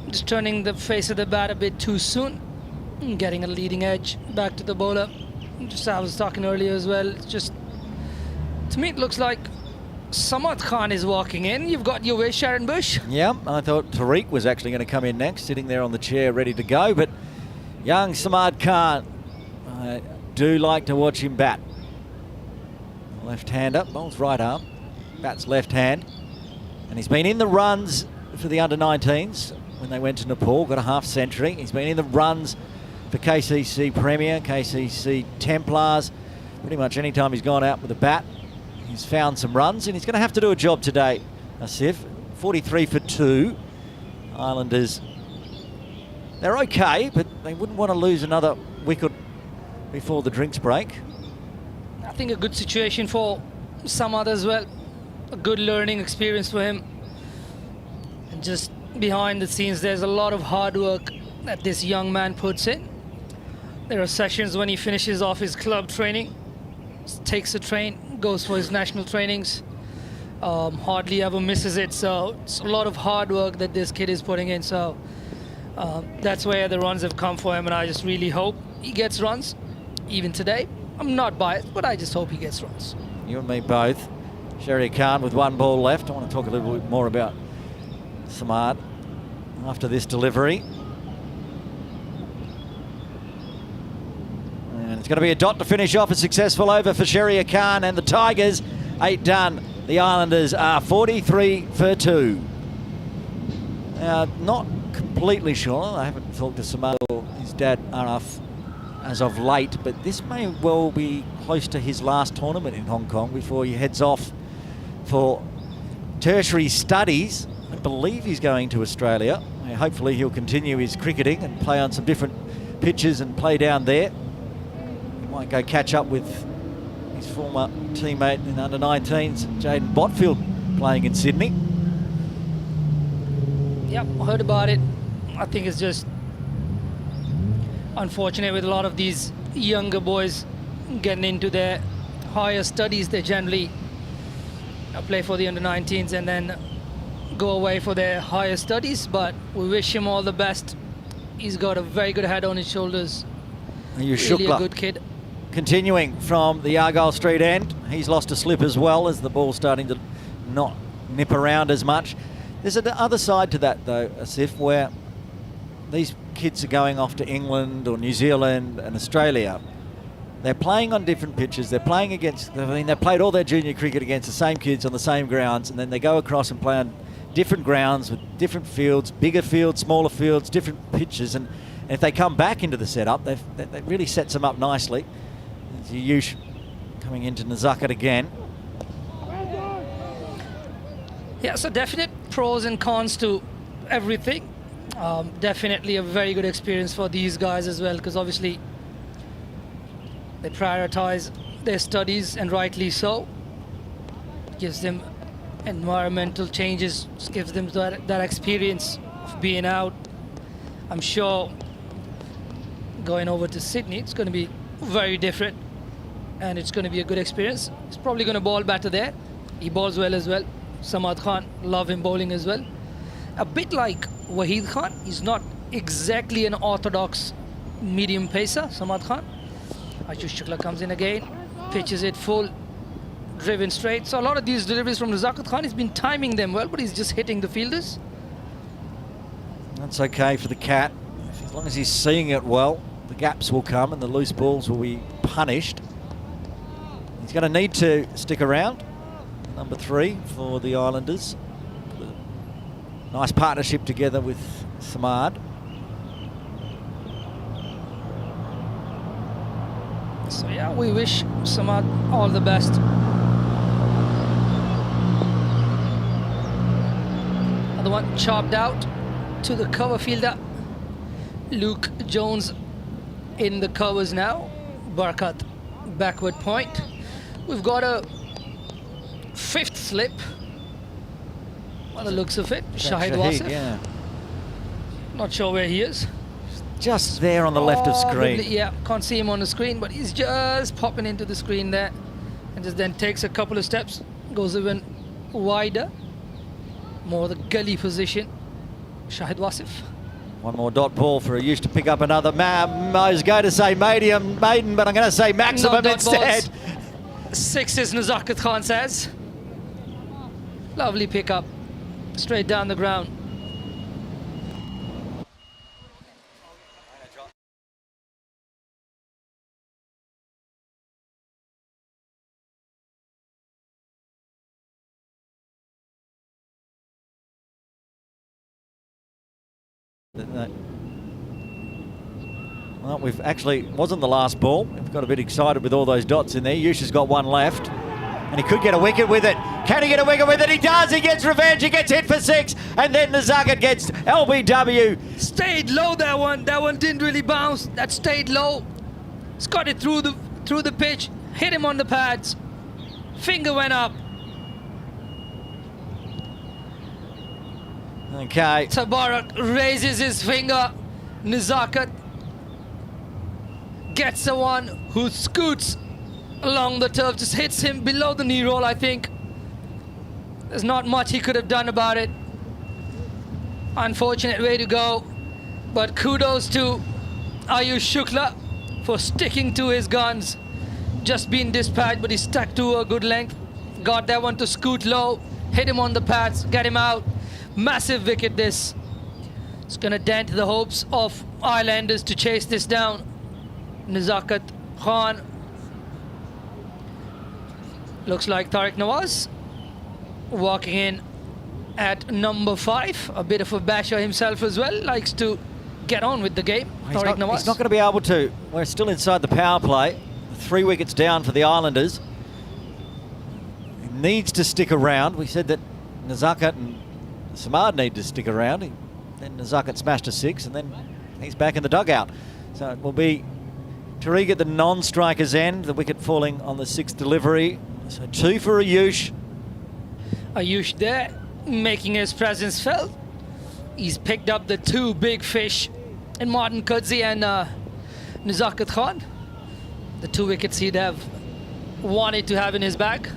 Just turning the face of the bat a bit too soon, getting a leading edge back to the bowler. Just I was talking earlier as well, it's just, to me it looks like Samad Khan is walking in. You've got your way, Sharon Bush. Yeah, I thought Tariq was actually going to come in next, sitting there on the chair ready to go, but young Samad Khan, I do like to watch him bat. Left-hander, bowls right arm, bats left hand, and he's been in the runs for the under-19s when they went to Nepal, got a half century. He's been in the runs for KCC Premier, KCC Templars. Pretty much any time he's gone out with a bat, he's found some runs, and he's going to have to do a job today, Asif. 43 for 2. Islanders, they're okay, but they wouldn't want to lose another wicket before the drinks break. I think a good situation for Samad as well. A good learning experience for him. And just behind the scenes, there's a lot of hard work that this young man puts in. There are sessions when he finishes off his club training, takes a train, goes for his national trainings, hardly ever misses it. So it's a lot of hard work that this kid is putting in. So that's where the runs have come for him, and I just really hope he gets runs. Even today, I'm not biased, but I just hope he gets runs. You and me both. Sharia Khan with 1 ball left. I want to talk a little bit more about Samad after this delivery. And it's going to be a dot to finish off a successful over for Sharia Khan and the Tigers. 8 done. The Islanders are 43 for 2. Now, not completely sure. I haven't talked to Samad or his dad, Araf, as of late, but this may well be close to his last tournament in Hong Kong before he heads off for tertiary studies. I believe he's going to Australia. Hopefully he'll continue his cricketing and play on some different pitches and play down there. He might go catch up with his former teammate in under-19s, Jaden Botfield, playing in Sydney. Yep, I heard about it. I think it's just unfortunate with a lot of these younger boys getting into their higher studies. They generally play for the under-19s and then go away for their higher studies, but we wish him all the best. He's got a very good head on his shoulders. Really a good kid. Continuing from the Argyle Street end, he's lost a slip as well as the ball's starting to not nip around as much. There's the other side to that though, Asif, where these kids are going off to England or New Zealand and Australia. They're playing on different pitches. They're playing against, I mean, they played all their junior cricket against the same kids on the same grounds, and then they go across and play on different grounds with different fields, bigger fields, smaller fields, different pitches. And if they come back into the setup, that really sets them up nicely. Ayush coming into Nazakat again. Yeah, so definite pros and cons to everything. Definitely a very good experience for these guys as well, because obviously they prioritize their studies, and rightly so. Gives them environmental changes, gives them that experience of being out. I'm sure going over to Sydney, it's going to be very different, and it's going to be a good experience. He's probably going to bowl better there. He bowls well as well. Samad Khan, love him bowling as well. A bit like Wahid Khan, he's not exactly an orthodox medium pacer, Samad Khan. Ayush Shukla comes in again, pitches it full, driven straight. So a lot of these deliveries from Nazakat Khan, he's been timing them well, but he's just hitting the fielders. That's okay for the cat. As long as he's seeing it well, the gaps will come and the loose balls will be punished. He's going to need to stick around. Number 3 for the Islanders. Nice partnership together with Samad. So yeah, we wish Samad all the best. Another one chopped out to the cover fielder. Luke Jones in the covers now. Barkat backward point. We've got a 5th slip by the looks of it. Shahid Wasif. Yeah. Not sure where he is. Just there on the left of screen. Yeah, can't see him on the screen, but he's just popping into the screen there, and just then takes a couple of steps, goes even wider, more the gully position. Shahid Wasif. One more dot ball for Ayush to pick up another. I was going to say maiden, but I'm going to say maximum instead. 6 as Nazakat Khan says. Lovely pickup, straight down the ground. Well, we've actually, wasn't the last ball. We've got a bit excited with all those dots in there. Yush has got one left, and he could get a wicket with it. Can he get a wicket with it? He does. He gets revenge. He gets hit for 6, and then Nazakat gets LBW. Stayed low, that one. That one didn't really bounce. That stayed low. It's got it through the pitch. Hit him on the pads. Finger went up. Okay. Tabarak raises his finger. Nazakat gets the one who scoots along the turf, just hits him below the knee roll, I think. There's not much he could have done about it. Unfortunate way to go. But kudos to Ayush Shukla for sticking to his guns. Just been dispatched, but he stuck to a good length. Got that one to scoot low, hit him on the pads, get him out. Massive wicket this. It's going to dent the hopes of Islanders to chase this down. Nazakat Khan. Looks like Tariq Nawaz walking in at number 5. A bit of a basher himself as well. Likes to get on with the game. Tariq Nawaz. He's not going to be able to. We're still inside the power play. 3 wickets down for the Islanders. He needs to stick around. We said that Nazakat and Samad need to stick around. Then Nazakat smashed a 6, and then he's back in the dugout. So it will be Tariq at the non-striker's end, the wicket falling on the 6th delivery. So 2 for Ayush. Ayush there, making his presence felt. He's picked up the two big fish in Martin Kudzi and Nazakat Khan. The 2 wickets he'd have wanted to have in his bag.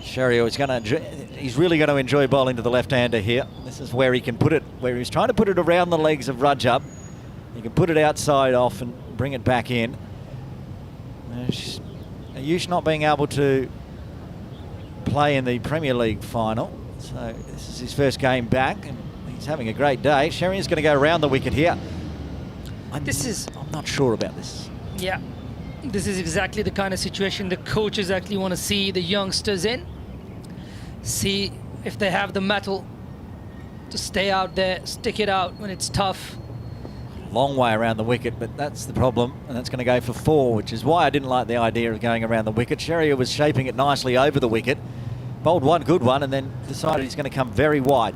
Sherry he's really going to enjoy bowling to the left-hander here. This is where he can put it, where he's trying to put it around the legs of Rajab. He can put it outside off and bring it back in. Ayush not being able to play in the Premier League final. So this is his first game back and he's having a great day. Sherry is going to go around the wicket here. I'm not sure about this. Yeah, this is exactly the kind of situation the coaches actually want to see the youngsters in. See if they have the mettle to stay out there, stick it out when it's tough. Long way around the wicket, but that's the problem, and that's going to go for 4, which is why I didn't like the idea of going around the wicket. Sherrier was shaping it nicely over the wicket, bowled one good one, and then decided he's going to come very wide.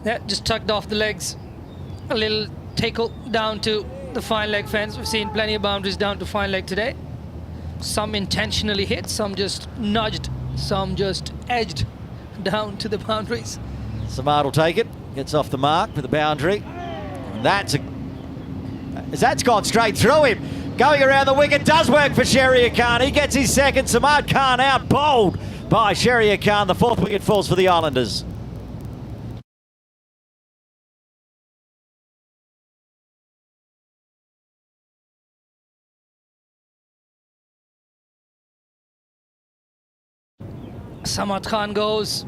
Yeah, just tucked off the legs. A little tickle down to the fine leg fence. We've seen plenty of boundaries down to fine leg today. Some intentionally hit, some just nudged, some just edged down to the boundaries. Samad will take it, gets off the mark for the boundary. And that's gone straight through him. Going around the wicket does work for Sherrier Khan. He gets his second. Samad Khan out, bowled by Sherrier Khan. The 4th wicket falls for the Islanders. Samad Khan goes.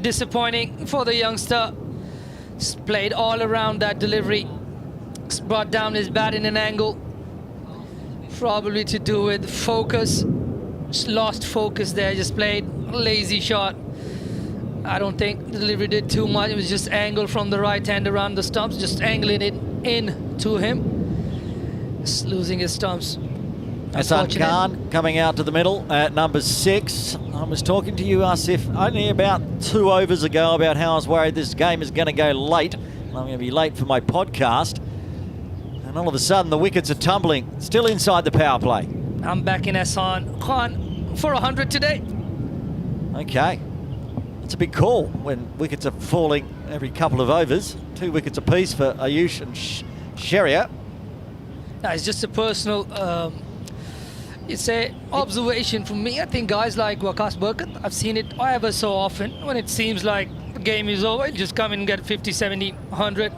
Disappointing for the youngster. He's played all around that delivery. He's brought down his bat in an angle. Probably to do with focus. Just lost focus there. Just played a lazy shot. I don't think the delivery did too much. It was just angled from the right hand around the stumps. Just angling it in to him. Just losing his stumps. Hassan Khan coming out to the middle at number 6. I was talking to you, Asif, only about 2 overs ago about how I was worried this game is going to go late. And I'm going to be late for my podcast. And all of a sudden the wickets are tumbling, still inside the power play. I'm back in Hassan Khan for 100 today. Okay. It's a big call when wickets are falling every couple of overs. 2 wickets apiece for Ayush and Sherrier. No, it's just a personal... It's a observation from me. I think guys like Waqas Burkat, I've seen it ever so often. When it seems like the game is over, he'll just come in and get 50, 70, 100.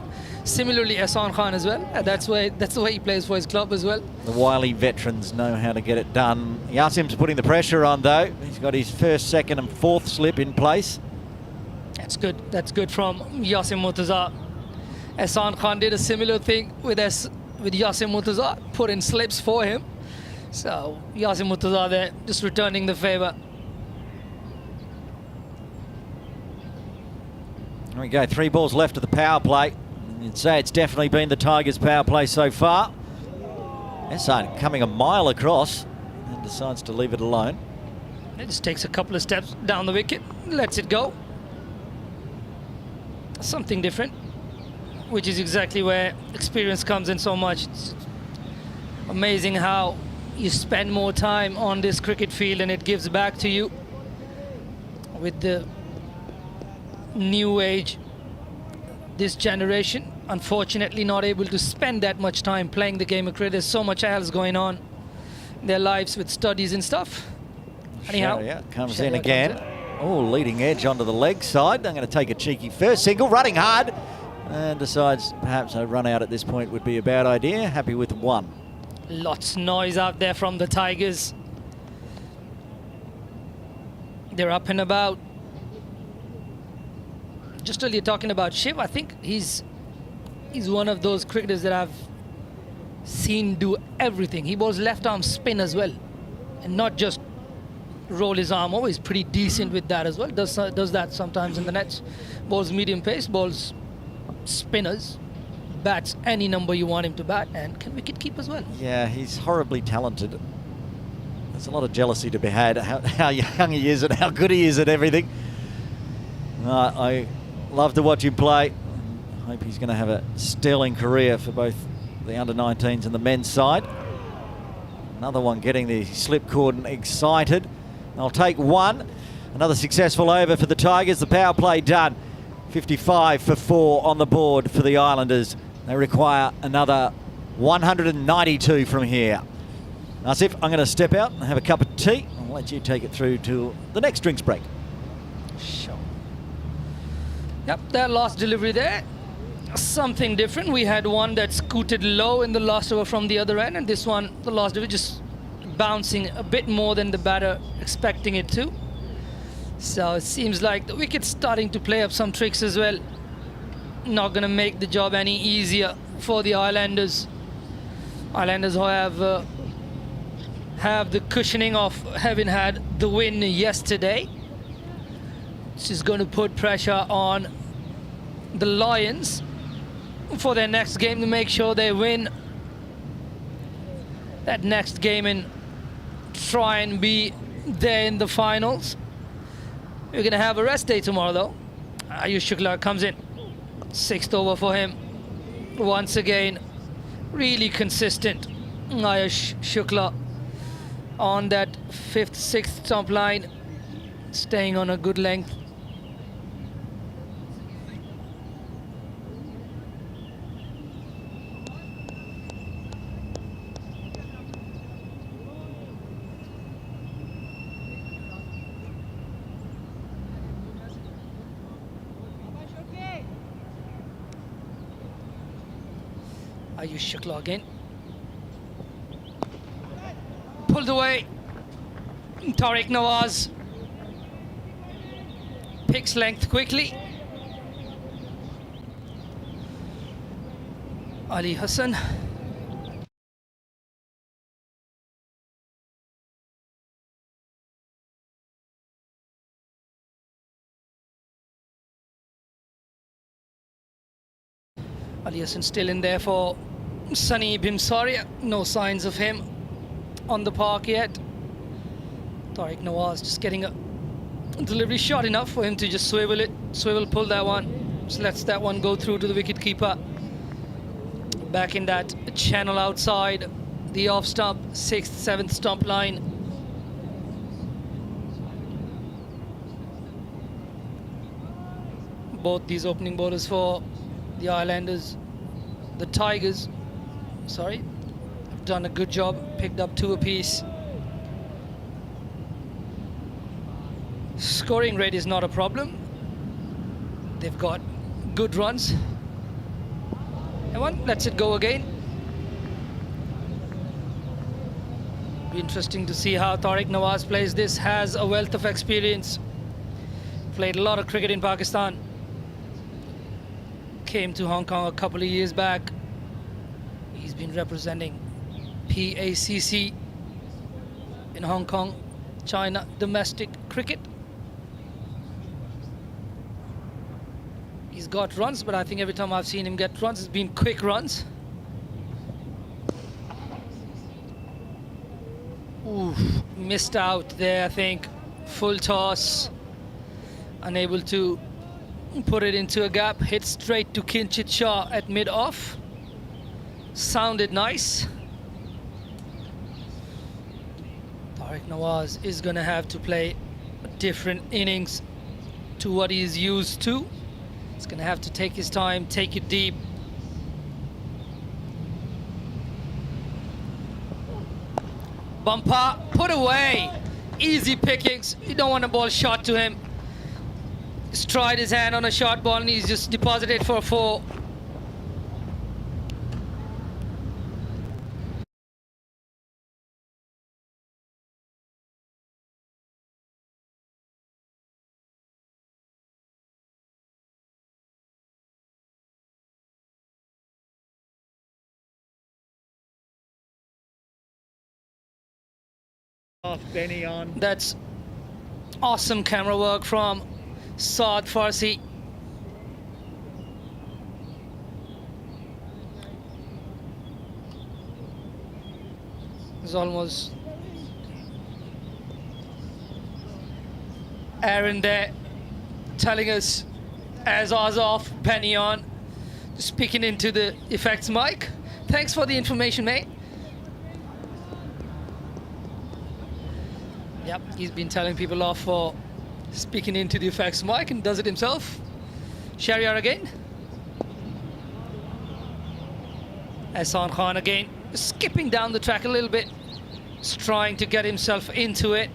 Similarly, Hassan Khan as well. That's the way he plays for his club as well. The wily veterans know how to get it done. Yasim's putting the pressure on though. He's got his 1st, 2nd and 4th slip in place. That's good. That's good from Yasim Murtaza. Hassan Khan did a similar thing with Yasim Murtaza, put in slips for him. So Yasim Murtaza there, just returning the favour. There we go, 3 balls left of the power play. You'd say it's definitely been the Tigers' power play so far. Hassan coming a mile across and decides to leave it alone. It just takes a couple of steps down the wicket, lets it go. Something different, which is exactly where experience comes in so much. It's amazing how you spend more time on this cricket field and it gives back to you. With the new age, this generation, unfortunately not able to spend that much time playing the game of cricket. There's so much else going on in their lives with studies and stuff. Anyhow, Sherrier comes in again. Oh, leading edge onto the leg side. I'm going to take a cheeky first single, running hard, and decides perhaps a run out at this point would be a bad idea. Happy with 1. Lots noise out there from the Tigers. They're up and about. Just earlier talking about Shiv, I think he's one of those cricketers that I've seen do everything. He bowls left arm spin as well, and not just roll his arm over. He's pretty decent with that as well. Does that sometimes in the nets. Bowls medium pace, bowls spinners. Bats any number you want him to bat, and can wicket keep as well. Yeah, he's horribly talented. There's a lot of jealousy to be had, how young he is and how good he is at everything. I love to watch him play. Hope he's going to have a sterling career for both the under-19s and the men's side. Another one getting the slip cordon excited. They'll take one. Another successful over for the Tigers. The power play done. 55 for 4 on the board for the Islanders. They require another 192 from here. Asif, I'm going to step out and have a cup of tea. I'll let you take it through to the next drinks break. Sure. Yep, that last delivery there, something different. We had one that scooted low in the last over from the other end, and this one, the last delivery, just bouncing a bit more than the batter expecting it to. So it seems like the wicket's starting to play up some tricks as well. Not going to make the job any easier for the Islanders. Islanders who have the cushioning of having had the win yesterday. This is going to put pressure on the Lions for their next game to make sure they win that next game and try and be there in the finals. We're going to have a rest day tomorrow though. Ayush Shukla comes in. 6th over for him. Once again, really consistent. Ayush Shukla on that 5th, 6th stump line, staying on a good length. Ayush Shukla again. Pulled away. Tariq Nawaz picks length quickly. Ali Hassan. Ali Hassan still in there for Sunny Bimsaria. No signs of him on the park yet. Tariq Nawaz just getting a delivery shot enough for him to just swivel pull that one. Just lets that one go through to the wicket keeper. Back in that channel outside the off stump, 6th, 7th stump line. Both these opening bowlers for the Islanders, the Tigers, sorry, have done a good job, picked up 2 apiece. Scoring rate is not a problem. They've got good runs. And one lets it go again. Be interesting to see how Tariq Nawaz plays this. Has a wealth of experience. Played a lot of cricket in Pakistan. Came to Hong Kong a couple of years back. He's been representing PACC in Hong Kong, China, domestic cricket. He's got runs, but I think every time I've seen him get runs, it's been quick runs. Oof, missed out there, I think. Full toss, unable to put it into a gap, hit straight to Kinchit Shah at mid-off. Sounded nice. Tariq Nawaz is going to have to play a different innings to what he's used to. He's going to have to take his time, take it deep. Bumper, put away. Easy pickings. You don't want a ball shot to him. He's tried his hand on a short ball and he's just deposited for a 4. Benny on. That's awesome camera work from Saad Farsi. It's almost Aaron there telling us as ours off, Benny on. speaking into the effects mic. Thanks for the information, mate. Yep, he's been telling people off for speaking into the effects mic and does it himself. Shahryar again. Ehsan Khan again, skipping down the track a little bit. Just trying to get himself into it.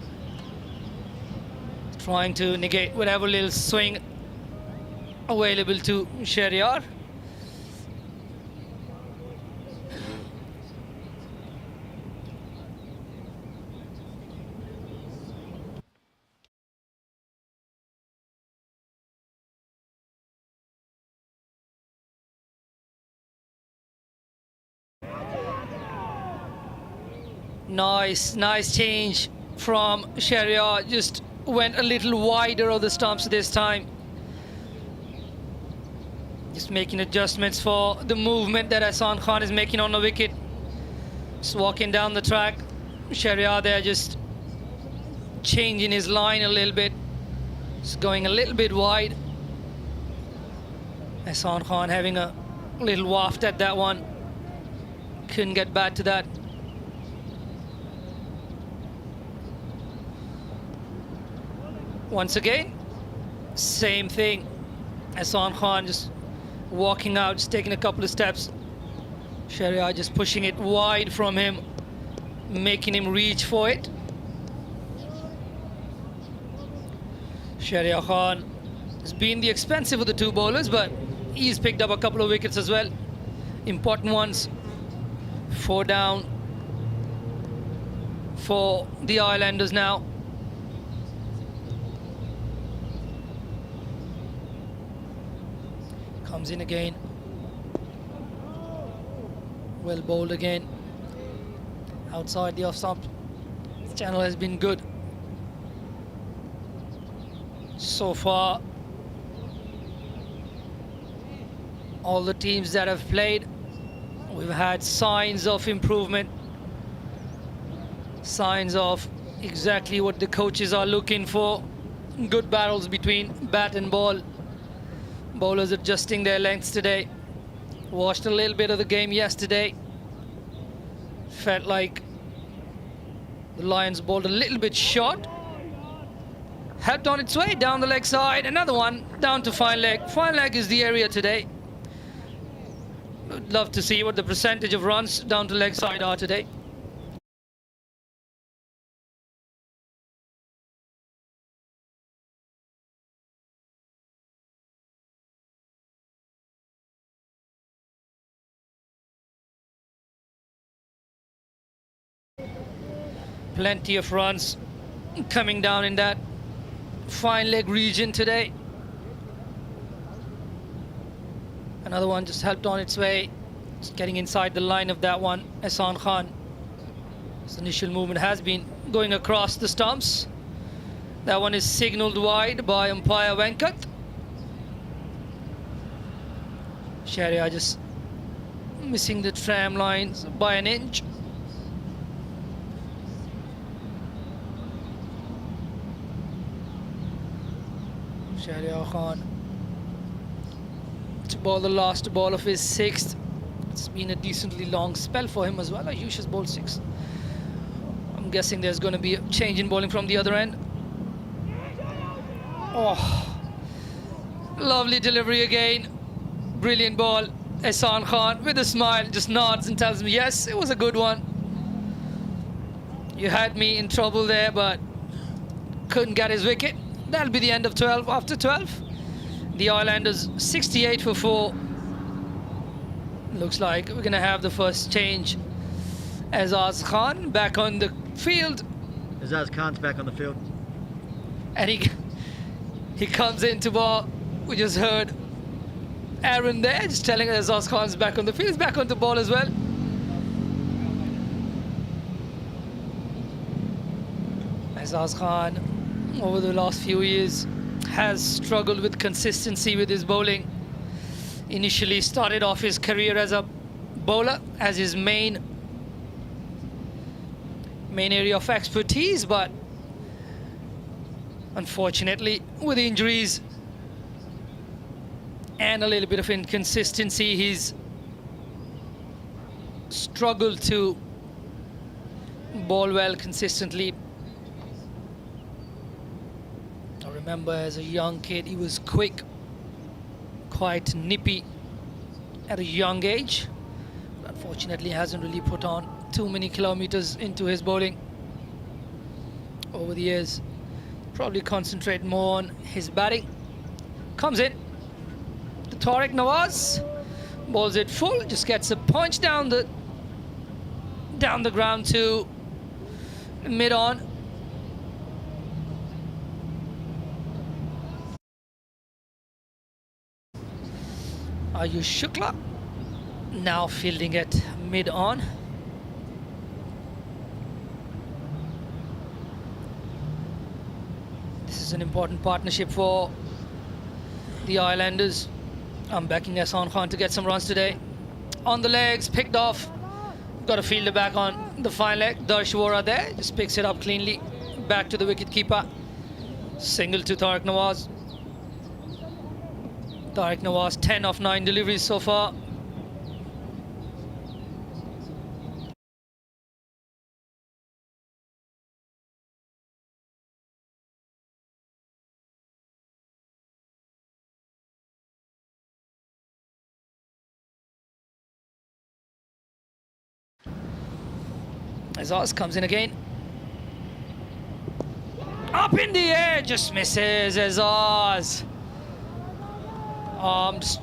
Trying to negate whatever little swing available to Shahryar. Nice change from Shahryar. Just went a little wider of the stumps this time. Just making adjustments for the movement that Ehsan Khan is making on the wicket. Just walking down the track. Shahryar there just changing his line a little bit. Just going a little bit wide. Ehsan Khan having a little waft at that one. Couldn't get back to that. Once again, same thing. Ehsan Khan just walking out, just taking a couple of steps. Shahryar just pushing it wide from him, making him reach for it. Shahryar Khan has been the expensive of the two bowlers, but he's picked up a couple of wickets as well. Important ones. 4 down for the Islanders now. Comes in again. Well bowled again. Outside the off stump. This channel has been good so far. All the teams that have played, we've had signs of improvement. Signs of exactly what the coaches are looking for. Good battles between bat and ball. Bowlers adjusting their lengths today. Watched a little bit of the game yesterday. Felt like the Lions bowled a little bit short. Helped on its way down the leg side. Another one down to fine leg. Fine leg is the area today. Would love to see what the percentage of runs down to leg side are today. Plenty of runs coming down in that fine leg region today. Another one just helped on its way. Just getting inside the line of that one, Ehsan Khan. His initial movement has been going across the stumps. That one is signalled wide by umpire Venkat. Shahryar just missing the tram lines by an inch. Shahryar Khan to bowl the last ball of his 6th. It's been a decently long spell for him as well. Ayush has bowled 6. I'm guessing there's going to be a change in bowling from the other end. Oh, lovely delivery again. Brilliant ball. Ehsan Khan with a smile just nods and tells me, yes, it was a good one. You had me in trouble there, but couldn't get his wicket. That'll be the end of 12. After 12, the Islanders 68 for 4. Looks like we're going to have the first change. Azaz Khan back on the field. Azaz Khan's back on the field. And he comes in to bowl. We just heard Aaron there just telling Azaz Khan's back on the field. He's back on the ball as well. Azaz Khan, over the last few years, has struggled with consistency with his bowling. Initially started off his career as a bowler, as his main area of expertise, but unfortunately with injuries and a little bit of inconsistency. He's struggled to bowl well consistently. I remember as a young kid, he was quick, quite nippy at a young age. Unfortunately, hasn't really put on too many kilometers into his bowling over the years. Probably concentrate more on his batting. Comes in the Tariq Nawaz, bowls it full, just gets a punch down the ground to mid-on. Ayush Shukla now fielding at mid-on. This is an important partnership for the Islanders. I'm backing Ehsan Khan to get some runs today. On the legs, picked off. Got a fielder back on the fine leg. Darsh Vora there, just picks it up cleanly. Back to the wicket keeper. Single to Tariq Nawaz. Tariq Nawaz, 10 of 9 deliveries so far. Azaz comes in again. Up in the air, just misses Azaz. Arms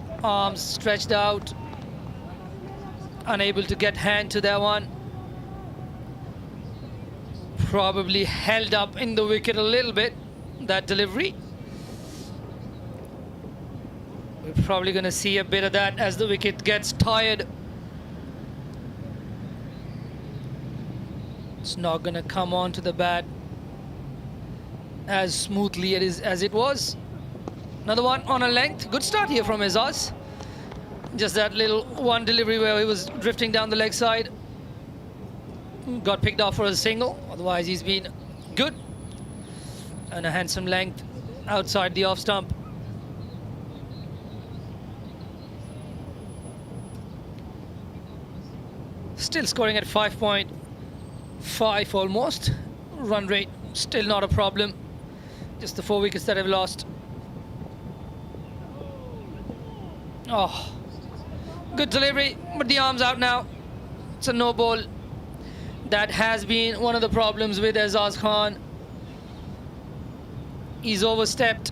stretched out. Unable to get hand to that one. Probably held up in the wicket a little bit, that delivery. We're probably going to see a bit of that as the wicket gets tired. It's not going to come onto the bat as smoothly as it was. Another one on a length. Good start here from Azaz. Just that little one delivery where he was drifting down the leg side. Got picked off for a single. Otherwise, he's been good. And a handsome length outside the off stump. Still scoring at 5.5 almost. Run rate still not a problem. Just the 4 wickets that I've lost. Oh, good delivery, but the arm's out now. It's a no ball. That has been one of the problems with Azaz Khan. He's overstepped.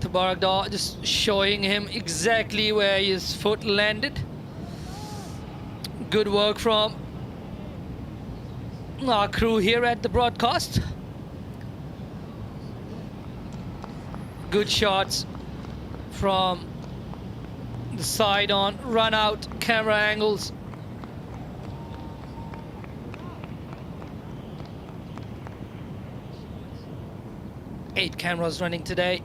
Tabarak Dar just showing him exactly where his foot landed. Good work from our crew here at the broadcast. Good shots from the side on, run out, camera angles. Eight cameras running today.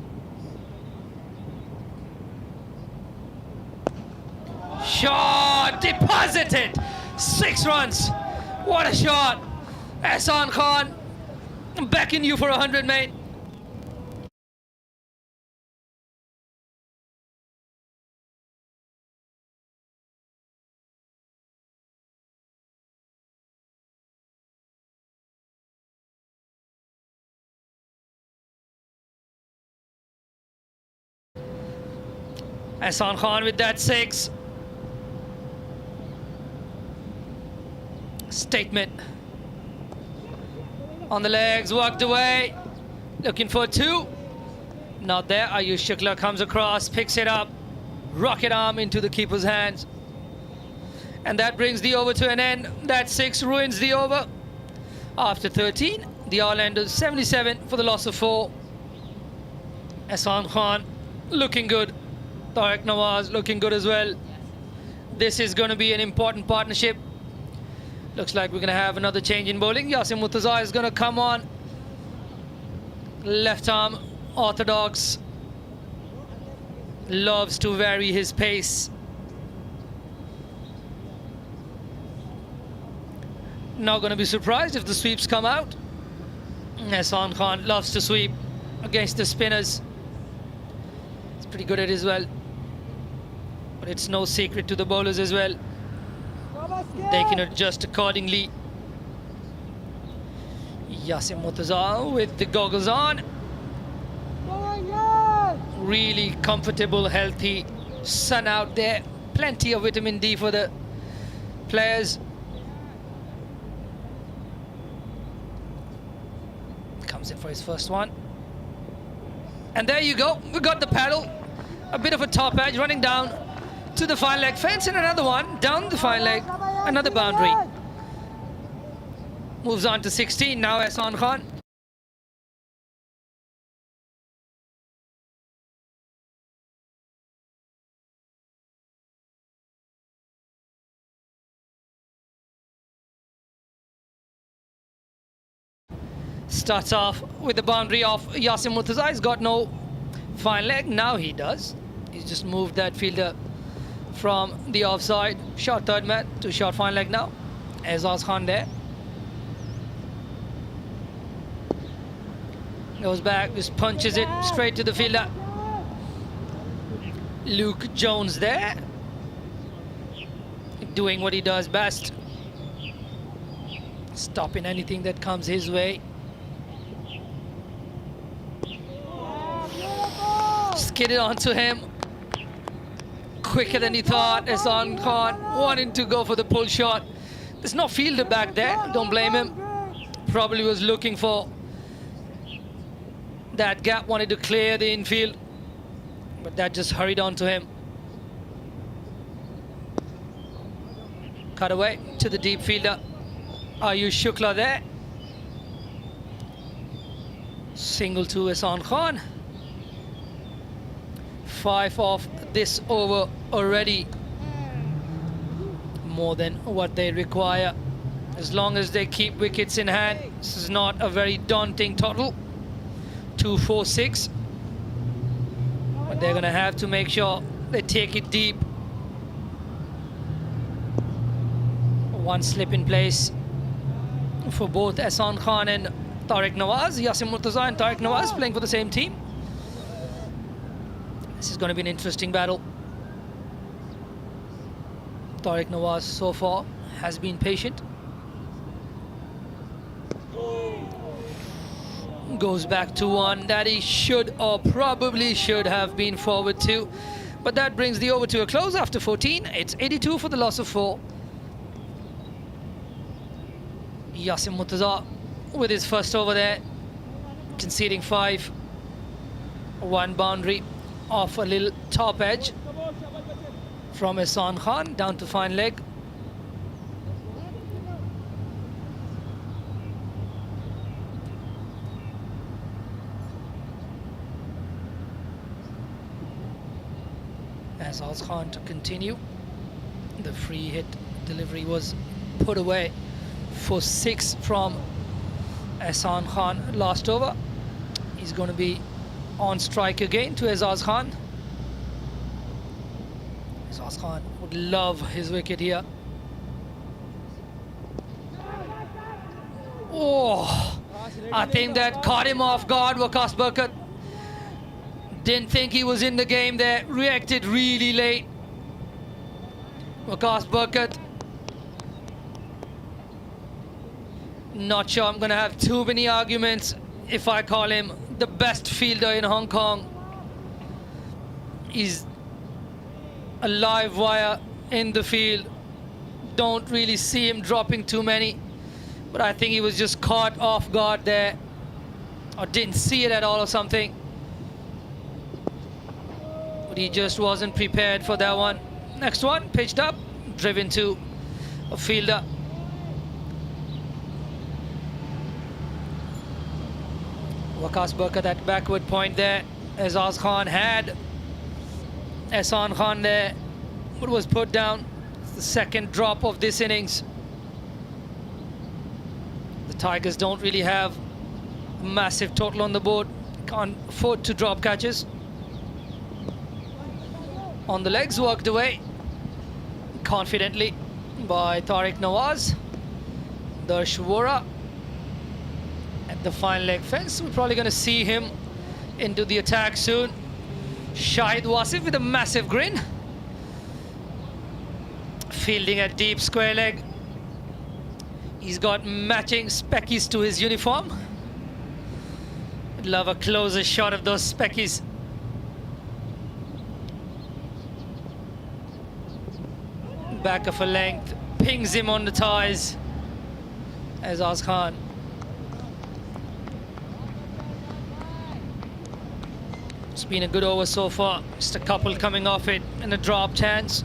Shot deposited. 6 runs. What a shot. Ehsan Khan, I'm backing you for 100, mate. Ehsan Khan with that 6. Statement. On the legs, walked away. Looking for 2. Not there. Ayush Shukla comes across, picks it up. Rocket arm into the keeper's hands. And that brings the over to an end. That 6 ruins the over. After 13, the Islanders 77 for the loss of 4. Ehsan Khan looking good. Tariq Nawaz looking good as well. This is going to be an important partnership. Looks like we're going to have another change in bowling. Yasin Murtaza is going to come on. Left arm, orthodox. Loves to vary his pace. Not going to be surprised if the sweeps come out. Ehsan Khan loves to sweep against the spinners. pretty good at it as well. But it's no secret to the bowlers as well. They can adjust accordingly. Yasim Murtaza with the goggles on. Really comfortable, healthy sun out there. Plenty of vitamin D for the players. Comes in for his first one. And there you go. We got the paddle. A bit of a top edge running down to the fine leg fence, and another one down the fine leg. Another boundary. Moves on to 16 now, Ehsan Khan. Starts off with the boundary of Yasim Murtaza. He's got no fine leg. Now he does. He's just moved that fielder from the offside, short third man, to short fine leg now. Ehsan Khan there. Goes back, just punches it straight to the fielder. Luke Jones there. Doing what he does best. Stopping anything that comes his way. Skidded onto him. Quicker than he thought. Ehsan Khan wanting to go for the pull shot. There's no fielder back there. Don't blame him. Probably was looking for that gap, wanted to clear the infield. But that just hurried onto him. Cut away to the deep fielder. Ayush Shukla there. Single to Ehsan Khan. 5 off this over already. More than what they require. As long as they keep wickets in hand, this is not a very daunting total. 2-4-6. But they're going to have to make sure they take it deep. One slip in place for both Ehsan Khan and Tariq Nawaz. Yasim Murtaza and Tariq Nawaz playing for the same team. This is going to be an interesting battle. Tariq Nawaz so far has been patient. Goes back to one that he should or probably should have been forward to. But that brings the over to a close after 14. It's 82 for the loss of 4. Yasim Murtaza with his first over there, conceding 5. One boundary off a little top edge from Ehsan Khan down to fine leg. Ehsan Khan to continue. The free hit delivery was put away for 6 from Ehsan Khan last over. He's going to be on strike again to Ehsan Khan. Ehsan Khan would love his wicket here. Oh, I think that caught him off guard, Waqas Barakat. Didn't think he was in the game there. Reacted really late. Waqas Barakat. Not sure I'm going to have too many arguments if I call him the best fielder in Hong Kong. He's a live wire in the field. Don't really see him dropping too many. But I think he was just caught off guard there. Or didn't see it at all or something. But he just wasn't prepared for that one. Next one, pitched up, driven to a fielder. Waqas Barakat, that backward point there. Ehsan Khan had Ehsan Khan there, but was put down. It's the second drop of this innings. The Tigers don't really have a massive total on the board. Can't afford to drop catches. On the legs, worked away confidently by Tariq Nawaz. Darsh Vora at the fine leg fence. We're probably going to see him into the attack soon. Shahid Wasif with a massive grin. Fielding a deep square leg. He's got matching speckies to his uniform. I'd love a closer shot of those speckies. Back of a length, pings him on the ties. Azaz Khan. It's been a good over so far. Just a couple coming off it and a drop chance.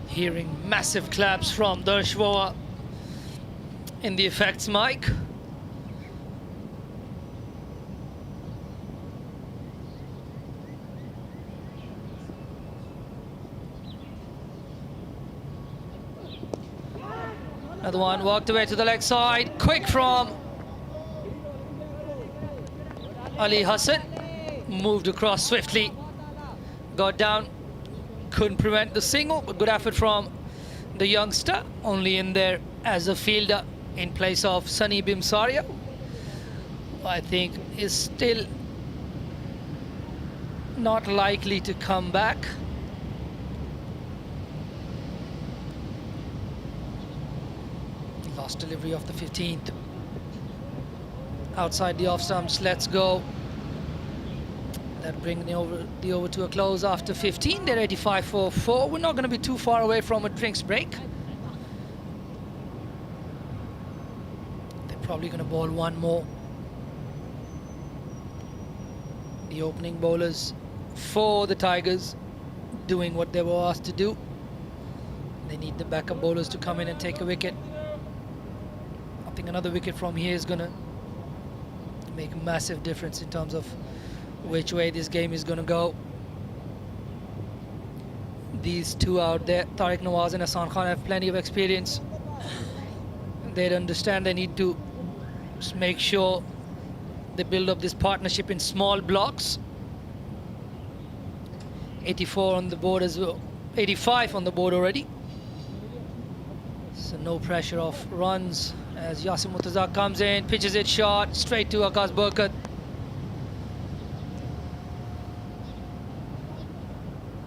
Hearing massive claps from Darshwa in the effects mic. Another one walked away to the leg side. Quick from Ali Hassan. Moved across swiftly. Got down. Couldn't prevent the single, but good effort from the youngster. Only in there as a fielder in place of Sunny Bimsaria. I think is still not likely to come back. Last delivery of the 15th. Outside the off stumps, let's go. That brings the over to a close after 15. They're 85 for 4. We're not going to be too far away from a drinks break. They're probably going to bowl one more. The opening bowlers for the Tigers doing what they were asked to do. They need the backup bowlers to come in and take a wicket. I think another wicket from here is going to make a massive difference in terms of which way this game is going to go. These two out there, Tariq Nawaz and Hasan Khan, have plenty of experience. They'd understand they need to just make sure they build up this partnership in small blocks. 84 on the board as well, 85 on the board already. So no pressure off runs as Yasim Murtaza comes in, pitches it short, straight to Akash Burkat.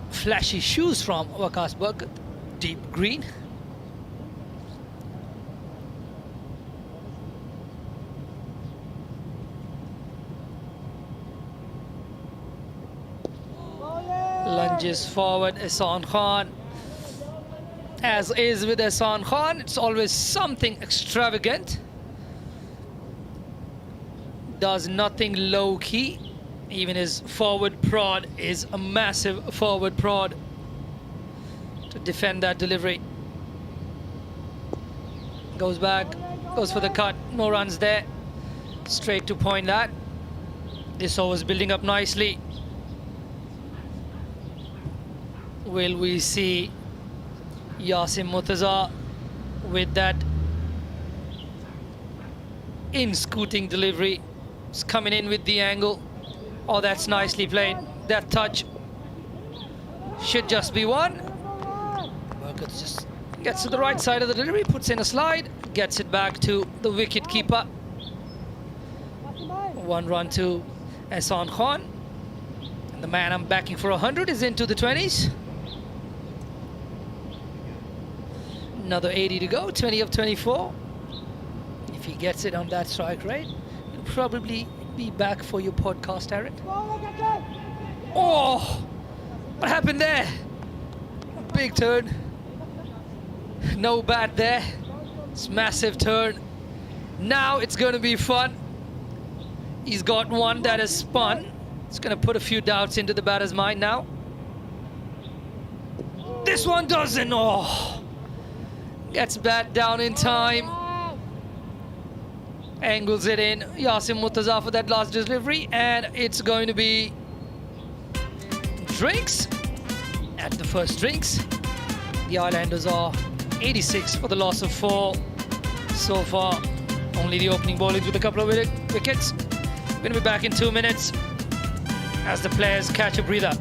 Flashy shoes from Waqas Burkat, deep green. Lunges forward, Hasan Khan. As is with Hasan Khan, it's always something extravagant. Does nothing low-key. Even his forward prod is a massive forward prod to defend that delivery. Goes back, goes for the cut, no runs there. Straight to point that. This over's building up nicely. Will we see Yasim Murtaza with that in-scooting delivery? It's coming in with the angle. Oh, that's nicely played. That touch should just be one. Burkat just gets to the right side of the delivery, puts in a slide, gets it back to the wicket keeper. 1 run to Hasan Khan. And the man I'm backing for 100 is into the 20s. Another 80 to go, 20 of 24. If he gets it on that strike rate, he'll probably be back for your podcast, Aaron. Oh, what happened there? Big turn. No bat there. It's massive turn. Now it's going to be fun. He's got one that has spun. It's going to put a few doubts into the batter's mind now. This one doesn't. Oh, gets bat down in time. Angles it in. Yasim Murtaza for that last delivery, and it's going to be drinks at the first drinks. The Islanders are 86 for the loss of 4 so far. Only the opening bowlers with a couple of wickets. We're going to be back in 2 minutes as the players catch a breather.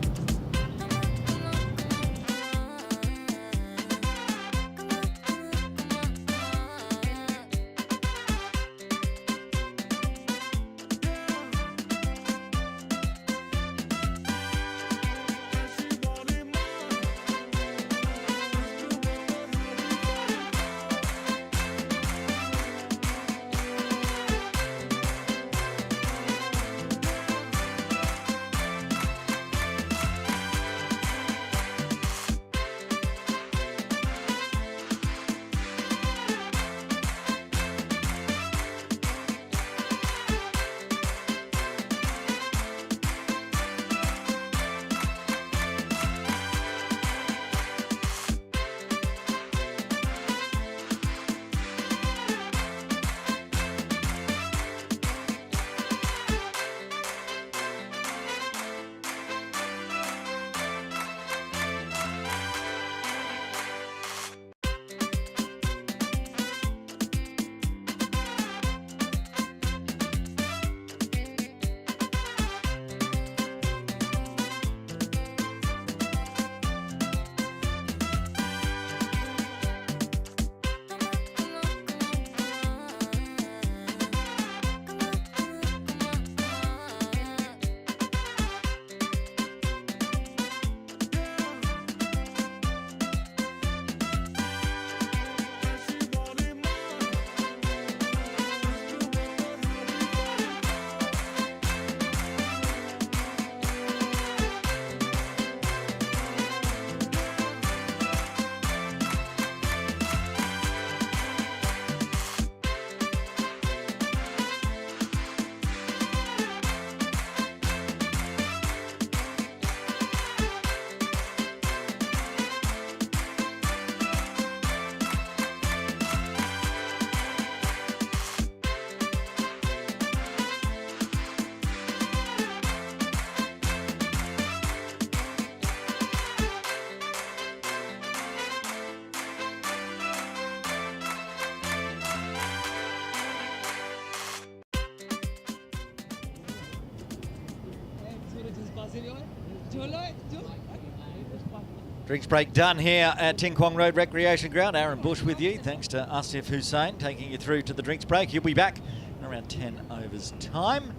Drinks break done here at Ting Kwong Road Recreation Ground. Aaron Bush with you. Thanks to Asif Hussain taking you through to the drinks break. He'll be back in around 10 overs time.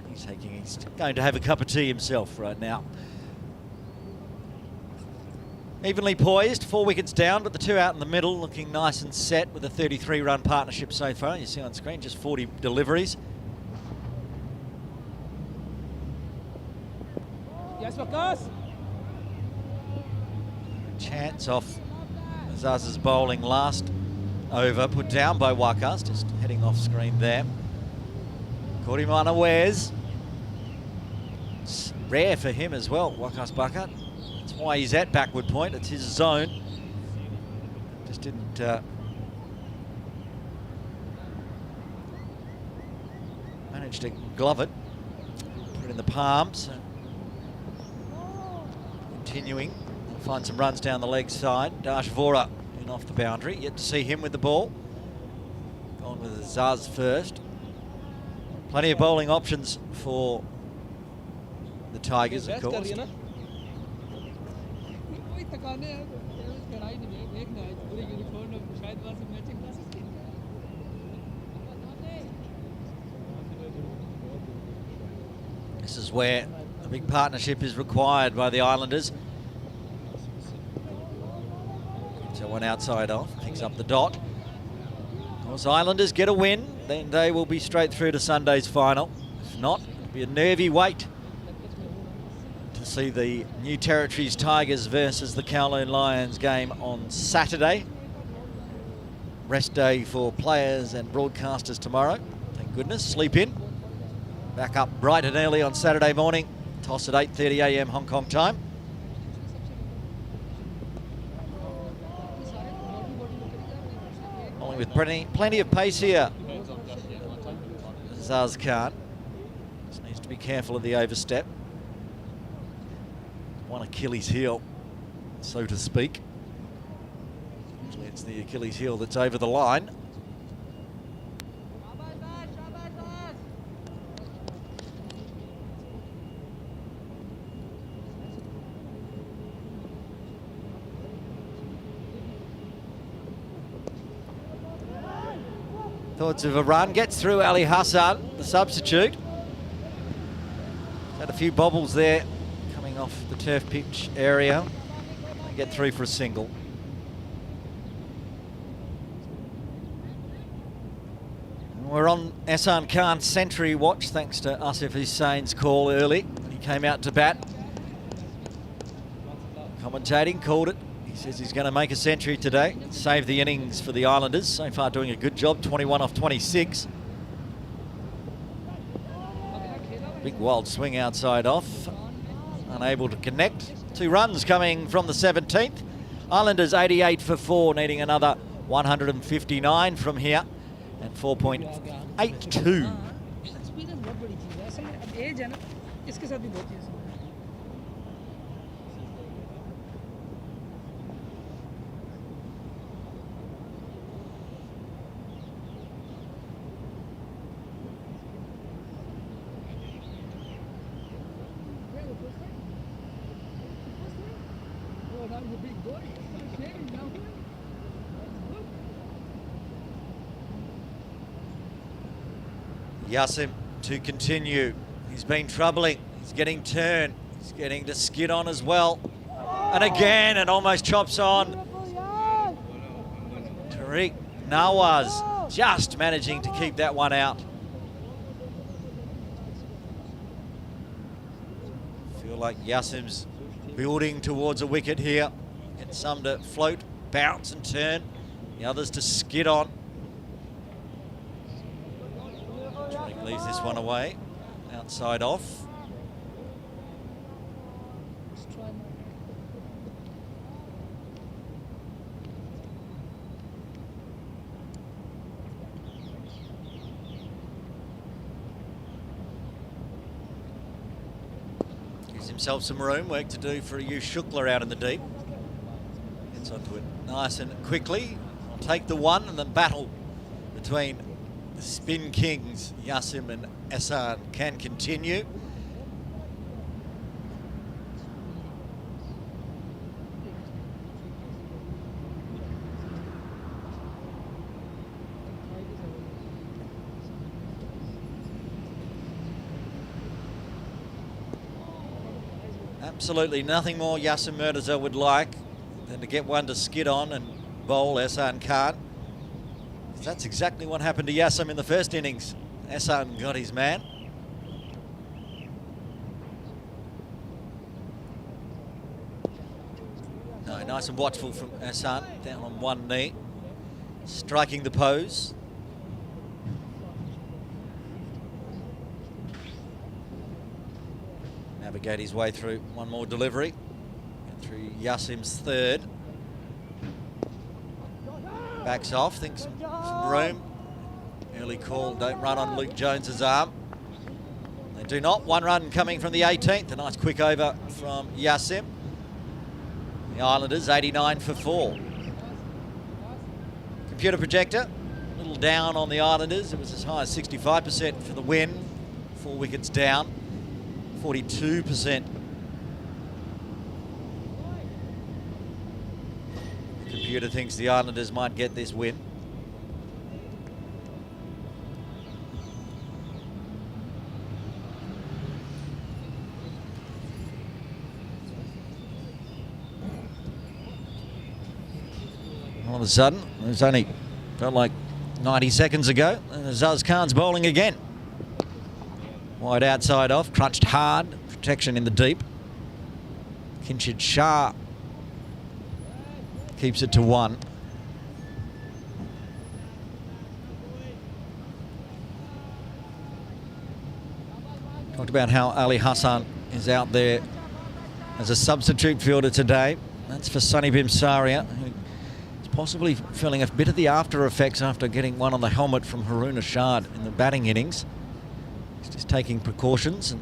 He's going to have a cup of tea himself right now. Evenly poised, 4 wickets down, but the 2 out in the middle looking nice and set with a 33-run partnership so far. You see on screen just 40 deliveries. Yes, focus. Chance off Azaz's bowling last over, put down by Wakas, just heading off screen there. Caught him unawares. It's rare for him as well, Wakas Bakat. That's why he's at backward point, it's his zone. Just didn't manage to glove it. Put it in the palm, so continuing. Find some runs down the leg side. Dash Vora in off the boundary. Yet to see him with the ball. Gone with Zaz first. Plenty of bowling options for the Tigers, of course. This is where a big partnership is required by the Islanders. So one outside off, picks up the dot. Of course, Islanders get a win, then they will be straight through to Sunday's final. If not, it'll be a nervy wait to see the New Territories Tigers versus the Kowloon Lions game on Saturday. Rest day for players and broadcasters tomorrow. Thank goodness, sleep in. Back up bright and early on Saturday morning. Toss at 8:30 a.m. Hong Kong time. With plenty of pace here. Zaz Khan just needs to be careful of the overstep. One Achilles heel, so to speak. Usually it's the Achilles heel that's over the line. Thoughts of a run, gets through Ali Hassan, the substitute. Had a few bobbles there coming off the turf pitch area. They get through for a single. And we're on Ehsan Khan's century watch thanks to Asif Hussain's call early. He came out to bat. Commentating, called it. He says he's going to make a century today, save the innings for the Islanders. So far doing a good job, 21 off 26. Big wild swing outside off, unable to connect. 2 runs coming from the 17th. Islanders 88 for 4, needing another 159 from here, and 4.82. Yasim to continue. He's been troubling. He's getting turned. He's getting to skid on as well. And again, it almost chops on. Tariq Nawaz just managing to keep that one out. Feel like Yasim's building towards a wicket here. Get some to float, bounce and turn. The others to skid on. Leaves this one away, outside off. Gives himself some room, work to do for Ayush Shukla out in the deep. Gets onto it nice and quickly. I'll take the one and then battle between the spin kings, Yasim and Ehsan, can continue. Absolutely nothing more Yassim Murtaza would like than to get one to skid on and bowl Ehsan Khan. That's exactly what happened to Yassim in the first innings. Ehsan got his man. No, nice and watchful from Ehsan, down on one knee, striking the pose. Navigate his way through one more delivery. And through Yassim's third. Backs off, thinks some room. Early call, don't run on Luke Jones's arm. They do not. One run coming from the 18th. A nice quick over from Yassim. The Islanders 89 for 4. Computer projector, a little down on the Islanders. It was as high as 65% for the win. 4 wickets down, 42%. The computer thinks the Islanders might get this win. All of a sudden, it was only felt like 90 seconds ago, and Azaz Khan's bowling again. Wide outside off, crunched hard, protection in the deep. Kinshid Shah keeps it to 1. Talked about how Ali Hassan is out there as a substitute fielder today. That's for Sunny Bimsaria, who is possibly feeling a bit of the after effects after getting one on the helmet from Haroon Ashad in the batting innings. He's just taking precautions and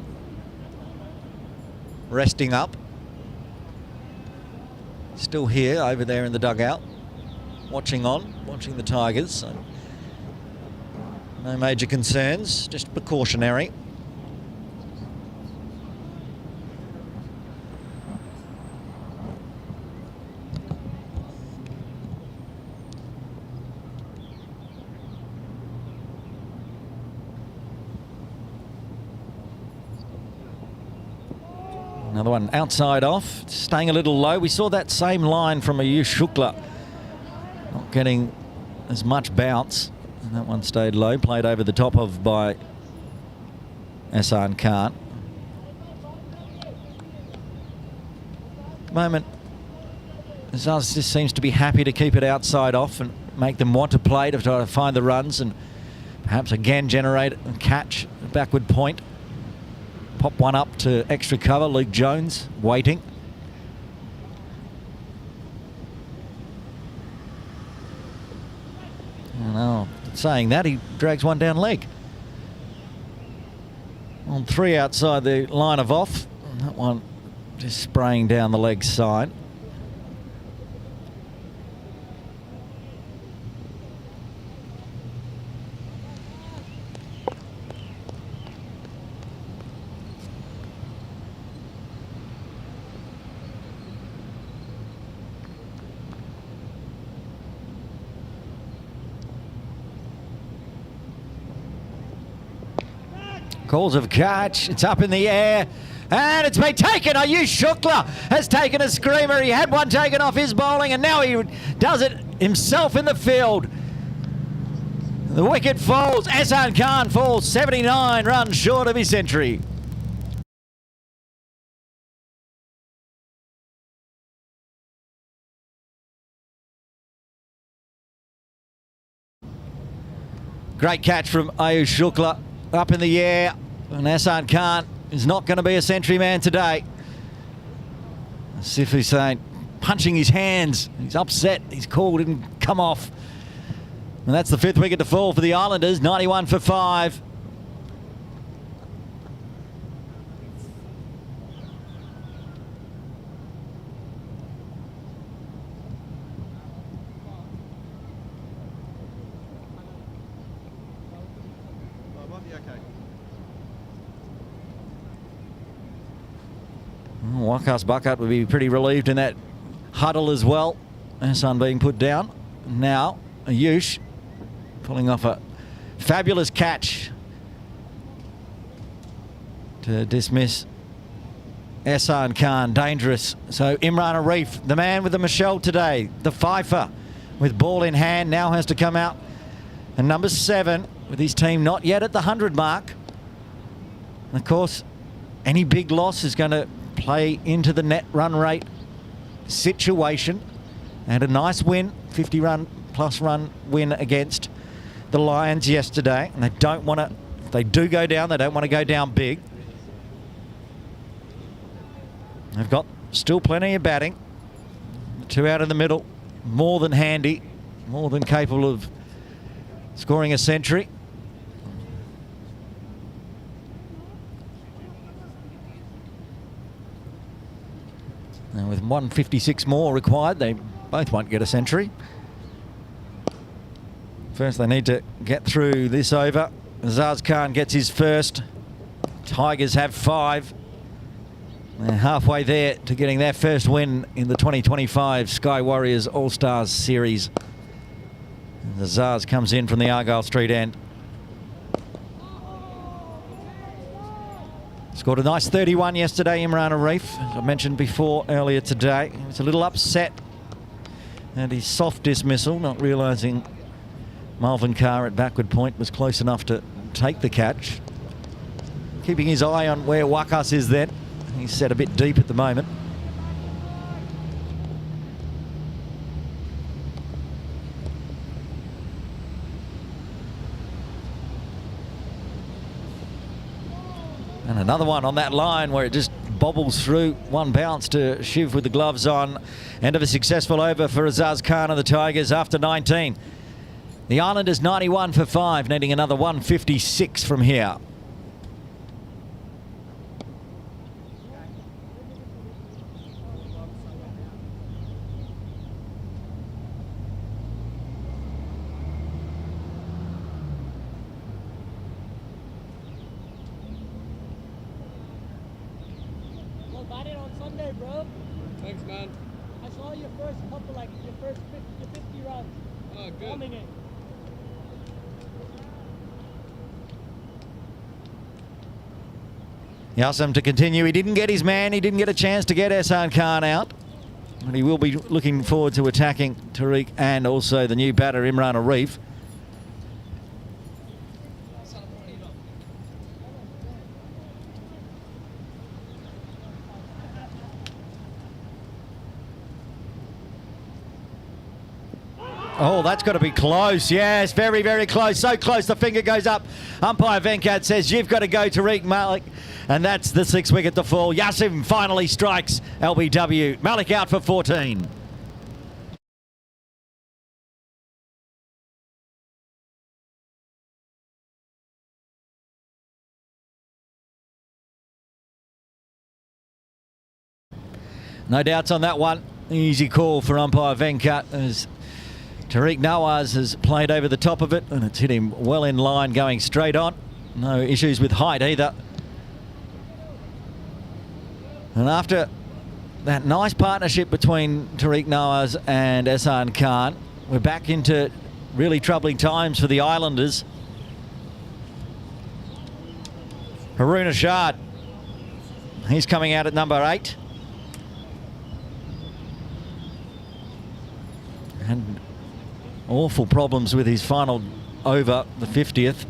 resting up. Still here over there in the dugout, watching the Tigers. So no major concerns, just precautionary. Another one outside off, staying a little low. We saw that same line from Ayush Shukla, not getting as much bounce. And that one stayed low, played over the top of by Ehsan Khan. At the moment, Azaz just seems to be happy to keep it outside off and make them want to play to try to find the runs and perhaps again generate and catch a backward point. Pop one up to extra cover. Luke Jones waiting. Now, saying that, he drags one down leg. On 3 outside the line of off. And that one just spraying down the leg side. Calls of catch, it's up in the air, and it's been taken. Ayush Shukla has taken a screamer. He had one taken off his bowling, and now he does it himself in the field. The wicket falls. Ehsan Khan falls 79 runs short of his century. Great catch from Ayush Shukla. Up in the air, and Ehsan Khan is not going to be a century man today. Sif Hussain punching his hands. He's upset. His call didn't come off. And that's the 5th wicket to fall for the Islanders, 91 for 5. Waqas Bucket would be pretty relieved in that huddle as well. Ehsan being put down. Now, Ayush pulling off a fabulous catch to dismiss Ehsan Khan, dangerous. So Imran Arif, the man with the Michelle today, the fifer with ball in hand, now has to come out. And number 7 with his team not yet at the 100 mark. And of course, any big loss is going to play into the net run rate situation. And a nice win, 50 plus run win against the Lions yesterday. And they don't want to, if they do go down, they don't want to go down big. They've got still plenty of batting. 2 out in the middle, more than handy, more than capable of scoring a century. And with 156 more required, they both won't get a century. First, they need to get through this over. Azaz Khan gets his first. Tigers have 5. They're halfway there to getting their first win in the 2025 Sky Warriors All-Stars Series. Azaz comes in from the Argyle Street end. Scored a nice 31 yesterday, Imran Arif, as I mentioned before earlier today. He was a little upset and his soft dismissal, not realising Malvin Carr at backward point was close enough to take the catch. Keeping his eye on where Wakas is then. He's set a bit deep at the moment. And another one on that line where it just bobbles through. One bounce to Shiv with the gloves on. End of a successful over for Azaz Khan of the Tigers after 19. The Islanders 91 for 5, needing another 156 from here. Well batted on Sunday, bro. Thanks, man. I saw your first couple, like your first 50 runs. Oh, good. Bombing it. Yasim to continue. He didn't get his man. He didn't get a chance to get Ehsan Khan out. But he will be looking forward to attacking Tariq and also the new batter, Imran Arif. Oh, that's got to be close. Yes, very, very close. So close, the finger goes up. Umpire Venkat says, you've got to go Tariq Malik. And that's the 6th wicket to fall. Yasim finally strikes LBW. Malik out for 14. No doubts on that one. Easy call for umpire Venkat as Tariq Nawaz has played over the top of it, and it's hit him well in line going straight on. No issues with height either. And after that nice partnership between Tariq Nawaz and Ehsan Khan, we're back into really troubling times for the Islanders. Haroon Ashad, he's coming out at number 8. And awful problems with his final over, the 50th.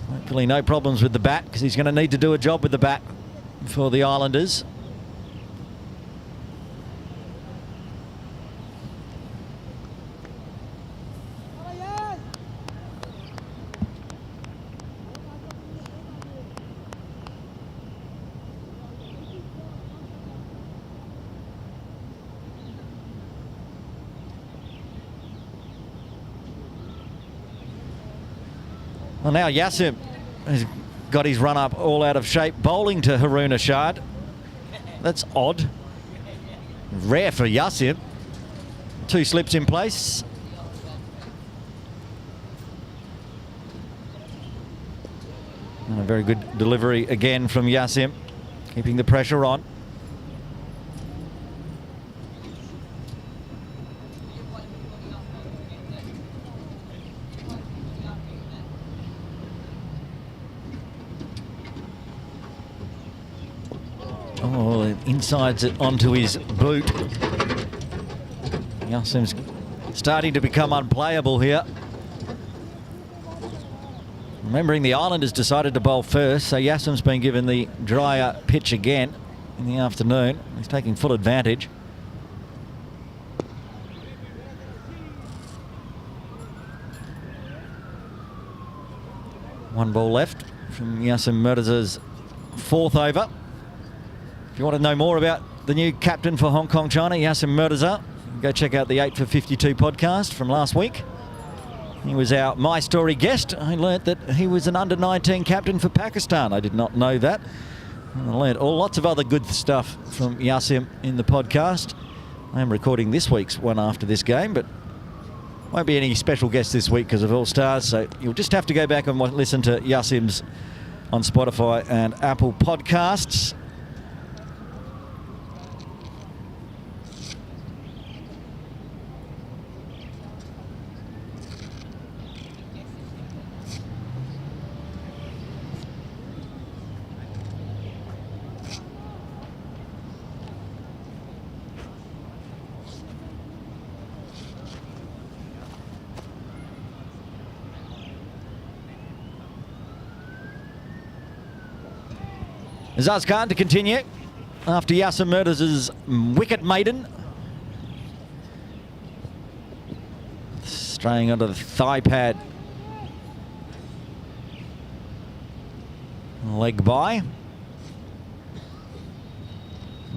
Hopefully no problems with the bat, because he's going to need to do a job with the bat for the Islanders. Well, now Yasim has got his run up all out of shape, bowling to Haroon Ashad. That's odd. Rare for Yasim. 2 slips in place. And a very good delivery again from Yasim, keeping the pressure on. insides it onto his boot. Yassim's starting to become unplayable here. Remembering the Islanders decided to bowl first, so Yassim's been given the drier pitch again in the afternoon. He's taking full advantage. One ball left from Yassim Mirza's fourth over. If you want to know more about the new captain for Hong Kong China, Yassim Mirza, go check out the 8 for 52 podcast from last week. He was our My Story guest. I learnt that he was an under-19 captain for Pakistan. I did not know that. I learnt lots of other good stuff from Yassim in the podcast. I am recording this week's one after this game, but won't be any special guests this week because of All Stars, so you'll just have to go back and listen to Yassim's on Spotify and Apple Podcasts. Azaz Khan to continue after Yassim Mirza's wicket maiden. Straying onto the thigh pad. Leg by.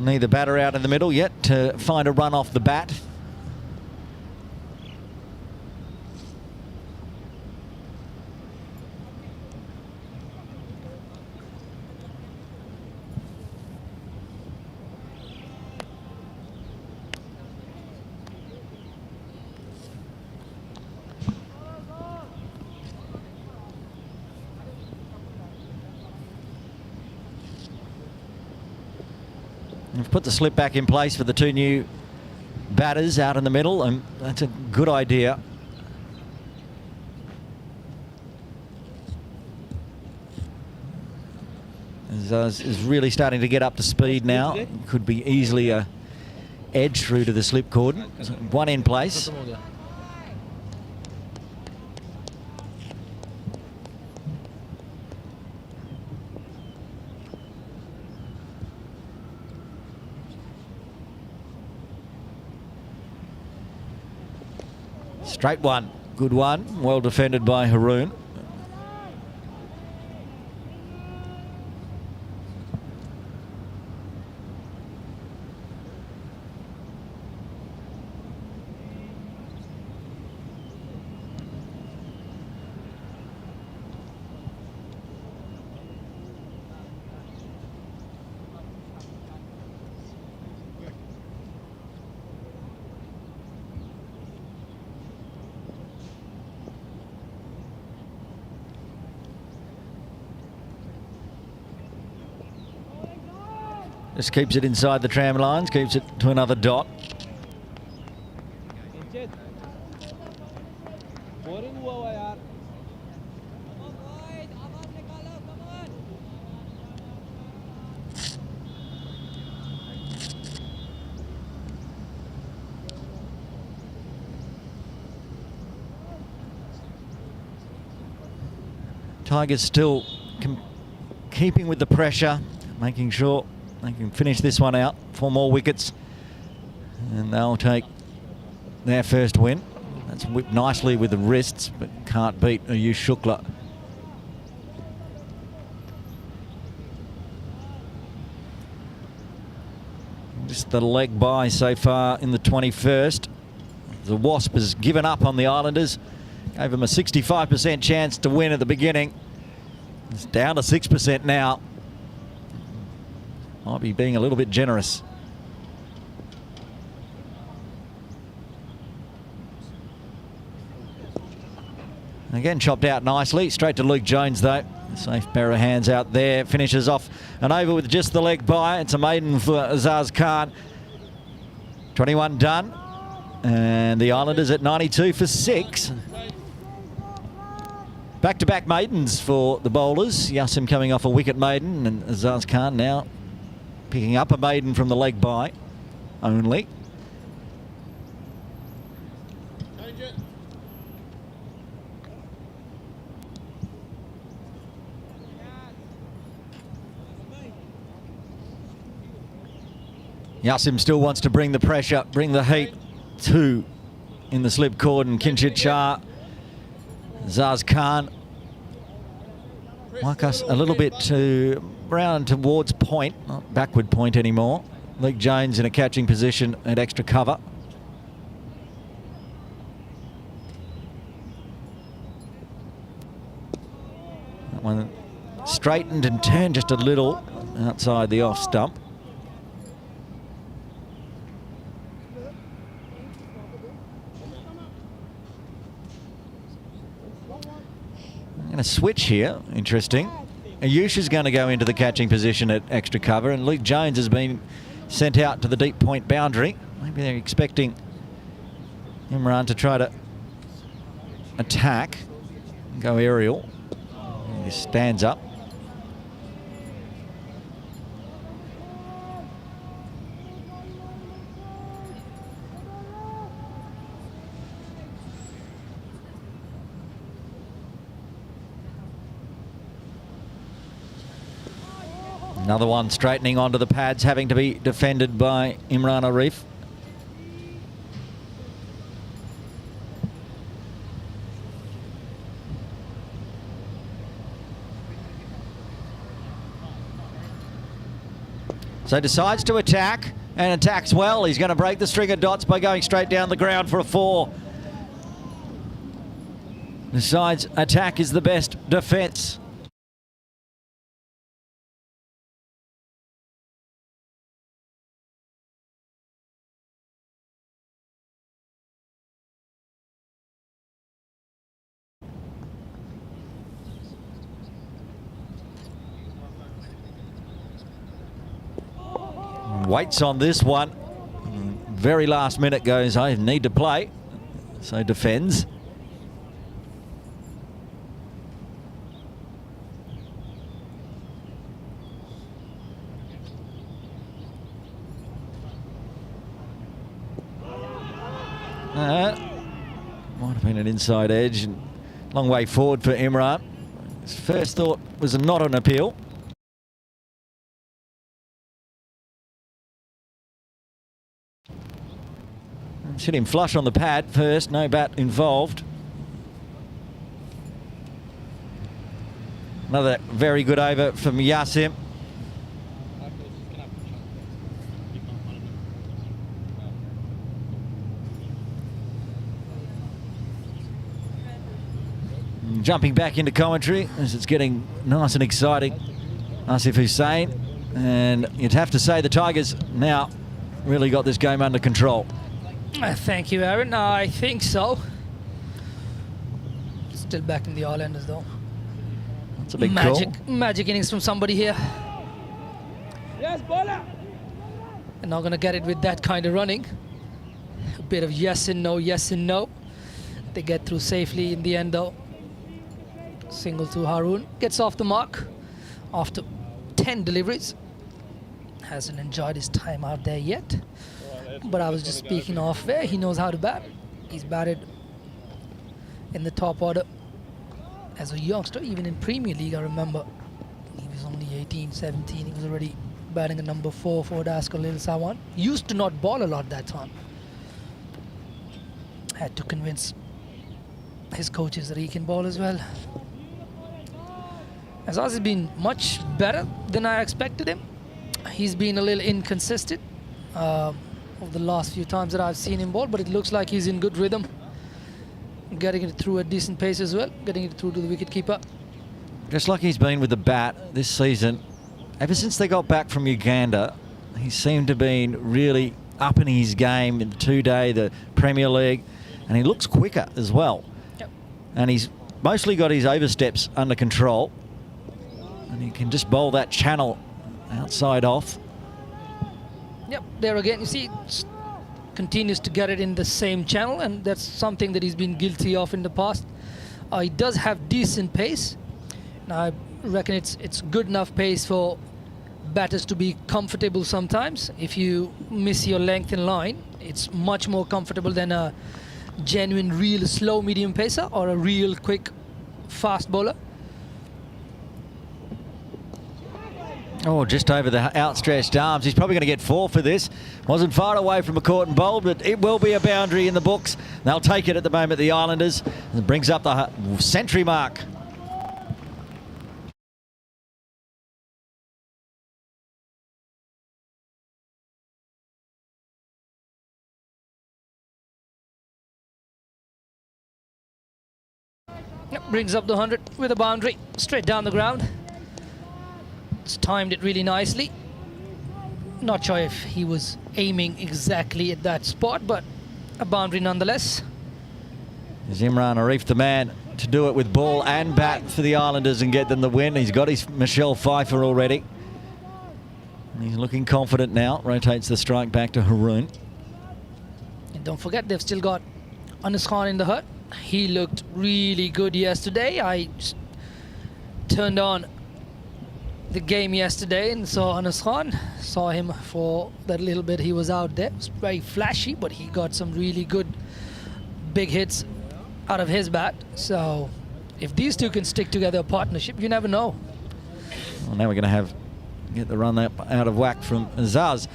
Neither batter out in the middle yet to find a run off the bat. We've put the slip back in place for the two new batters out in the middle, and that's a good idea. Azaz is really starting to get up to speed now. Could be easily a edge through to the slip cord. One in place. Straight one, good one, well defended by Haroon. Just keeps it inside the tram lines, keeps it to another dot. Tigers still keeping with the pressure, making sure they can finish this one out. 4 more wickets and they'll take their first win. That's whipped nicely with the wrists, but can't beat Ayush Shukla. Just the leg by so far in the 21st. The Wasp has given up on the Islanders. Gave them a 65% chance to win at the beginning. It's down to 6% now. Might be being a little bit generous. Again, chopped out nicely. Straight to Luke Jones, though. Safe pair of hands out there. Finishes off and over with just the leg by. It's a maiden for Azaz Khan. 21 done. And the Islanders at 92 for 6. Back-to-back maidens for the bowlers. Yassim coming off a wicket maiden, and Azaz Khan now Picking up a maiden from the leg by only. Change it. Yasim still wants to bring the pressure, bring the heat. 2 in the slip cord, and Kinshid Shah, Zaz Khan. Waqas a little bit round towards point, not backward point anymore. Luke Jones in a catching position at extra cover. That one straightened and turned just a little outside the off stump. Going to switch here, interesting. Ayush is going to go into the catching position at extra cover, and Luke Jones has been sent out to the deep point boundary. Maybe they're expecting Imran to try to attack, go aerial. He stands up. Another one straightening onto the pads, having to be defended by Imran Arif. So decides to attack, and attacks well. He's going to break the string of dots by going straight down the ground for a 4. Decides attack is the best defence. Waits on this one. Very last minute goes, I need to play. So defends. Might have been an inside edge. And long way forward for Imran. His first thought was not an appeal. Hit him flush on the pad first, no bat involved. Another very good over from Yasim. Jumping back into commentary as it's getting nice and exciting. Asif Hussain, and you'd have to say the Tigers now really got this game under control. Thank you, Aaron. I think so. Still back in the All-Enders, though. That's a big magic, call. Magic innings from somebody here. Yes, bowler. They're not going to get it with that kind of running. A bit of yes and no, yes and no. They get through safely in the end, though. Single to Haroon. Gets off the mark after 10 deliveries. Hasn't enjoyed his time out there yet. But I was just speaking off there. He knows how to bat. He's batted in the top order as a youngster, even in Premier League. I remember he was only 18, 17. He was already batting a number 4 for Daskar Lil Sawan. Used to not bowl a lot that time. Had to convince his coaches that he can bowl as well. Azaz has been much better than I expected him. He's been a little inconsistent of the last few times that I've seen him bowl, but it looks like he's in good rhythm. Getting it through at decent pace as well, getting it through to the wicketkeeper. Just like he's been with the bat this season, ever since they got back from Uganda, he seemed to have been really upping his game in the 2-day, the Premier League, and he looks quicker as well. Yep. And he's mostly got his oversteps under control, and he can just bowl that channel outside off. Yep, there again, you see, continues to get it in the same channel, and that's something that he's been guilty of in the past. He does have decent pace. And I reckon it's good enough pace for batters to be comfortable sometimes. If you miss your length in line, it's much more comfortable than a genuine real slow medium pacer or a real quick fast bowler. Oh, just over the outstretched arms. He's probably going to get 4 for this. Wasn't far away from a caught and bowled, but it will be a boundary in the books. They'll take it at the moment, the Islanders. It brings up the century mark. Yep, brings up the 100 with a boundary straight down the ground. It's timed it really nicely. Not sure if he was aiming exactly at that spot, but a boundary nonetheless. Is Imran Arif the man to do it with ball and bat for the Islanders and get them the win? He's got his Michelle Pfeiffer already. And he's looking confident now. Rotates the strike back to Haroon. And don't forget, they've still got Anas Khan in the hut. He looked really good yesterday. I just turned on the game yesterday and saw Anas Khan. Saw him for that little bit he was out there. It was very flashy, but he got some really good big hits out of his bat. So if these two can stick together, a partnership, you never know. Well, now we're going to get the run up out of whack from Azaz.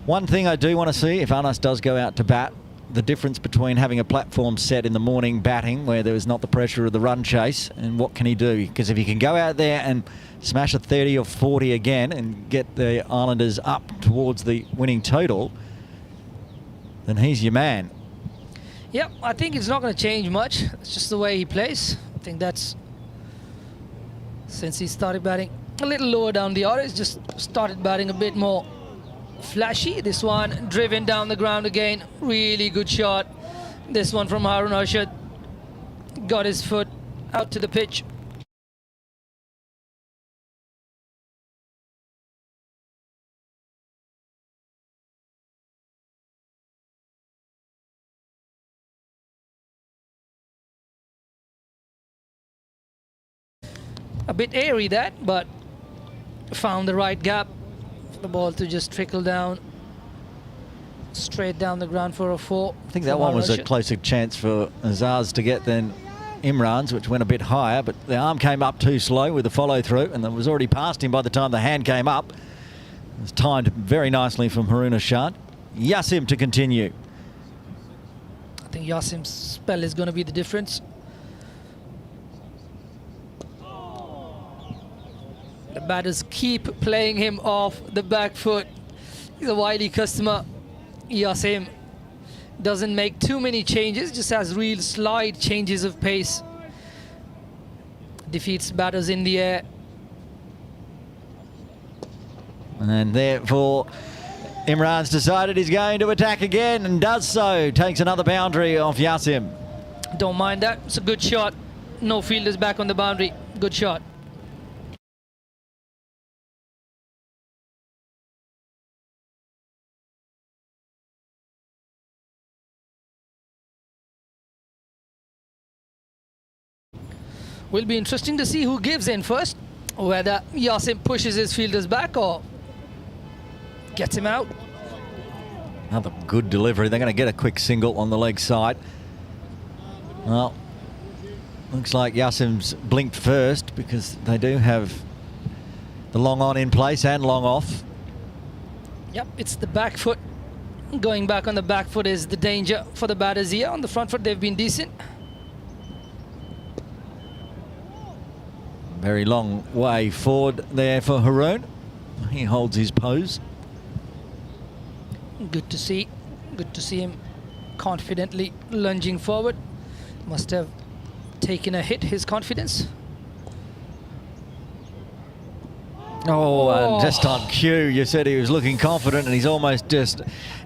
One thing I do want to see, if Anas does go out to bat, the difference between having a platform set in the morning batting where there is not the pressure of the run chase, and what can he do? Because if he can go out there and smash a 30 or 40 again and get the Islanders up towards the winning total, then he's your man. Yep, I think it's not going to change much. It's just the way he plays. I think that's since he started batting a little lower down the order, he's just started batting a bit more flashy. This one driven down the ground again. Really good shot. This one from Harun Arshad. Got his foot out to the pitch. A bit airy that, but found the right gap for the ball to just trickle down straight down the ground for a 4. I think that one was a closer chance for Azaz to get than Imran's, which went a bit higher, but the arm came up too slow with the follow through, and it was already past him by the time the hand came up. It was timed very nicely from Haroon Arshad. Yassim to continue. I think Yassim's spell is going to be the difference. The batters keep playing him off the back foot. He's a wily customer. Yassim doesn't make too many changes, just has real slight changes of pace. Defeats batters in the air. And therefore, Imran's decided he's going to attack again and does so. Takes another boundary off Yassim. Don't mind that. It's a good shot. No fielders back on the boundary. Good shot. Will be interesting to see who gives in first, whether Yassim pushes his fielders back or gets him out. Another good delivery. They're going to get a quick single on the leg side. Well, looks like Yassim's blinked first because they do have the long on in place and long off. Yep, it's the back foot. Going back on the back foot is the danger for the batters here. On the front foot, they've been decent. Very long way forward there for Haroon. He holds his pose. Good to see. Good to see him confidently lunging forward. Must have taken a hit, his confidence. Oh, and just on cue, you said he was looking confident and he's almost just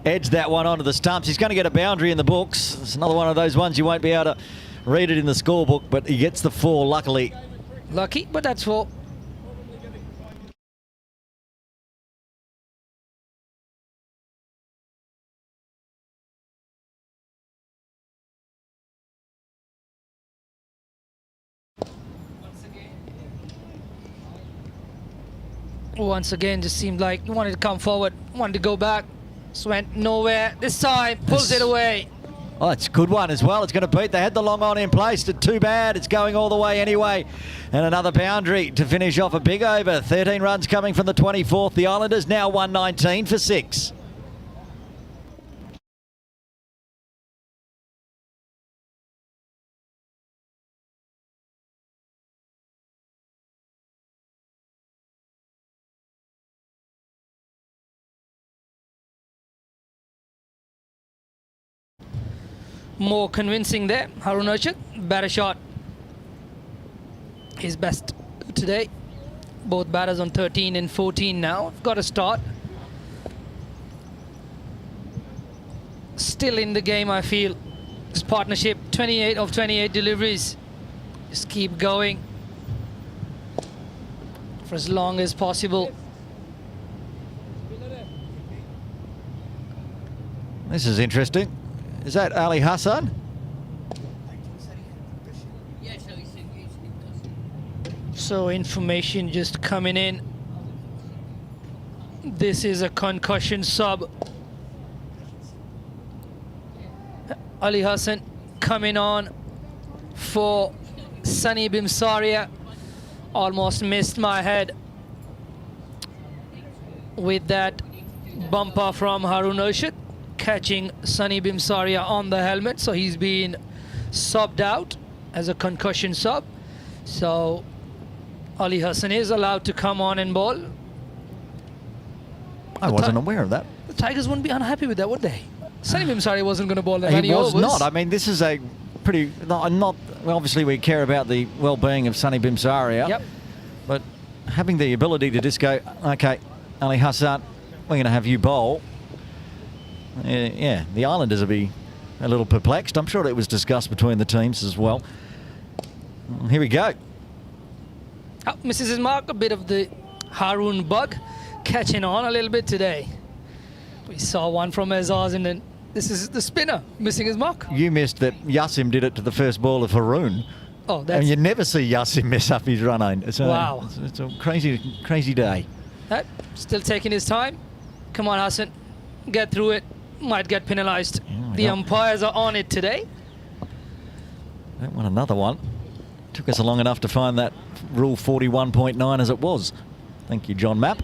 edged that one onto the stumps. He's going to get a boundary in the books. It's another one of those ones you won't be able to read it in the scorebook, but he gets the 4, luckily. Lucky, but that's 4. Once again, just seemed like he wanted to come forward, wanted to go back. Just went nowhere. This time, pulls it away. Oh, it's a good one as well. It's going to beat. They had the long on in place. Too bad. It's going all the way anyway. And another boundary to finish off a big over. 13 runs coming from the 24th. The Islanders now 119 for 6. More convincing there. Harun Arshad, batter shot. His best today. Both batters on 13 and 14 now. Got a start. Still in the game, I feel. This partnership, 28 of 28 deliveries. Just keep going for as long as possible. This is interesting. Is that Ali Hassan? So information just coming in. This is a concussion sub. Ali Hassan coming on for Sunny Bimsaria. Almost missed my head with that bumper from Harun Arshad, catching Sunny Bimsaria on the helmet. So he's been subbed out as a concussion sub. So Ali Hassan is allowed to come on and bowl. I wasn't aware of that. The Tigers wouldn't be unhappy with that, would they? Sunny Bimsaria wasn't going to bowl that many He was overs. not. I mean, this is a pretty... Not well, obviously, we care about the well-being of Sunny Bimsaria. Yep. But having the ability to just go, OK, Ali Hassan, we're going to have you bowl. Yeah, the Islanders will be a little perplexed. I'm sure it was discussed between the teams as well. Here we go. Oh, misses his mark. A bit of the Harun bug catching on a little bit today. We saw one from Azaz, and then this is the spinner missing his mark. You missed that Yassim did it to the first ball of Haroon. Oh, that's... And you never see Yassim mess up his run aim. Wow. It's a crazy day. Still taking his time. Come on, Hassan. Get through it. Might get penalised. Yeah, The umpires are on it today. Don't want another one. Took us long enough to find that rule 41.9 as it was. Thank you, John Mapp.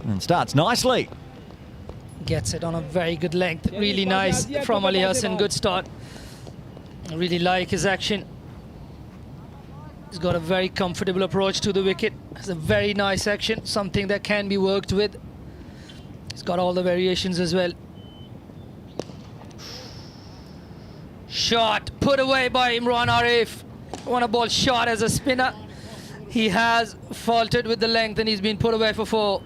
And starts nicely. Gets it on a very good length. Really nice from Ali Hassan. Good start. I really like his action. He's got a very comfortable approach to the wicket. It's a very nice action. Something that can be worked with. He's got all the variations as well. Shot put away by Imran Arif. Want a ball shot as a spinner. He has faltered with the length and he's been put away for 4.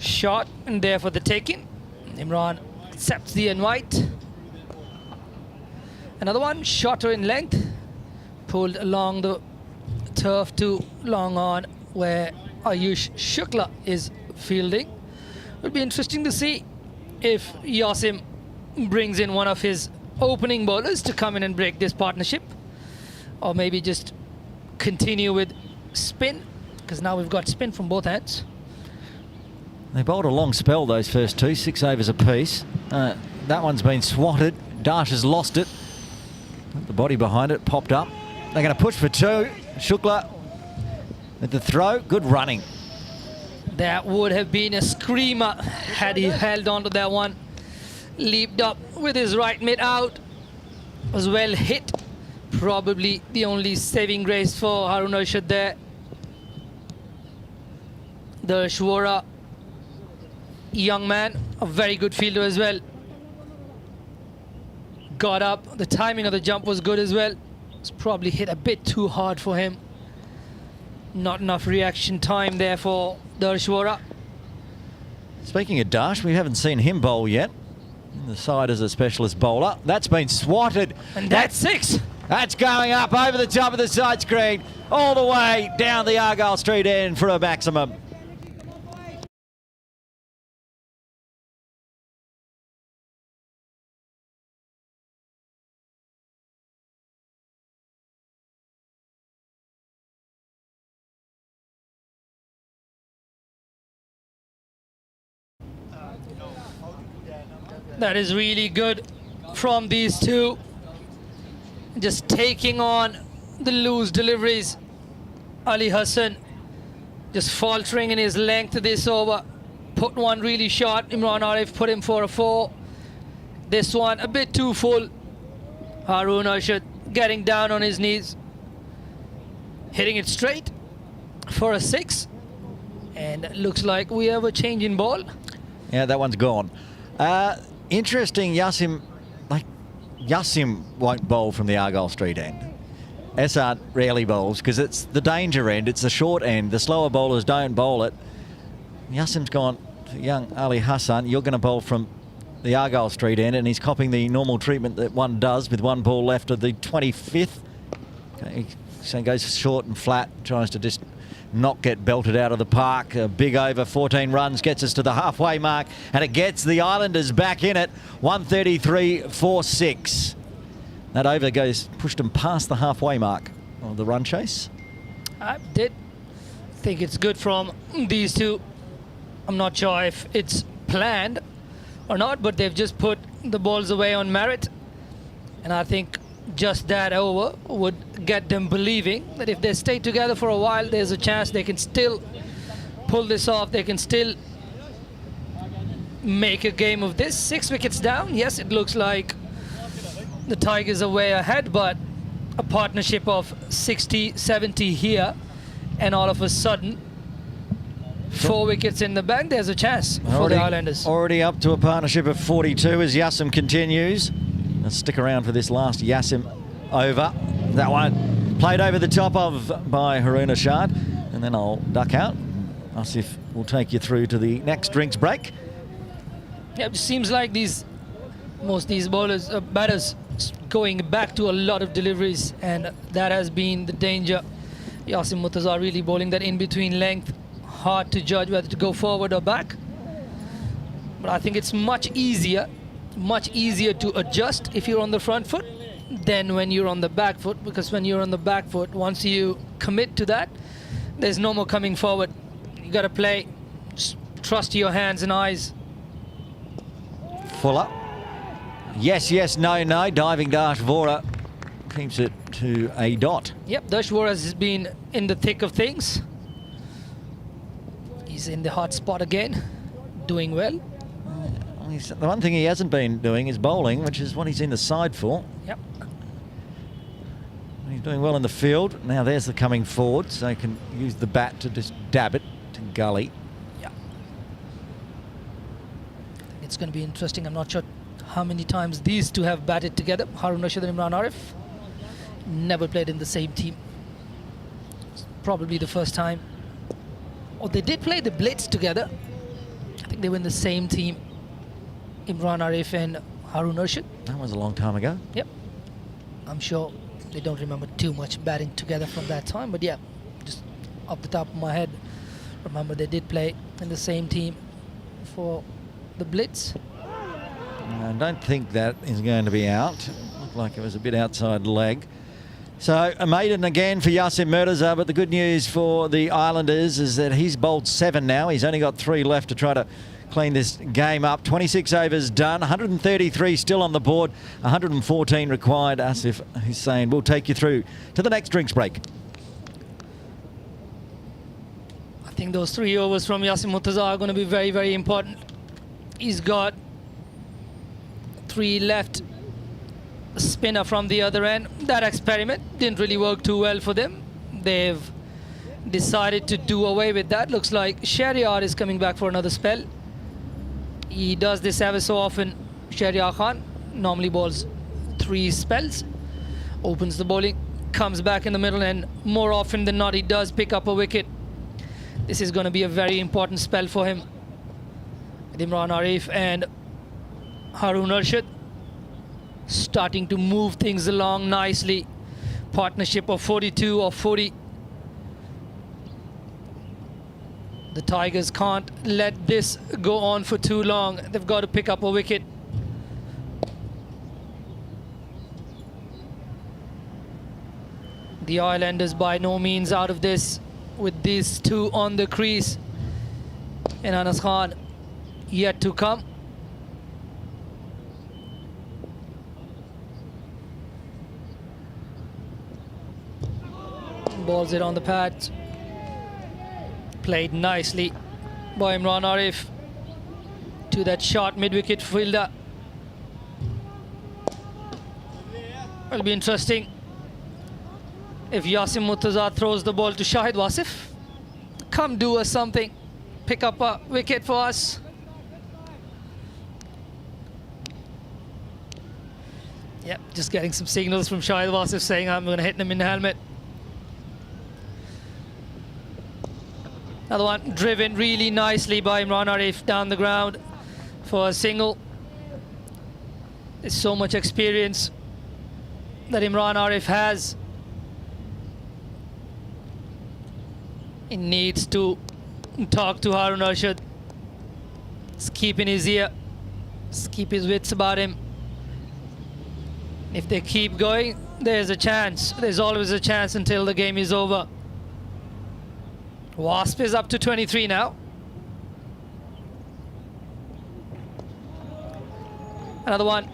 Shot and there for the taking. Imran accepts the invite. Another one, shorter in length, pulled along the turf to long on where Ayush Shukla is fielding. It'll be interesting to see if Yassim brings in one of his opening bowlers to come in and break this partnership, or maybe just continue with spin, because now we've got spin from both ends. They bowled a long spell, those first two, 6 overs apiece. That one's been swatted. Dash has lost it. The body behind it popped up. They're going to push for 2. Shukla at the throw. Good running. That would have been a screamer had he held on to that one. Leaped up with his right mid out. Was well hit. Probably the only saving grace for Harun Arshad there. The Shwara young man, a very good fielder as well. Got up. The timing of the jump was good as well. It's probably hit a bit too hard for him. Not enough reaction time there for Darshwara. Speaking of Dash, we haven't seen him bowl yet. In the side as a specialist bowler. That's been swatted. And that's 6. That's going up over the top of the side screen, all the way down the Argyle Street end for a maximum. That is really good from these two. Just taking on the loose deliveries. Ali Hassan just faltering in his length this over. Put one really short. Imran Arif put him for a 4. This one a bit too full. Haroon Arshad getting down on his knees. Hitting it straight for a 6. And it looks like we have a change in ball. Yeah, that one's gone. Interesting, Yassim won't bowl from the Argyle Street end. Essart rarely bowls because it's the danger end, it's the short end. The slower bowlers don't bowl it. Yassim's gone to young Ali Hassan. You're going to bowl from the Argyle Street end, and he's copying the normal treatment that one does with one ball left of the 25th. Okay, so he goes short and flat, tries to just not get belted out of the park. A big over, 14 runs, gets us to the halfway mark, and it gets the Islanders back in it. 133.46. That over pushed them past the halfway mark of the run chase. I did think it's good from these two. I'm not sure if it's planned or not, but they've just put the balls away on merit. And I think just that over would get them believing that if they stay together for a while, there's a chance they can still pull this off. They can still make a game of this. 6 wickets down. Yes, it looks like the Tigers are way ahead, but a partnership of 60, 70 here, and all of a sudden 4 wickets in the bag, there's a chance for the Islanders. Already up to a partnership of 42 as Yassim continues. Let's stick around for this last Yassim over. That one played over the top of by Haroon Arshad, and then I'll duck out. Asif will take you through to the next drinks break. Yeah, it seems like most of these bowlers, batters, going back to a lot of deliveries, and that has been the danger. Yasim Murtaza really bowling that in-between length. Hard to judge whether to go forward or back. But I think it's much easier to adjust if you're on the front foot than when you're on the back foot, because when you're on the back foot, once you commit to that, there's no more coming forward. You got to play, just trust your hands and eyes. Fuller. Yes, yes, no, no. Diving Dash Vora keeps it to a dot. Yep, Dash Vora has been in the thick of things. He's in the hot spot again, doing well. The one thing he hasn't been doing is bowling, which is what he's in the side for. Yep. He's doing well in the field. Now there's the coming forward, so he can use the bat to just dab it to gully. Yeah. It's going to be interesting. I'm not sure how many times these two have batted together. Haroon Arshad and Imran Arif never played in the same team. It's probably the first time. Oh, they did play the Blitz together. I think they were in the same team. Imran Arif and Haroon Arshad. That was a long time ago. Yep. I'm sure they don't remember too much batting together from that time, but yeah, just off the top of my head, remember they did play in the same team for the Blitz. I don't think that is going to be out. Looked like it was a bit outside leg. So a maiden again for Yasim Murtaza, but the good news for the Islanders is that he's bowled 7 now. He's only got 3 left to try to clean this game up. 26 overs done, 133 still on the board, 114 required. Asif Hussain will take you through to the next drinks break. I think those 3 overs from Yasim Murtaza are going to be very, very important. He's got 3 left. Spinner from the other end. That experiment didn't really work too well for them. They've decided to do away with that. Looks like Shahryar is coming back for another spell. He does this ever so often. Shahryar Khan normally bowls 3 spells, opens the bowling, comes back in the middle, and more often than not he does pick up a wicket. This is going to be a very important spell for him. With Imran Arif and Haroon Arshad starting to move things along nicely. partnership of 42 or 40. The Tigers can't let this go on for too long. They've got to pick up a wicket. The Islanders by no means out of this, with these two on the crease. And Anas Khan yet to come. Balls it on the pads. Played nicely by Imran Arif to that short mid-wicket fielder. It'll be interesting if Yasim Murtaza throws the ball to Shahid Wasif. Come do us something. Pick up a wicket for us. Yep, just getting some signals from Shahid Wasif saying I'm going to hit him in the helmet. Another one driven really nicely by Imran Arif down the ground for a single. There's so much experience that Imran Arif has. He needs to talk to Harun Arshad. Just keep in his ear. Just keep his wits about him. If they keep going, there's a chance. There's always a chance until the game is over. Wasp is up to 23 now. Another one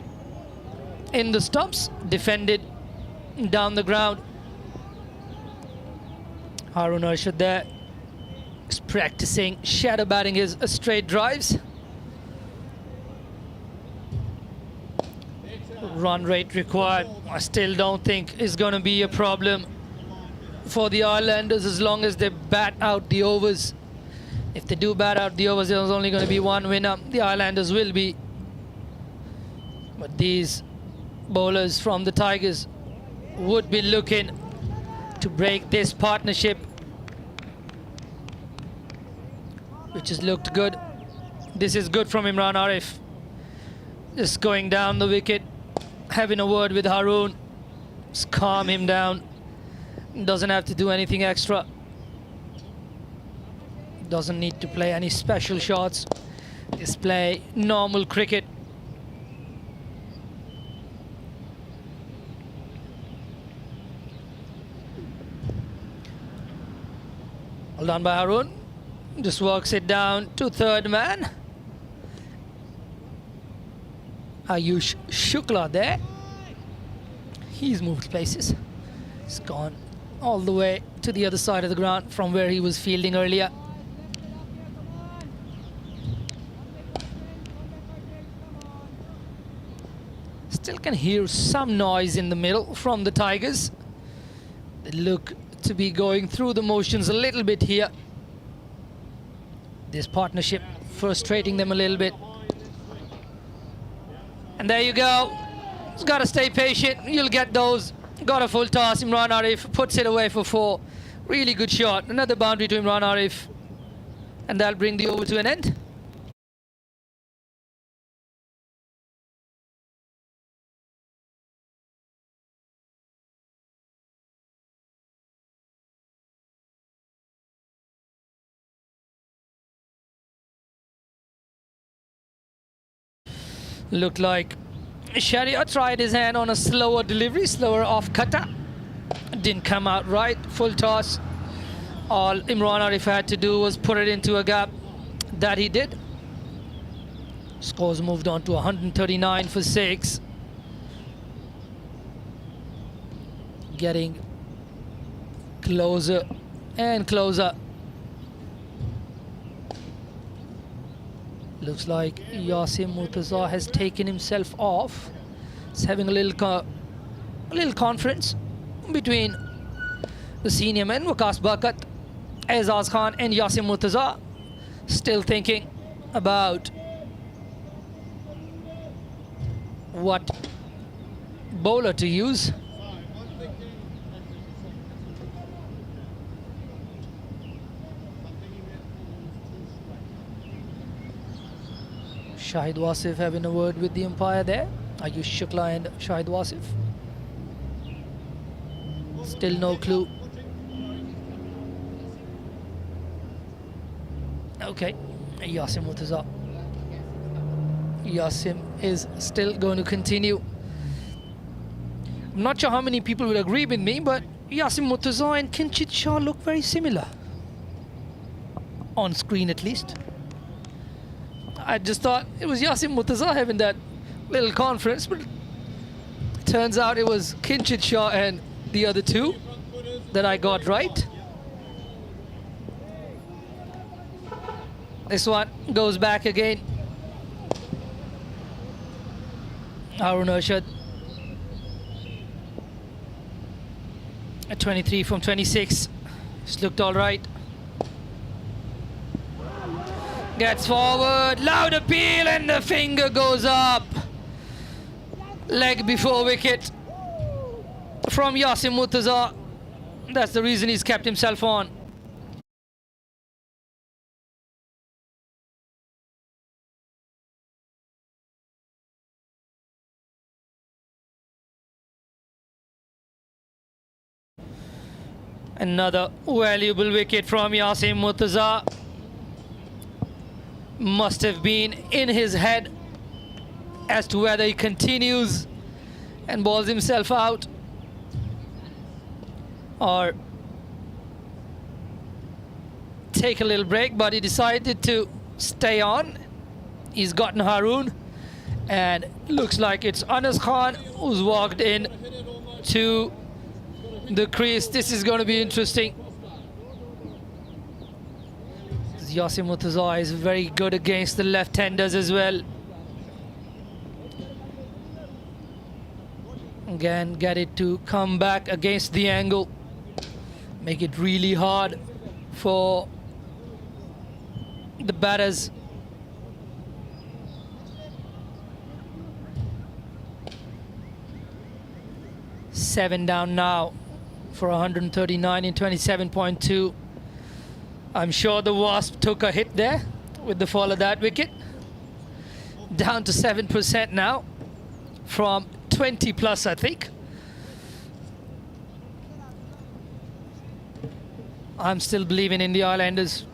in the stumps, defended down the ground. Harun Arshad there is practicing shadow batting his straight drives. Run rate required, I still don't think is going to be a problem for the Islanders as long as they bat out the overs. If they do bat out the overs, there's only going to be one winner. The Islanders will be. But these bowlers from the Tigers would be looking to break this partnership, which has looked good. This is good from Imran Arif. Just going down the wicket, having a word with Harun. Just calm him down. Doesn't have to do anything extra. Doesn't need to play any special shots. Just play normal cricket. Well done by Harun. Just works it down to third man. Ayush Shukla there. He's moved places. He's gone all the way to the other side of the ground from where he was fielding earlier. Still can hear some noise in the middle from the Tigers. They look to be going through the motions a little bit here. This partnership frustrating them a little bit. And there you go. Just got to stay patient. You'll get those. Got a full toss. Imran Arif puts it away for 4. Really good shot. Another boundary to Imran Arif. And that'll bring the over to an end. Looked like Sharia tried his hand on a slower delivery, slower off cutter. Didn't come out right. Full toss. All Imran Arif had to do was put it into a gap. That he did. Scores moved on to 139 for 6. Getting closer and closer. Looks like Yasim Murtaza has taken himself off. He's having a little conference between the senior men, Waqas Baqat, Aizaz Khan and Yasim Murtaza. Still thinking about what bowler to use. Shahid Wasif having a word with the umpire there. Ayush Shukla and Shahid Wasif. Still no clue. Okay, Yasim Murtaza. Yasim is still going to continue. I'm not sure how many people would agree with me, but Yasim Murtaza and Kinchit Shah look very similar. On screen at least. I just thought it was Yasim Murtaza having that little conference, but turns out it was Kinchit Shah and the other two that I got right. This one goes back again. Harun Arshad at 23 from 26. Just looked all right. Gets forward, loud appeal, and the finger goes up. Leg before wicket from Yasim Murtaza. That's the reason he's kept himself on. Another valuable wicket from Yasim Murtaza. Must have been in his head as to whether he continues and balls himself out or take a little break, but he decided to stay on. He's gotten Harun, and looks like it's Anas Khan who's walked in to the crease. This is going to be interesting. Yasim Murtaza is very good against the left-handers as well. Again, get it to come back against the angle. Make it really hard for the batters. Seven down now for 139 in 27.2. I'm sure the Wasp took a hit there with the fall of that wicket. Down to 7% now from 20 plus, I think. I'm still believing in the Islanders.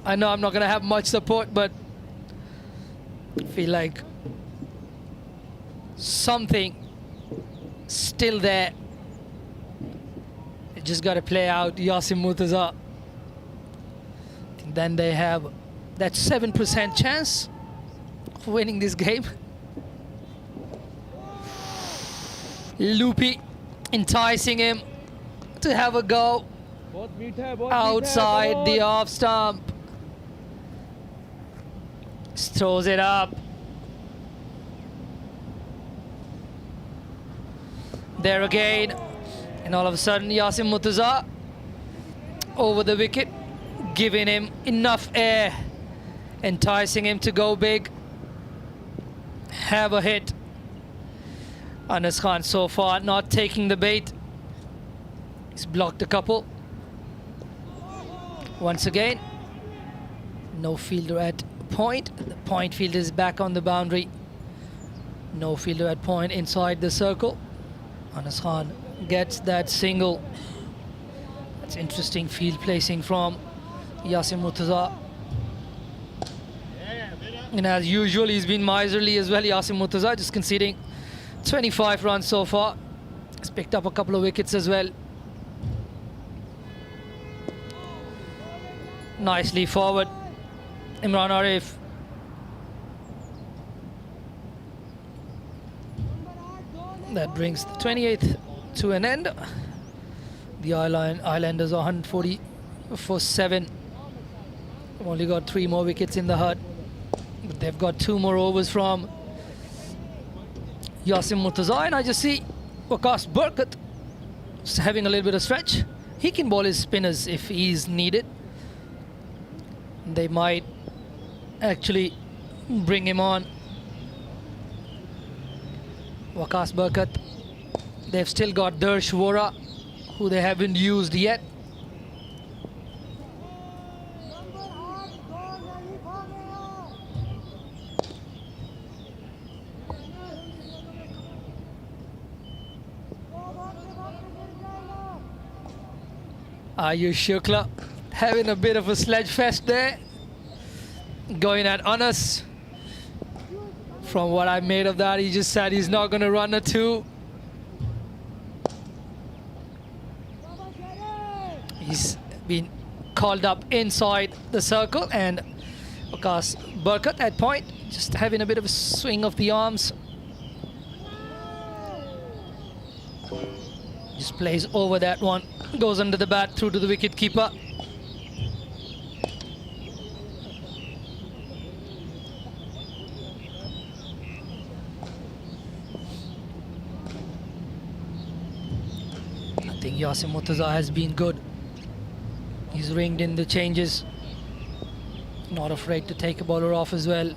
I know I'm not going to have much support, but I feel like something still there. It just got to play out. Yasim Murtaza. Then they have that 7% chance of winning this game. Loopy enticing him to have a go outside the off stump. Just throws it up. There again, and all of a sudden Yasim Murtaza over the wicket, giving him enough air, enticing him to go big, have a hit. Anas Khan so far not taking the bait. He's blocked a couple. Once again, no fielder at point. The point fielder is back on the boundary. No fielder at point inside the circle. Anas Khan gets that single. That's interesting field placing from Yasim Murtaza. And as usual, he's been miserly as well. Yasim Murtaza just conceding 25 runs so far. He's picked up a couple of wickets as well. Nicely forward, Imran Arif. That brings the 28th to an end. The Islanders are 140 for 7. They've only got 3 more wickets in the hut, but they've got 2 more overs from Yasim Murtaza, and I just see Waqas Barkat having a little bit of stretch. He can bowl his spinners if he's needed. They might actually bring him on. Waqas Barkat. They've still got Darsh Vora, who they haven't used yet. Ayush Shukla having a bit of a sledge fest there. Going at Anas. From what I made of that, he just said he's not going to run a 2. He's been called up inside the circle, and Waqas Barkat at point, just having a bit of a swing of the arms. Just plays over that one, goes under the bat through to the wicket keeper. I think Yasim Murtaza has been good. He's ringed in the changes. Not afraid to take a bowler off as well.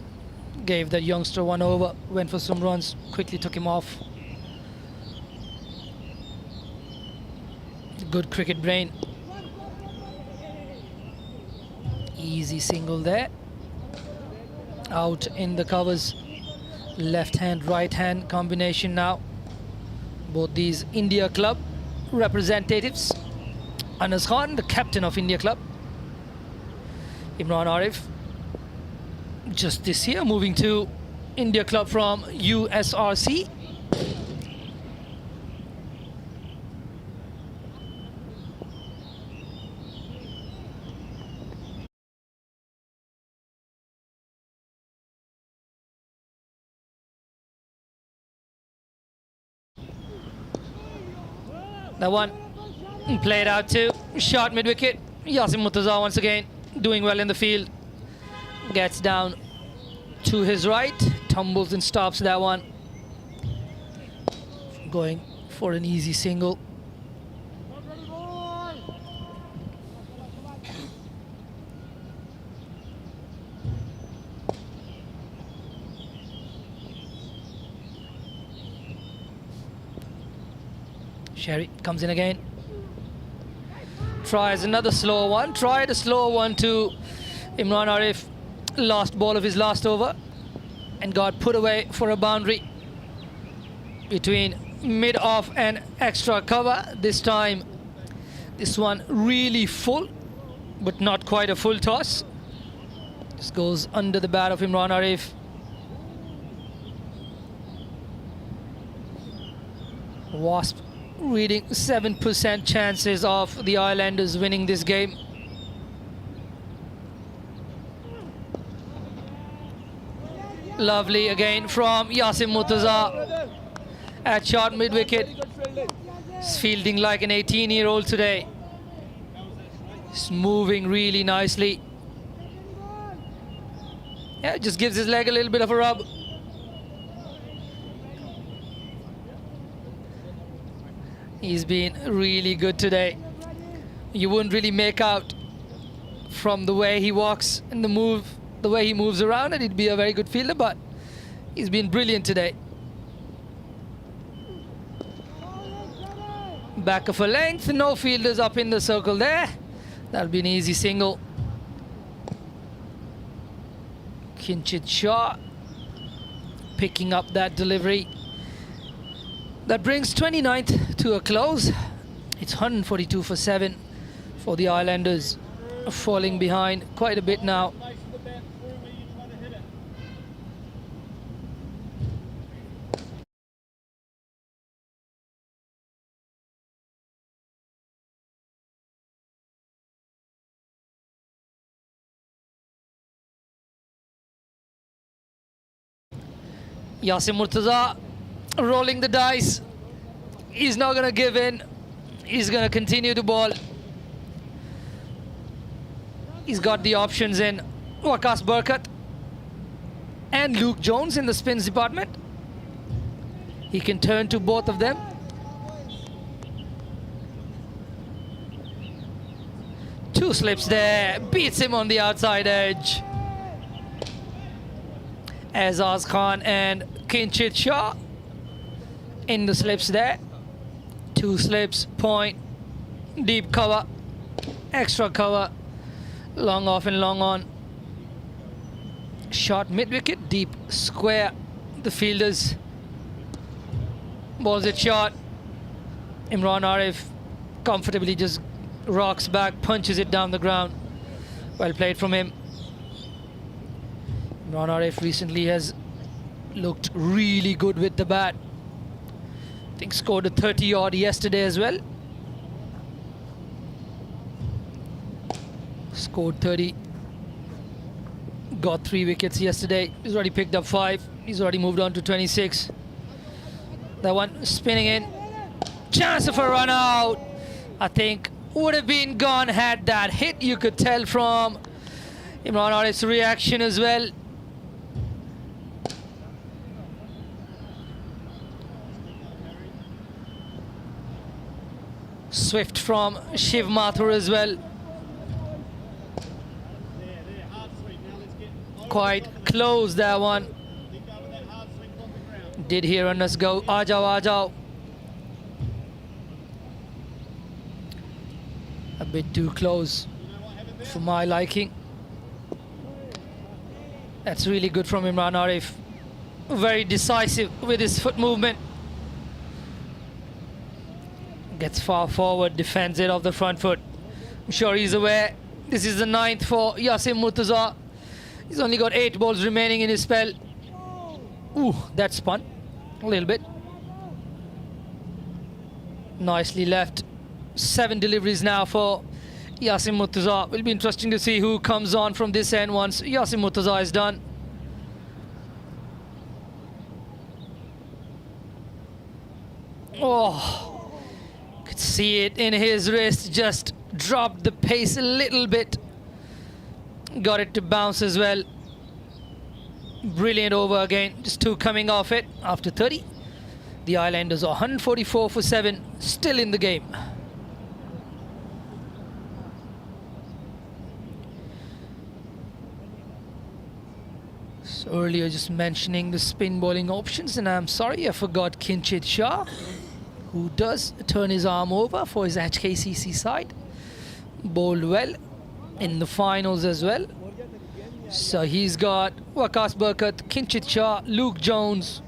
Gave that youngster one over, went for some runs, quickly took him off. Good cricket brain. Easy single there. Out in the covers. Left hand, right hand combination now. Both these India club representatives. Anas Khan, the captain of India club. Imran Arif, just this year moving to India club from USRC. That one played out to short mid-wicket. Yasim Murtaza once again doing well in the field. Gets down to his right, tumbles and stops that one. Going for an easy single. Sherry comes in again. Tries another slow one. Tried a slow one to Imran Arif. Last ball of his last over. And got put away for a boundary. Between mid-off and extra cover. This time, this one really full, but not quite a full toss. Just goes under the bat of Imran Arif. Wasp reading 7% chances of the Islanders winning this game. Lovely again from Yasim Murtaza at short mid-wicket. He's fielding like an 18-year-old today. He's moving really nicely. Yeah, just gives his leg a little bit of a rub. He's been really good today. You wouldn't really make out from the way he walks and the way he moves around, and he'd be a very good fielder, but he's been brilliant today. Back of a length, no fielders up in the circle there. That'll be an easy single. Kinchit Shah picking up that delivery. That brings 29th to a close. It's 142 for 7 for the Islanders, falling behind quite a bit now. Yasim Murtaza rolling the dice. He's not going to give in. He's going to continue to bowl. He's got the options in Waqas Barkat and Luke Jones in the spins department. He can turn to both of them. Two slips there. Beats him on the outside edge. Azaz Khan and Kinchit Shah in the slips there. Two slips, point, deep cover, extra cover, long off and long on. Short mid-wicket, deep square. The fielders. Balls it short. Imran Arif comfortably just rocks back, punches it down the ground. Well played from him. Imran Arif recently has looked really good with the bat. I think scored a 30 odd yesterday as well. Scored 30. Got 3 wickets yesterday. He's already picked up 5. He's already moved on to 26. That one spinning in. Chance of a run out. I think would have been gone had that hit. You could tell from Imran Arif's reaction as well. Swift from Shiv Mathur as well. Quite close that one. Did hear us go, Ajao, Ajao. A bit too close for my liking. That's really good from Imran Arif. Very decisive with his foot movement. Gets far forward, defends it off the front foot. I'm sure he's aware. This is the 9th for Yasim Murtaza. He's only got 8 balls remaining in his spell. Ooh, that spun a little bit. Nicely left. 7 deliveries now for Yasim Murtaza. Will be interesting to see who comes on from this end once Yasim Murtaza is done. Oh, could see it in his wrist. Just dropped the pace a little bit. Got it to bounce as well. Brilliant over again. Just 2 coming off it after 30. The Islanders are 144 for 7, still in the game. So earlier just mentioning the spin bowling options, and I'm sorry I forgot Kinchit Shah, who does turn his arm over for his HKCC side. Bowled well in the finals as well. So he's got Waqas Barkat, Kinchit Shah, Luke Jones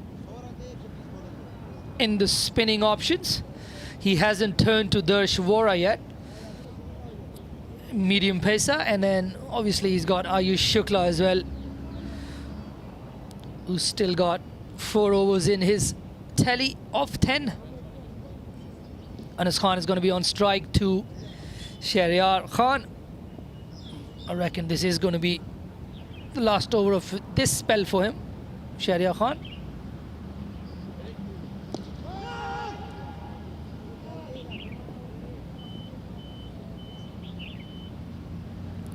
in the spinning options. He hasn't turned to Darsh Vora yet. Medium pacer, and then obviously he's got Ayush Shukla as well, who's still got 4 overs in his tally of 10. Anas Khan is going to be on strike to Shahryar Khan. I reckon this is going to be the last over of this spell for him, Shahryar Khan.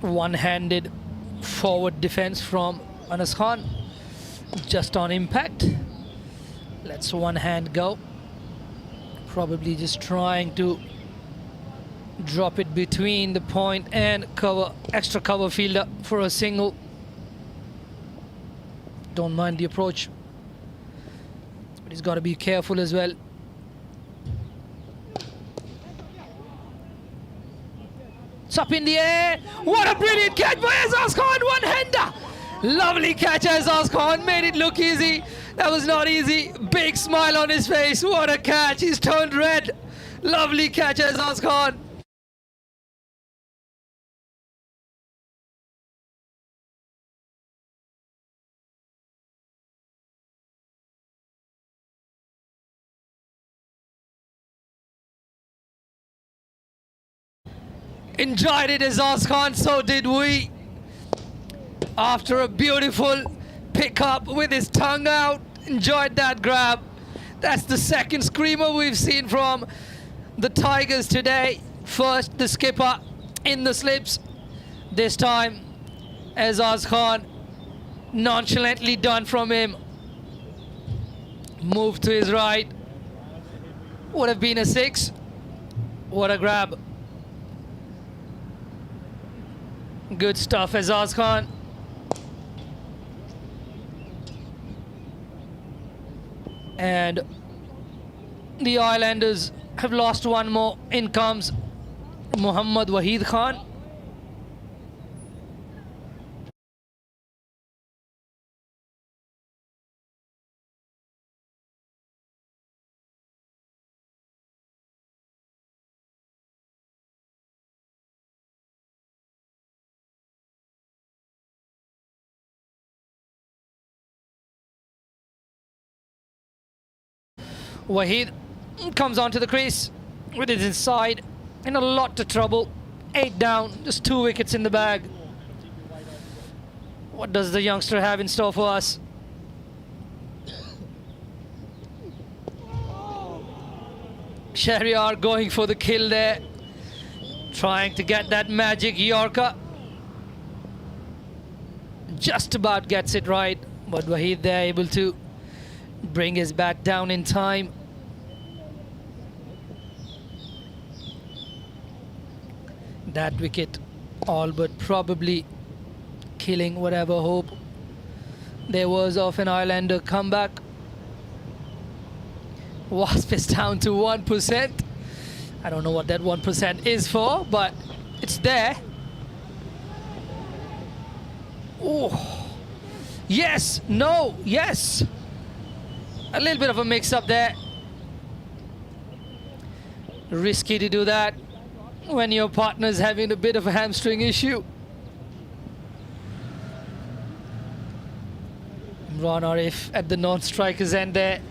One-handed forward defense from Anas Khan, just on impact. Lets one hand go. Probably just trying to drop it between the point and cover, extra cover fielder for a single. Don't mind the approach, but he's got to be careful as well. It's up in the air. What a brilliant catch by Azaz Khan, one-hander. Lovely catch, Azaz Khan, made it look easy. That was not easy. Big smile on his face. What a catch. He's turned red. Lovely catch, Azaz Khan. Enjoyed it, Azaz Khan, so did we. After a beautiful pick up with his tongue out, enjoyed that grab. That's the second screamer we've seen from the Tigers today. First, the skipper in the slips. This time, Azaz Khan, nonchalantly done from him. Move to his right. Would have been a 6. What a grab. Good stuff, Azaz Khan. And the Islanders have lost one more. In comes Muhammad Waheed Khan. Waheed comes onto the crease with his inside, in a lot of trouble. 8 down, just 2 wickets in the bag. What does the youngster have in store for us? Shahryar going for the kill there, trying to get that magic Yorker. Just about gets it right, but Waheed there able to bring his bat down in time. That wicket all but probably killing whatever hope there was of an Islander comeback. Wasp is down to 1%. I don't know what that 1% is for, but it's there. Oh, yes, no, yes. A little bit of a mix-up there. Risky to do that when your partner's having a bit of a hamstring issue. Imran Arif at the non-striker's end there.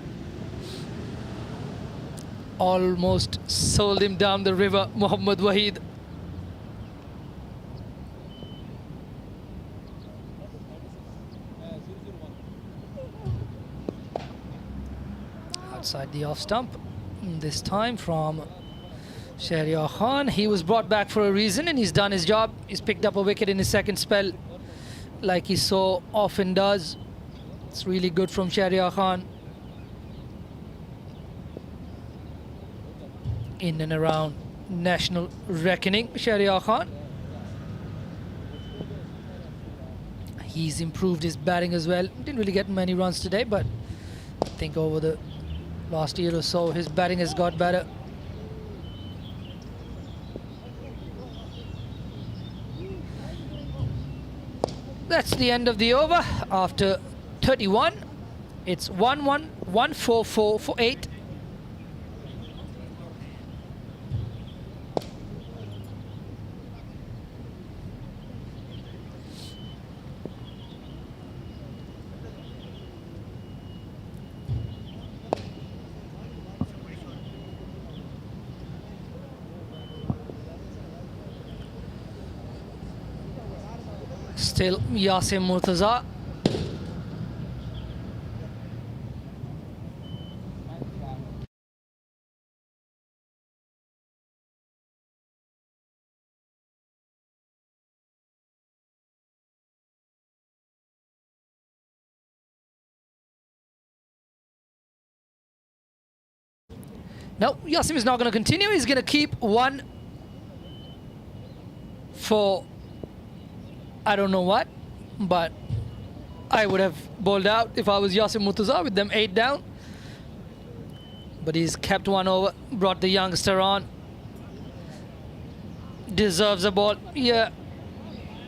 Almost sold him down the river, Mohammad Waheed. Outside the off stump, this time from Shahryar Khan. He was brought back for a reason and he's done his job. He's picked up a wicket in his second spell, like he so often does. It's really good from Shahryar Khan. In and around national reckoning, Shahryar Khan. He's improved his batting as well. Didn't really get many runs today, but I think over the last year or so, his batting has got better. That's the end of the over. After 31, it's 1-1, 1-4-4 for 8. Still Yasim Murtaza. No, Yasim is not going to continue. He's going to keep 1 for I don't know what, but I would have bowled out if I was Yasim Murtaza with them 8 down. But he's kept 1 over, brought the youngster on. Deserves a ball. Yeah,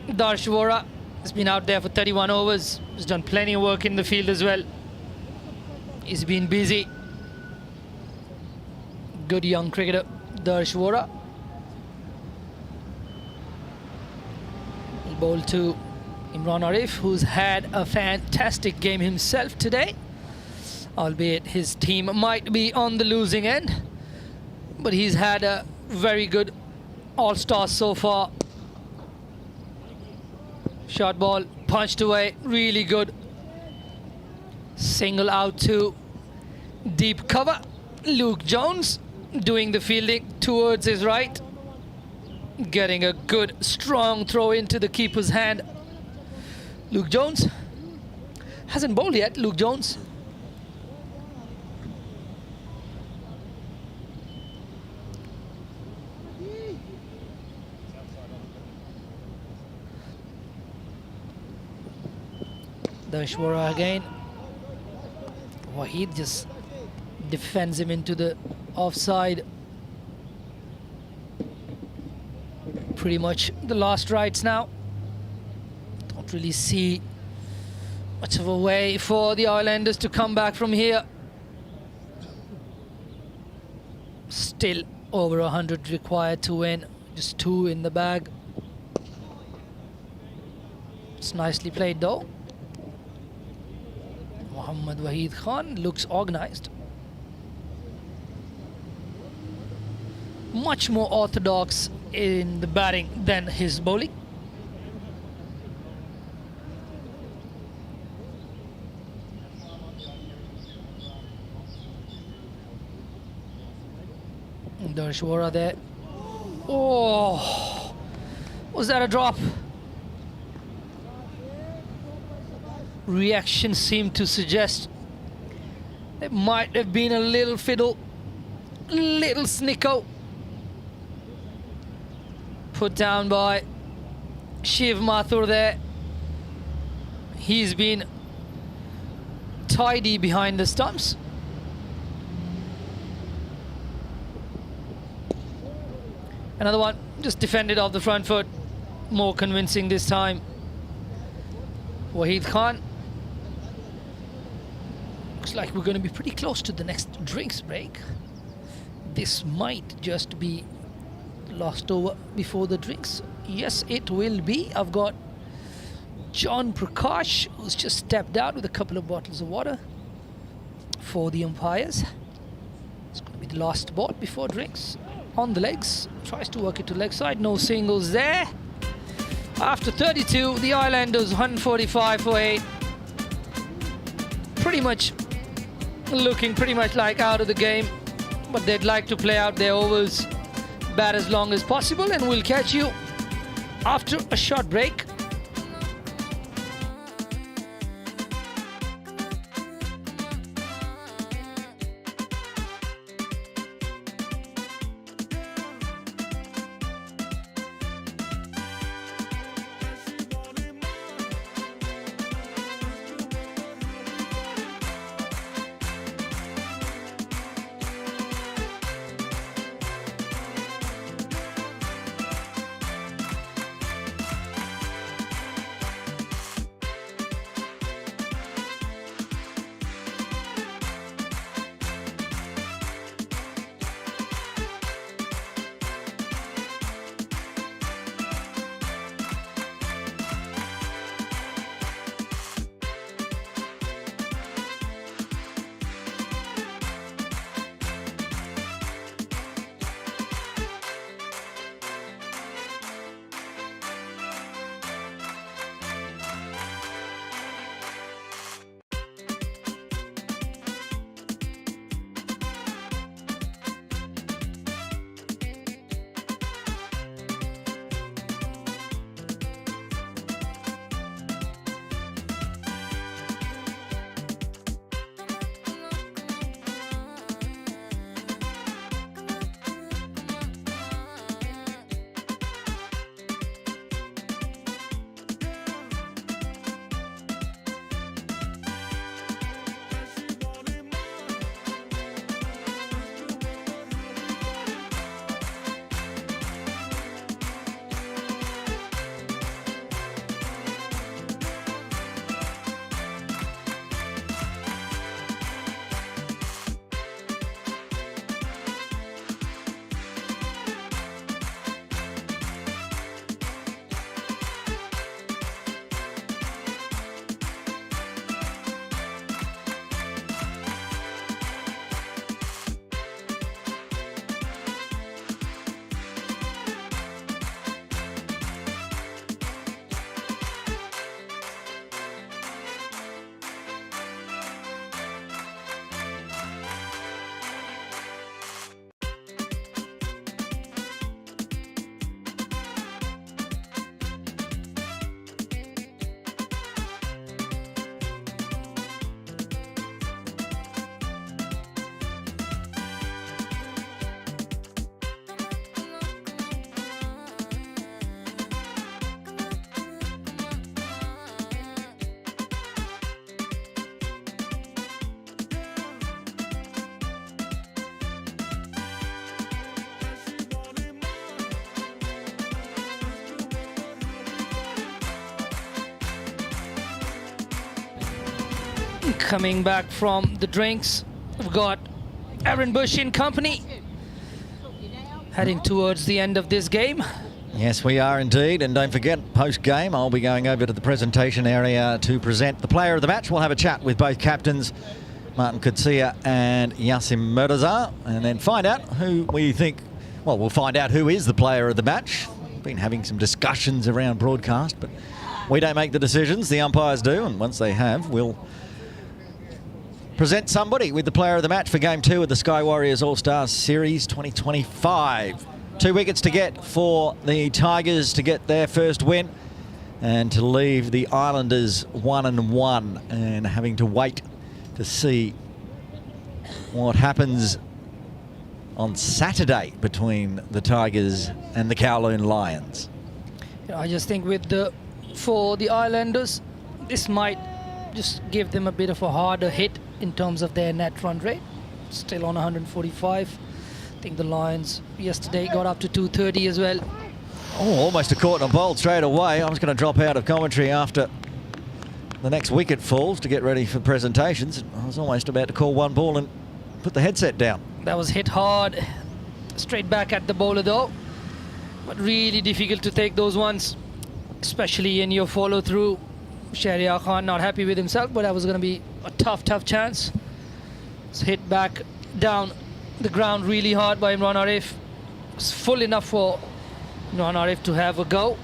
Darsh Vora has been out there for 31 overs. He's done plenty of work in the field as well. He's been busy. Good young cricketer, Darsh Vora. Ball to Imran Arif, who's had a fantastic game himself today, albeit his team might be on the losing end, but he's had a very good all-star so far. Short ball punched away, really good. Single out to deep cover. Luke Jones doing the fielding towards his right, getting a good strong throw into the keeper's hand. Luke Jones hasn't bowled yet. Luke Jones. Dashwara again. Waheed just defends him into the offside. Pretty much the last rights now. Don't really see much of a way for the Islanders to come back from here. Still over 100 required to win. Just 2 in the bag. It's nicely played though. Mohammad Waheed Khan looks organised. much more orthodox in the batting than his bowling. Darshwara there. Oh, was that a drop? Reaction seemed to suggest it might have been a little fiddle, little snicko. Put down by Shiv Mathur there. He's been tidy behind the stumps. Another one, just defended off the front foot. More convincing this time. Waheed Khan. Looks like we're going to be pretty close to the next drinks break. This might just be lost over before the drinks. Yes, it will be. I've got John Prakash, who's just stepped out with a couple of bottles of water for the umpires. It's going to be the last ball before drinks. On the legs, tries to work it to leg side, no singles there. After 32, the Islanders 145 for 8. Pretty much looking pretty much like out of the game, but they'd like to play out their overs, bat as long as possible, and we'll catch you after a short break. Coming back from the drinks, we've got Aaron Bush in company, heading towards the end of this game. Yes, we are indeed. And don't forget, post-game, I'll be going over to the presentation area to present the player of the match. We'll have a chat with both captains, Martin Coetzee and Yasim Murtaza, and then find out who we think Well, we'll find out who is the player of the match. Been having some discussions around broadcast, but we don't make the decisions, the umpires do, and once they have, we'll present somebody with the player of the match for Game 2 of the Sky Warriors All-Stars Series 2025. 2 wickets to get for the Tigers to get their first win and to leave the Islanders 1-1 and having to wait to see what happens on Saturday between the Tigers and the Kowloon Lions. I just think for the Islanders, this might just give them a bit of a harder hit in terms of their net run rate. Still on 145. I think the Lions yesterday got up to 230 as well. Oh, almost a caught and bowled straight away. I was going to drop out of commentary after the next wicket falls to get ready for presentations. I was almost about to call one ball and put the headset down. That was hit hard, straight back at the bowler though. But really difficult to take those ones, especially in your follow through. Shahryar Khan not happy with himself, but that was going to be a tough chance. It's hit back down the ground really hard by Imran Arif. It's full enough for Imran Arif to have a go.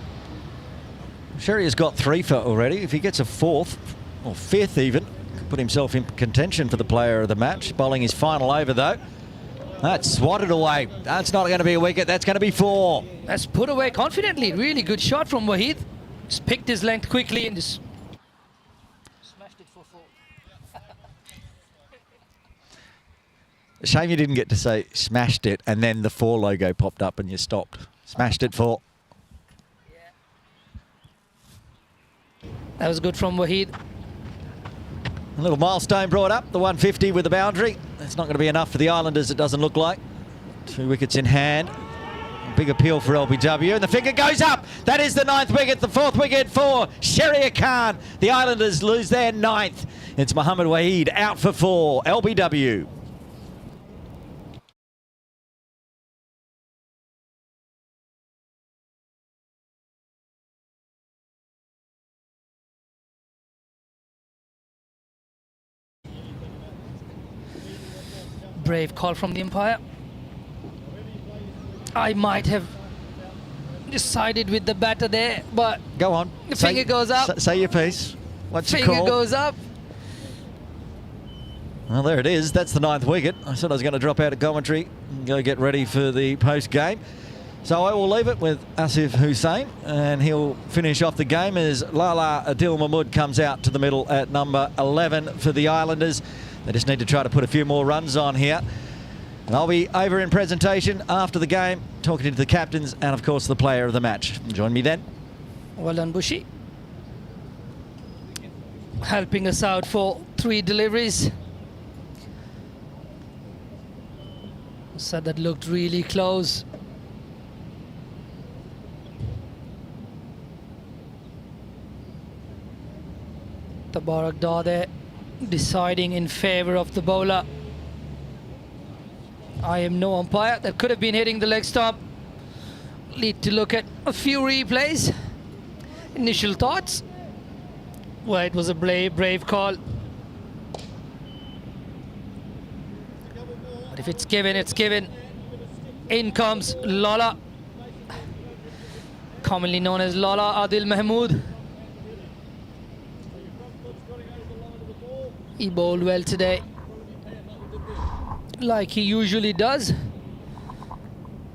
Sherry has got 3 for already. If he gets a 4th, or 5th even, could put himself in contention for the player of the match. Bowling his final over though. That's swatted away. That's not going to be a wicket, that's going to be 4. That's put away confidently. Really good shot from Waheed. Just picked his length quickly and just smashed it for 4. Shame you didn't get to say smashed it and then the 4 logo popped up and you stopped. Smashed it 4. That was good from Waheed. A little milestone brought up, the 150 with the boundary. That's not going to be enough for the Islanders, it doesn't look like. 2 wickets in hand. Big appeal for LBW, and the finger goes up. That is the 9th wicket, the 4th wicket for Shahryar Khan. The Islanders lose their 9th. It's Mohammad Waheed out for 4, LBW. Brave call from the umpire. I might have decided with the batter there, but Go on. the finger goes up. Say your piece. What's your Finger call? goes up. Well, there it is. That's the 9th wicket. I said I was going to drop out of commentary and go get ready for the post-game. So I will leave it with Asif Hussain, and he'll finish off the game as Lala Adil Mahmood comes out to the middle at number 11 for the Islanders. They just need to try to put a few more runs on here. And I'll be over in presentation after the game, talking to the captains and, of course, the player of the match. Join me then. Well done, Bushy. Helping us out for 3 deliveries. So that looked really close. Tabarak Dar there, deciding in favour of the bowler. I am no umpire. That could have been hitting the leg stump. Need to look at a few replays. Initial thoughts. Well, it was a brave call. But if it's given, it's given. In comes Lala, commonly known as Lala Adil Mahmood. He bowled well today, like he usually does.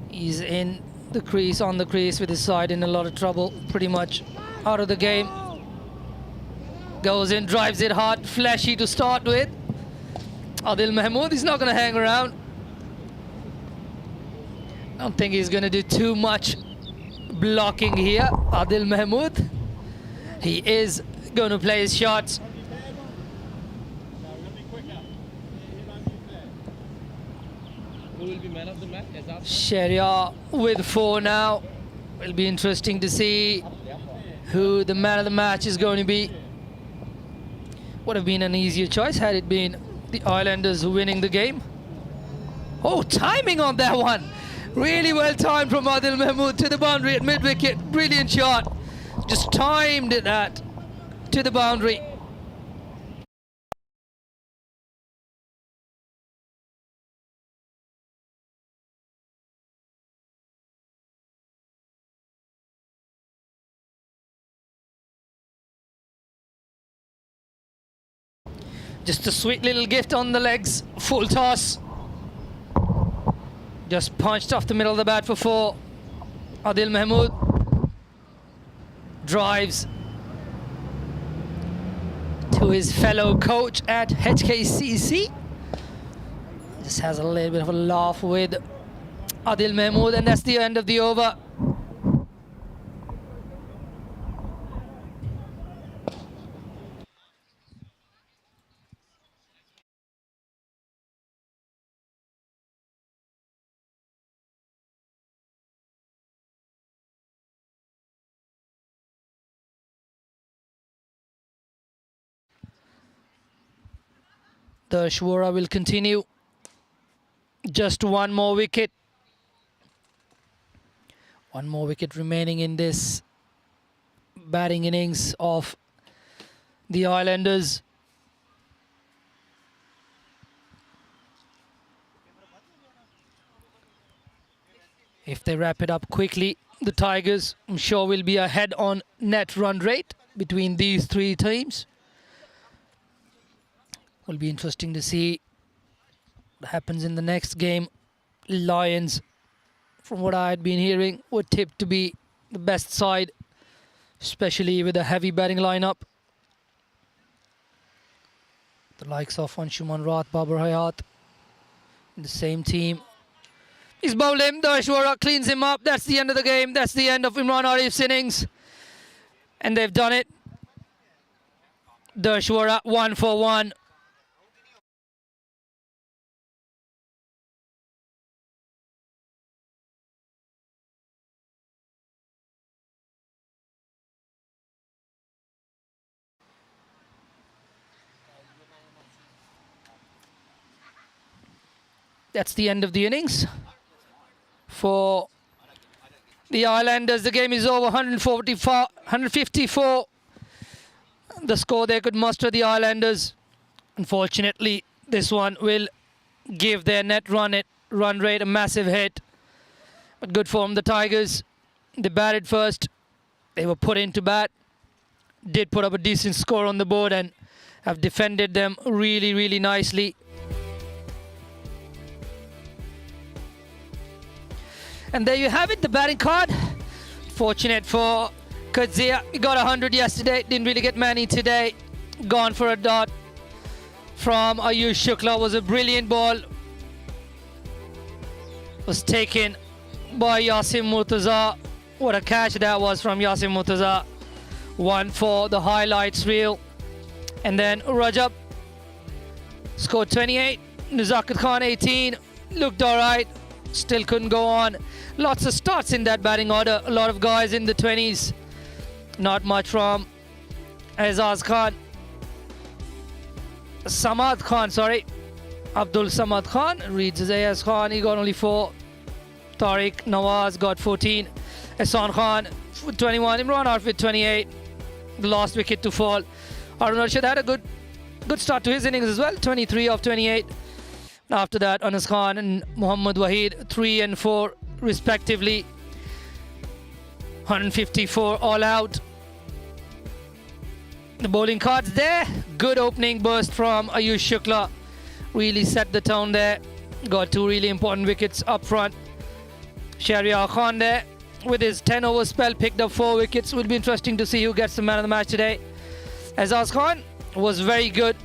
He's in the crease, on the crease with his side in a lot of trouble, pretty much out of the game. Goes in, drives it hard, flashy to start with. Adil Mahmood is not going to hang around. I don't think he's going to do too much blocking here. Adil Mahmood, he is going to play his shots. Who will be man of the match? Shahryar with 4 now. It'll be interesting to see who the man of the match is going to be. Would have been an easier choice had it been the Islanders winning the game. Oh, timing on that one. Really well timed from Adil Mahmood to the boundary at mid-wicket. Brilliant shot. Just timed it to the boundary. Just a sweet little gift on the legs. Full toss. Just punched off the middle of the bat for 4. Adil Mahmood drives to his fellow coach at HKCC. Just has a little bit of a laugh with Adil Mahmood, and that's the end of the over. The Shwara will continue. Just one more wicket. One more wicket remaining in this batting innings of the Islanders. If they wrap it up quickly, the Tigers, I'm sure, will be ahead on net run rate between these 3 teams. Will be interesting to see what happens in the next game. Lions, from what I had been hearing, were tipped to be the best side, especially with a heavy batting lineup. The likes of Anshuman Rath, Babar Hayat in the same team. He's bowled him. Dashwara cleans him up. That's the end of the game. That's the end of Imran Arif's innings. And they've done it. Dashwara 1 for 1. That's the end of the innings for the Islanders. The game is over. 154. The score they could muster, the Islanders. Unfortunately, this one will give their net run rate a massive hit. But good form, the Tigers. They batted first. They were put into bat. Did put up a decent score on the board and have defended them really, really nicely. And there you have it, the batting card. Fortunate for Kadzia. He got 100 yesterday, didn't really get many today. Gone for a dot from Ayush Shukla. Was a brilliant ball. Was taken by Yasim Murtaza. What a catch that was from Yasim Murtaza. One for the highlights reel. And then Rajab scored 28. Nazakat Khan 18. Looked alright. Still couldn't go on. Lots of starts in that batting order. A lot of guys in the 20s. Not much from Azaz Khan. Samad Khan, sorry. Abdul Samad Khan reads as Ayaz Khan. He got only 4. Tariq Nawaz got 14. Ehsan Khan 21. Imran Arif with 28. The last wicket to fall. Arun Arshad had a good start to his innings as well. 23 of 28. After that, Anas Khan and Muhammad Waheed 3 and 4 respectively. 154 all out. The bowling cards there. Good opening burst from Ayush Shukla. Really set the tone there. Got 2 really important wickets up front. Shahryar Khan there with his 10 over spell picked up 4 wickets. Will be interesting to see who gets the man of the match today. Azaz Khan was very good.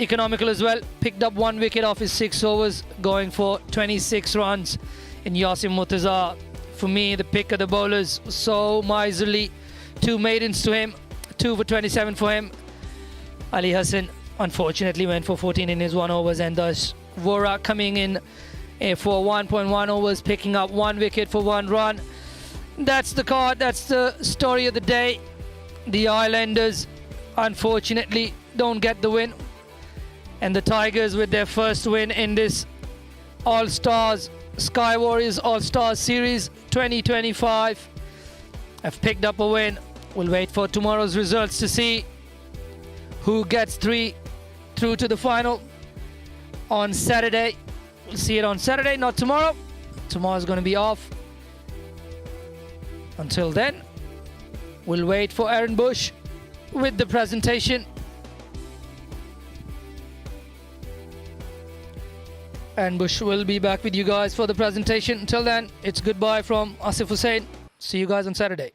Economical as well. Picked up 1 wicket off his 6 overs, going for 26 runs. In Yasim Murtaza, for me, the pick of the bowlers, so miserly. 2 maidens to him, 2 for 27 for him. Ali Hassan unfortunately went for 14 in his 1 overs, and thus Vora coming in for 1.1 overs, picking up 1 wicket for 1 run. That's the card. That's the story of the day. The Islanders unfortunately don't get the win. And the Tigers, with their first win in this All-Stars Sky Warriors All-Stars Series 2025, have picked up a win. We'll wait for tomorrow's results to see who gets 3 through to the final on Saturday. We'll see it on Saturday, not tomorrow. Tomorrow's going to be off. Until then, we'll wait for Aaron Bush with the presentation. And Bush will be back with you guys for the presentation. Until then, it's goodbye from Asif Hussain. See you guys on Saturday.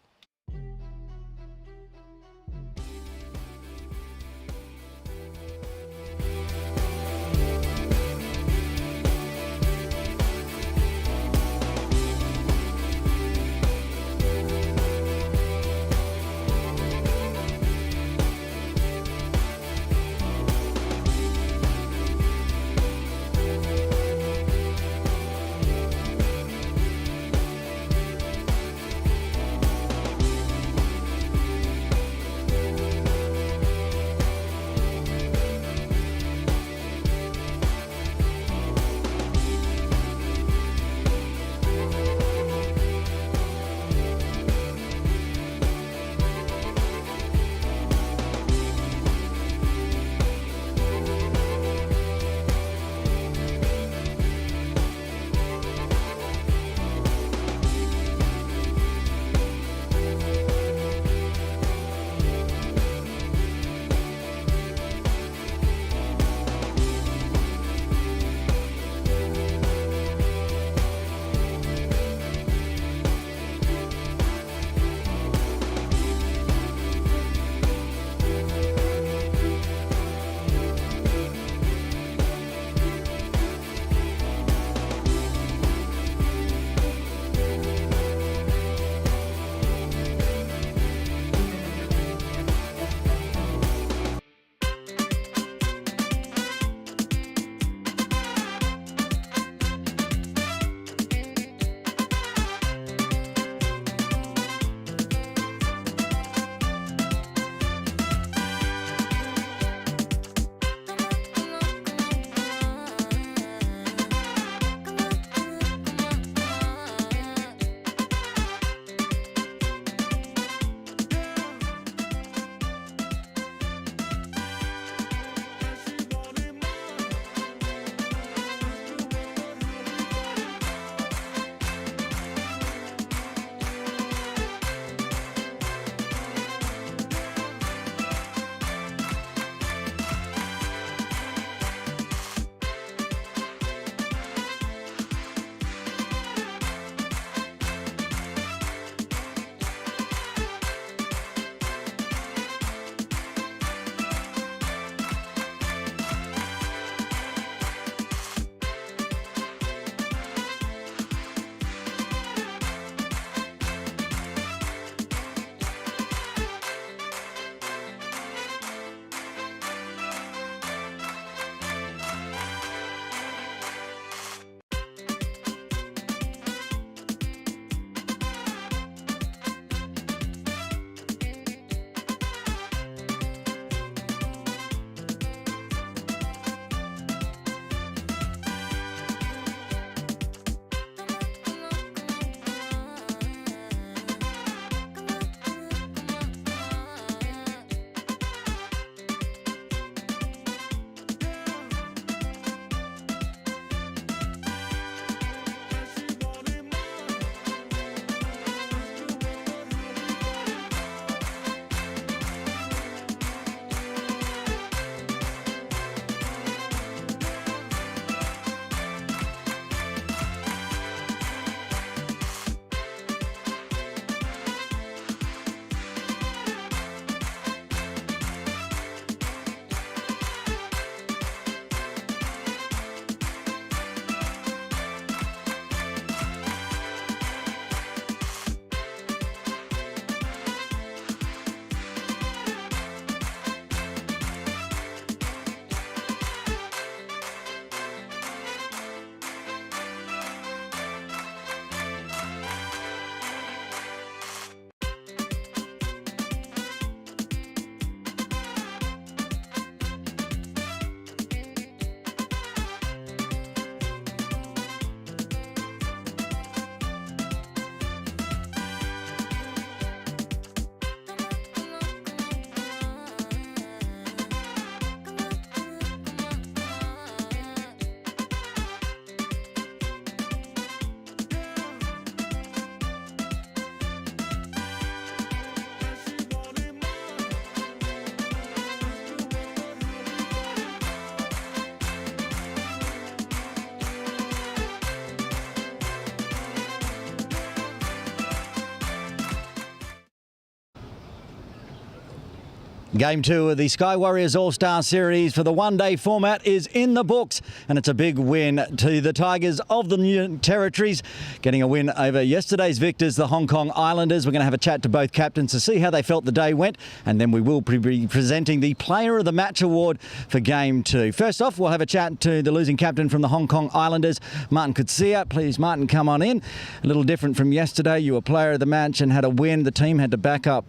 Game 2 of the Sky Warriors All-Star Series for the one-day format is in the books, and it's a big win to the Tigers of the New Territories, getting a win over yesterday's victors, the Hong Kong Islanders. We're going to have a chat to both captains to see how they felt the day went, and then we will be presenting the Player of the Match award for Game 2. First off, we'll have a chat to the losing captain from the Hong Kong Islanders, Martin Coetzee. Please, Martin, come on in. A little different from yesterday. You were Player of the Match and had a win. The team had to back up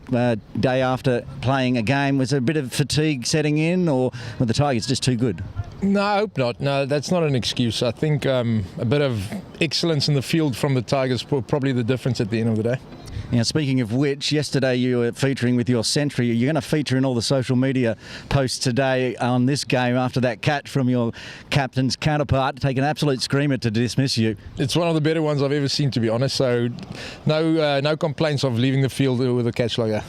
day after playing a game. Was there a bit of fatigue setting in, or were the Tigers just too good? No, I hope not. No, that's not an excuse. I think a bit of excellence in the field from the Tigers probably the difference at the end of the day. Now, speaking of which, yesterday you were featuring with your century. You're going to feature in all the social media posts today on this game after that catch from your captain's counterpart, take an absolute screamer to dismiss you. It's one of the better ones I've ever seen, to be honest. So no complaints of leaving the field with a catch like that.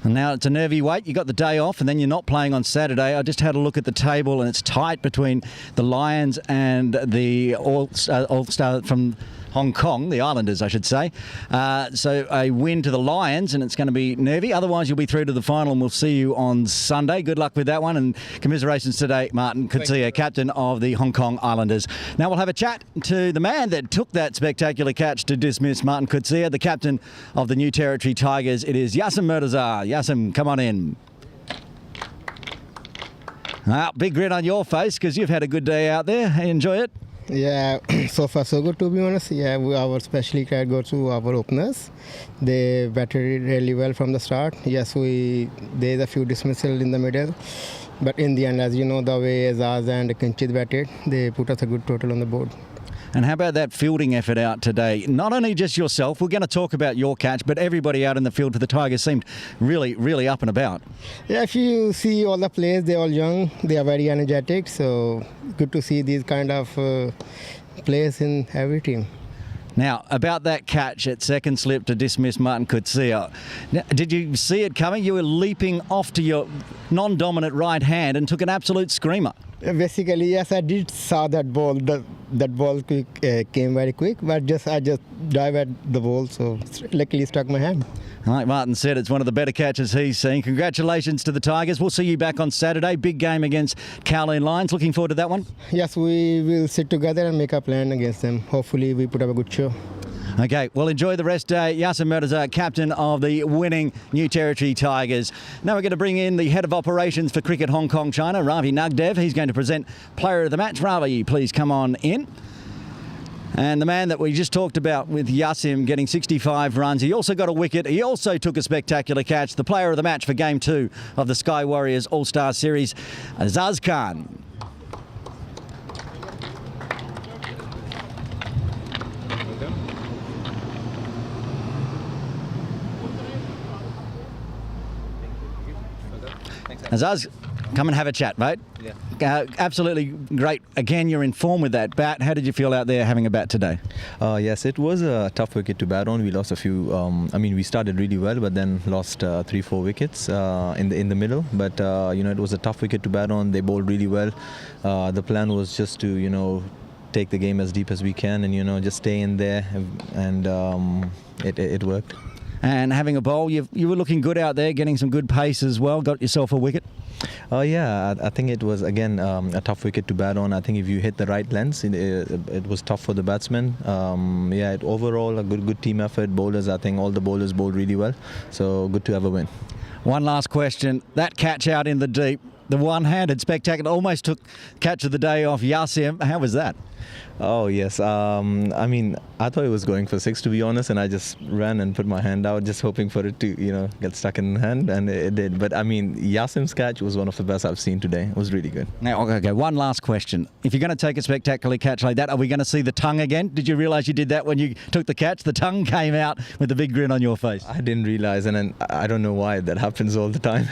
And now it's a nervy wait. You got the day off and then you're not playing on Saturday. I just had a look at the table and it's tight between the Lions and the All-Star from Hong Kong, the Islanders, I should say. So a win to the Lions, and it's going to be nervy. Otherwise, you'll be through to the final, and we'll see you on Sunday. Good luck with that one, and commiserations today, Martin Coetzee, captain of the Hong Kong Islanders. Now we'll have a chat to the man that took that spectacular catch to dismiss Martin Coetzee, the captain of the New Territory Tigers. It is Yassim Murtaza. Yassim, come on in. Big grin on your face because you've had a good day out there. Enjoy it. Yeah, so far so good, to be honest. Yeah, our specialty credit goes to our openers. They batted really well from the start. Yes, there's a few dismissals in the middle, but in the end, as you know, the way Azaz and Kinchit batted, they put us a good total on the board. And how about that fielding effort out today? Not only just yourself, we're going to talk about your catch, but everybody out in the field for the Tigers seemed really, really up and about. Yeah, if you see all the players, they're all young, they are very energetic, so good to see these kind of players in every team. Now, about that catch at second slip to dismiss Martin Coetzee, did you see it coming? You were leaping off to your non-dominant right hand and took an absolute screamer. Basically, yes, I did saw that ball. That ball came very quick, but I just dive at the ball, so luckily stuck my hand. Like Martin said, it's one of the better catches he's seen. Congratulations to the Tigers. We'll see you back on Saturday. Big game against Kowloon Lions. Looking forward to that one? Yes, we will sit together and make a plan against them. Hopefully, we put up a good show. Okay, well, enjoy the rest day. Yassim Murtaza, captain of the winning New Territory Tigers. Now we're going to bring in the head of operations for Cricket Hong Kong China, Ravi Nagdev. He's going to present Player of the Match. Ravi, please come on in. And the man that we just talked about with Yassim getting 65 runs, he also got a wicket. He also took a spectacular catch. The Player of the Match for Game 2 of the Sky Warriors All-Star Series, Azaz Khan. Azaz, come and have a chat, mate. Yeah. Absolutely great. Again, you're in form with that bat. How did you feel out there having a bat today? Yes, it was a tough wicket to bat on. We lost a few. We started really well, but then lost 3-4 wickets in the middle. But it was a tough wicket to bat on. They bowled really well. The plan was just to take the game as deep as we can, and just stay in there, and it worked. And having a bowl, you were looking good out there, getting some good pace as well. Got yourself a wicket. Yeah, I think it was again a tough wicket to bat on. I think if you hit the right lengths, it was tough for the batsmen. Overall a good team effort. Bowlers, I think all the bowlers bowled really well. So good to have a win. One last question. That catch out in the deep, the one-handed spectacular, almost took catch of the day off Yassim. How was that? Oh yes, I thought it was going for 6, to be honest, and I just ran and put my hand out, just hoping for it to get stuck in the hand, and it did. But Yassim's catch was one of the best I've seen today. It was really good. Now, okay, one last question. If you're going to take a spectacular catch like that, are we going to see the tongue again? Did you realise you did that when you took the catch? The tongue came out with a big grin on your face. I didn't realise, and then I don't know why that happens all the time.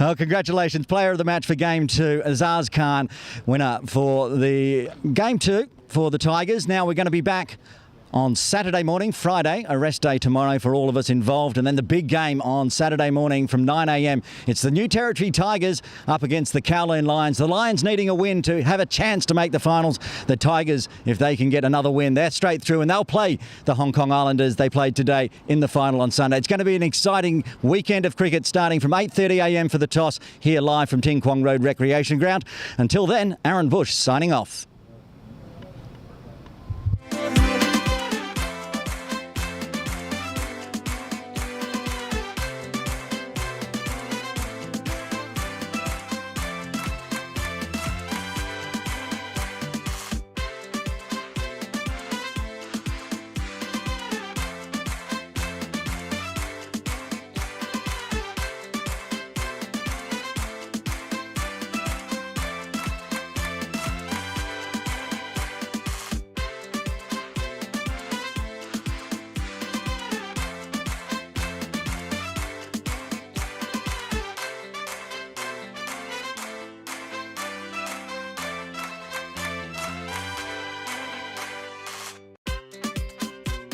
Oh, congratulations. Player of the match for Game 2, Azaz Khan, winner for the Game 2 for the Tigers. Now we're going to be back on Saturday morning, Friday, a rest day tomorrow for all of us involved. And then the big game on Saturday morning from 9 a.m. It's the New Territory Tigers up against the Kowloon Lions. The Lions needing a win to have a chance to make the finals. The Tigers, if they can get another win, they're straight through and they'll play the Hong Kong Islanders. They played today in the final on Sunday. It's going to be an exciting weekend of cricket starting from 8:30 a.m. for the toss here live from Ting Kwong Road Recreation Ground. Until then, Aaron Bush signing off.